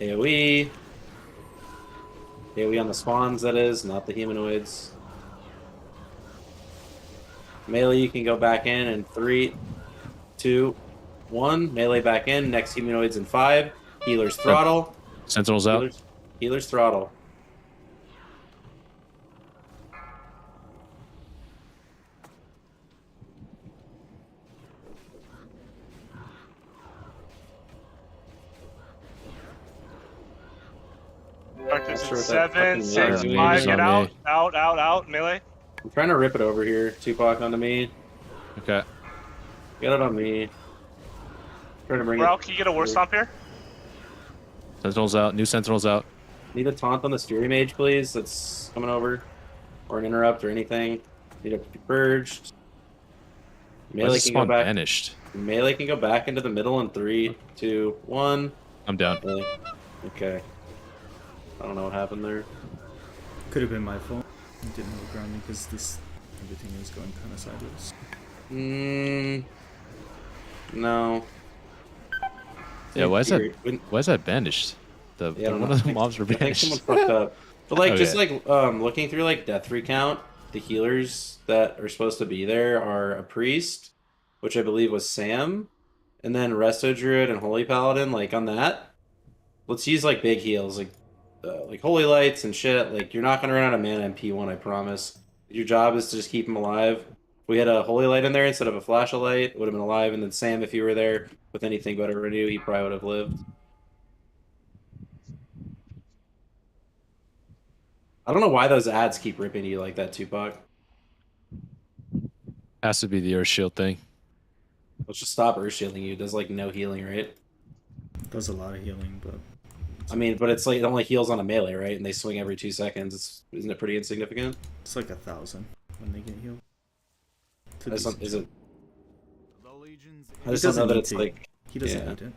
AoE. AoE on the spawns, that is, not the humanoids. Melee, you can go back in 3, 2, 1. Melee back in. Next humanoids in 5. Healers throttle.
Sentinels out.
Healers throttle.
Darkness
Sure
in
what that
7,
fucking
6,
means.
5. Get
on
out.
me.
Out. Melee.
I'm trying to rip it over here. Tupac onto me.
Okay.
Get it on me. Trying to bring
Bro,
it.
can you get a war stomp here?
Sentinels out. New Sentinels out.
Need a taunt on the Fury Mage, please. That's coming over. Or an interrupt or anything. Need it to be purged.
Why
Melee
is
can go
spawn
back.
banished?
Melee can go back into the middle in 3, 2, 1.
I'm down.
Okay. I don't know what happened there.
Could have been my fault. I didn't have grounding because everything is going kind of sideways.
No.
Yeah, why is that banished?
Yeah, I don't
one
know.
of the mobs were
I think
banished.
someone fucked up. But like, just
Okay.
like looking through like death recount, the healers that are supposed to be there are a priest, which I believe was Sam, and then Resto Druid and Holy Paladin. Like on that, let's use like big heals, like Holy Lights and shit. Like you're not gonna run out of mana in P1, I promise. Your job is to just keep them alive. If we had a Holy Light in there instead of a Flash of Light, it would have been alive. And then Sam, if you were there with anything but a Renew, he probably would have lived. I don't know why those ads keep ripping you like that, Tupac.
Has to be the Earth Shield thing.
Let's just stop Earth Shielding you. It does like no healing, right?
It does a lot of healing, but
I mean, but it's like it only heals on a melee, right? And they swing every 2 seconds. Isn't it pretty insignificant?
it's like 1,000 when they get healed.
I just don't, is it? I
He
just don't know
doesn't
that
need
it's
to.
like.
He doesn't
yeah.
need it.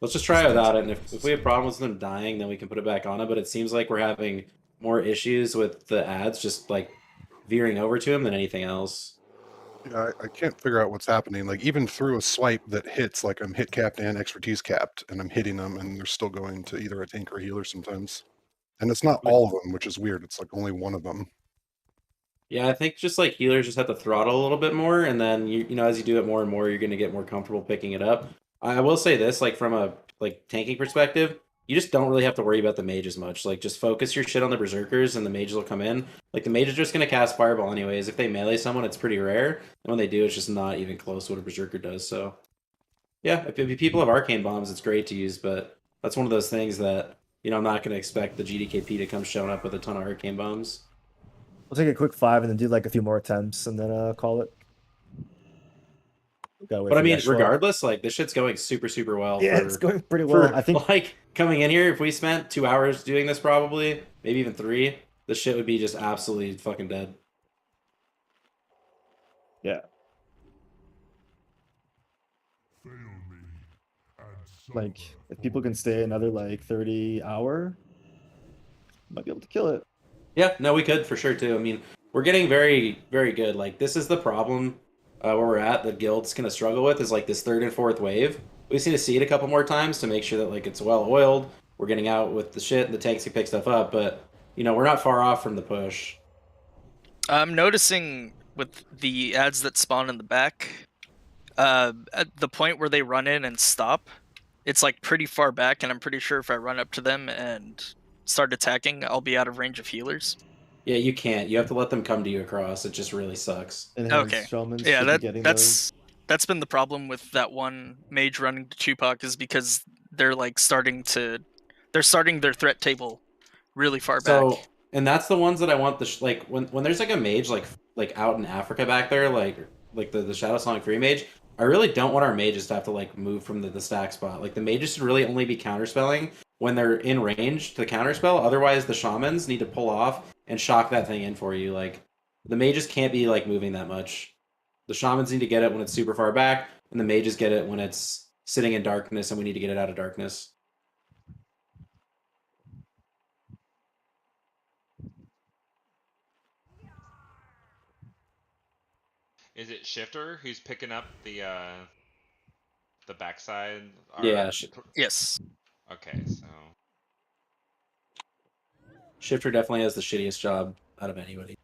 Let's just try it without it. And if we have problems with them dying, then we can put it back on it. But it seems like we're having more issues with the ads just like veering over to him than anything else.
Yeah, I can't figure out what's happening. Like even through a swipe that hits, like I'm hit capped and expertise capped, and I'm hitting them, and they're still going to either a tank or healer sometimes. And it's not all of them, which is weird. It's like only one of them.
Yeah, I think just like healers just have to throttle a little bit more, and then you know as you do it more and more, you're going to get more comfortable picking it up. I will say this, like from a like tanking perspective, you just don't really have to worry about the mage as much. Like just focus your shit on the berserkers, and the mages will come in. Like the mage is just going to cast fireball anyways. If they melee someone, it's pretty rare, and when they do, it's just not even close to what a berserker does. So yeah, if people have arcane bombs, it's great to use, but that's one of those things that you know I'm not going to expect the GDKP to come showing up with a ton of arcane bombs.
We'll take a quick 5 and then do like a few more attempts and then call it.
But I mean, regardless, like this shit's going super well.
Yeah, it's going pretty well. I think
like coming in here, if we spent 2 hours doing this, probably maybe even 3, this shit would be just absolutely fucking dead.
Yeah. Like if people can stay another like 30 hour, might be able to kill it.
Yeah, no, we could for sure too. I mean, we're getting very good. Like this is the problem where we're at. The guild's gonna struggle with is like this 3rd and 4th wave. We just need to see it a couple more times to make sure that like it's well oiled. We're getting out with the shit, and the tanks can pick stuff up. But you know, we're not far off from the push.
I'm noticing with the ads that spawn in the back, at the point where they run in and stop, it's like pretty far back, and I'm pretty sure if I run up to them and start attacking, I'll be out of range of healers.
Yeah, you can't. You have to let them come to you across. It just really sucks.
Okay. Yeah, that's been the problem with that one mage running to Tupac is because they're like they're starting their threat table really far back.
And that's the ones that I want like when there's like a mage like out in Africa back there, like the Shadow Sonic Free Mage, I really don't want our mages to have to like move from the stack spot. Like the mages should really only be counterspelling when they're in range to counterspell. Otherwise the shamans need to pull off and shock that thing in for you. Like the mages can't be like moving that much. The shamans need to get it when it's super far back. and the mages get it when it's sitting in darkness, and we need to get it out of darkness.
Is it Shifter who's picking up the backside?
Yeah.
Yes.
Okay, so
Shifter definitely has the shittiest job out of anybody.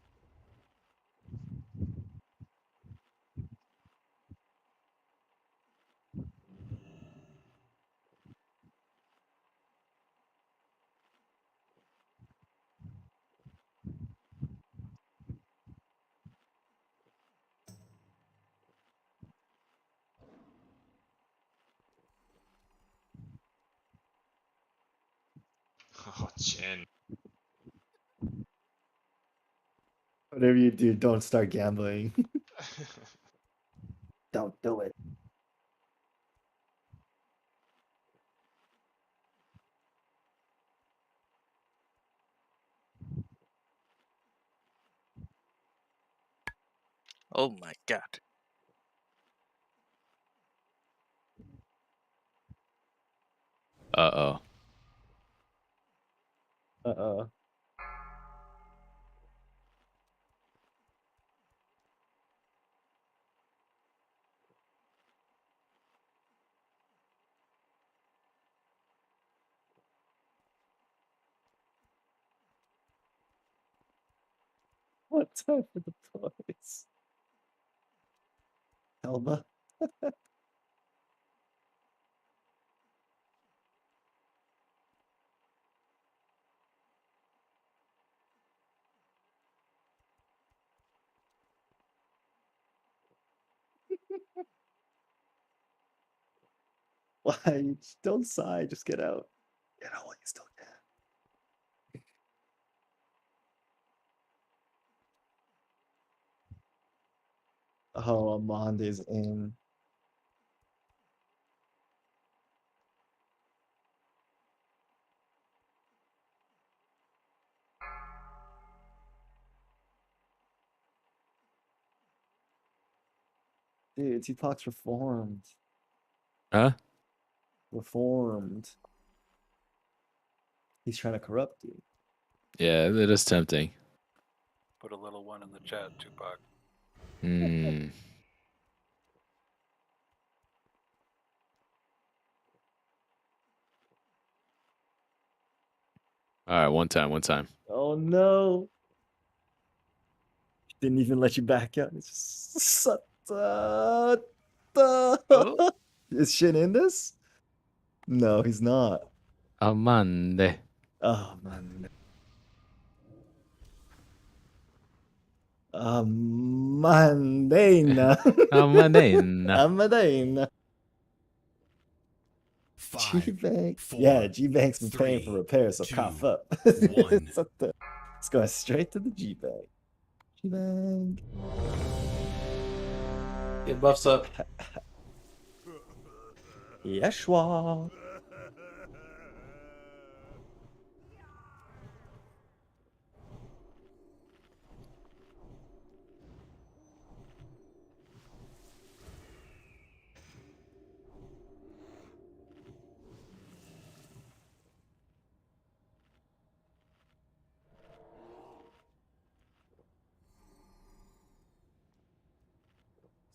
oh Chin.
Whatever you do, don't start gambling. Don't do it.
Oh my god.
Uh-oh.
Uh-oh. What time for the toys? Elba? Why? Don't sigh, just get out. Get out while you still can. Oh, Amanda's in. Dude, Tupac's reformed.
Huh?
Reformed. He's trying to corrupt you.
Yeah, it is tempting.
Put a little one in the chat, Tupac.
Hmm. All right, one time.
Oh no. Didn't even let you back out. It's just Is Shin in this? No, he's not.
Amande.
Oh man. Mandana.
Amadena.
Amadena.
Five,
G-Bank.
4,
Yeah, G-Bank's been paying
3,
for repairs, so
2,
cough up.
1.
It's going straight to the G-Bank. G-Bank.
Get buffs up.
Yeshua.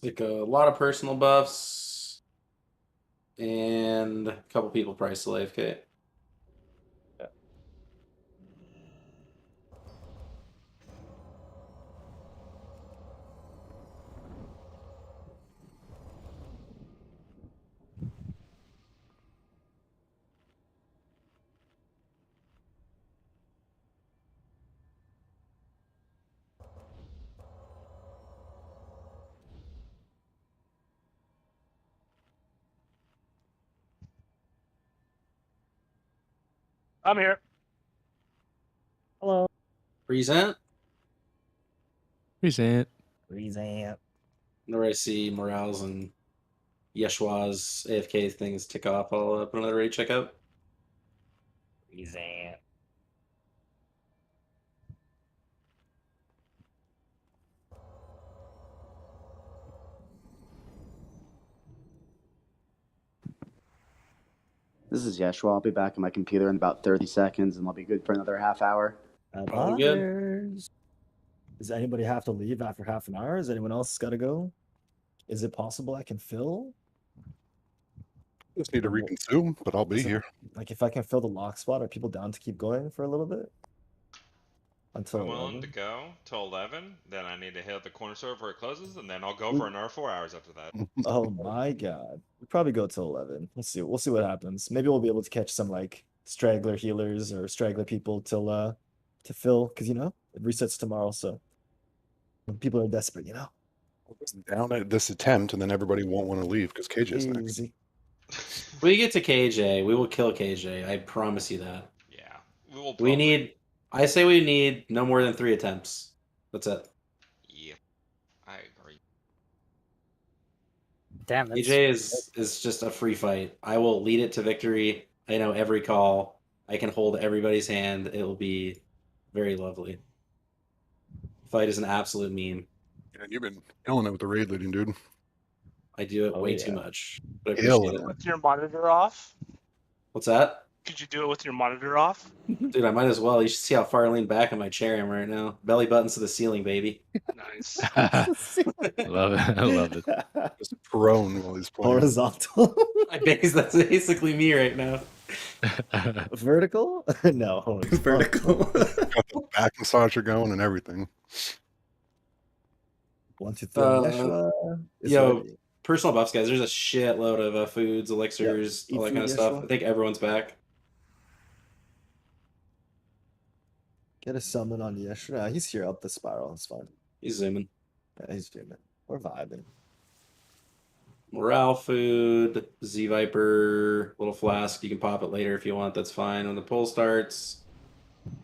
Like a lot of personal buffs, and a couple people probably still AFK.
I'm here.
Hello.
Present.
Present.
Present.
Whenever I see Morales and Yeshua's AFK things tick off, I'll put another raid checkout.
Present.
This is Yeshua. I'll be back on my computer in about 30 seconds, and I'll be good for another half hour.
All good.
Others. Does anybody have to leave after half an hour? Is anyone else got to go? Is it possible I can fill?
Just need to reconsume, but I'll be
Is it-
here.
Like if I can fill the lock spot, are people down to keep going for a little bit? Until
I'm willing
11?
to go till 11. Then I need to hit the corner store before it closes, and then I'll go for another 4 hours after that.
Oh my god. We probably go till 11. Let's see. We'll see what happens. Maybe we'll be able to catch some like straggler healers or straggler people till to fill, because you know it resets tomorrow. So when people are desperate, you know.
Down at this attempt, and then everybody won't want to leave because KJ's next.
Easy.
We get to KJ, we will kill KJ. I promise you that.
Yeah, we will.
We need. I say we need no more than 3 attempts. That's it.
Yeah, I agree.
Damn, that's...
KJ is just a free fight. I will lead it to victory. I know every call. I can hold everybody's hand. It will be very lovely. Fight is an absolute meme.
Yeah, you've been killing it with the raid leading, dude.
I do it
Oh,
way
yeah.
too much, but I
Killing
appreciate it.
With your monitor off?
What's that?
Could you do it with your monitor off?
Dude, I might as well. You should see how far I lean back in my chair I am right now. Belly buttons to the ceiling, baby.
Nice.
Love it. I love it.
Just prone while he's playing.
Horizontal.
That's basically me right now.
Vertical? No. Horizontal.
Vertical.
Got the back massager going and everything.
1, 2, 3. Yeshua is
Yo,
ready.
personal buffs, guys. There's a shitload of foods, elixirs,
Eat
all that
food,
kind of stuff.
Yeshua.
I think everyone's back.
Get a summon on Yeshua. He's here up the spiral. It's fine.
He's zooming.
Yeah, he's doing it. We're vibing.
Morale food, Z Viper, little flask. You can pop it later if you want. That's fine when the pull starts.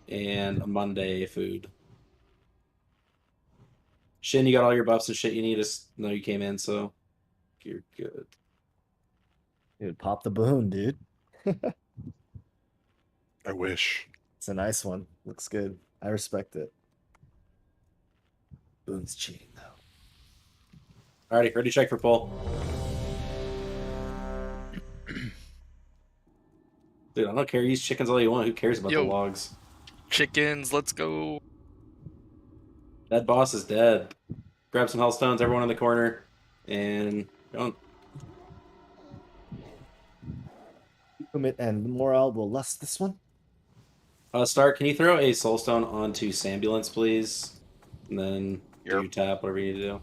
And a Monday food. Shin, you got all your buffs and shit you need. Just know you came in, so you're good.
Dude, pop the boon, dude.
I wish.
It's a nice one. Looks good. I respect it. Boon's cheating, though.
Alrighty, ready to check for pull. Dude, I don't care. Use chickens all you want. Who cares about
Yo.
the logs?
Chickens, let's go.
That boss is dead. Grab some hellstones, everyone in the corner, and don't.
Commit and morale will lust this one.
Stark, can you throw a soulstone onto Sambulance, please? And then do tap, whatever you need to do.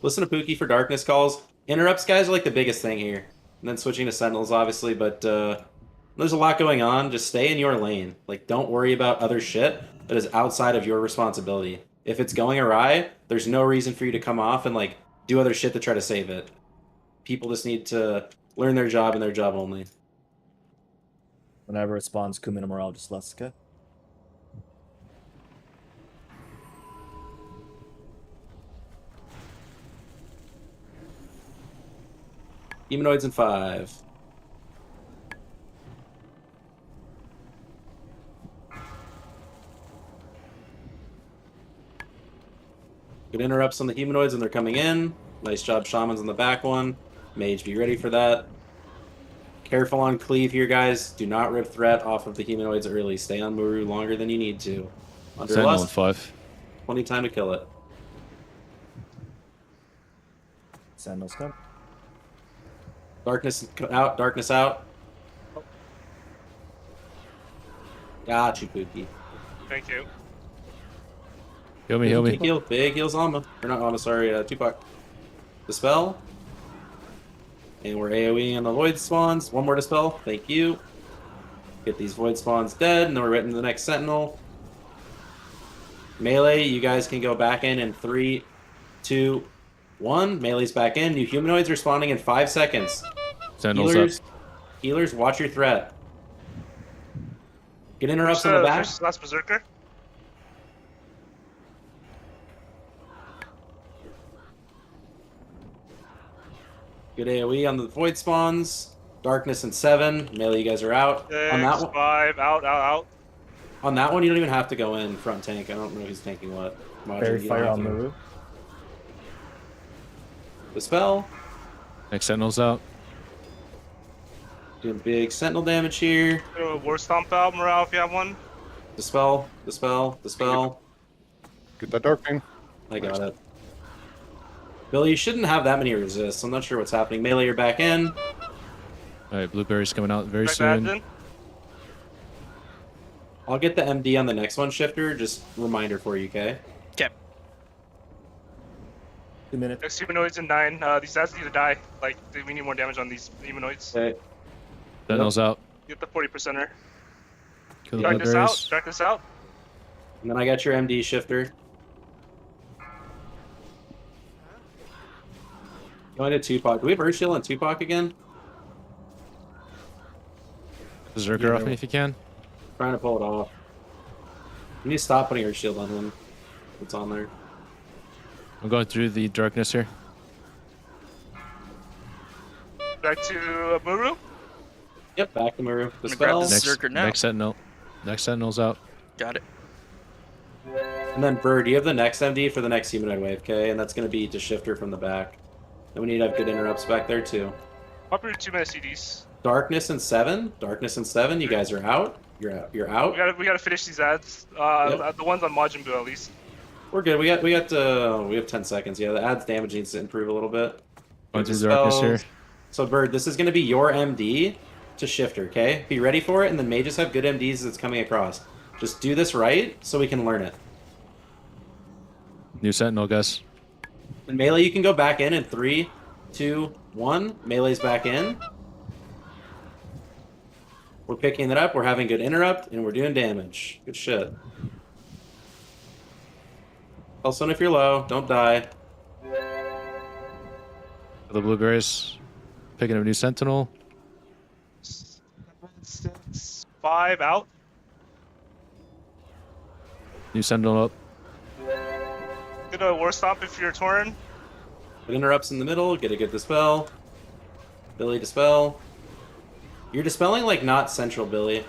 Listen to Pookie for darkness calls. Interrupts, guys, are like the biggest thing here. And then switching to Sentinels, obviously, but there's a lot going on. Just stay in your lane. Like, don't worry about other shit that is outside of your responsibility. If it's going awry, there's no reason for you to come off and, like, do other shit to try to save it. People just need to learn their job and their job only.
Whenever it spawns Kumin and morale, just lust, okay?
Humanoids in 5. Good interrupts on the humanoids when they're coming in. Nice job, Shamans on the back one. Mage, be ready for that. Careful on cleave here, guys. Do not rip threat off of the humanoids early. Stay on Muru longer than you need to. Under
Sentinel in
lust,
5.
plenty of time to kill it.
Sentinels come.
Darkness out, darkness out. Got you, Pookie.
Thank you.
Heal me, heal me.
Big heal, big heals Alma. Or not Alma, sorry, Tupac. Dispel. And we're AoE on the Void spawns. One more Dispel, thank you. Get these Void spawns dead, and then we're right into the next Sentinel. Melee, you guys can go back in 3, 2, 1. Melee's back in. New humanoids are spawning in 5 seconds.
Sentinels up.
Healers, watch your threat. Get interrupts on the back.
Last Berserker.
Good AoE on the Void spawns. Darkness in 7. Melee, you guys are out.
6,
On that one,
5, out.
on that one, you don't even have to go in front tank. I don't know who's tanking what. Module,
Fairy
you don't
fire
have
on
to.
Muru.
Dispel.
Next Sentinel's out.
Doing big sentinel damage here.
War Stomp out, Morale, if you have one.
Dispel, dispel, dispel.
Get that darkening.
I got it. Billy, you shouldn't have that many resists. I'm not sure what's happening. Melee, you're back in.
All right, blueberry's coming out very
Back
soon.
to
I'll get the MD on the next one, Shifter. Just reminder for you, okay?
Okay.
2 minutes.
Next humanoids in 9. These ads need to die. Like, we need more damage on these humanoids.
Okay.
Sentinel's out.
Get the 40%er.
Kill the
Drag this
blueberries.
out. Drag this out.
And then I got your MD, Shifter. Going to Tupac. Do we have Urshield on Tupac again?
Berserker off me if you can.
Trying to pull it off. You need to stop putting Urshield on him. It's on there.
I'm going through the darkness here.
Back to Muru.
Yep, back to Muru.
I'm gonna grab the Berserker now.
Next sentinel. Next sentinel's out.
Got it.
And then Bird, you have the next MD for the next humanoid wave, okay? And that's going to be to Shifter from the back. And we need to have good interrupts back there too.
Pop your 2-minute CDs.
Darkness and 7. Darkness and 7. You guys are out. You're out. You're out.
We gotta finish these ads.
Yep.
The ones on Majin Buu at least.
We're good. We have 10 seconds. Yeah, the ad's damage needs to improve a little bit.
Going through the darkness here.
So Bird, this is going to be your MD to Shifter, okay? Be ready for it, and then mages have good MDs that's coming across. Just do this right so we can learn it.
New sentinel, guys.
And melee, you can go back in 3, 2, 1. Melee's back in. We're picking it up. We're having good interrupt, and we're doing damage. Good shit. Also, if you're low, don't die.
The blueberries. Picking up a new sentinel.
6, 5 out.
New sentinel up.
Get a War Stomp if you're Tauren.
Good interrupts in the middle. Get a good dispel. Billy, dispel. You're dispelling like not central, Billy.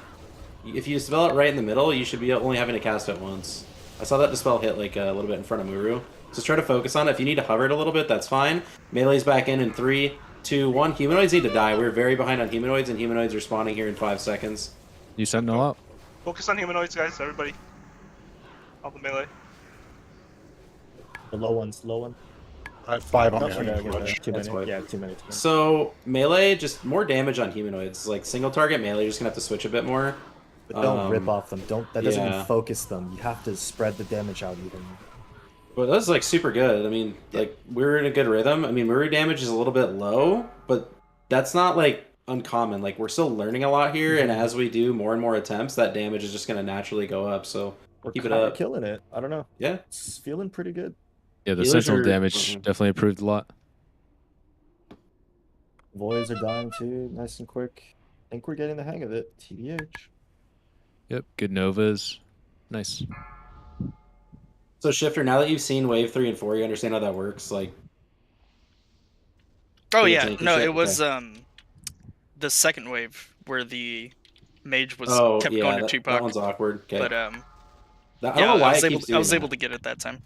If you dispel it right in the middle, you should be only having to cast it once. I saw that dispel hit like a little bit in front of Muru. Just try to focus on it. If you need to hover it a little bit, that's fine. Melee's back in 3, 2, 1. Humanoids need to die. We're very behind on humanoids, and humanoids are spawning here in 5 seconds.
New sentinel up.
Focus on humanoids, guys. Everybody. All the melee.
The low ones, low one.
I have 5 on
Oh,
me.
okay, okay,
Watch.
2 minutes.
fine.
Yeah, 2 minutes.
So, melee, just more damage on humanoids. Like, single target melee, you're just going to have to switch a bit more.
But don't rip off them. That doesn't
yeah.
even focus them. You have to spread the damage out even.
But that's, like, super good. I mean, like, we're in a good rhythm. I mean, Muru damage is a little bit low, but that's not, like, uncommon. Like, we're still learning a lot here, and as we do more and more attempts, that damage is just going to naturally go up. So,
We're
keep it
kinda
up.
killing it. I don't know.
Yeah.
It's feeling pretty good.
Yeah, the
Healers
sentinel
are-
damage definitely improved a lot.
Voids are dying too, nice and quick. I think we're getting the hang of it. TBH.
Yep, good novas. Nice.
So, Shifter, now that you've seen Wave 3 and 4, you understand how that works? Like,
Oh
Pretty
yeah,
tanky
no,
shit,
it was
okay.
the second wave where the mage was
oh,
kept
yeah,
going to
that
Tupac.
one's awkward. Okay.
But
I don't
yeah,
know why
I was,
it
able,
keeps
I was
doing
able
that.
to get it that time.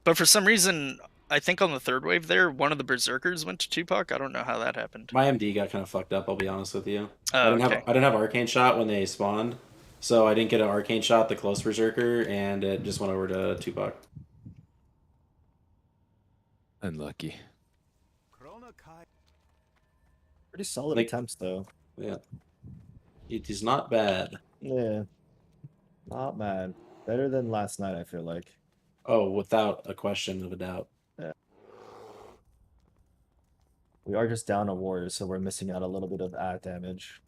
But for some reason, I think on the third wave there, one of the berserkers went to Tupac. I don't know how that happened.
My MD got kind of fucked up, I'll be honest with you.
Oh,
I
okay.
didn't have arcane shot when they spawned, so I didn't get an arcane shot the close berserker, and it just went over to Tupac.
Unlucky.
Pretty solid
Like-
attempts though.
Yeah. It is not bad.
Yeah. Not bad. Better than last night, I feel like.
Oh, without a question of a doubt.
Yeah. We are just down a warrior, so we're missing out a little bit of ad damage.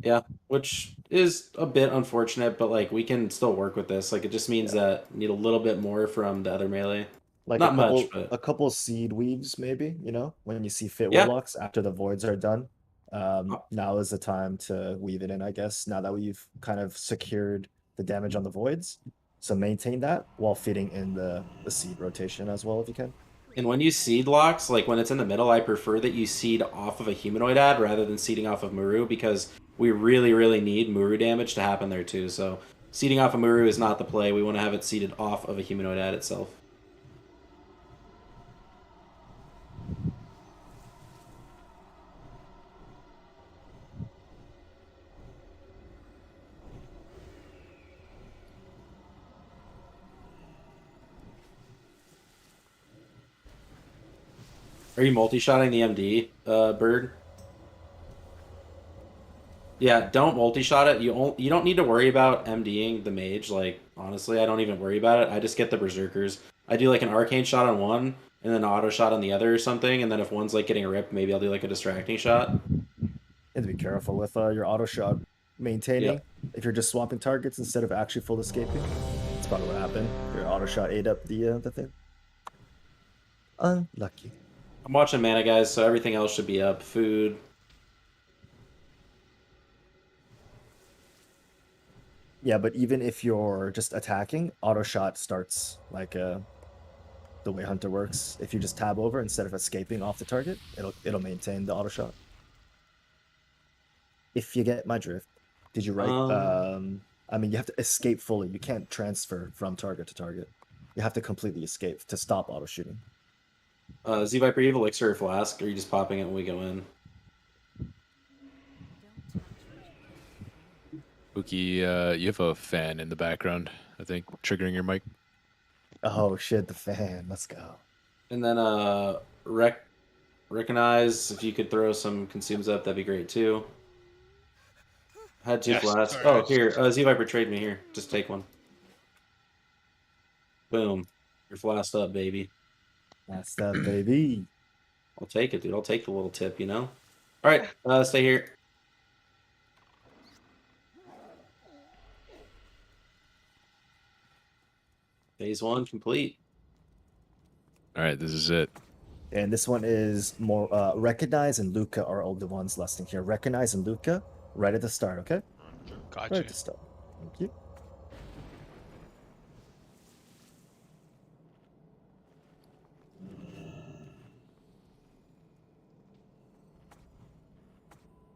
Yeah, which is a bit unfortunate, but like we can still work with this. Like it just means that we need a little bit more from the other melee.
Like
Not
a couple,
much, but
a couple seed weaves, maybe, you know, when you see fit
Yeah.
warlocks after the voids are done. Now is the time to weave it in, I guess, now that we've kind of secured the damage on the voids. So maintain that while fitting in the seed rotation as well if you can.
And when you seed locks, like when it's in the middle, I prefer that you seed off of a humanoid ad rather than seeding off of Muru because we really, really need Muru damage to happen there too. So seeding off of Muru is not the play. We want to have it seeded off of a humanoid ad itself. Are you multi-shotting the MD, Bird? Yeah, don't multi-shot it. You don't need to worry about MDing the mage. Like, honestly, I don't even worry about it. I just get the berserkers. I do like an arcane shot on one, and then an auto shot on the other or something, and then if one's like getting ripped, maybe I'll do like a distracting shot.
You have to be careful with your auto shot maintaining.
Yep.
If you're just swapping targets instead of actually full escaping, that's probably what happened. Your auto shot ate up the thing. Unlucky.
I'm watching mana, guys, so everything else should be up. Food.
Yeah, but even if you're just attacking, auto shot starts like the way Hunter works. If you just tab over instead of escaping off the target, it'll maintain the auto shot. If you get my drift. Did you write? I mean, you have to escape fully. You can't transfer from target to target. You have to completely escape to stop auto shooting.
Z Viper, you have elixir or flask, or are you just popping it when we go in?
Pookie, you have a fan in the background, I think, triggering your mic.
Oh shit, the fan. Let's go.
And then recognize if you could throw some consumes up, that'd be great too. Had two flasks.
sorry,
Oh, here, Z Viper, trade me here. Just take one. Boom, you're flasked up, baby.
That's that, baby.
I'll take it, dude. I'll take the little tip, you know. All right, stay here. Phase 1 complete.
All right, this is it.
And this one is more Recognize and Luca are all the ones listing here. Recognize and Luca right at the start, okay?
Gotcha.
Right at the start. Thank you.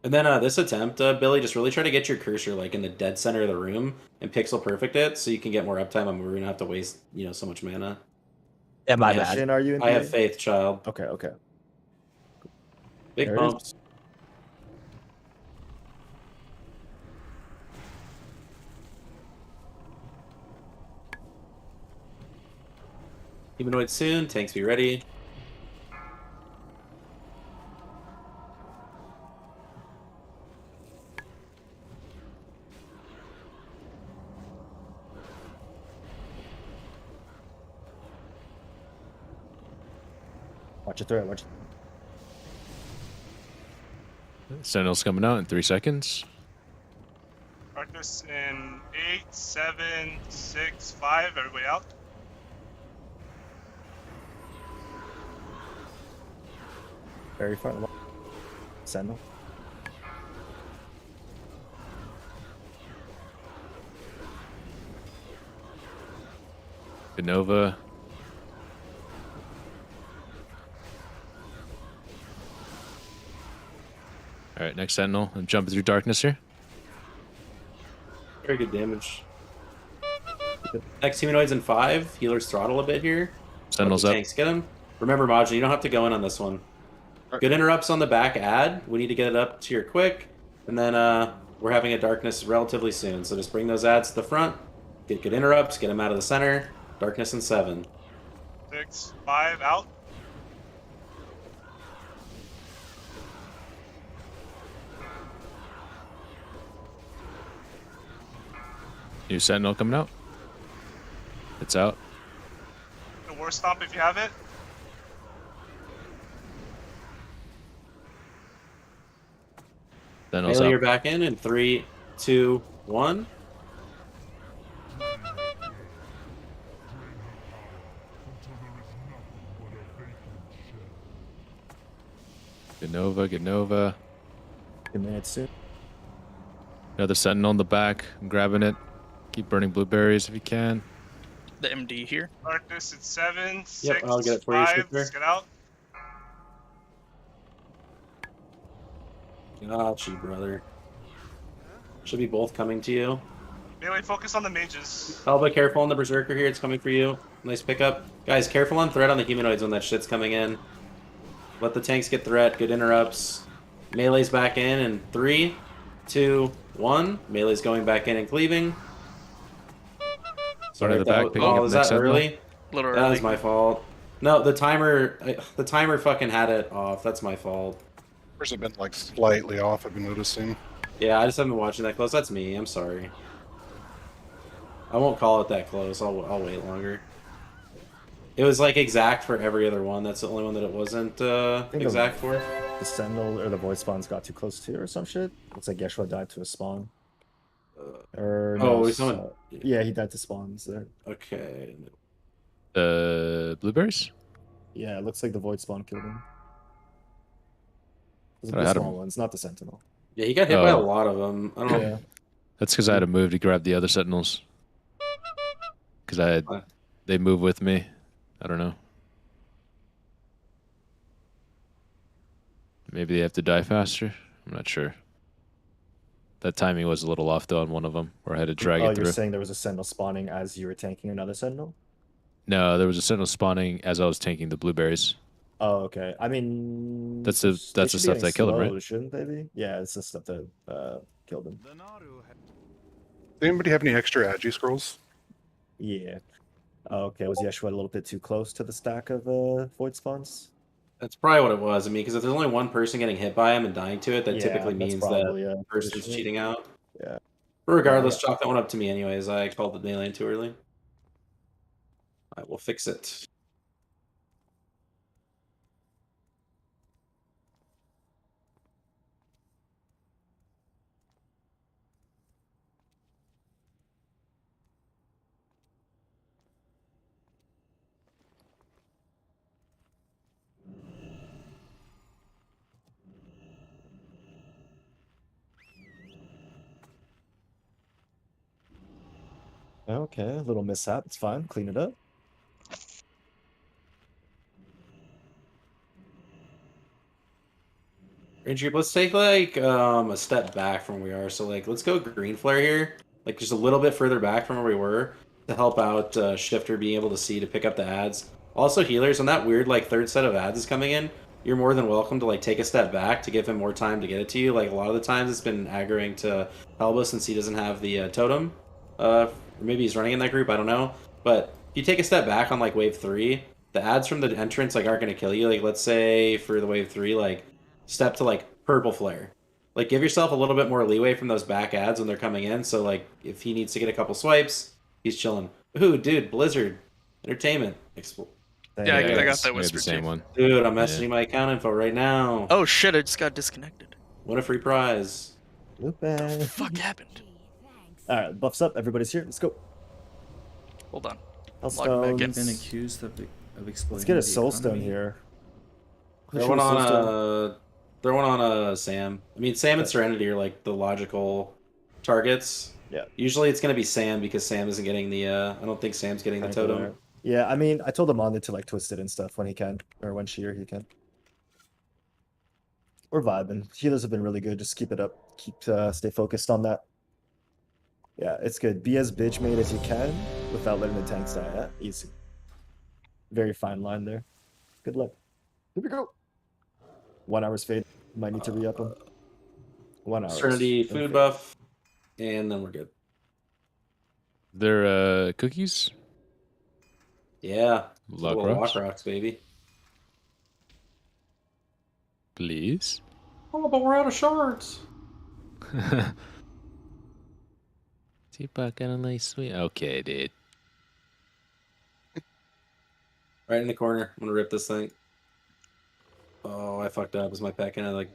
And then this attempt, Billy, just really try to get your cursor like in the dead center of the room and pixel perfect it, so you can get more uptime on Maroon. Not have to waste so much mana.
Yeah, my
Yes.
bad.
Are you in
I have faith, child.
Okay, okay.
Big
There it is.
pumps. Humanoid soon. Tanks be ready.
Watch it through it. Watch it.
Sentinel's coming out in 3 seconds.
Darkness in 8, 7, 6, 5. Everybody out.
Very front. Sentinel.
Nova. All right, next Sentinel. I'm jumping through darkness here.
Very good damage. Next humanoids in 5. Healers throttle a bit here.
Sentinel's
Let the
up.
tanks get him. Remember, Majin, you don't have to go in on this one. Good interrupts on the back ad. We need to get it up to your quick. And then we're having a darkness relatively soon. So just bring those ads to the front. Get good interrupts. Get them out of the center. Darkness in 7.
6, 5, out.
New Sentinel coming out. It's out.
The War Stomp if you have it.
Sentinel's
Melee,
out.
you're back in 3, 2, 1.
Get Nova, get Nova.
Good minute soon.
Another Sentinel in the back. I'm grabbing it. Keep burning blueberries if you can.
The MD here.
Darkness at 7, 6,
Yep, I'll get it for you,
5.
Shifter.
Let's get out.
Gotcha, brother. Should be both coming to you.
Melee, focus on the mages.
Elba, careful on the Berserker here. It's coming for you. Nice pickup. Guys, careful on threat on the humanoids when that shit's coming in. Let the tanks get threat. Good interrupts. Melee's back in 3, 2, 1. Melee's going back in and cleaving. Sorry
One
if
at the
that
back,
was,
picking up
is
next
that
Sentinel.
early?
Little
That
early.
was my fault. No, the timer fucking had it off. That's my fault.
Where's it been like slightly off? I've been noticing.
Yeah, I just haven't been watching that close. That's me. I'm sorry. I won't call it that close. I'll wait longer. It was like exact for every other one. That's the only one that it wasn't exact for.
The Sentinel or the Void Spawns got too close to or some shit. Looks like Yeshua died to a spawn. Yeah, he died to spawns there.
Okay.
Blueberries?
Yeah, it looks like the Void Spawn killed him. Those are
I
the
had
small
him.
ones, not the Sentinel.
Yeah, he got hit by a lot of them. I don't know.
Yeah.
That's because I had to move to grab the other sentinels. Because they move with me. I don't know. Maybe they have to die faster. I'm not sure. That timing was a little off though on one of them, where I had to drag it through.
You're saying there was a Sentinel spawning as you were tanking another Sentinel?
No, there was a sentinel spawning as I was tanking the blueberries.
Oh, okay. I mean,
That's the stuff that killed him, right?
Shouldn't they be? Yeah, it's the stuff that killed him.
Does anybody have any extra Agi scrolls?
Yeah. Okay, was Yeshua a little bit too close to the stack of Void Spawns?
That's probably what it was. I mean, because if there's only one person getting hit by him and dying to it, that
Yeah,
typically
that's
means
probably,
that the person's cheating out.
Yeah.
But regardless, chalk that one up to me anyways. I called the melee too early. I will fix it.
Okay, a little mishap. It's fine. Clean it up.
Ranger, let's take like a step back from where we are. So like, let's go green flare here, like just a little bit further back from where we were to help out Shifter being able to see to pick up the ads. Also, healers, when that weird like third set of ads is coming in, you're more than welcome to like take a step back to give him more time to get it to you. Like a lot of the times, it's been aggroing to Helba since he doesn't have the totem. Or maybe he's running in that group. I don't know. But if you take a step back on like wave 3, the ads from the entrance like aren't going to kill you. Like let's say for the wave 3, like step to like purple flare. Like give yourself a little bit more leeway from those back ads when they're coming in. So like if he needs to get a couple swipes, he's chilling. Ooh, dude, Blizzard, entertainment.
Yeah, I got that whisper
same
too.
one.
Dude, I'm messaging my account info right now.
Oh shit! I just got disconnected.
What a free prize.
What
the fuck happened?
All right, buffs up. Everybody's here. Let's go.
Hold on.
Hellstones.
Been accused of exploiting.
Let's get a
the
soulstone
economy.
here.
Throw one on Sam. I mean, Sam and Serenity are like the logical targets.
Yeah.
Usually it's gonna be Sam because Sam isn't getting the. I don't think Sam's getting the totem.
Yeah, I mean, I told Amanda to like twist it and stuff when he can, or when she or he can. We're vibing. Healers have been really good. Just keep it up. Stay focused on that. Yeah, it's good. Be as bitch made as you can without letting the tanks die. Yeah, easy. Very fine line there. Good luck. Here we go. 1 hour's fade. Might need to re-up them. 1 hour.
Serenity food buff, and then we're good.
They're cookies.
Yeah.
Lock
Little
rocks.
Lock rocks, baby.
Please.
Oh, but we're out of shards.
Tupac got a nice sweet. Okay, dude.
Right in the corner. I'm gonna rip this thing. Oh, I fucked up. Is my pack in? I like.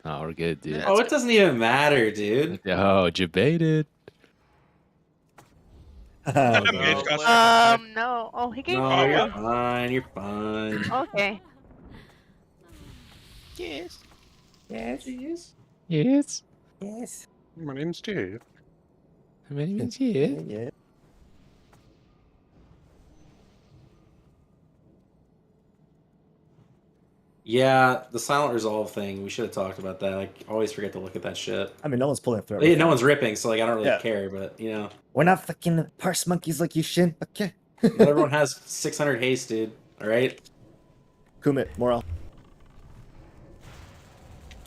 Oh, we're good, dude.
Oh, it doesn't even matter, dude.
Oh, debated.
No. Oh, he gave
No,
me
you're fine. You're fine.
Okay.
Yes. Yes, yes.
Yes.
Yes. My name's Dave.
My name's Dave.
Yeah.
Yeah, the silent resolve thing. We should have talked about that. I always forget to look at that shit.
I mean, no one's pulling through.
Yeah, no one's ripping, so like I don't really
Yeah.
care. But you know,
We're not fucking parse monkeys like you should. Okay.
not everyone has 600 haste, dude. All right.
Kumit, morale.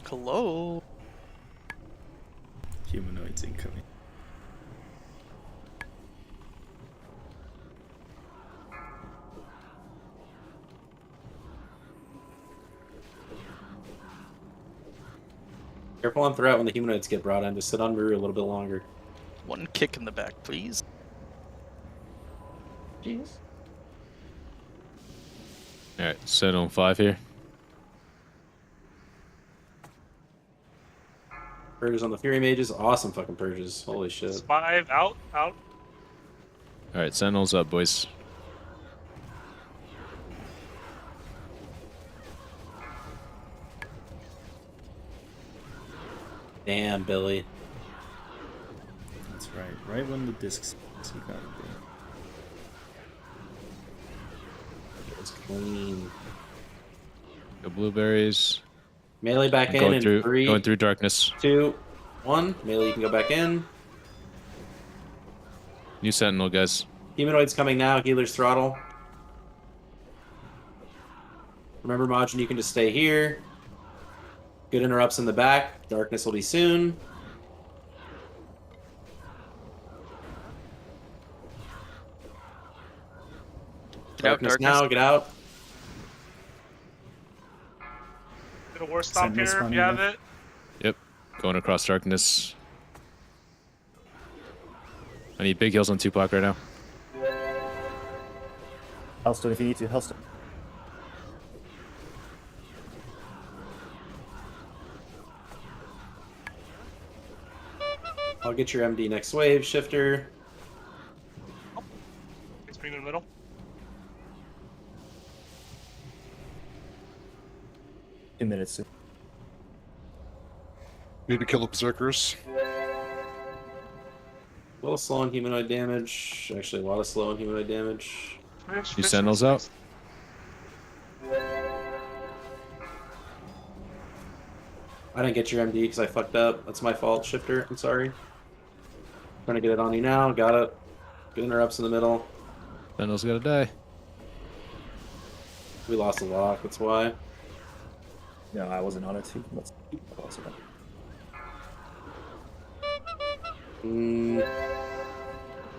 Hello.
Humanoids incoming.
Careful on threat when the humanoids get brought in. Just sit on Maru a little bit longer.
One kick in the back, please.
Jeez.
Alright, set on 5 here.
Purges on the Fury Mages. Awesome fucking purges. Holy shit.
5 out.
Alright, Sentinels up, boys.
Damn, Billy.
That's right. Right when the discs you gotta be.
It's clean.
Go blueberries.
Melee back
I'm
in
going
in
through,
3,
going through darkness.
2, 1. Melee, you can go back in.
New Sentinel, guys.
Humanoids coming now. Healer's throttle. Remember, Majin, you can just stay here. Good interrupts in the back. Darkness will be soon.
Get out,
Darkness
darkness.
now. Get out.
Get a war stomp
Sentinel
here if
spawning
you have
there.
it.
Yep. Going across darkness. I need big heals on Tupac right now.
Hellstone if you need to. Hellstone.
I'll get your MD next wave, Shifter.
It's bring in the middle.
Two minutes.
Need to kill the berserkers.
A little slow on humanoid damage. Actually, a lot of slow on humanoid damage.
New Sentinels out.
I didn't get your MD because I fucked up. That's my fault, Shifter. I'm sorry. Trying to get it on you now. Got it. Good interrupts in the middle.
Sentinel's gotta die.
We lost a lock. That's why.
No, I wasn't on it too. Let's pause it.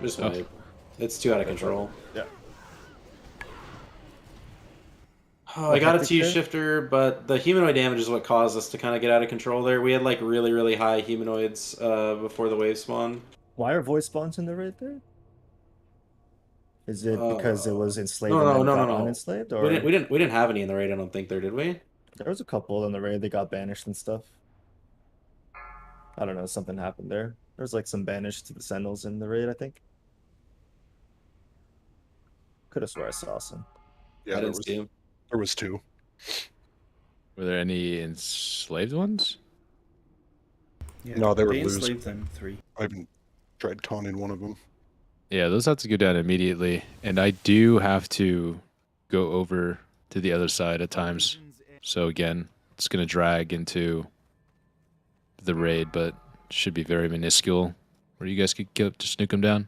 Just
Oh.
wait. It's too out of control.
Yeah.
Oh, I got it to you, Shifter, but the humanoid damage is what caused us to kind of get out of control there. We had like really, really high humanoids before the wave spawn.
Why are void spawns in the raid there? Is it because it was enslaved
No,
and then got
no.
unenslaved? Or
We didn't have any in the raid. I don't think there, did we?
there was a couple in the raid that got banished and stuff. I don't know, something happened there. There's like some banished to the Sentinels in the raid, I think. Could have swore I saw some.
Yeah, there was 2.
Were there any enslaved ones?
Yeah,
No, they were
they
loose.
enslaved them 3.
I even tried taunting one of them.
Yeah, those have to go down immediately. And I do have to go over to the other side at times. So again, it's going to drag into the raid, but should be very minuscule. Where you guys could get to snook them down.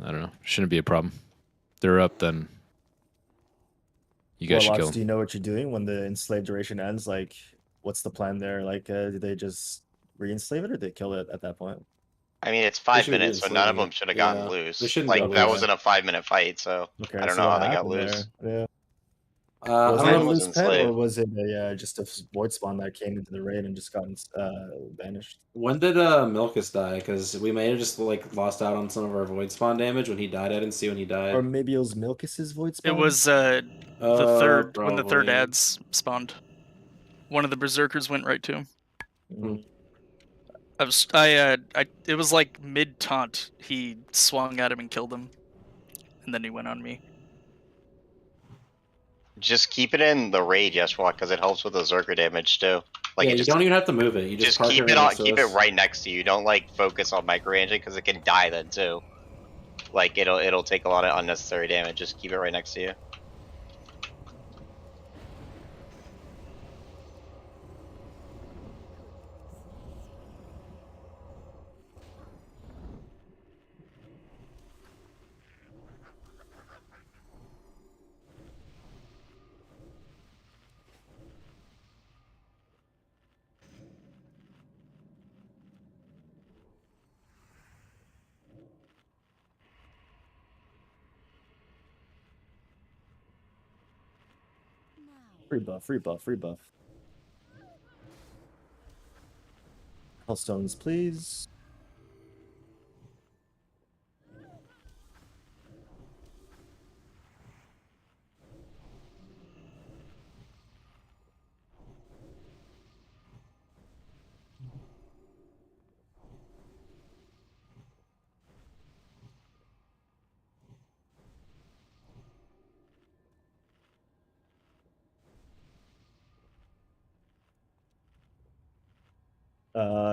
I don't know. Shouldn't be a problem. If they're up, then you guys should kill
Do
them.
you know what you're doing when the enslaved duration ends? Like, what's the plan there? Like, do they just re-enslave it or do they kill it at that point?
I mean, it's 5
should be
minutes, so none of
enslaving
them
it.
should have gotten
Yeah,
loose.
they shouldn't
Like,
go
that
loose.
wasn't a 5-minute fight, so
Okay,
I don't
so
know how
what
they got
happened
loose.
there? Yeah.
I
Was
don't
it a
know.
loose pet or
enslaved.
was it just a void spawn that came into the raid and just got banished?
When did Milkus die? Because we may have just like lost out on some of our void spawn damage when he died. I didn't see when he died.
Or maybe it was Milkus's void spawn?
It was the third when the third
probably.
ads spawned. One of the berserkers went right to him. It was like mid taunt. He swung at him and killed him, and then he went on me.
Just keep it in the raid, Yeshua, because it helps with the Zerker damage too. Like,
Yeah,
it
you
just,
don't even have to move it. You just park
keep
it
it on,
next to
keep it
us.
right next to you. Don't like focus on microranging because it can die then too. Like it'll take a lot of unnecessary damage. Just keep it right next to you.
Free buff, free buff, free buff. Hellstones, please.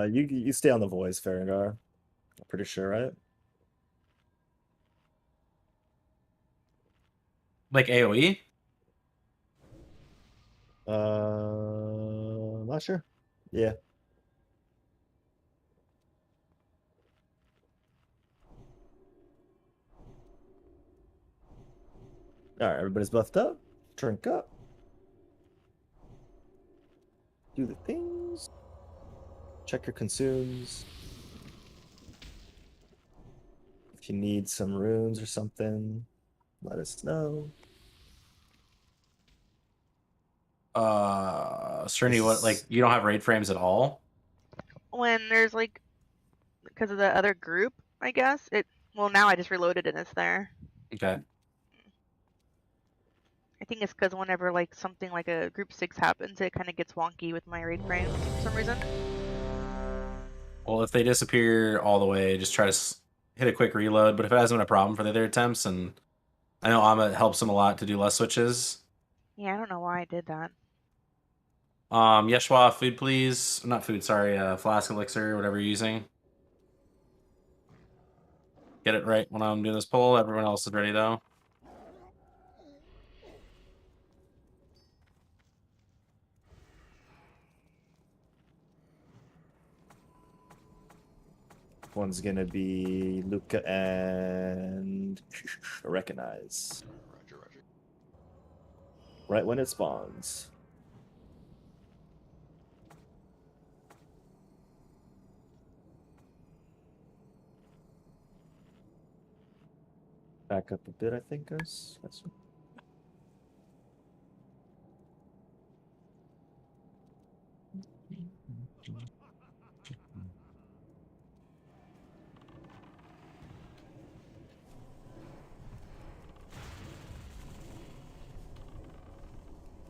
You stay on the voice, Farengar. I'm pretty sure, right?
Like AoE?
Not sure. Yeah. All right, everybody's buffed up. Drink up. Do the things. Check your consumes. If you need some runes or something, let us know.
Srini, what, like, you don't have raid frames at all?
When there's like, because of the other group, I guess it. Well, now I just reloaded and it's there.
Okay.
I think it's because whenever like something like a group 6 happens, it kind of gets wonky with my raid frames for some reason.
Well, if they disappear all the way, just try to hit a quick reload. But if it hasn't been a problem for the other attempts, and I know Amma helps them a lot to do less switches.
Yeah, I don't know why I did that.
Yeshua, food please. Not food, sorry, flask elixir, whatever you're using. Get it right when I'm doing this pull. Everyone else is ready though.
One's gonna be Luca and recognize.
Roger.
Right when it spawns. Back up a bit, I think, guys. That's...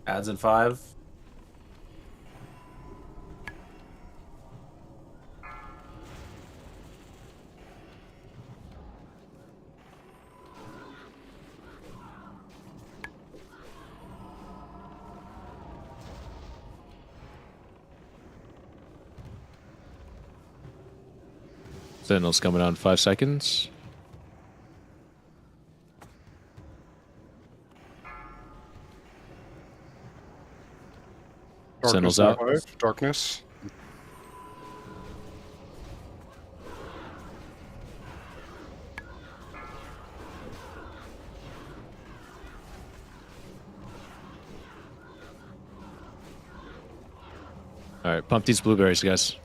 Adds in 5.
Sentinel's coming on 5 seconds. Sentinel's out.
Darkness.
All right, pump these blueberries, guys.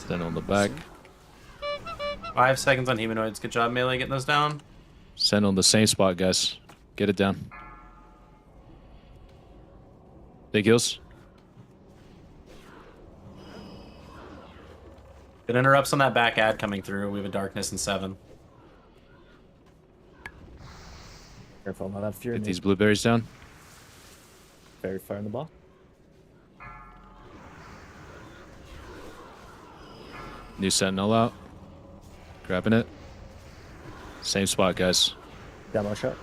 Then on the back.
5 seconds on humanoids. Good job, Melee, getting those down.
Send on the same spot, guys. Get it down. Big heals.
It interrupts on that back ad coming through. We have a darkness in 7.
Careful, not have fury.
Get these blueberries down.
Very far in the ball.
New sentinel out. Grabbing it. Same spot, guys.
Demo shot.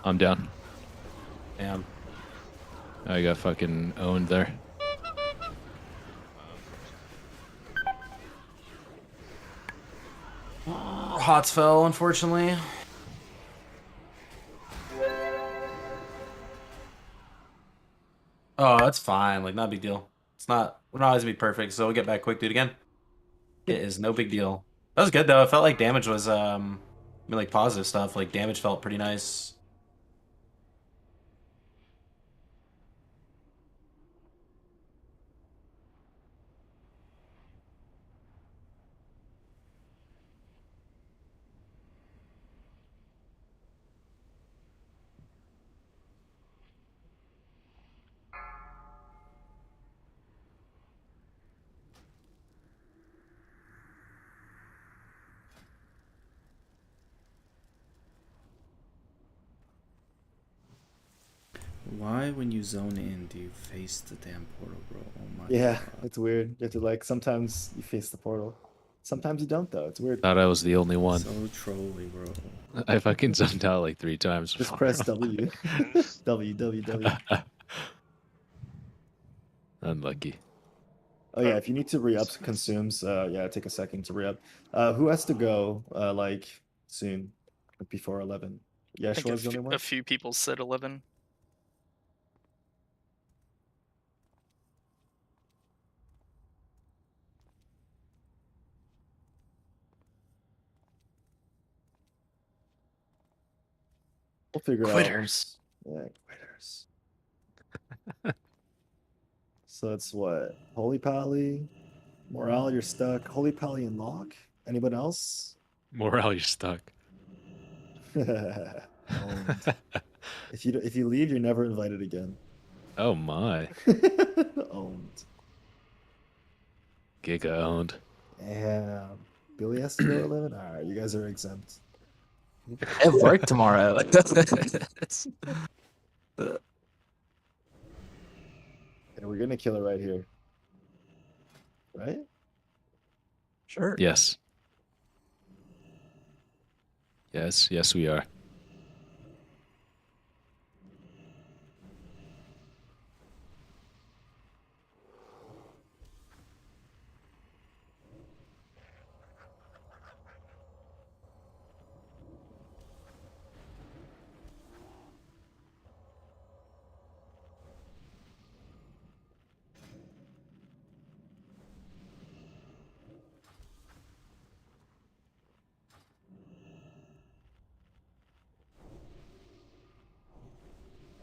I'm down.
Damn.
I got fucking owned there.
Hots fell, unfortunately. Oh, that's fine. Like, not a big deal. It's not. We're not always gonna be perfect, so we'll get back quick, do it again. It is no big deal. That was good though. It felt like damage was I mean, like positive stuff. Like damage felt pretty nice.
Why, when you zone in, do you face the damn portal, bro? Oh my
Yeah,
god.
it's weird. You have to like sometimes you face the portal, sometimes you don't though. It's weird.
Thought I was the only one.
So trolly, bro.
I fucking zoned out like 3 times.
Just
before.
press W. W W W.
Unlucky.
Oh yeah, if you need to re-up consumes, yeah, take a second to re-up. Who has to go like soon? Like before 11?
I think
Yeshua's the only one?
a few people said 11.
We'll figure it out.
Quitters.
Yeah, quitters. So it's what? Holy Pally, Morale, you're stuck. Holy Pally and Lock? Anyone else?
Morale, you're stuck.
Owned. If you leave, you're never invited again.
Oh my.
Owned.
Giga owned.
Damn. Billy has to go 11? Alright, you guys are exempt.
I have work tomorrow.
And we're gonna kill it right here. Right?
Sure.
Yes. Yes, we are.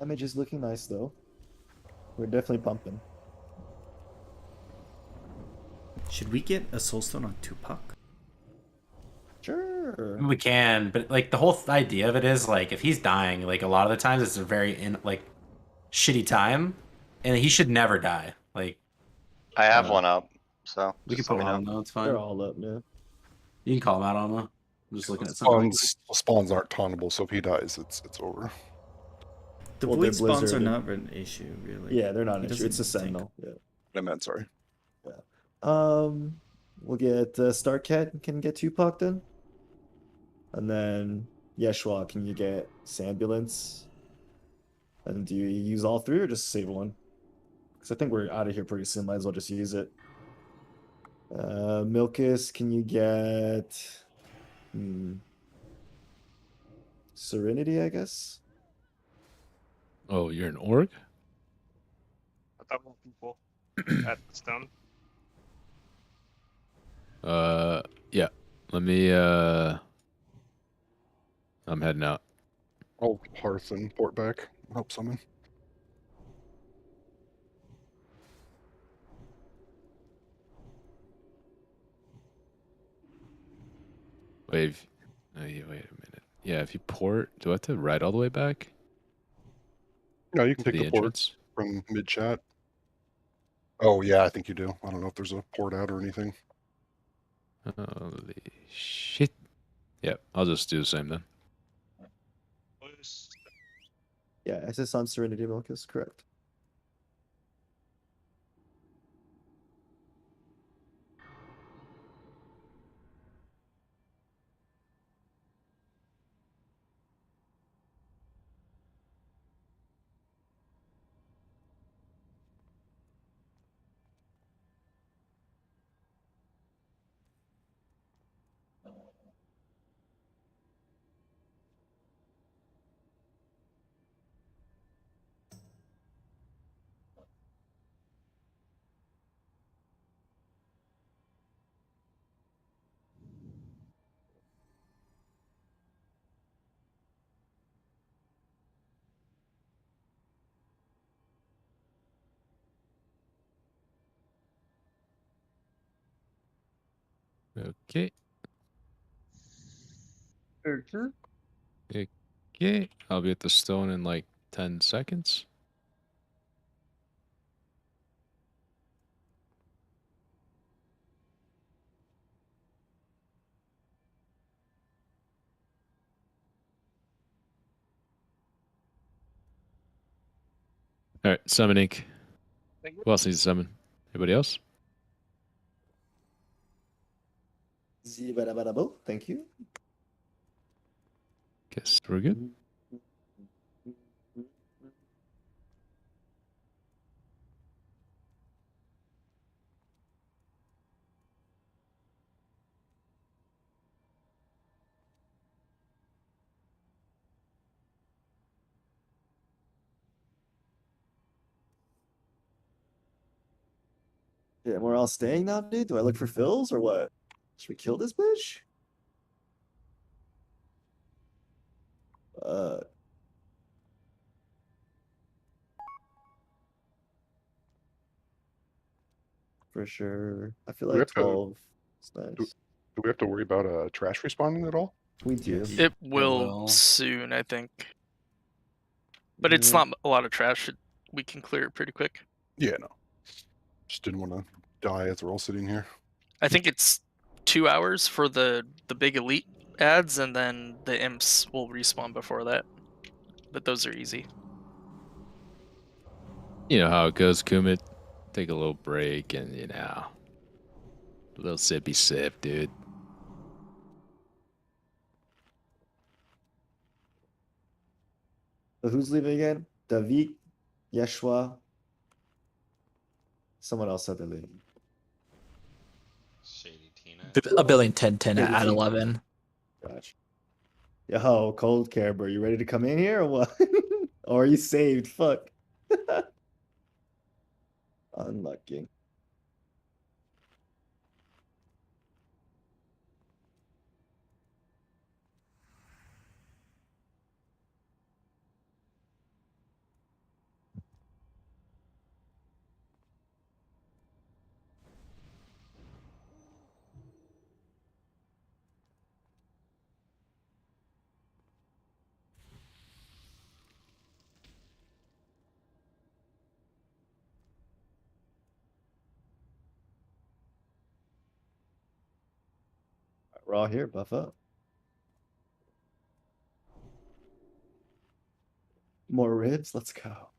Image is looking nice though. We're definitely pumping.
Should we get a soulstone on Tupac?
Sure.
We can, but like the whole idea of it is like if he's dying, like a lot of the times it's a very shitty time, and he should never die. Like
I have one up, so
we can
just
put
let me
one on
know.
though. It's fine.
They're all up, yeah.
You can call him out, Alma. I'm just looking at something.
Spawns aren't tauntable, so if he dies, it's over.
The
Well, they're
void spawns are
blizzarded.
not an issue, really.
Yeah, they're not
He
an issue. It's a
doesn't tank.
sentinel. Yeah.
I meant sorry.
We'll get Starcat can get Tupac then. And then Yeshua, can you get Sambulance? And do you use all 3 or just save one? Because I think we're out of here pretty soon. Might as well just use it. Milkus, can you get Serenity, I guess?
Oh, you're an orc?
A couple of people at the stone.
Yeah. Let me, I'm heading out.
I'll hearth and port back. Help summon.
Wait, wait a minute. Yeah, if you port, do I have to ride all the way back?
No, you can
to
take the
entrance?
port from mid chat. Oh yeah, I think you do. I don't know if there's a port out or anything.
Holy shit. Yep, I'll just do the same then.
Yeah, SS on Serenity Milkus, correct.
Okay. Okay. I'll be at the stone in like 10 seconds. All right, summoning.
Thank you.
Who else needs to summon? Anybody else?
Zibadabadabo, thank you.
Guess we're good.
Yeah, we're all staying now, dude. Do I look for fills or what? Should we kill this bitch? For sure. I feel
Do we
like
have to-
12 is nice.
Do we have to worry about trash respawning at all?
We do.
It will soon, I think. But it's
Yeah.
not a lot of trash. We can clear it pretty quick.
Yeah, no. Just didn't want to die as we're all sitting here.
I think it's 2 hours for the big elite ads, and then the imps will respawn before that. But those are easy.
You know how it goes, Kumit. Take a little break and, a little sippy sip, dude.
So who's leaving again? David, Yeshua. Someone else said they're leaving.
Shady Tina.
A billion 10
Shady
at
Tina.
11.
Gotcha. Yo, Cold Caribou, you ready to come in here or what? Or are you saved? Fuck. Unlucky. We're all here, buff up. More ribs, let's go.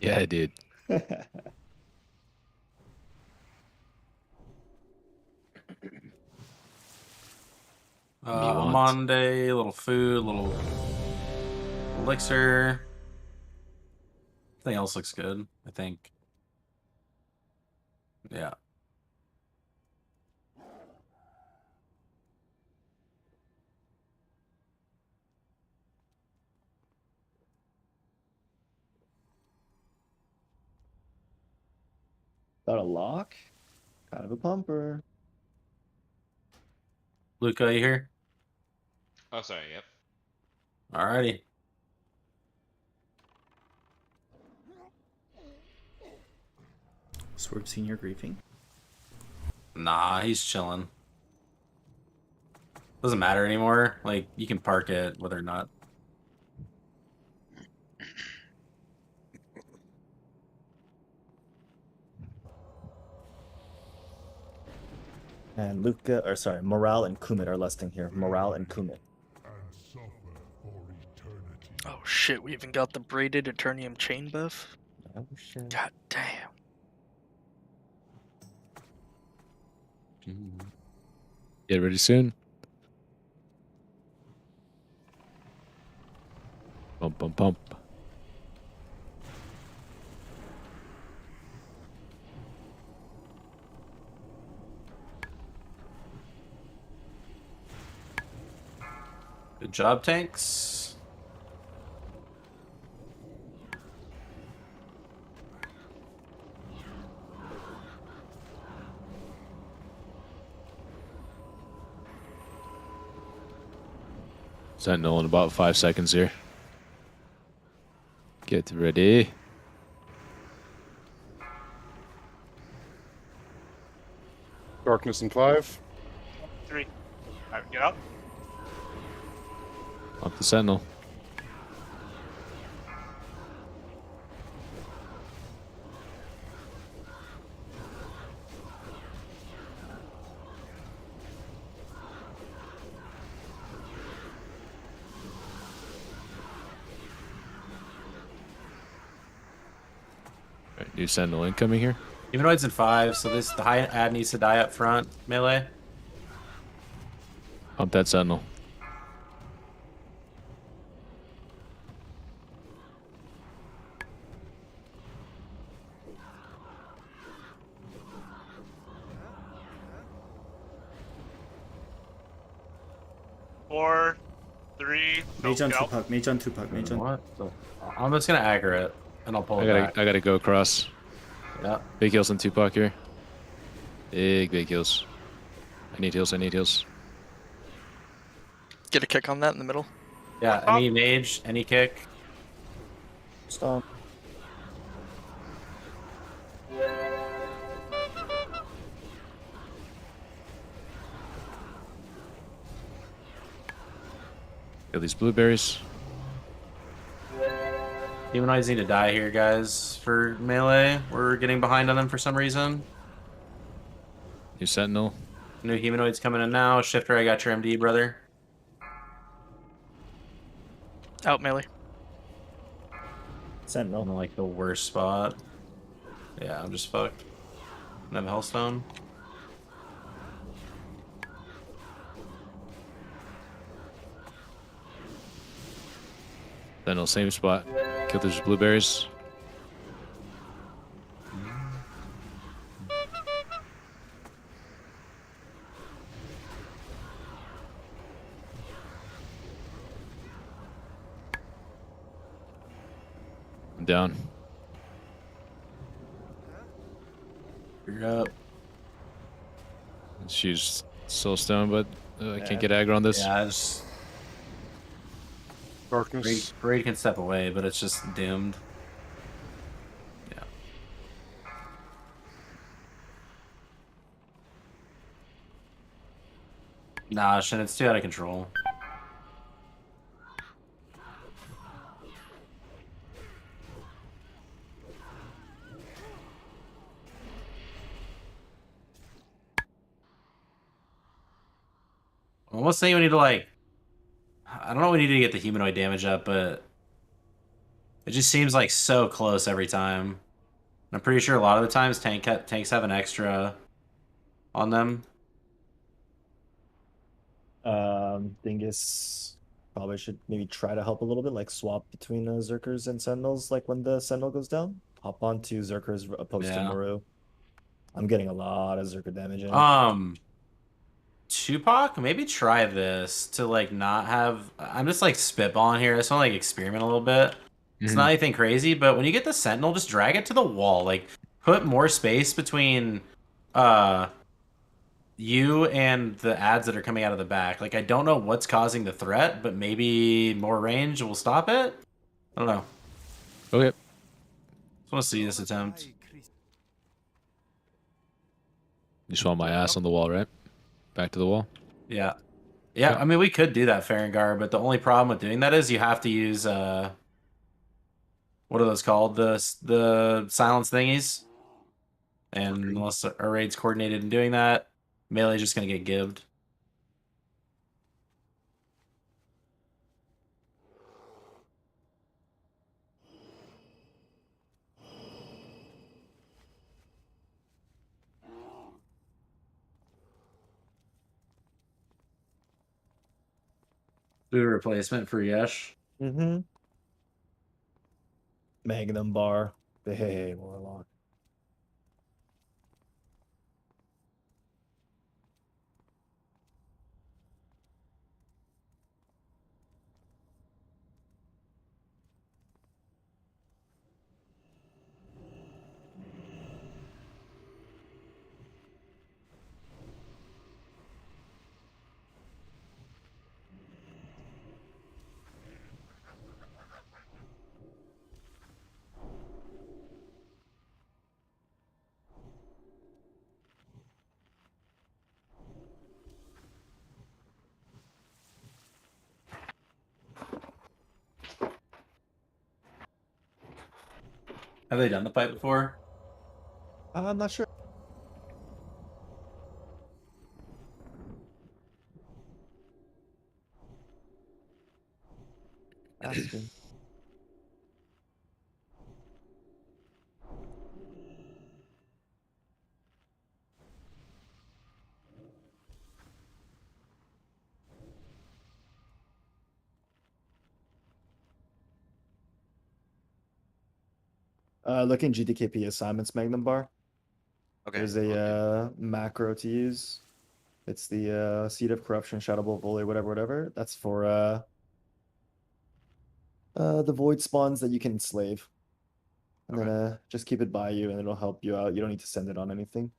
Yeah, dude.
Monday, a little food, a little elixir. Everything else looks good, I think. Yeah.
Got a lock? Kind of a pumper.
Luca, you here?
Oh, sorry. Yep.
Alrighty.
Swerve Senior griefing.
Nah, he's chilling. Doesn't matter anymore. Like, you can park it whether or not.
And Luca, or sorry, Morale and Kumit are listing here. Morale and Kumit.
Oh shit, we even got the braided Eternium chain buff?
Oh shit.
God damn.
Get ready soon. Pump, pump, pump.
Good job, tanks.
Sentinel in about 5 seconds here. Get ready.
Darkness in 5.
3. Alright, get up.
Up the Sentinel. Alright, new Sentinel incoming here.
Humanoid's in 5, so the high ad needs to die up front. Melee.
Pump that Sentinel.
Four, three.
Mage on
Scalp.
2 puck, mage on 2 puck, mage on.
What? I'm just gonna aggro it, and I'll pull it back.
I gotta go across.
Yeah.
Big heals on Tupac here. Big heals. I need heals.
Get a kick on that in the middle.
Yeah, any mage, any kick.
Stomp.
Kill these blueberries.
Humanoids need to die here, guys, for melee. We're getting behind on them for some reason.
New Sentinel.
New humanoids coming in now. Shifter, I got your MD, brother.
Out melee.
Sentinel.
I'm in like the worst spot. Yeah, I'm just fucked. I have a Hellstone.
Sentinel, same spot. Kill those blueberries. I'm down.
You're up.
She's soul stone, but I can't get aggro on this.
Yeah, it's...
Darkness.
Braid can step away, but it's just doomed. Yeah. Nah, Shin, it's too out of control. I'm almost saying we need to, like... I don't know what we need to get the humanoid damage up, but... It just seems like so close every time. I'm pretty sure a lot of the times tanks have an extra on them.
Dingus probably should maybe try to help a little bit, like swap between Zerkers and Sentinels, like when the Sentinel goes down. Hop on to Zerkers opposed to
Yeah.
Maru. I'm getting a lot of Zerker damage in.
Tupac, maybe try this to like not have... I'm just like spitballing here. I just want to like experiment a little bit. It's not anything crazy, but when you get the Sentinel, just drag it to the wall. Like, put more space between you and the ads that are coming out of the back. Like, I don't know what's causing the threat, but maybe more range will stop it? I don't know.
Okay.
Just want to see this attempt.
You just want my ass on the wall, right? Back to the wall.
Yeah. Yeah, I mean, we could do that, Farengar, but the only problem with doing that is you have to use... what are those called? The silence thingies. And unless our raid's coordinated in doing that, melee's just gonna get gibbed. Do a replacement for Yesh.
Mm-hmm. Magnum bar. Hey, Warlock.
Have they done the fight before?
I'm not sure. Asking. Look in GDKP assignments Magnum bar.
Okay.
There's a macro to use. It's the Seed of Corruption, Shadow Bolt Volley, whatever. That's for the void spawns that you can enslave. And then just keep it by you and it'll help you out. You don't need to send it on anything.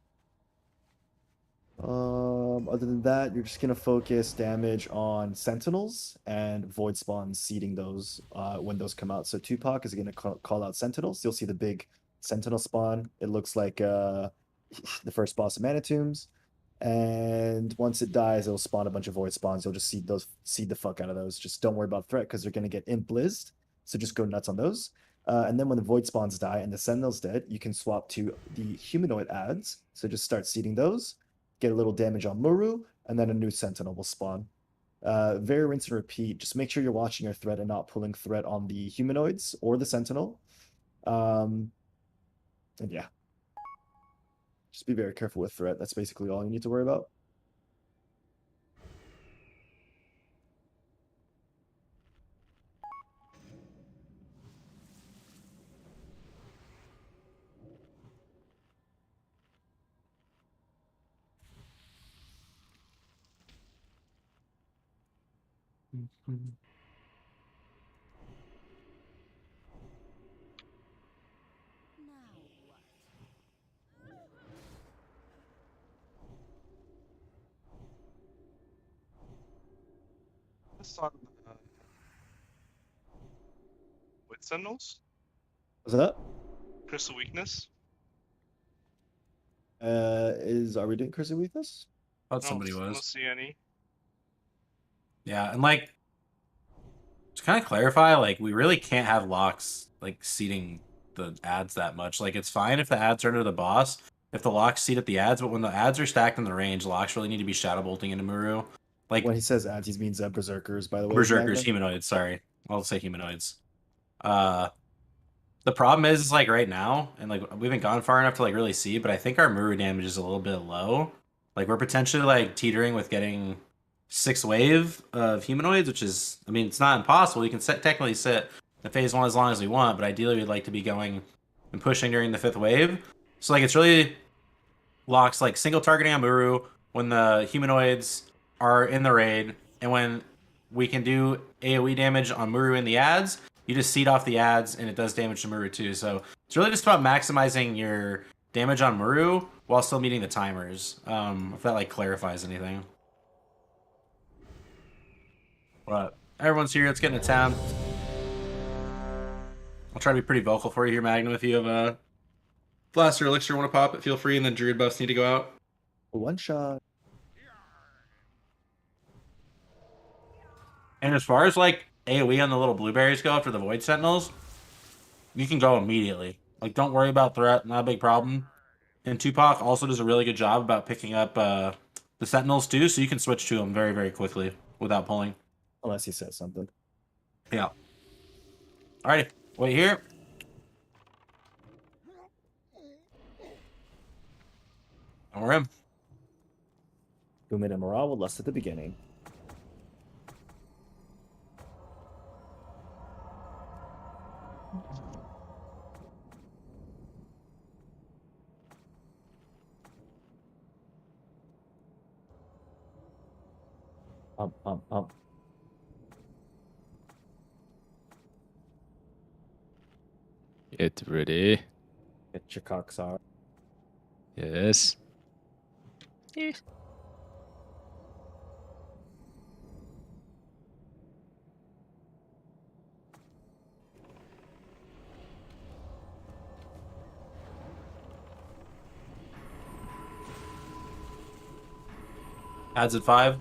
Other than that, you're just gonna focus damage on sentinels and void spawns, seeding those when those come out. So Tupac is gonna call out sentinels. You'll see the big sentinel spawn. It looks like the first boss of Manitombs. And once it dies, it'll spawn a bunch of void spawns. You'll just seed the fuck out of those. Just don't worry about threat because they're gonna get imp-blizzed. So just go nuts on those. And then when the void spawns die and the sentinel's dead, you can swap to the humanoid ads. So just start seeding those. Get a little damage on Muru, and then a new sentinel will spawn. Very rinse and repeat. Just make sure you're watching your threat and not pulling threat on the humanoids or the sentinel. And yeah. Just be very careful with threat. That's basically all you need to worry about.
This on with Sentinels?
What's that?
Crystal Weakness?
Are we doing Crystal Weakness?
Thought somebody
I don't
was.
see any.
Yeah, and like to kind of clarify, like we really can't have locks like seeding the ads that much. Like it's fine if the ads are under the boss, if the locks seed at the ads, but when the ads are stacked in the range, locks really need to be shadow bolting into Muru. Like
when he says ads, he means berserkers, by the way.
Berserkers,
Magnum.
humanoids, sorry. I'll say humanoids. The problem is like right now, and like we haven't gone far enough to like really see, but I think our Muru damage is a little bit low. Like we're potentially like teetering with getting 6 wave of humanoids, which is, I mean, it's not impossible. We can technically sit in phase 1 as long as we want, but ideally we'd like to be going and pushing during the 5th wave. So like it's really locks like single targeting on Muru when the humanoids are in the raid, and when we can do AoE damage on Muru in the ads, you just seed off the ads and it does damage to Muru too. So it's really just about maximizing your damage on Muru while still meeting the timers. If that like clarifies anything. But everyone's here. Let's get into town. I'll try to be pretty vocal for you here, Magnum. If you have a blast or elixir want to pop it, feel free. And then druid buffs need to go out.
One shot.
And as far as like AoE on the little blueberries go after the Void Sentinels, you can go immediately. Like, don't worry about threat, not a big problem. And Tupac also does a really good job about picking up the Sentinels too, so you can switch to them very, very quickly without pulling.
Unless he says something.
Yeah. Alrighty, wait here. And we're in.
2-minute morale with lust at the beginning. Pump.
Get ready.
Get your cocks out.
Yes.
Yeah.
Ads at 5.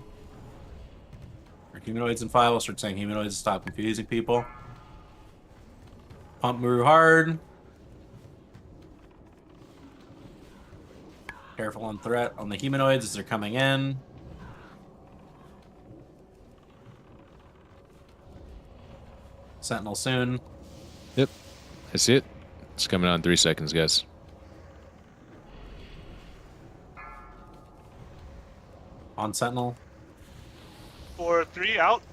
Or humanoids in 5. We'll start saying humanoids to stop confusing people. Pump Muru hard. Careful on threat on the humanoids as they're coming in. Sentinel soon.
Yep. I see it. It's coming on in 3 seconds, guys.
On Sentinel.
4-3 out.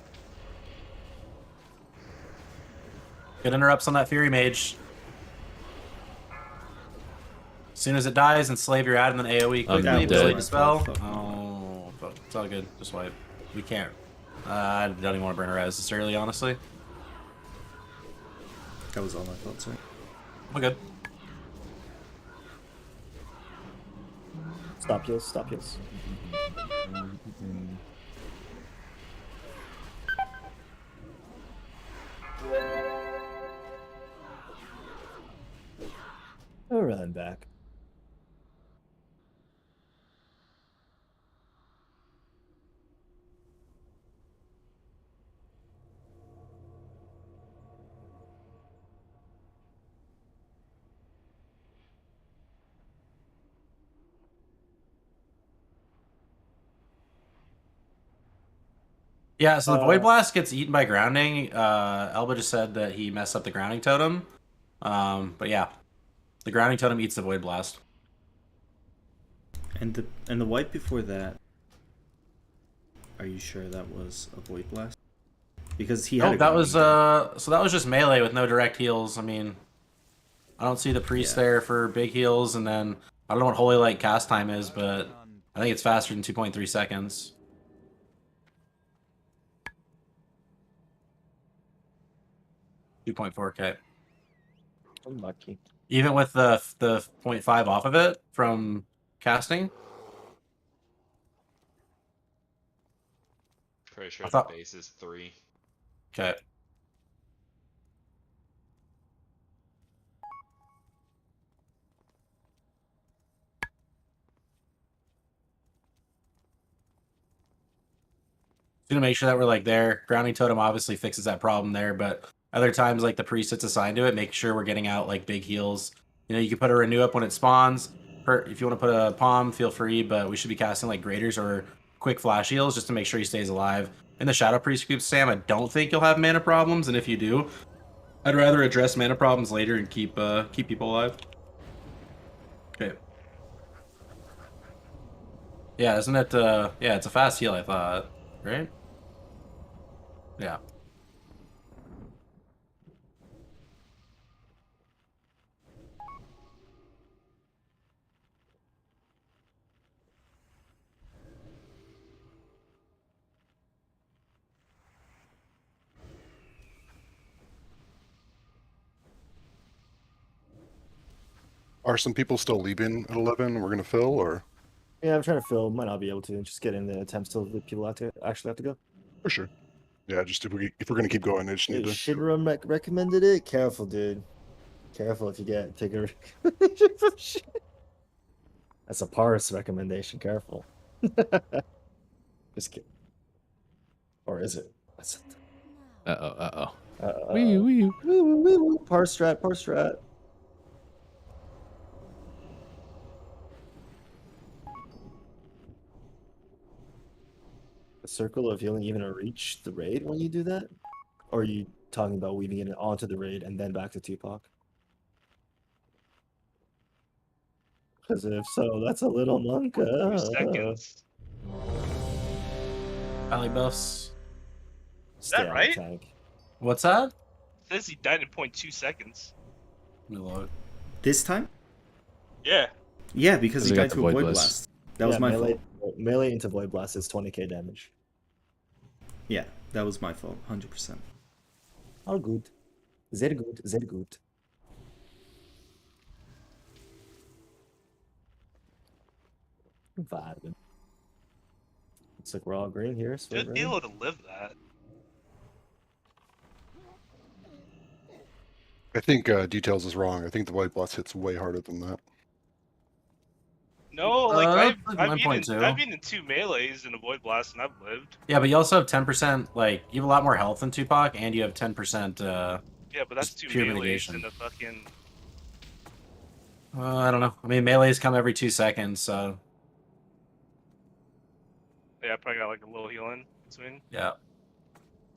Good interrupts on that Fury Mage. soon as it dies, enslave your ad and then AoE quickly.
dead.
Ability dispel. Oh, fuck. It's all good. Just wipe. We can't. I don't even want to burn a res this early, honestly.
That was all my fault, sorry.
We're good.
Stop heals, stop heals. I'll run back.
Yeah, so the Void Blast gets eaten by grounding. Elba just said that he messed up the grounding totem. But yeah, the grounding totem eats the Void Blast.
And the wipe before that, are you sure that was a Void Blast? Because he had
Oh,
a
that was
grounding
so that was just melee with no direct heals. I mean, I don't see the priest there for big heals, and then I don't know what Holy Light cast time is, but I think it's faster than 2.3 seconds. 2.4k.
Unlucky.
Even with the 0.5 off of it from casting.
Pretty sure
thought-
the base is 3.
Okay. Gonna make sure that we're like there. Grounding totem obviously fixes that problem there, but other times like the priest that's assigned to it, make sure we're getting out like big heals. You know, you can put a renew up when it spawns. If you want to put a palm, feel free, but we should be casting like graders or quick flash heals just to make sure he stays alive. In the Shadow Priest group, Sam, I don't think you'll have mana problems, and if you do, I'd rather address mana problems later and keep people alive. Okay. Yeah, isn't it? Yeah, it's a fast heal, I thought, right? Yeah.
Are some people still leaving at 11? We're gonna fill, or
Yeah, I'm trying to fill. Might not be able to. Just get in the attempts till the people actually have to go.
for sure? Yeah, just if we're gonna keep going, I just need to.
Shinram recommended it. Careful, dude. Careful if you take a recommendation from shit. That's a Paris recommendation. Careful. Just kidding. Or is it?
Wee wee.
Par strat, par strat. The circle of healing even reach the raid when you do that? Or are you talking about weaving it onto the raid and then back to Tupac? Because if so, that's a little monka.
2 seconds.
Valley buffs.
Is that right?
What's that?
It says he died in 0.2 seconds.
This time?
Yeah.
Yeah, because he
got
died
the
to a
Void
Void
Blast.
Blast. That was my
melee,
fault.
Melee into Void Blast is 20k damage.
Yeah, that was my fault, 100%.
All good. Very good, very good. Vibing. Looks like we're all green here. So
Should be able to live that.
I think Details is wrong. I think the White Blast hits way harder than that.
No, like
that's
I've been
9.2.
in 2 melees in a Void Blast and I've lived.
Yeah, but you also have 10%, like, you have a lot more health than Tupac, and you have 10%,
Yeah, but that's 2
pure
melees
mitigation.
in the fucking.
I don't know. I mean, melees come every 2 seconds, so.
Yeah, I probably got like a little healing between.
Yeah.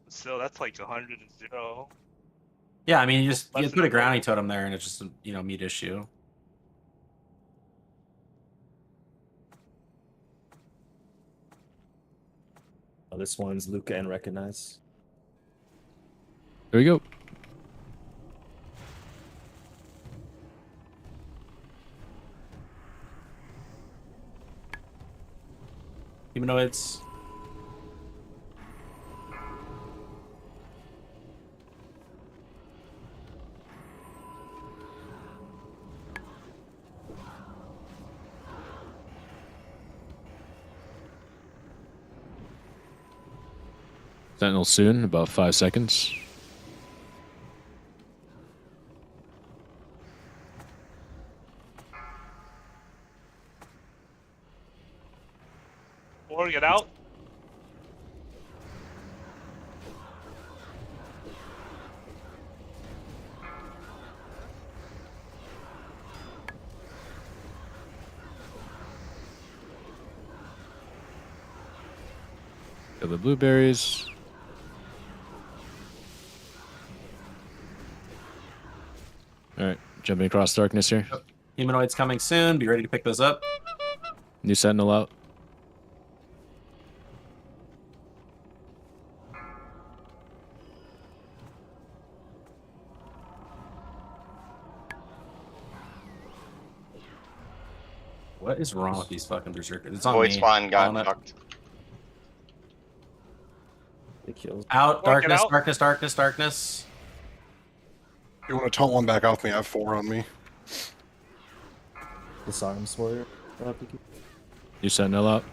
Still, that's like 100 and 0.
Yeah, I mean, you
Less
put
than
a
a
grounding totem there, and it's just a, meat issue.
Oh, this one's Luca and Recognize.
Here we go.
Humanoids.
Sentinel soon, about 5 seconds.
Or get out.
Kill the blueberries. All right, jumping across darkness here.
Humanoids coming soon. Be ready to pick those up.
New sentinel out.
What is wrong with these fucking berserkers? It's on
Void
me.
spawn got
On it.
fucked.
It kills.
Out.
Or get
Darkness.
out.
Darkness. Darkness. Darkness.
You want to taunt one back off me? I have 4 on me.
The Silence Warrior. PQ.
New sentinel out.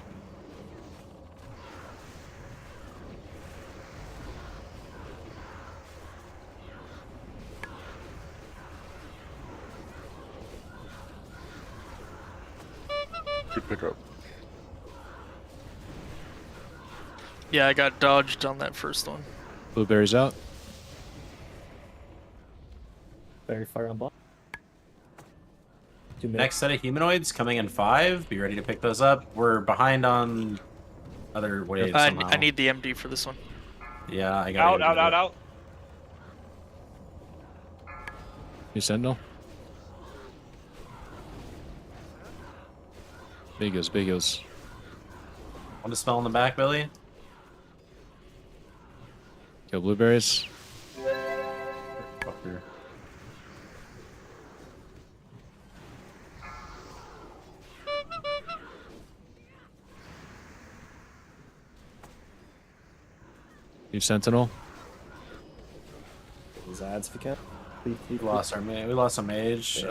Good pickup.
Yeah, I got dodged on that first one.
Blueberries out.
Fairy Fire on bot. 2 minutes.
Next set of humanoids coming in 5. Be ready to pick those up. We're behind on other waves somehow.
I need the MD for this one.
Yeah, I got
Out.
New sentinel. Bigos.
Want to spell in the back, Billy?
Kill blueberries.
Fucker.
New sentinel.
These ads if you can.
We lost our mage. We lost a mage.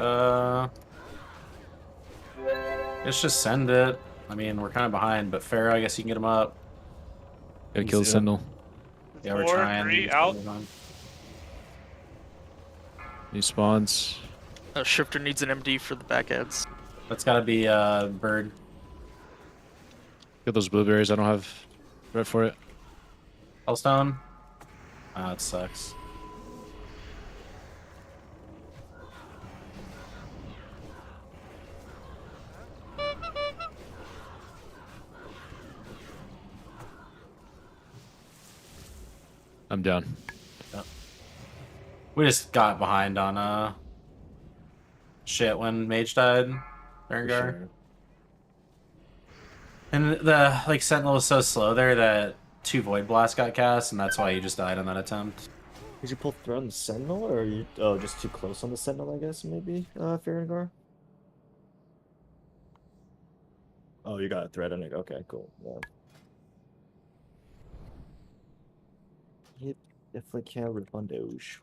Let's just send it. I mean, we're kind of behind, but Pharaoh, I guess you can get him up.
Gotta kill the sentinel.
Yeah, we're
4,
trying.
3, out.
New spawns.
Shifter needs an MD for the back ads.
That's gotta be bird.
Kill those blueberries. I don't have red for it.
Hellstone. Ah, it sucks.
I'm down.
Yep. We just got behind on shit when Mage died. Berengar.
Sure.
And the Sentinel was so slow there that 2 Void Blasts got cast, and that's why he just died on that attempt.
Did you pull through on the Sentinel, or are you just too close on the Sentinel? I guess maybe. Farengar. Oh, you got a thread on it. Okay, cool. Yeah. He definitely can't rip on Doge.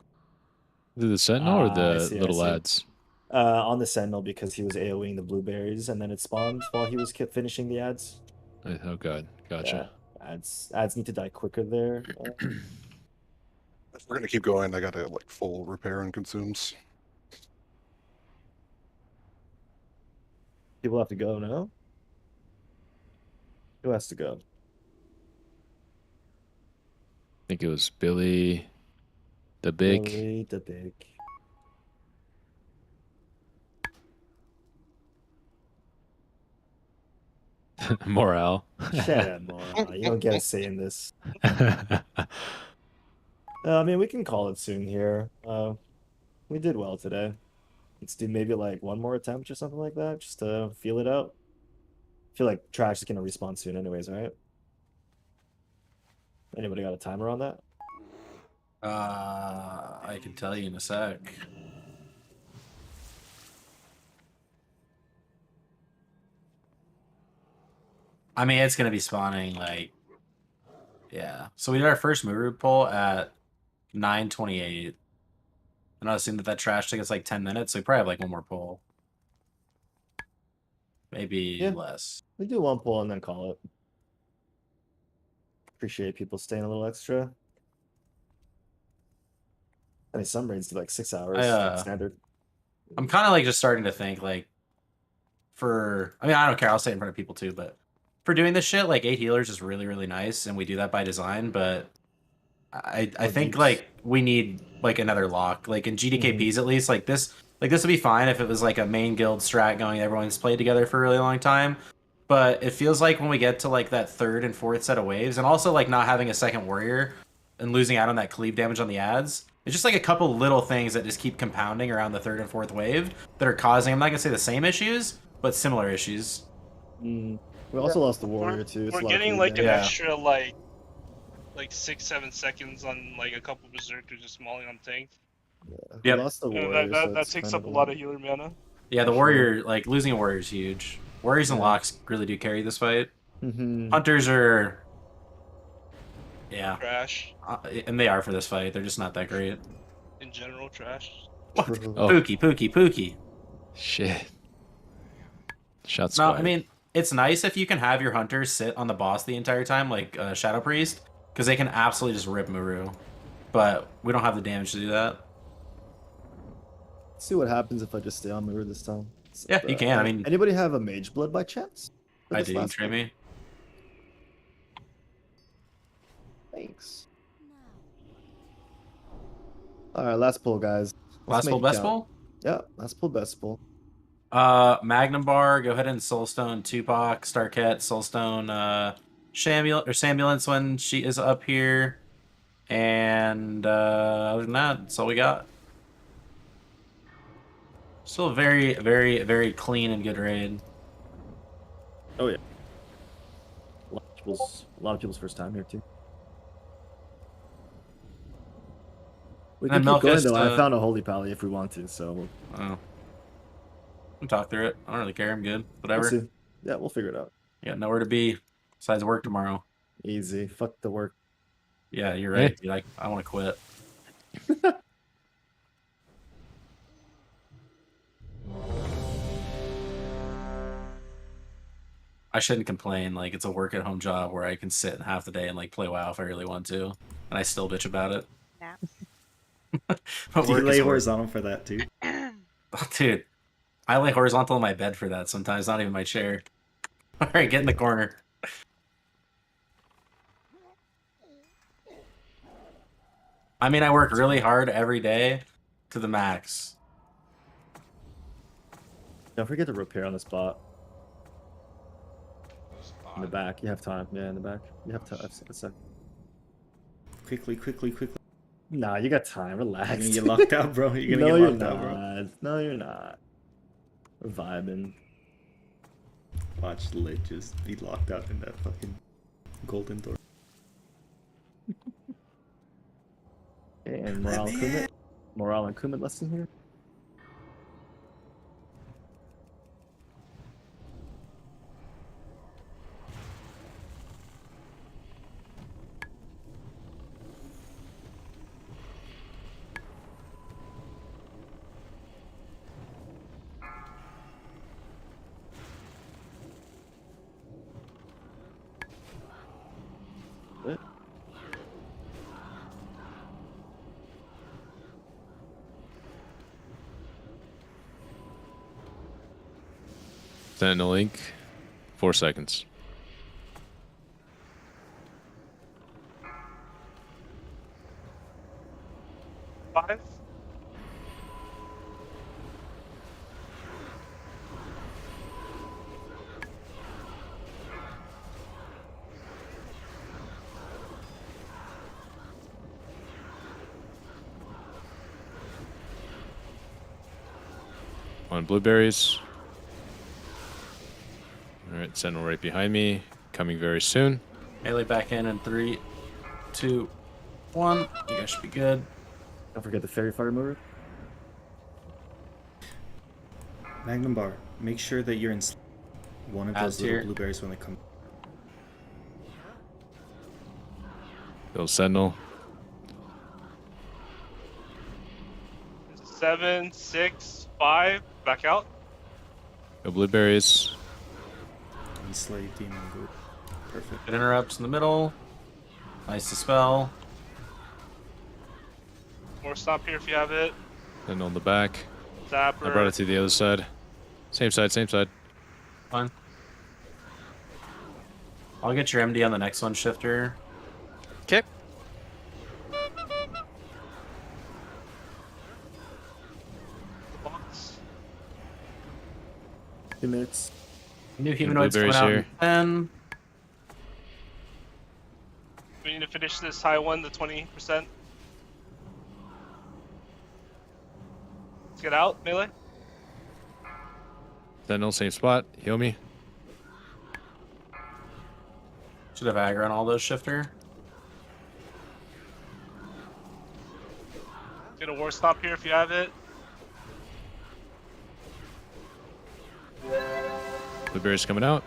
The sentinel or
I
the
see, I
little
see.
lads?
On the Sentinel because he was AoEing the blueberries and then it spawned while he was finishing the ads.
Oh god, gotcha.
Yeah, ads need to die quicker there.
If we're gonna keep going, I gotta full repair and consumes.
People have to go now. Who has to go?
I think it was Billy the Big.
Billy the Big.
Morale.
Shut up, Morale. You don't get a say in this. I mean, we can call it soon here. We did well today. Let's do maybe one more attempt or something like that, just to feel it out. I feel like Trash is gonna respawn soon anyways, right? Anybody got a timer on that?
I can tell you in a sec. I mean, it's gonna be spawning like, yeah. So we did our first Muru pull at 9:28, and I assume that trash took us like 10 minutes. So we probably have like one more pull, maybe
Yeah.
less.
We do one pull and then call it. Appreciate people staying a little extra. I mean, some raids do like 6 hours standard.
I'm kind of like just starting to think like, I mean, I don't care. I'll say it in front of people too, but for doing this shit, like 8 healers is really, really nice, and we do that by design. But I think like we need like another lock, like in GDKPs at least. Like this would be fine if it was like a main guild strat going. Everyone's played together for a really long time. But it feels like when we get to like that 3rd and 4th set of waves, and also like not having a second warrior and losing out on that cleave damage on the ads, it's just like a couple little things that just keep compounding around the 3rd and 4th wave that are causing, I'm not gonna say the same issues, but similar issues.
We also lost the warrior too. It's
We're
a lot of
getting
cleave
like an
damage.
extra like 6-7 seconds on like a couple berserkers just mauling on tank.
We lost the warrior.
That
so it's
takes
kind
up
of
a lot of healer mana.
Yeah, the warrior, like losing a warrior is huge. Warriors and locks really do carry this fight. Hunters are, yeah,
Trash.
And they are for this fight. They're just not that great.
In general, trash.
Pookie.
Shit. Shots.
No, I mean, it's nice if you can have your hunters sit on the boss the entire time, like Shadow Priest, because they can absolutely just rip Muru. But we don't have the damage to do that.
Let's see what happens if I just stay on Mirror this time.
Yeah, you can. I mean,
anybody have a Mage Blood by chance?
I do. Trade me.
Thanks. All right, last pull, guys.
Last pull, best pull?
Yeah, last pull, best pull.
Magnum Bar, go ahead and Soulstone Tupac, Starket, Soulstone Sambulance when she is up here. And other than that, that's all we got. Still a very, very, very clean and good raid.
Oh yeah. A lot of people's first time here too. We can keep going though. I found a holy pally if we want to, so.
Oh. We'll talk through it. I don't really care. I'm good. Whatever.
We'll see. Yeah, we'll figure it out.
You got nowhere to be besides work tomorrow.
Easy. Fuck the work.
Yeah, you're right. You're like, I want to quit. I shouldn't complain. Like, it's a work at home job where I can sit in half the day and like play WoW if I really want to, and I still bitch about it.
Do you lay horizontal for that too?
Oh, dude, I lay horizontal in my bed for that sometimes, not even my chair. All right, get in the corner. I mean, I work really hard every day to the max.
Don't forget to repair on the spot. In the back, you have time. Yeah, in the back, you have time. A sec.
Quickly.
Nah, you got time. Relax.
You're gonna get locked out, bro. You're gonna get locked out, bro.
No, you're not. We're vibing.
Watch Lit just be locked out in that fucking golden door.
Okay, and morale and Kumit lesson here.
Send a link. 4 seconds.
Five.
On blueberries. Alright, Sentinel right behind me. Coming very soon.
Melee back in 3, 2, 1. You guys should be good.
Don't forget the fairy fire mover.
Magnum Bar, make sure that you're in one of those little blueberries when they come.
Go Sentinel.
7, 6, 5. Back out.
Go Blueberries.
Enslave demon group. Perfect.
Good interrupts in the middle. Nice to spell.
More stop here if you have it.
Sentinel in the back.
Zapper.
I brought it to the other side. Same side, same side.
Fine. I'll get your MD on the next one, Shifter.
Okay.
Box.
2 minutes.
New humanoids coming out in 10.
We need to finish this high one, the 20%. Let's get out, melee.
Sentinel, same spot. Heal me.
Should have aggro on all those, Shifter.
Get a war stop here if you have it.
Blueberries coming out.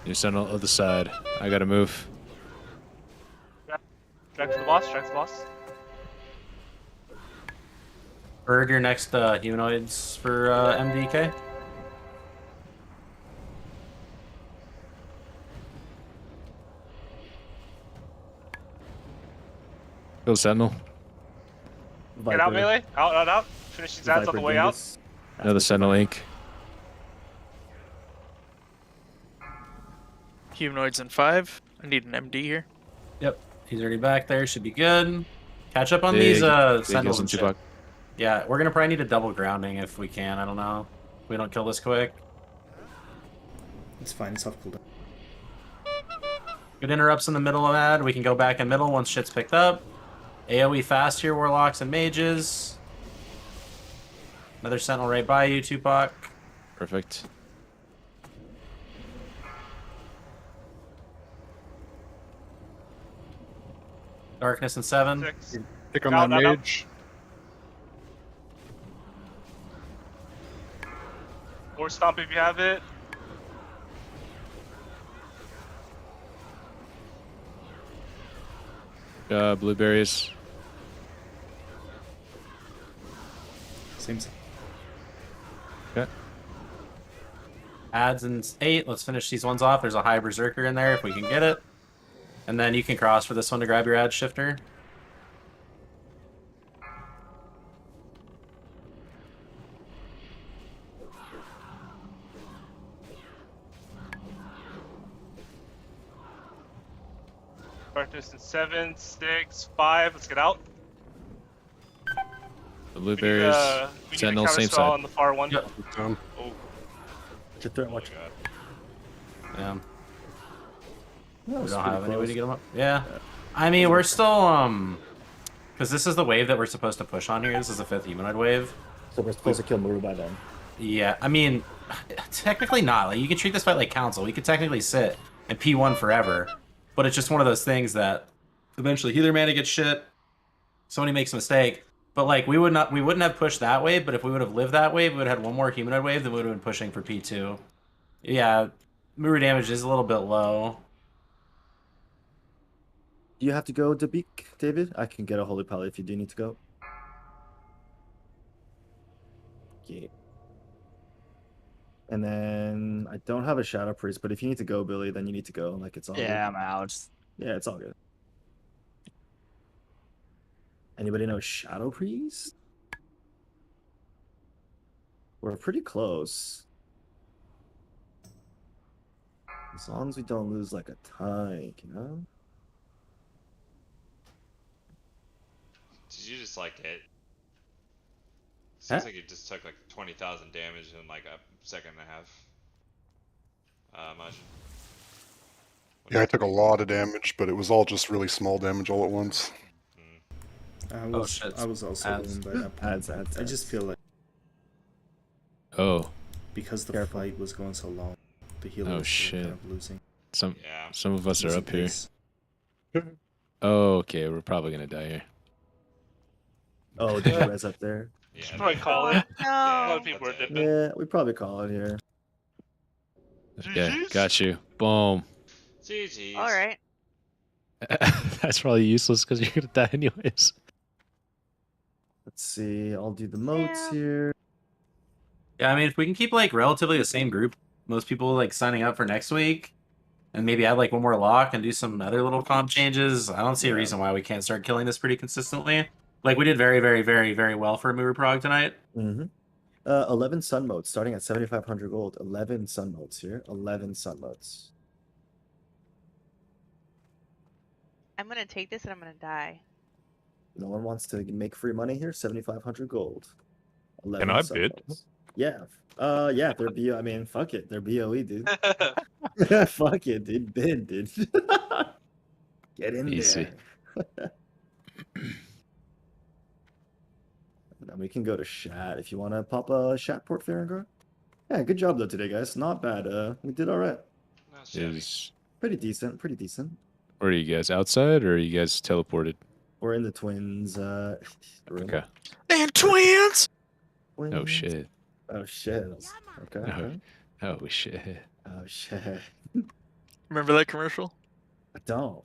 New Sentinel other side. I gotta move.
Drag to the boss, drag to the boss.
Bird, your next humanoids for MDK.
Go Sentinel.
Get out, melee. Out, out, out. Finish these ads on the way out.
Another Sentinel Inc.
Humanoids in 5. I need an MD here.
Yep, he's already back there. Should be good. Catch up on
Big-
these
big
Sentinels
heals
and
and
shit. Yeah, we're gonna probably need a double grounding if we can. I don't know. If we don't kill this quick.
It's fine. It's off cooldown.
Good interrupts in the middle of ad. We can go back in middle once shit's picked up. AoE fast here, warlocks and mages. Another sentinel right by you, Tupac.
Perfect.
Darkness in 7.
6.
Pick on
Out,
that
out, out.
mage.
War stomp if you have it.
Blueberries.
Same side.
Okay.
Ads in 8. Let's finish these ones off. There's a high berserker in there if we can get it. And then you can cross for this one to grab your ad, Shifter.
Darkness in 7, 6, 5. Let's get out.
The Blueberries.
We need
Sentinel,
a
same
counterspell
side.
on the far one.
Yep.
Oh.
Watch it through, watch it.
Yeah.
That
We
was
don't
pretty
have any way
close.
to get them up. Yeah. I mean, we're still, because this is the wave that we're supposed to push on here. This is the 5th humanoid wave.
So we're supposed to kill Maru by then.
Yeah, I mean, technically not. Like, you can treat this fight like council. We could technically sit and P1 forever, but it's just one of those things that eventually healer mana gets shit. Somebody makes a mistake. But like, we wouldn't have pushed that wave, but if we would have lived that wave, we would have had one more humanoid wave, then we would have been pushing for P2. Yeah, Muru damage is a little bit low.
Do you have to go to Beak, David? I can get a Holy Pally if you do need to go. Yeah. And then I don't have a Shadow Priest, but if you need to go, Billy, then you need to go. Like, it's all good.
Yeah, I'm out.
Yeah, it's all good. Anybody know Shadow Priest? We're pretty close. As long as we don't lose like a tank, you know?
Did you just like it? Seems like you just took like 20,000 damage in like a second and a half. Much.
Yeah, I took a lot of damage, but it was all just really small damage all at once.
I was also
Ads.
going by that point.
Ads.
I just feel like
Oh.
because the fight was going so long, the healers
Oh
were
shit.
kind of losing.
Some of us are
losing
up here.
pace.
Oh, okay. We're probably gonna die here.
Oh, did you guys up there?
Should probably call it. A lot of people are dipping.
Yeah, we probably call it here.
Okay, got you. Boom.
GG's.
All right.
That's probably useless because you're gonna die anyways.
Let's see. I'll do the moats here.
Yeah, I mean, if we can keep like relatively the same group, most people like signing up for next week, and maybe add like one more lock and do some other little comp changes, I don't see a reason why we can't start killing this pretty consistently. Like we did very, very, very, very well for a mover prog tonight.
11 sun modes starting at 7,500 gold. 11 sun modes here. 11 sun modes.
I'm gonna take this and I'm gonna die.
No one wants to make free money here. 7,500 gold. 11
Can I
sun
bid?
modes. Yeah. Yeah. They're BO. I mean, fuck it. They're BOE, dude. Fuck it, dude. Bid, dude. Get in
Easy.
there. And we can go to Shat if you want to pop a Shat port, Farangard. Yeah, good job though today, guys. Not bad. We did all right.
Is
Pretty decent. Pretty decent.
where are you guys outside or are you guys teleported?
We're in the twins. Room.
Okay.
And twins.
Oh
Twins.
shit.
Oh shit. Okay.
Oh,
Okay.
oh shit.
Oh shit.
Remember that commercial?
I don't.